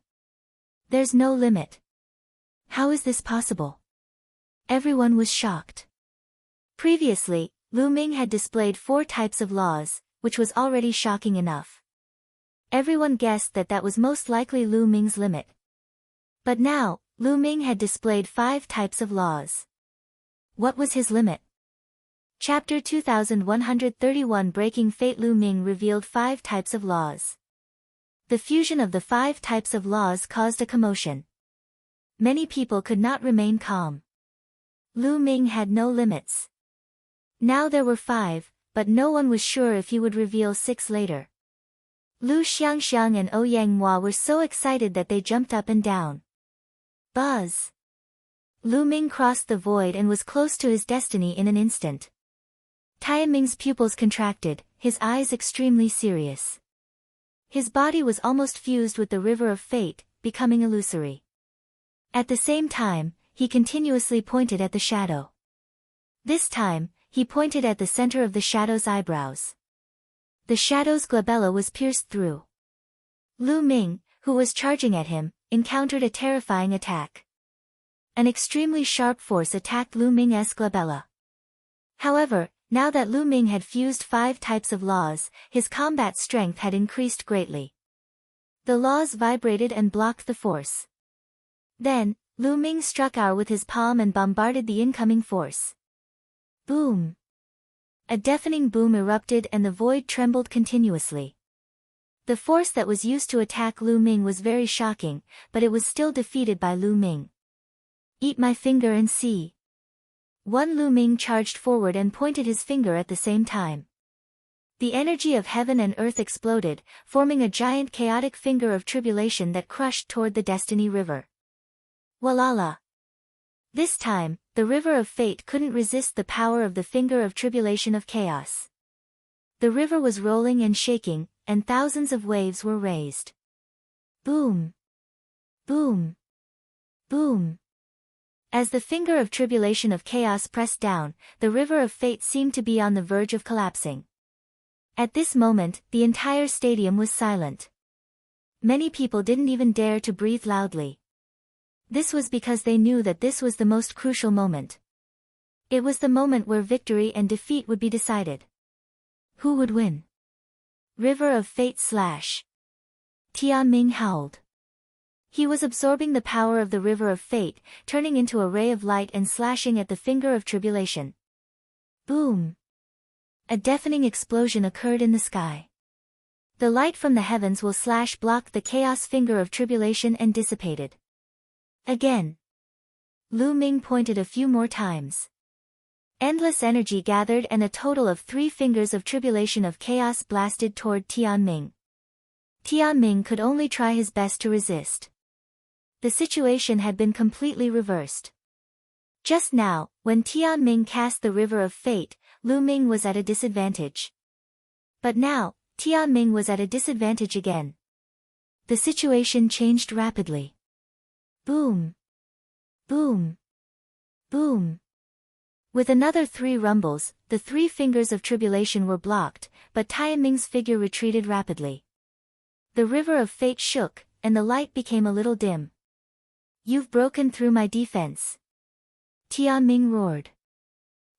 There's no limit. How is this possible? Everyone was shocked. Previously, Lu Ming had displayed 4 types of laws, which was already shocking enough. Everyone guessed that that was most likely Lu Ming's limit. But now, Lu Ming had displayed 5 types of laws. What was his limit? Chapter 2131 Breaking Fate. Lu Ming revealed 5 types of laws. The fusion of the 5 types of laws caused a commotion. Many people could not remain calm. Lu Ming had no limits. Now there were 5, but no one was sure if he would reveal 6 later. Lu Xiangxiang and Ouyang Hua were so excited that they jumped up and down. Buzz! Lu Ming crossed the void and was close to his destiny in an instant. Tianming's pupils contracted, his eyes extremely serious. His body was almost fused with the river of fate, becoming illusory. At the same time, he continuously pointed at the shadow. This time, he pointed at the center of the shadow's eyebrows. The shadow's glabella was pierced through. Lu Ming, who was charging at him, encountered a terrifying attack. An extremely sharp force attacked Lu Ming's glabella. However, now that Lu Ming had fused 5 types of laws, his combat strength had increased greatly. The laws vibrated and blocked the force. Then, Lu Ming struck out with his palm and bombarded the incoming force. Boom! A deafening boom erupted and the void trembled continuously. The force that was used to attack Lu Ming was very shocking, but it was still defeated by Lu Ming. Eat my finger and see. One Lu Ming charged forward and pointed his finger at the same time. The energy of heaven and earth exploded, forming a giant chaotic finger of tribulation that crushed toward the destiny river. Walala! This time, the river of fate couldn't resist the power of the finger of tribulation of chaos. The river was rolling and shaking, and thousands of waves were raised. Boom! Boom! Boom! As the finger of tribulation of chaos pressed down, the river of fate seemed to be on the verge of collapsing. At this moment, the entire stadium was silent. Many people didn't even dare to breathe loudly. This was because they knew that this was the most crucial moment. It was the moment where victory and defeat would be decided. Who would win? River of Fate / Tianming howled. He was absorbing the power of the river of fate, turning into a ray of light and slashing at the finger of tribulation. Boom! A deafening explosion occurred in the sky. The light from the heavens will / blocked the chaos finger of tribulation and dissipated. Again. Lu Ming pointed a few more times. Endless energy gathered and a total of 3 fingers of tribulation of chaos blasted toward Tianming. Tianming could only try his best to resist. The situation had been completely reversed. Just now, when Tianming cast the river of fate, Lu Ming was at a disadvantage. But now, Tianming was at a disadvantage again. The situation changed rapidly. Boom! Boom! Boom! With another 3 rumbles, the 3 fingers of tribulation were blocked, but Tianming's figure retreated rapidly. The river of fate shook, and the light became a little dim. You've broken through my defense. Tianming roared.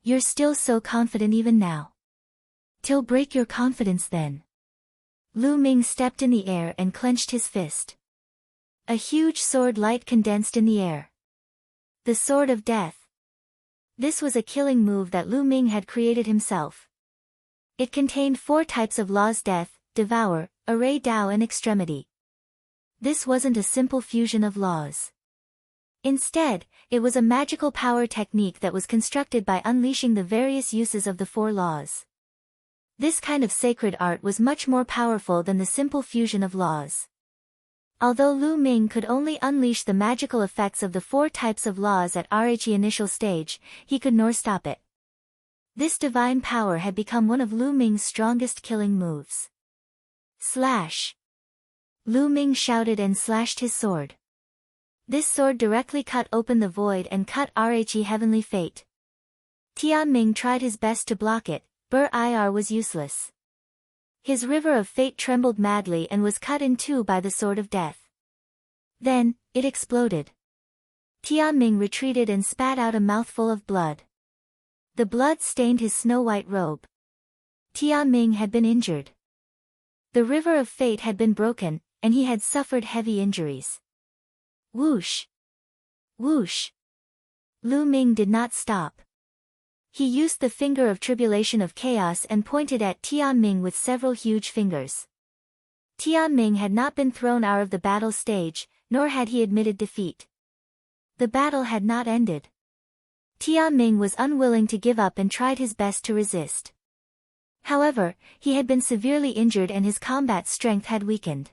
You're still so confident even now. Till break your confidence then. Lu Ming stepped in the air and clenched his fist. A huge sword light condensed in the air. The Sword of Death. This was a killing move that Lu Ming had created himself. It contained 4 types of laws: death, devour, array, Dao and extremity. This wasn't a simple fusion of laws. Instead, it was a magical power technique that was constructed by unleashing the various uses of the 4 laws. This kind of sacred art was much more powerful than the simple fusion of laws. Although Lu Ming could only unleash the magical effects of the 4 types of laws at Rhe initial stage, he could nor stop it. This divine power had become one of Lu Ming's strongest killing moves. Slash! Lu Ming shouted and slashed his sword. This sword directly cut open the void and cut Rhe heavenly fate. Tianming tried his best to block it, but Ir was useless. His river of fate trembled madly and was cut in 2 by the Sword of Death. Then, it exploded. Tianming retreated and spat out a mouthful of blood. The blood stained his snow-white robe. Tianming had been injured. The river of fate had been broken, and he had suffered heavy injuries. Whoosh! Whoosh! Lu Ming did not stop. He used the finger of tribulation of chaos and pointed at Tianming with several huge fingers. Tianming had not been thrown out of the battle stage, nor had he admitted defeat. The battle had not ended. Tianming was unwilling to give up and tried his best to resist. However, he had been severely injured and his combat strength had weakened.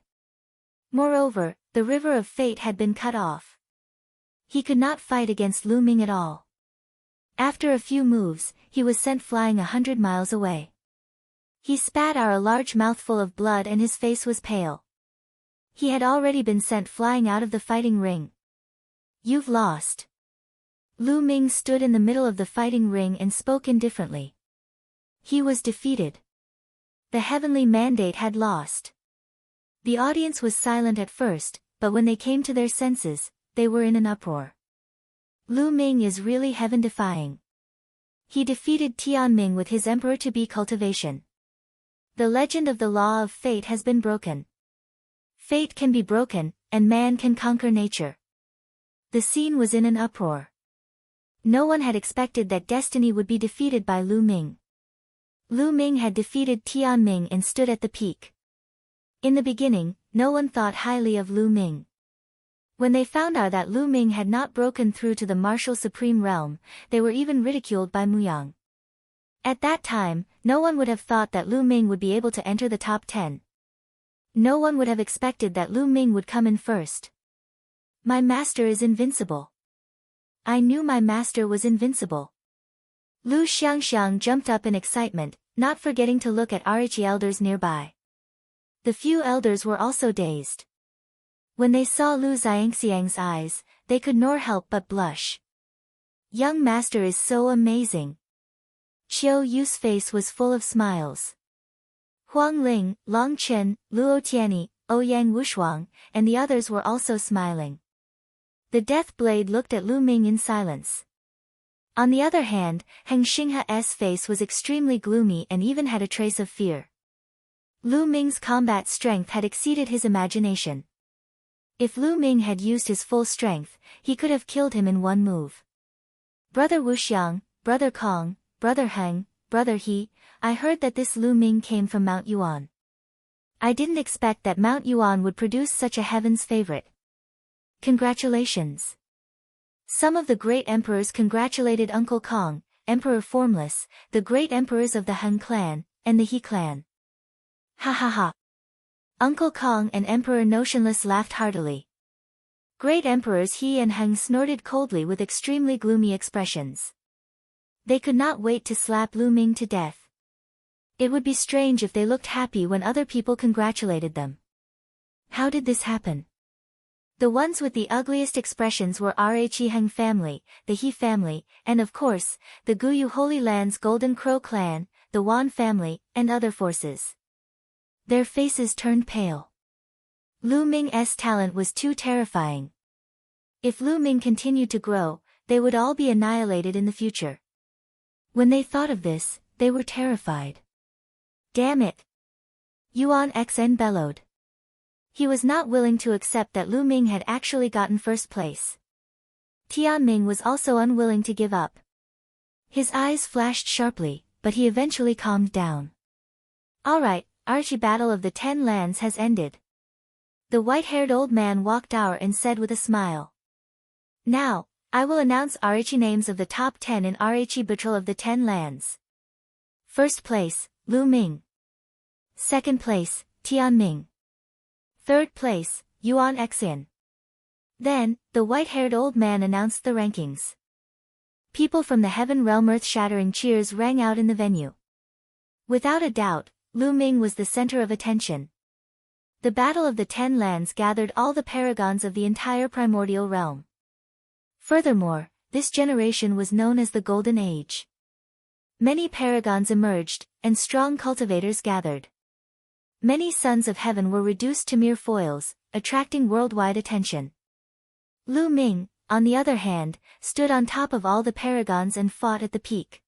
Moreover, the river of fate had been cut off. He could not fight against Lu Ming at all. After a few moves, he was sent flying 100 miles away. He spat out a large mouthful of blood and his face was pale. He had already been sent flying out of the fighting ring. You've lost. Lu Ming stood in the middle of the fighting ring and spoke indifferently. He was defeated. The heavenly mandate had lost. The audience was silent at first, but when they came to their senses, they were in an uproar. Lu Ming is really heaven-defying. He defeated Tianming with his emperor-to-be cultivation. The legend of the law of fate has been broken. Fate can be broken, and man can conquer nature. The scene was in an uproar. No one had expected that destiny would be defeated by Lu Ming. Lu Ming had defeated Tianming and stood at the peak. In the beginning, no one thought highly of Lu Ming. When they found out that Lu Ming had not broken through to the martial supreme realm, they were even ridiculed by Muyang. At that time, no one would have thought that Lu Ming would be able to enter the top 10. No one would have expected that Lu Ming would come in first. My master is invincible. I knew my master was invincible. Lu Xiangxiang jumped up in excitement, not forgetting to look at Rhe elders nearby. The few elders were also dazed. When they saw Lu Xiangxiang's eyes, they could nor help but blush. Young master is so amazing. Qiu Yu's face was full of smiles. Huang Ling, Long Chen, Luo Tianyi, Ouyang Wushuang, and the others were also smiling. The Death Blade looked at Lu Ming in silence. On the other hand, Heng Xinghe's face was extremely gloomy and even had a trace of fear. Lu Ming's combat strength had exceeded his imagination. If Lu Ming had used his full strength, he could have killed him in one move. Brother Wuxiang, Brother Kong, Brother Heng, Brother He, I heard that this Lu Ming came from Mount Yuan. I didn't expect that Mount Yuan would produce such a heaven's favorite. Congratulations. Some of the great emperors congratulated Uncle Kong, Emperor Formless, the great emperors of the Heng clan, and the He clan. Ha ha ha. Uncle Kong and Emperor Notionless laughed heartily. Great emperors He and Heng snorted coldly with extremely gloomy expressions. They could not wait to slap Lu Ming to death. It would be strange if they looked happy when other people congratulated them. How did this happen? The ones with the ugliest expressions were Rhe Heng family, the He family, and of course, the Guyu Holy Land's Golden Crow clan, the Wan family, and other forces. Their faces turned pale. Lu Ming's talent was too terrifying. If Lu Ming continued to grow, they would all be annihilated in the future. When they thought of this, they were terrified. Damn it! Yuan XN bellowed. He was not willing to accept that Lu Ming had actually gotten first place. Tianming was also unwilling to give up. His eyes flashed sharply, but he eventually calmed down. Alright, Archie battle of the 10 lands has ended. The white-haired old man walked out and said with a smile. Now, I will announce Archie names of the top 10 in Archie battle of the 10 lands. First place, Lu Ming. Second place, Tianming. Third place, Yuan Xin. Then, the white-haired old man announced the rankings. People from the heaven realm earth-shattering cheers rang out in the venue. Without a doubt, Lu Ming was the center of attention. The Battle of the 10 Lands gathered all the paragons of the entire primordial realm. Furthermore, this generation was known as the Golden Age. Many paragons emerged, and strong cultivators gathered. Many sons of heaven were reduced to mere foils, attracting worldwide attention. Lu Ming, on the other hand, stood on top of all the paragons and fought at the peak.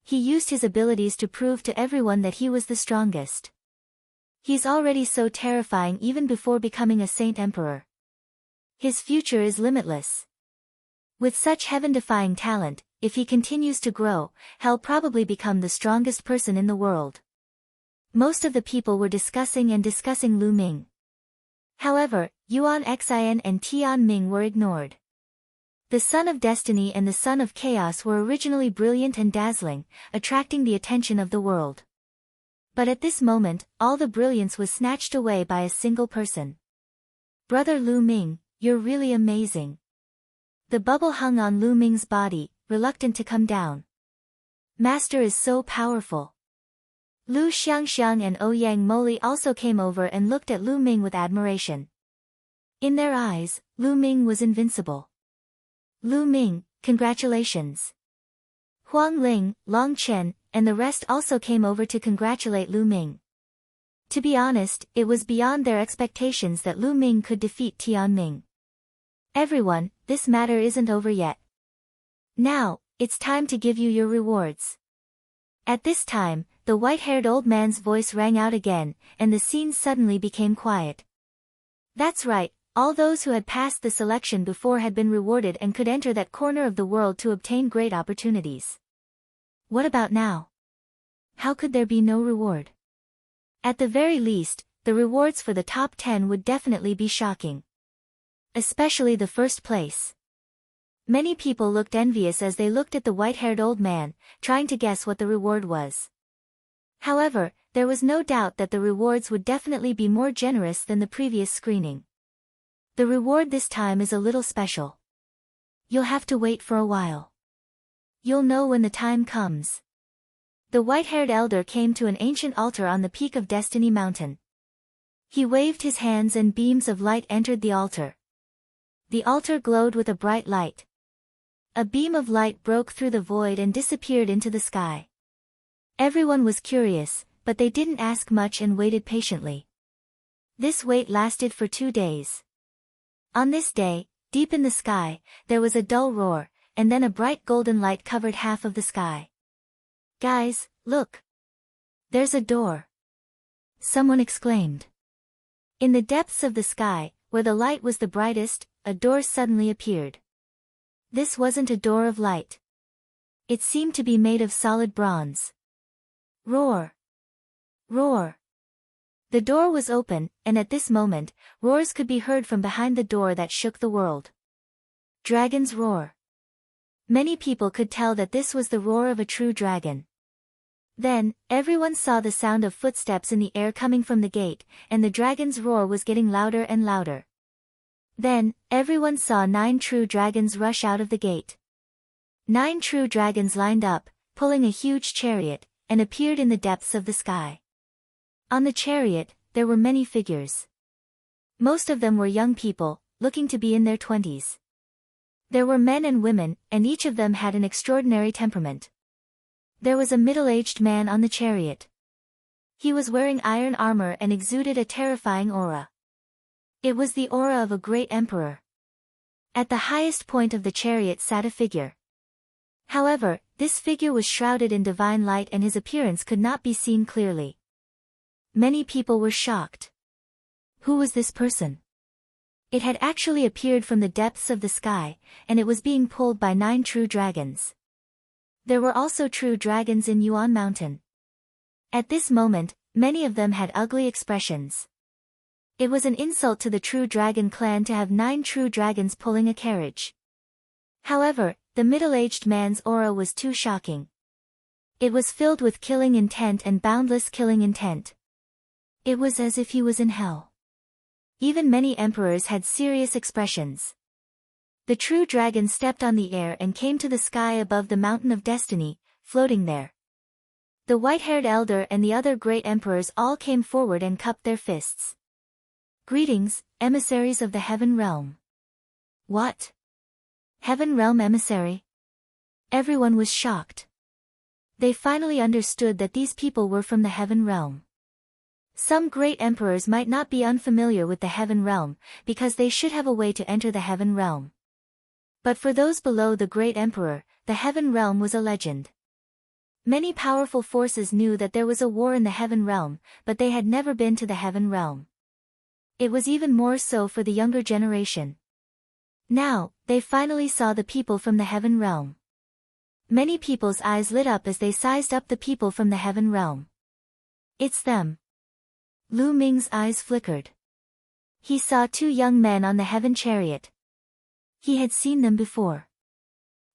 He used his abilities to prove to everyone that he was the strongest. He's already so terrifying even before becoming a saint emperor. His future is limitless. With such heaven-defying talent, if he continues to grow, he'll probably become the strongest person in the world. Most of the people were discussing Lu Ming. However, Yuan Xin and Tianming were ignored. The Son of Destiny and the Son of Chaos were originally brilliant and dazzling, attracting the attention of the world. But at this moment, all the brilliance was snatched away by a single person. Brother Lu Ming, you're really amazing. The bubble hung on Lu Ming's body, reluctant to come down. Master is so powerful. Lu Xiangxiang and Ouyang Moli also came over and looked at Lu Ming with admiration. In their eyes, Lu Ming was invincible. Lu Ming, congratulations. Huang Ling, Long Chen, and the rest also came over to congratulate Lu Ming. To be honest, it was beyond their expectations that Lu Ming could defeat Tianming. Everyone, this matter isn't over yet. Now, it's time to give you your rewards. At this time, the white-haired old man's voice rang out again, and the scene suddenly became quiet. That's right, all those who had passed the selection before had been rewarded and could enter that corner of the world to obtain great opportunities. What about now? How could there be no reward? At the very least, the rewards for the top 10 would definitely be shocking. Especially the first place. Many people looked envious as they looked at the white-haired old man, trying to guess what the reward was. However, there was no doubt that the rewards would definitely be more generous than the previous screening. The reward this time is a little special. You'll have to wait for a while. You'll know when the time comes. The white-haired elder came to an ancient altar on the peak of Destiny Mountain. He waved his hands and beams of light entered the altar. The altar glowed with a bright light. A beam of light broke through the void and disappeared into the sky. Everyone was curious, but they didn't ask much and waited patiently. This wait lasted for 2 days. On this day, deep in the sky, there was a dull roar, and then a bright golden light covered half of the sky. Guys, look! There's a door! Someone exclaimed. In the depths of the sky, where the light was the brightest, a door suddenly appeared. This wasn't a door of light. It seemed to be made of solid bronze. Roar! Roar! The door was open, and at this moment, roars could be heard from behind the door that shook the world. Dragon's roar. Many people could tell that this was the roar of a true dragon. Then, everyone saw the sound of footsteps in the air coming from the gate, and the dragon's roar was getting louder and louder. Then, everyone saw 9 true dragons rush out of the gate. 9 true dragons lined up, pulling a huge chariot, and appeared in the depths of the sky. On the chariot, there were many figures. Most of them were young people, looking to be in their 20s. There were men and women, and each of them had an extraordinary temperament. There was a middle-aged man on the chariot. He was wearing iron armor and exuded a terrifying aura. It was the aura of a great emperor. At the highest point of the chariot sat a figure. However, this figure was shrouded in divine light and his appearance could not be seen clearly. Many people were shocked. Who was this person? It had actually appeared from the depths of the sky, and it was being pulled by 9 true dragons. There were also true dragons in Yuan Mountain. At this moment, many of them had ugly expressions. It was an insult to the true dragon clan to have 9 true dragons pulling a carriage. However, the middle-aged man's aura was too shocking. It was filled with killing intent and boundless killing intent. It was as if he was in hell. Even many emperors had serious expressions. The true dragon stepped on the air and came to the sky above the mountain of destiny, floating there. The white-haired elder and the other great emperors all came forward and cupped their fists. Greetings, emissaries of the heaven realm. What? Heaven realm emissary? Everyone was shocked. They finally understood that these people were from the heaven realm. Some great emperors might not be unfamiliar with the heaven realm, because they should have a way to enter the heaven realm. But for those below the great emperor, the heaven realm was a legend. Many powerful forces knew that there was a war in the heaven realm, but they had never been to the heaven realm. It was even more so for the younger generation. Now, they finally saw the people from the heaven realm. Many people's eyes lit up as they sized up the people from the heaven realm. It's them. Ming's eyes flickered. He saw 2 young men on the heaven chariot. He had seen them before.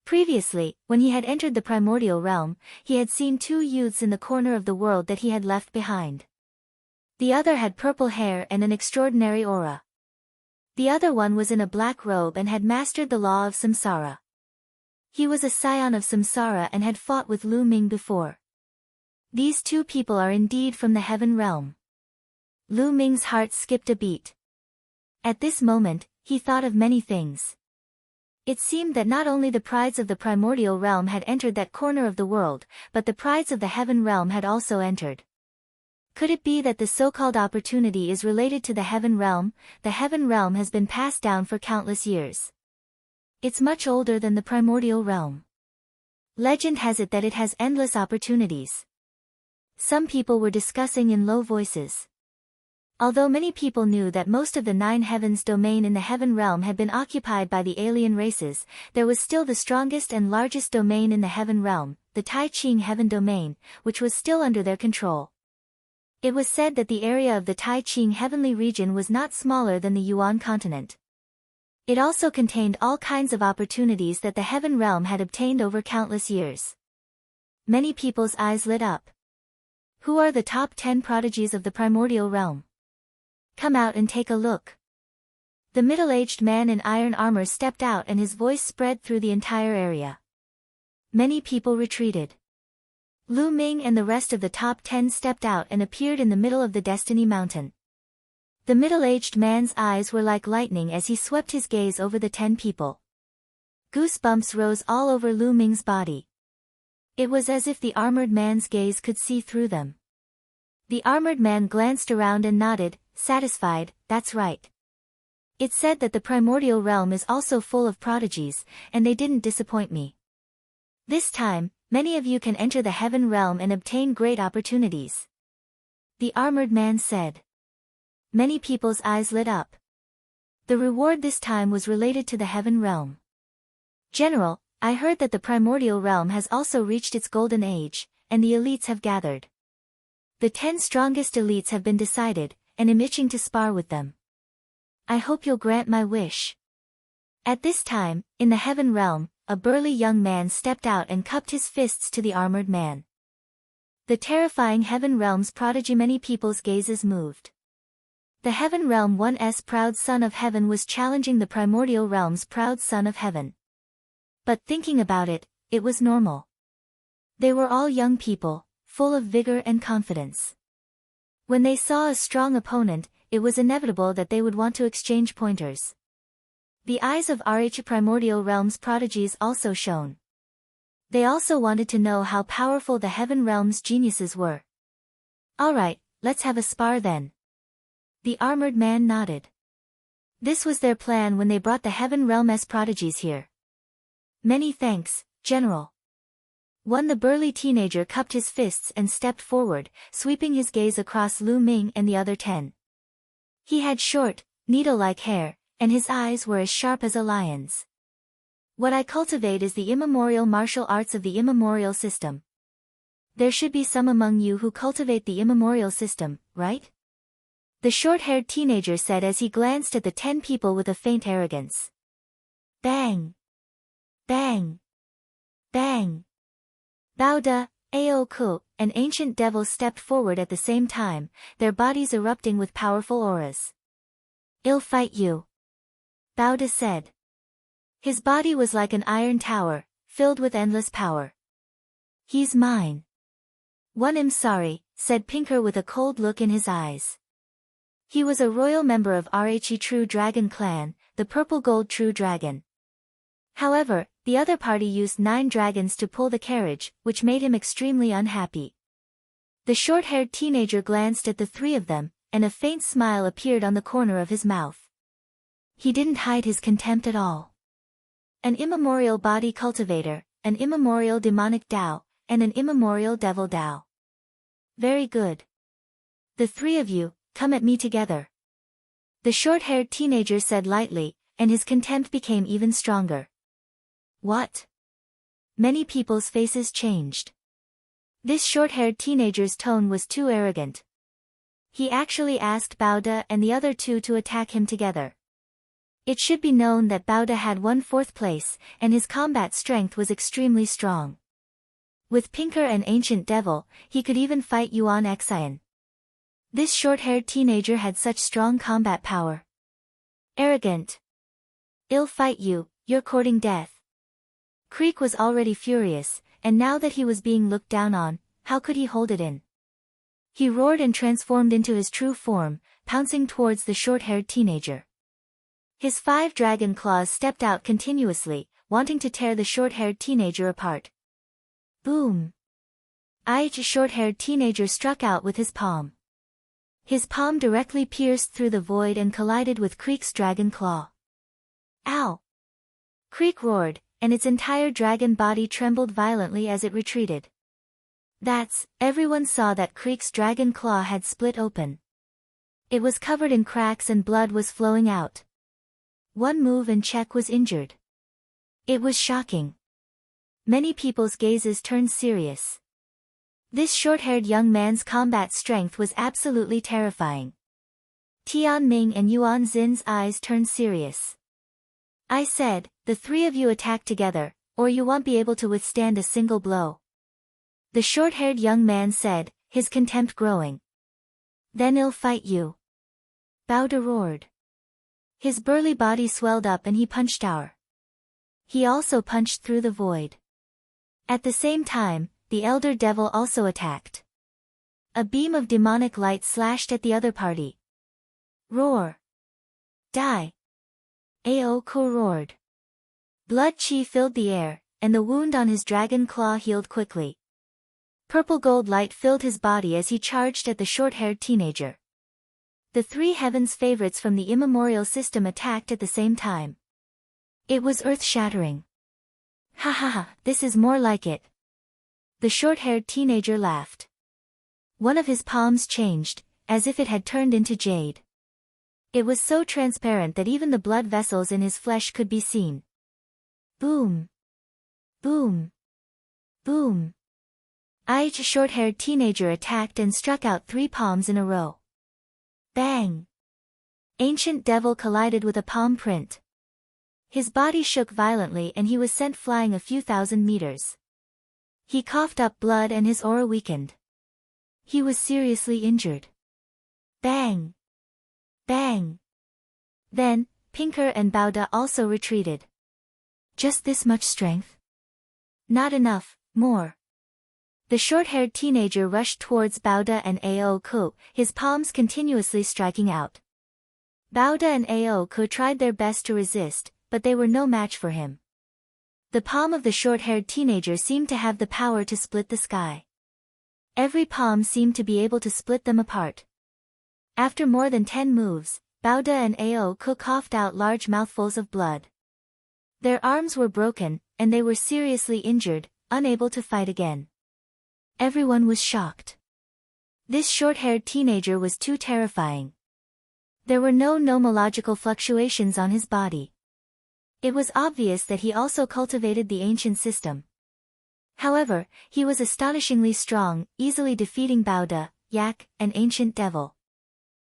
Previously, when he had entered the primordial realm, he had seen 2 youths in the corner of the world that he had left behind. The other had purple hair and an extraordinary aura. The other one was in a black robe and had mastered the law of samsara. He was a scion of samsara and had fought with Ming before. These 2 people are indeed from the heaven realm. Ming's heart skipped a beat. At this moment, he thought of many things. It seemed that not only the prides of the primordial realm had entered that corner of the world, but the prides of the heaven realm had also entered. Could it be that the so-called opportunity is related to the heaven realm? The heaven realm has been passed down for countless years. It's much older than the primordial realm. Legend has it that it has endless opportunities. Some people were discussing in low voices. Although many people knew that most of the 9 heavens domain in the heaven realm had been occupied by the alien races, there was still the strongest and largest domain in the heaven realm, the Tai Ching heaven domain, which was still under their control. It was said that the area of the Tai Ching heavenly region was not smaller than the Yuan continent. It also contained all kinds of opportunities that the heaven realm had obtained over countless years. Many people's eyes lit up. Who are the top 10 prodigies of the primordial realm? Come out and take a look. The middle-aged man in iron armor stepped out and his voice spread through the entire area. Many people retreated. Ming and the rest of the top 10 stepped out and appeared in the middle of the Destiny Mountain. The middle-aged man's eyes were like lightning as he swept his gaze over the 10 people. Goosebumps rose all over Ming's body. It was as if the armored man's gaze could see through them. The armored man glanced around and nodded, satisfied. That's right. It said that the primordial realm is also full of prodigies, and they didn't disappoint me. This time, many of you can enter the heaven realm and obtain great opportunities. The armored man said. Many people's eyes lit up. The reward this time was related to the heaven realm. General, I heard that the primordial realm has also reached its golden age, and the elites have gathered. The 10 strongest elites have been decided, and am itching to spar with them. I hope you'll grant my wish. At this time, in the heaven realm, a burly young man stepped out and cupped his fists to the armored man. The terrifying heaven realm's prodigy, many people's gazes moved. The heaven realm 1's proud son of heaven was challenging the primordial realm's proud son of heaven. But thinking about it, it was normal. They were all young people, full of vigor and confidence. When they saw a strong opponent, it was inevitable that they would want to exchange pointers. The eyes of RH primordial realm's prodigies also shone. They also wanted to know how powerful the heaven realm's geniuses were. Alright, let's have a spar then. The armored man nodded. This was their plan when they brought the heaven realm's prodigies here. Many thanks, General. One, the burly teenager cupped his fists and stepped forward, sweeping his gaze across Lu Ming and the other 10. He had short, needle-like hair, and his eyes were as sharp as a lion's. What I cultivate is the immemorial martial arts of the immemorial system. There should be some among you who cultivate the immemorial system, right? The short-haired teenager said as he glanced at the 10 people with a faint arrogance. Bang! Bang! Bang! Baoda, Aoku, an ancient devil stepped forward at the same time, their bodies erupting with powerful auras. I'll fight you. Baoda said. His body was like an iron tower, filled with endless power. He's mine. One, I'm sorry, said Pinker with a cold look in his eyes. He was a royal member of Rhe True Dragon clan, the Purple Gold True Dragon. However, the other party used 9 dragons to pull the carriage, which made him extremely unhappy. The short-haired teenager glanced at the 3 of them, and a faint smile appeared on the corner of his mouth. He didn't hide his contempt at all. An immemorial body cultivator, an immemorial demonic Tao, and an immemorial devil Tao. Very good. The 3 of you, come at me together. The short-haired teenager said lightly, and his contempt became even stronger. What? Many people's faces changed. This short-haired teenager's tone was too arrogant. He actually asked Baoda and the other 2 to attack him together. It should be known that Baoda had won 4th place, and his combat strength was extremely strong. With Pinker and Ancient Devil, he could even fight Yuan Xian. This short-haired teenager had such strong combat power. Arrogant. I'll fight you, you're courting death. Creek was already furious, and now that he was being looked down on, how could he hold it in? He roared and transformed into his true form, pouncing towards the short-haired teenager. His 5 dragon claws stepped out continuously, wanting to tear the short-haired teenager apart. Boom! Each short-haired teenager struck out with his palm. His palm directly pierced through the void and collided with Creek's dragon claw. Ow! Creek roared, and its entire dragon body trembled violently as it retreated. Everyone saw that Creek's dragon claw had split open. It was covered in cracks and blood was flowing out. One move and Check was injured. It was shocking. Many people's gazes turned serious. This short-haired young man's combat strength was absolutely terrifying. Tianming and Yuan Xin's eyes turned serious. I said, the 3 of you attack together, or you won't be able to withstand a single blow. The short-haired young man said, his contempt growing. Then I'll fight you. Baoda roared. His burly body swelled up and he punched our. He also punched through the void. At the same time, the elder devil also attacked. A beam of demonic light slashed at the other party. Roar! Die! Aoku roared. Blood chi filled the air, and the wound on his dragon claw healed quickly. Purple gold light filled his body as he charged at the short-haired teenager. The 3 heavens favorites from the immemorial system attacked at the same time. It was earth-shattering. Ha ha ha, this is more like it. The short-haired teenager laughed. One of his palms changed, as if it had turned into jade. It was so transparent that even the blood vessels in his flesh could be seen. Boom! Boom! Boom! Each short-haired teenager attacked and struck out 3 palms in a row. Bang! Ancient Devil collided with a palm print. His body shook violently and he was sent flying a few thousand meters. He coughed up blood and his aura weakened. He was seriously injured. Bang! Bang! Then, Pinker and Baoda also retreated. Just this much strength? Not enough, more. The short-haired teenager rushed towards Baoda and Aoku, his palms continuously striking out. Baoda and Aoku tried their best to resist, but they were no match for him. The palm of the short-haired teenager seemed to have the power to split the sky. Every palm seemed to be able to split them apart. After more than 10 moves, Baoda and Aoku coughed out large mouthfuls of blood. Their arms were broken, and they were seriously injured, unable to fight again. Everyone was shocked. This short-haired teenager was too terrifying. There were no nomological fluctuations on his body. It was obvious that he also cultivated the ancient system. However, he was astonishingly strong, easily defeating Baoda, Yak, an ancient devil.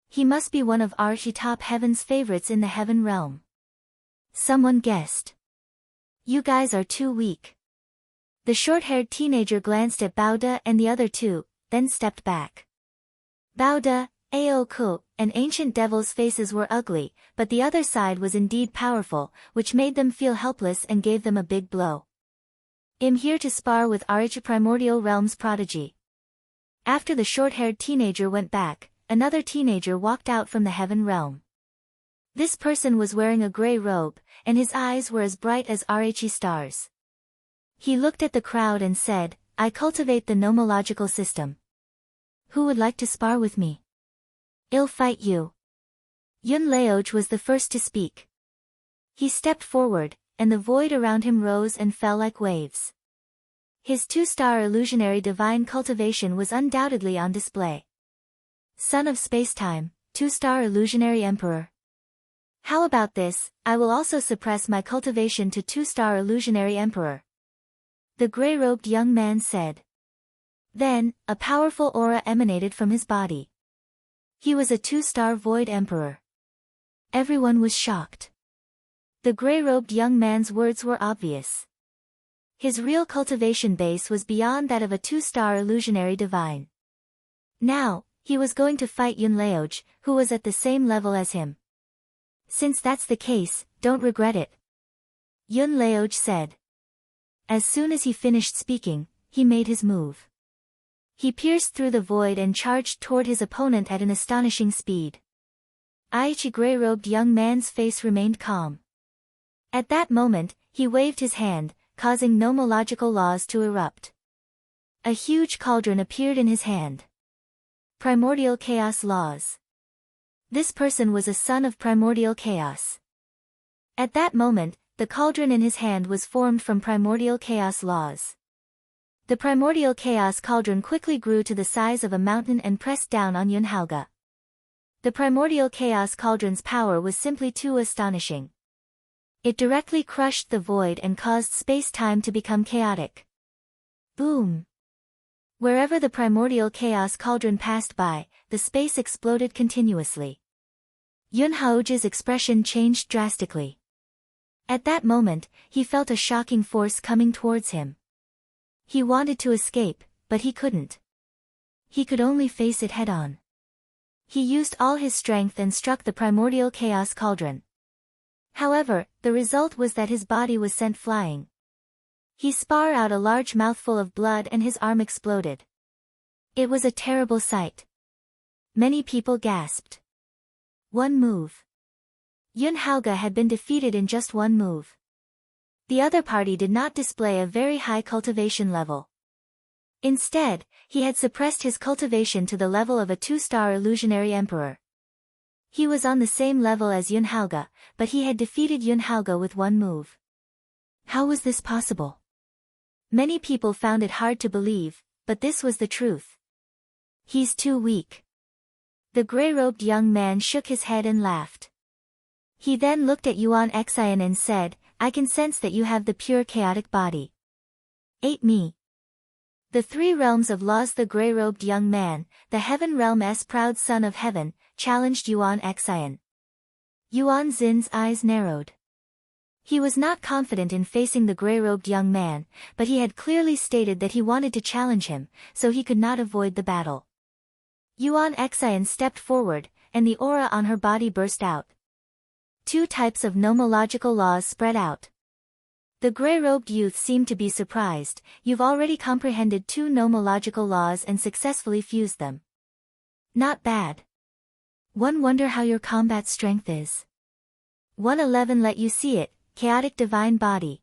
He must be one of top heaven's favorites in the heaven realm. Someone guessed. You guys are too weak. The short-haired teenager glanced at Baoda and the other two, then stepped back. Baoda, Aoku, and ancient devil's faces were ugly, but the other side was indeed powerful, which made them feel helpless and gave them a big blow. I'm here to spar with primordial realm's prodigy. After the short-haired teenager went back, another teenager walked out from the heaven realm. This person was wearing a gray robe, and his eyes were as bright as stars. He looked at the crowd and said, I cultivate the nomological system. Who would like to spar with me? I'll fight you. Yun Laoge was the first to speak. He stepped forward, and the void around him rose and fell like waves. His 2-star illusionary divine cultivation was undoubtedly on display. Son of Spacetime, 2-star illusionary emperor. How about this, I will also suppress my cultivation to 2-star illusionary emperor. The gray-robed young man said. Then, a powerful aura emanated from his body. He was a 2-star void emperor. Everyone was shocked. The gray-robed young man's words were obvious. His real cultivation base was beyond that of a 2-star illusionary divine. Now, he was going to fight Yun Laoge, who was at the same level as him. Since that's the case, don't regret it. Yun Laoge said. As soon as he finished speaking, he made his move. He pierced through the void and charged toward his opponent at an astonishing speed. Aichi gray-robed young man's face remained calm. At that moment, he waved his hand, causing nomological laws to erupt. A huge cauldron appeared in his hand. Primordial chaos laws. This person was a son of primordial chaos. At that moment, the cauldron in his hand was formed from primordial chaos laws. The primordial chaos cauldron quickly grew to the size of a mountain and pressed down on Yun Haoge. The primordial chaos cauldron's power was simply too astonishing. It directly crushed the void and caused space-time to become chaotic. Boom! Wherever the primordial chaos cauldron passed by, the space exploded continuously. Yun Haoge's expression changed drastically. At that moment, he felt a shocking force coming towards him. He wanted to escape, but he couldn't. He could only face it head-on. He used all his strength and struck the primordial chaos cauldron. However, the result was that his body was sent flying. He spat out a large mouthful of blood and his arm exploded. It was a terrible sight. Many people gasped. One move. Yun Haoge had been defeated in just one move. The other party did not display a very high cultivation level. Instead, he had suppressed his cultivation to the level of a 2-star illusionary emperor. He was on the same level as Yun Haoge, but he had defeated Yun Haoge with one move. How was this possible? Many people found it hard to believe, but this was the truth. He's too weak. The gray-robed young man shook his head and laughed. He then looked at Yuan Xian and said, I can sense that you have the pure chaotic body. Ate me. The 3 realms of laws. The gray-robed young man, the heaven realm's proud son of heaven, challenged Yuan Xian. Yuan Xin's eyes narrowed. He was not confident in facing the gray-robed young man, but he had clearly stated that he wanted to challenge him, so he could not avoid the battle. Yuan Xian stepped forward, and the aura on her body burst out. 2 types of nomological laws spread out. The gray-robed youth seemed to be surprised. You've already comprehended 2 nomological laws and successfully fused them. Not bad. One wonder how your combat strength is. 111 let you see it, chaotic divine body.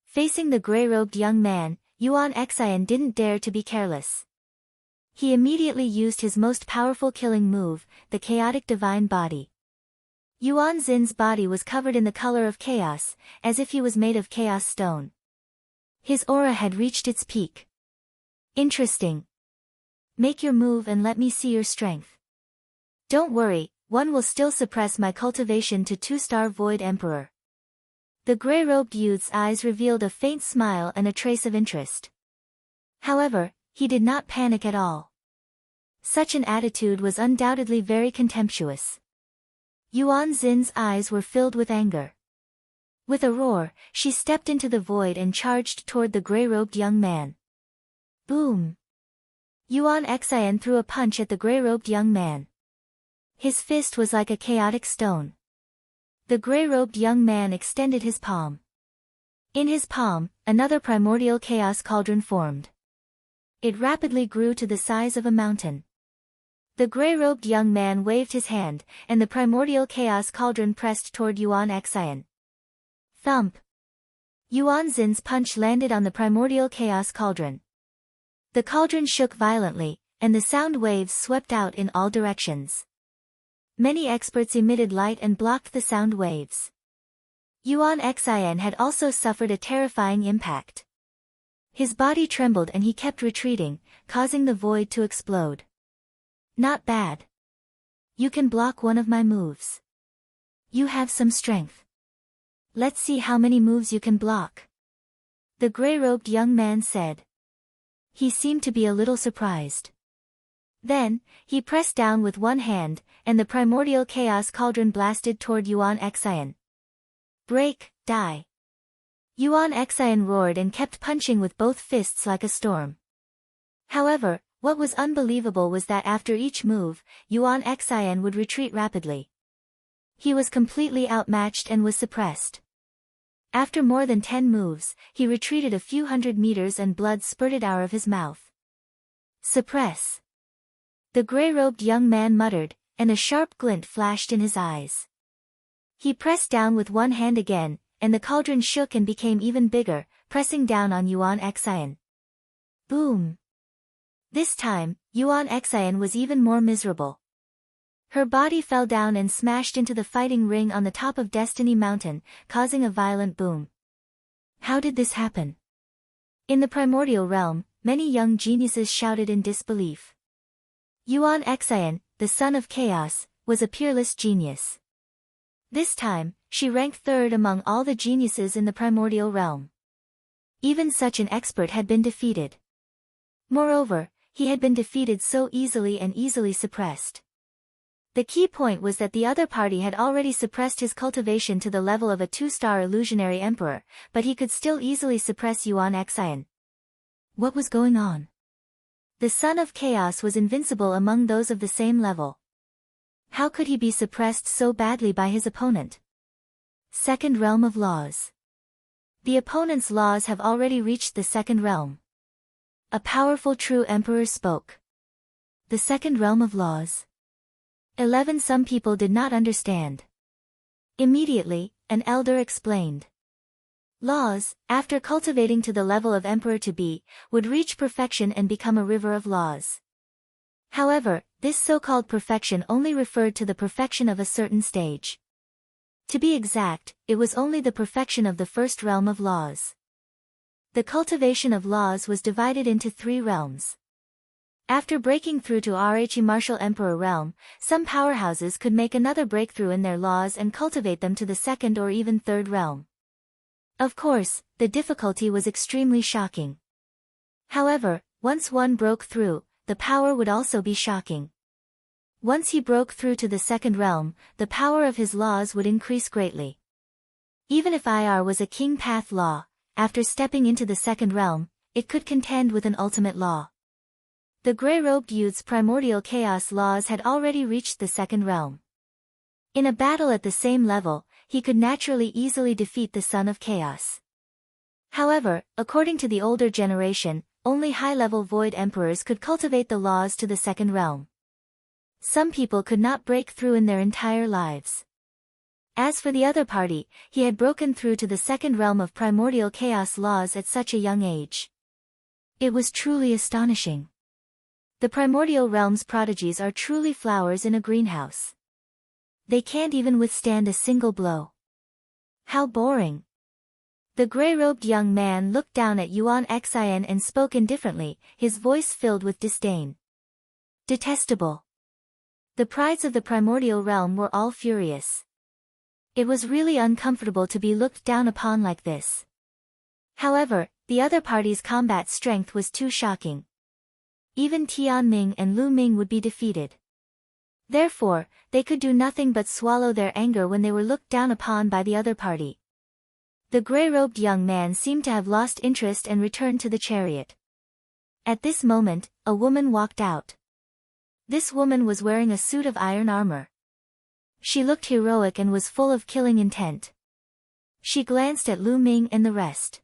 Facing the gray-robed young man, Yuan Xian didn't dare to be careless. He immediately used his most powerful killing move, the chaotic divine body. Yuan Xin's body was covered in the color of chaos, as if he was made of chaos stone. His aura had reached its peak. Interesting. Make your move and let me see your strength. Don't worry, one will still suppress my cultivation to 2-star Void Emperor. The gray-robed youth's eyes revealed a faint smile and a trace of interest. However, he did not panic at all. Such an attitude was undoubtedly very contemptuous. Yuan Xin's eyes were filled with anger. With a roar, she stepped into the void and charged toward the gray-robed young man. Boom! Yuan Xian threw a punch at the gray-robed young man. His fist was like a chaotic stone. The gray-robed young man extended his palm. In his palm, another primordial chaos cauldron formed. It rapidly grew to the size of a mountain. The gray-robed young man waved his hand, and the primordial chaos cauldron pressed toward Yuan Xian. Thump! Yuan Xin's punch landed on the primordial chaos cauldron. The cauldron shook violently, and the sound waves swept out in all directions. Many experts emitted light and blocked the sound waves. Yuan Xian had also suffered a terrifying impact. His body trembled and he kept retreating, causing the void to explode. Not bad. You can block one of my moves. You have some strength. Let's see how many moves you can block. The gray-robed young man said. He seemed to be a little surprised. Then, he pressed down with one hand, and the primordial chaos cauldron blasted toward Yuan Xian. Break, die. Yuan Xian roared and kept punching with both fists like a storm. However, what was unbelievable was that after each move, Yuan Xian would retreat rapidly. He was completely outmatched and was suppressed. After more than 10 moves, he retreated a few hundred meters and blood spurted out of his mouth. Suppress. The gray-robed young man muttered, and a sharp glint flashed in his eyes. He pressed down with one hand again, and the cauldron shook and became even bigger, pressing down on Yuan Xian. Boom! This time, Yuan Xian was even more miserable. Her body fell down and smashed into the fighting ring on the top of Destiny Mountain, causing a violent boom. How did this happen? In the primordial realm, many young geniuses shouted in disbelief. Yuan Xian, the son of chaos, was a peerless genius. This time, she ranked third among all the geniuses in the primordial realm. Even such an expert had been defeated. Moreover, he had been defeated so easily and easily suppressed. The key point was that the other party had already suppressed his cultivation to the level of a 2-star illusionary emperor, but he could still easily suppress Yuan Xian. What was going on? The son of chaos was invincible among those of the same level. How could he be suppressed so badly by his opponent? Second realm of laws. The opponent's laws have already reached the second realm. A powerful true emperor spoke. The second realm of laws. 11 Some people did not understand. Immediately, an elder explained. Laws, after cultivating to the level of emperor to be, would reach perfection and become a river of laws. However, this so-called perfection only referred to the perfection of a certain stage. To be exact, it was only the perfection of the first realm of laws. The cultivation of laws was divided into 3 realms. After breaking through to Rhe Martial Emperor realm, some powerhouses could make another breakthrough in their laws and cultivate them to the second or even third realm. Of course, the difficulty was extremely shocking. However, once one broke through, the power would also be shocking. Once he broke through to the second realm, the power of his laws would increase greatly. Even if IR was a king path law, after stepping into the second realm, it could contend with an ultimate law. The gray-robed youth's primordial chaos laws had already reached the second realm. In a battle at the same level, he could naturally easily defeat the son of chaos. However, according to the older generation, only high-level void emperors could cultivate the laws to the second realm. Some people could not break through in their entire lives. As for the other party, he had broken through to the second realm of primordial chaos laws at such a young age. It was truly astonishing. The primordial realm's prodigies are truly flowers in a greenhouse. They can't even withstand a single blow. How boring. The gray-robed young man looked down at Yuan Xin and spoke indifferently, his voice filled with disdain. Detestable. The prides of the primordial realm were all furious. It was really uncomfortable to be looked down upon like this. However, the other party's combat strength was too shocking. Even Tianming and Ming would be defeated. Therefore, they could do nothing but swallow their anger when they were looked down upon by the other party. The gray-robed young man seemed to have lost interest and returned to the chariot. At this moment, a woman walked out. This woman was wearing a suit of iron armor. She looked heroic and was full of killing intent. She glanced at Ming and the rest.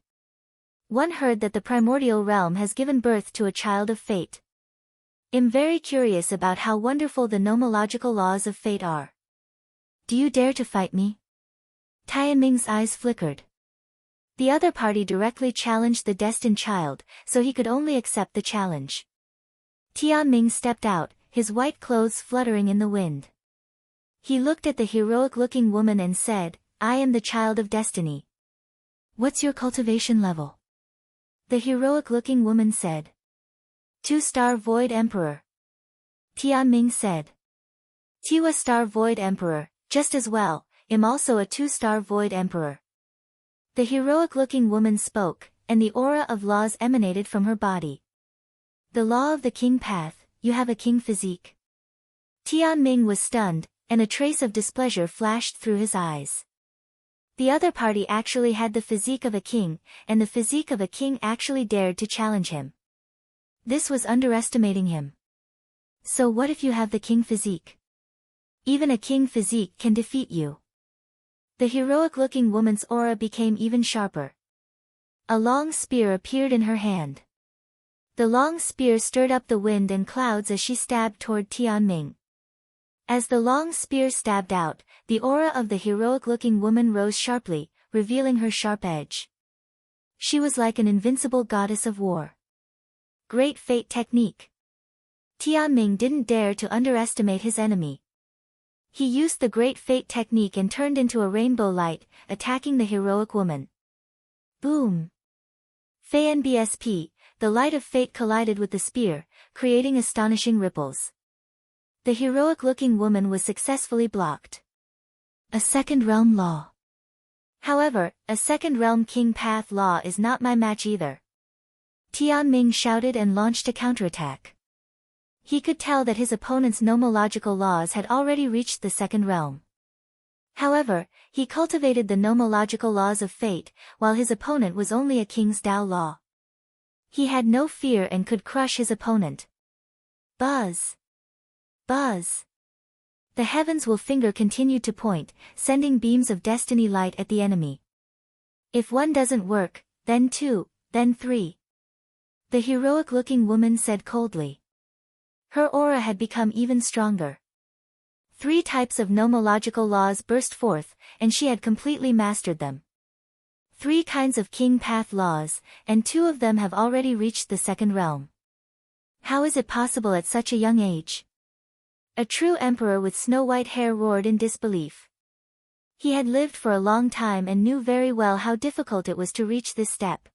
One heard that the primordial realm has given birth to a child of fate. I'm very curious about how wonderful the nomological laws of fate are. Do you dare to fight me? Tianming's eyes flickered. The other party directly challenged the destined child, so he could only accept the challenge. Tianming stepped out, his white clothes fluttering in the wind. He looked at the heroic-looking woman and said, I am the child of destiny. What's your cultivation level? The heroic-looking woman said. 2-star Void Emperor. Tianming said. Tiwa-star Void Emperor, just as well, I'm also a 2-star Void Emperor. The heroic-looking woman spoke, and the aura of laws emanated from her body. The law of the king path, you have a king physique. Tianming was stunned, and a trace of displeasure flashed through his eyes. The other party actually had the physique of a king, and the physique of a king actually dared to challenge him. This was underestimating him. So what if you have the king physique? Even a king physique can defeat you. The heroic-looking woman's aura became even sharper. A long spear appeared in her hand. The long spear stirred up the wind and clouds as she stabbed toward Tianming. As the long spear stabbed out, the aura of the heroic-looking woman rose sharply, revealing her sharp edge. She was like an invincible goddess of war. Great fate technique. Tianming didn't dare to underestimate his enemy. He used the great fate technique and turned into a rainbow light, attacking the heroic woman. Boom! Fei NBSP, the light of fate collided with the spear, creating astonishing ripples. The heroic-looking woman was successfully blocked. A second realm law. However, a second realm king path law is not my match either. Tianming shouted and launched a counterattack. He could tell that his opponent's nomological laws had already reached the second realm. However, he cultivated the nomological laws of fate, while his opponent was only a king's Tao law. He had no fear and could crush his opponent. Buzz! Buzz! The heavens will finger continued to point, sending beams of destiny light at the enemy. If one doesn't work, then 2, then 3. The heroic-looking woman said coldly. Her aura had become even stronger. 3 types of nomological laws burst forth, and she had completely mastered them. 3 kinds of king path laws, and 2 of them have already reached the second realm. How is it possible at such a young age? A true emperor with snow-white hair roared in disbelief. He had lived for a long time and knew very well how difficult it was to reach this step.